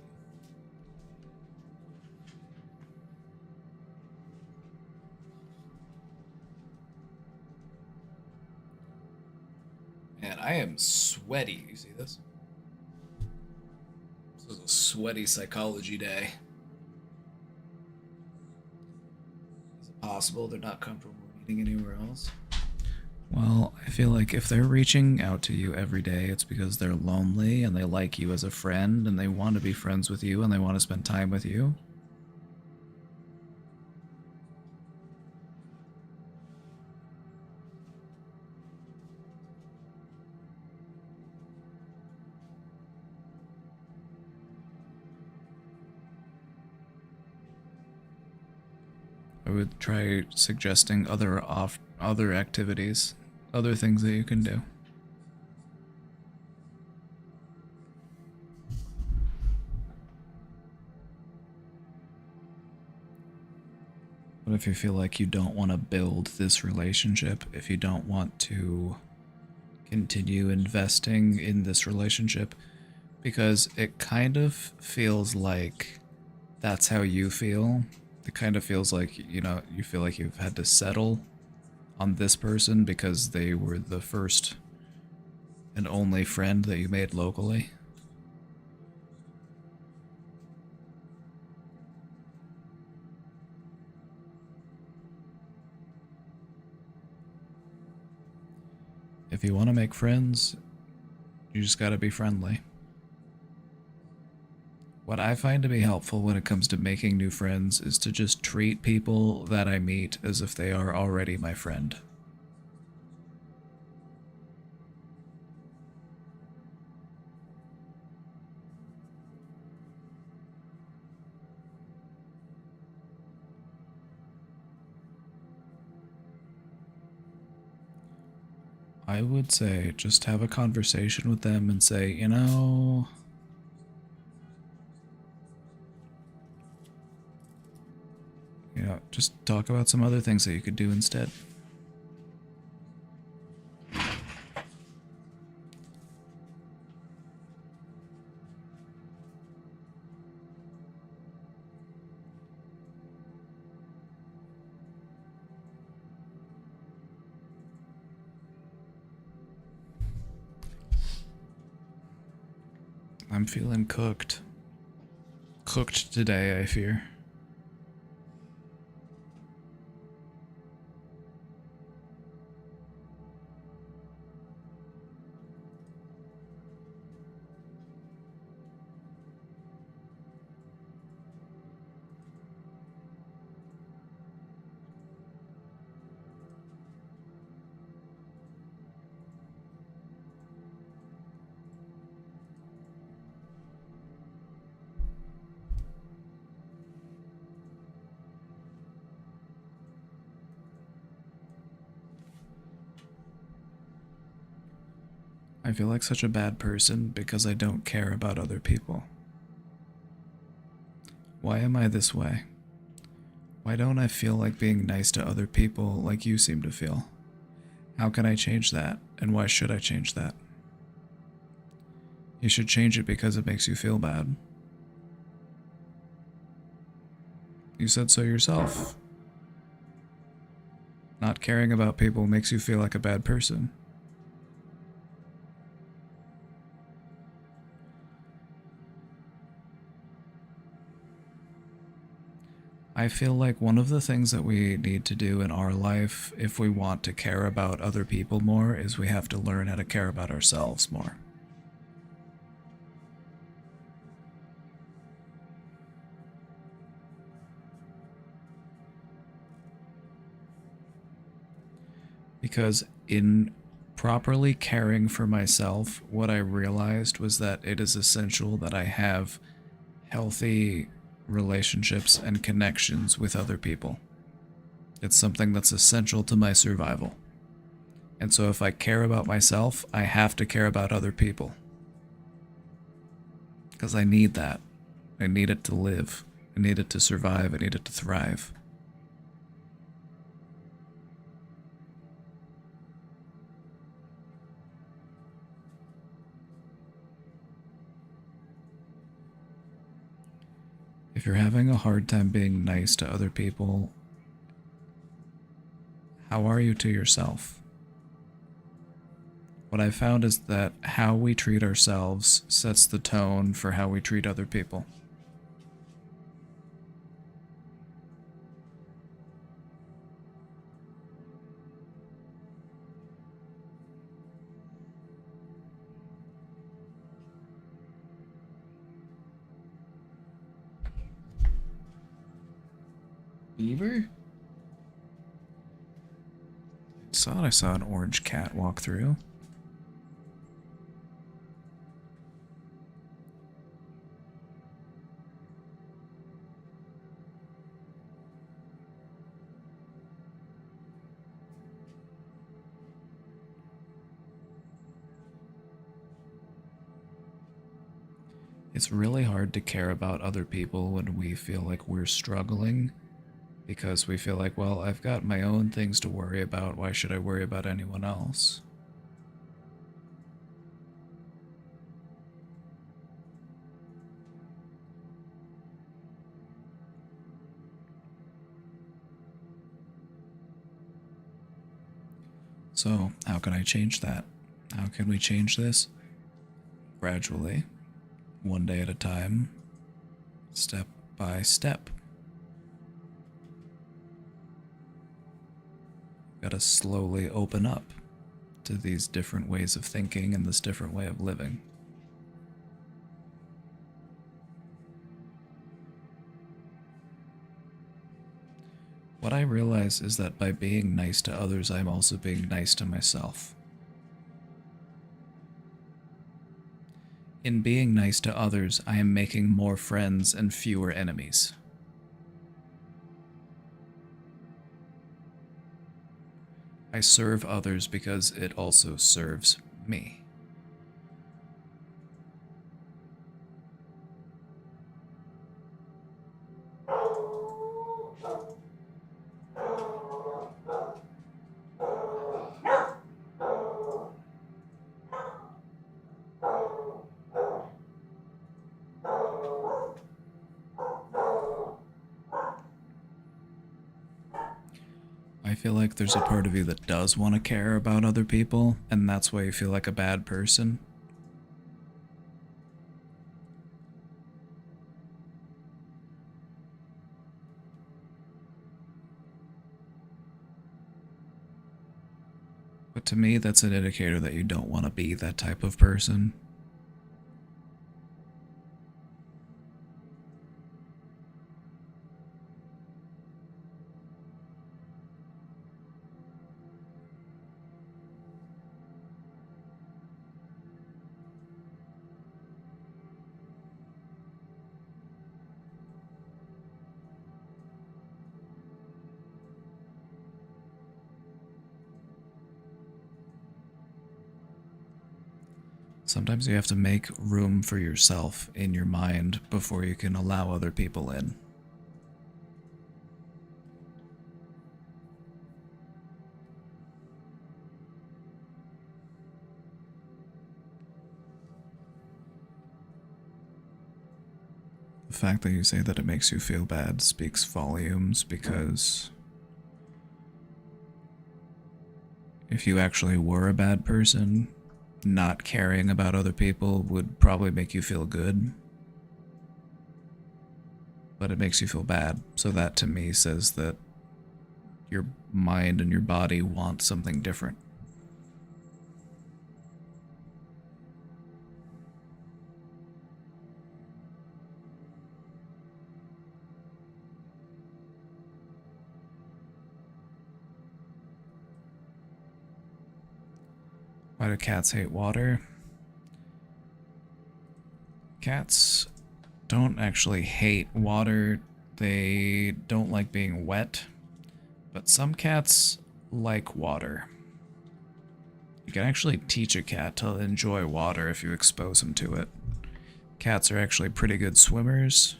Man, I am sweaty. You see this? This is a sweaty psychology day. Is it possible they're not comfortable eating anywhere else? Well, I feel like if they're reaching out to you every day, it's because they're lonely and they like you as a friend and they want to be friends with you and they want to spend time with you. I would try suggesting other activities, other things that you can do. But if you feel like you don't want to build this relationship, if you don't want to continue investing in this relationship, because it kind of feels like that's how you feel. It kind of feels like, you know, you feel like you've had to settle on this person because they were the first and only friend that you made locally. If you want to make friends, you just gotta be friendly. What I find to be helpful when it comes to making new friends is to just treat people that I meet as if they are already my friend. I would say just have a conversation with them and say, you know, just talk about some other things that you could do instead. I'm feeling cooked. Cooked today, I fear. I feel like such a bad person because I don't care about other people. Why am I this way? Why don't I feel like being nice to other people like you seem to feel? How can I change that, and why should I change that? You should change it because it makes you feel bad. You said so yourself. Not caring about people makes you feel like a bad person. I feel like one of the things that we need to do in our life if we want to care about other people more is we have to learn how to care about ourselves more. Because in properly caring for myself, what I realized was that it is essential that I have healthy relationships and connections with other people. It's something that's essential to my survival. And so if I care about myself, I have to care about other people. Because I need that. I need it to live. I need it to survive. I need it to thrive. If you're having a hard time being nice to other people, how are you to yourself? What I found is that how we treat ourselves sets the tone for how we treat other people. Beaver? I saw an orange cat walk through. It's really hard to care about other people when we feel like we're struggling, because we feel like, well, I've got my own things to worry about. Why should I worry about anyone else? So, how can I change that? How can we change this? Gradually, one day at a time, step by step. Gotta slowly open up to these different ways of thinking and this different way of living. What I realize is that by being nice to others, I'm also being nice to myself. In being nice to others, I am making more friends and fewer enemies. I serve others because it also serves me. I feel like there's a part of you that does want to care about other people, and that's why you feel like a bad person. But to me, that's an indicator that you don't want to be that type of person. Sometimes you have to make room for yourself in your mind before you can allow other people in. The fact that you say that it makes you feel bad speaks volumes, because if you actually were a bad person, not caring about other people would probably make you feel good. But it makes you feel bad, so that to me says that your mind and your body want something different. Why do cats hate water? Cats don't actually hate water. They don't like being wet. But some cats like water. You can actually teach a cat to enjoy water if you expose them to it. Cats are actually pretty good swimmers.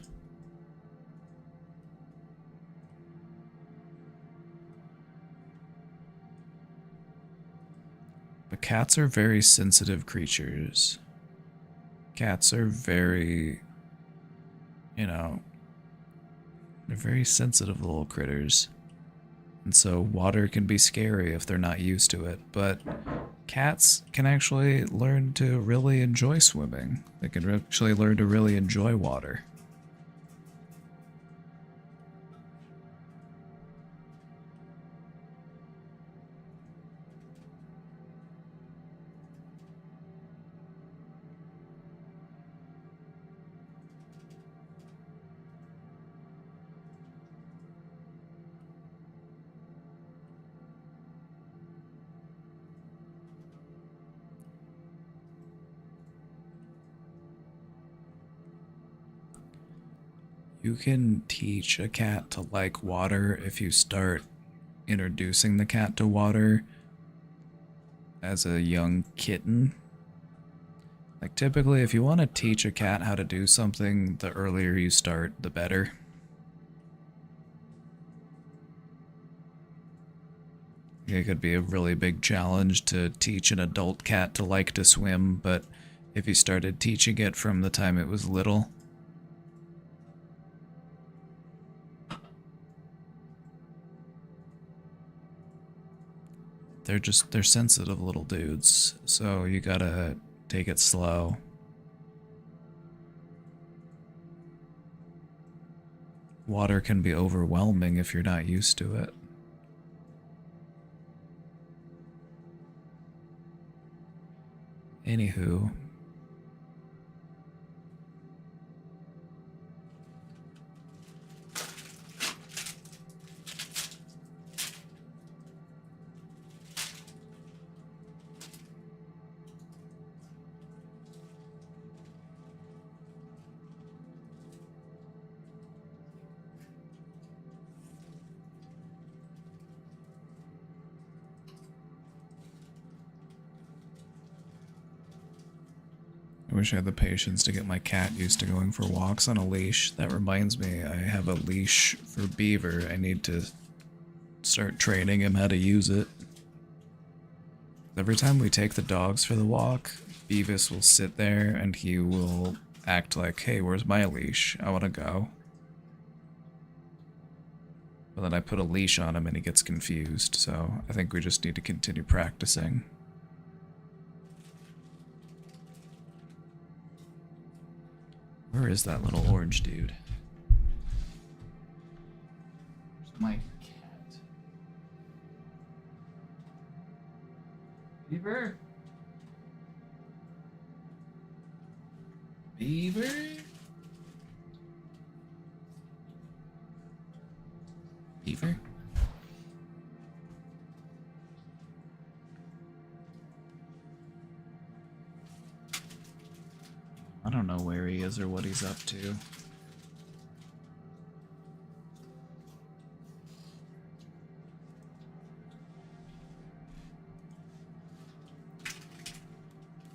But cats are very sensitive creatures. Cats are very, they're very sensitive little critters. And so water can be scary if they're not used to it. But cats can actually learn to really enjoy swimming. They can actually learn to really enjoy water. You can teach a cat to like water if you start introducing the cat to water as a young kitten. Like typically, if you want to teach a cat how to do something, the earlier you start, the better. It could be a really big challenge to teach an adult cat to like to swim, but if you started teaching it from the time it was little, they're sensitive little dudes, so you gotta take it slow. Water can be overwhelming if you're not used to it. Anywho, I wish I had the patience to get my cat used to going for walks on a leash. That reminds me, I have a leash for Beaver. I need to start training him how to use it. Every time we take the dogs for the walk, Beavis will sit there and he will act like, hey, where's my leash? I want to go. But then I put a leash on him and he gets confused, so I think we just need to continue practicing. Where is that little orange dude? Where's my cat? Beaver? Beaver? Beaver? I don't know where he is or what he's up to.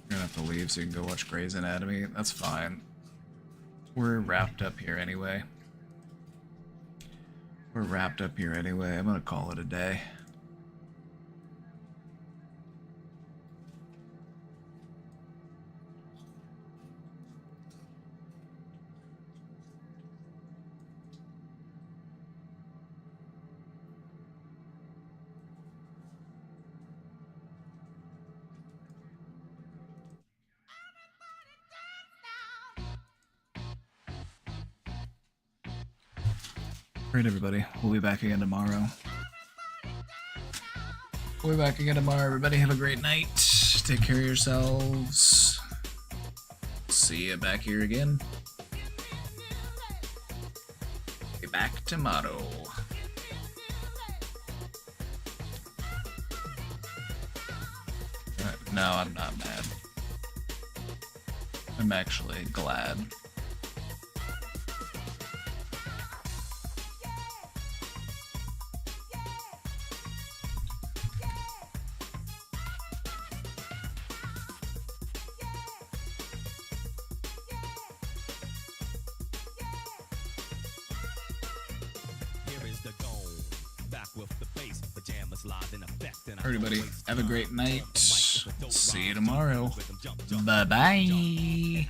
We're gonna to leave so you can go watch Grey's Anatomy. That's fine. We're wrapped up here anyway. I'm gonna call it a day. Alright, everybody. We'll be back again tomorrow. Everybody have a great night. Take care of yourselves. See you back here again. Be back tomorrow. No, I'm not mad. I'm actually glad. Everybody, have a great night. See you tomorrow. Bye-bye.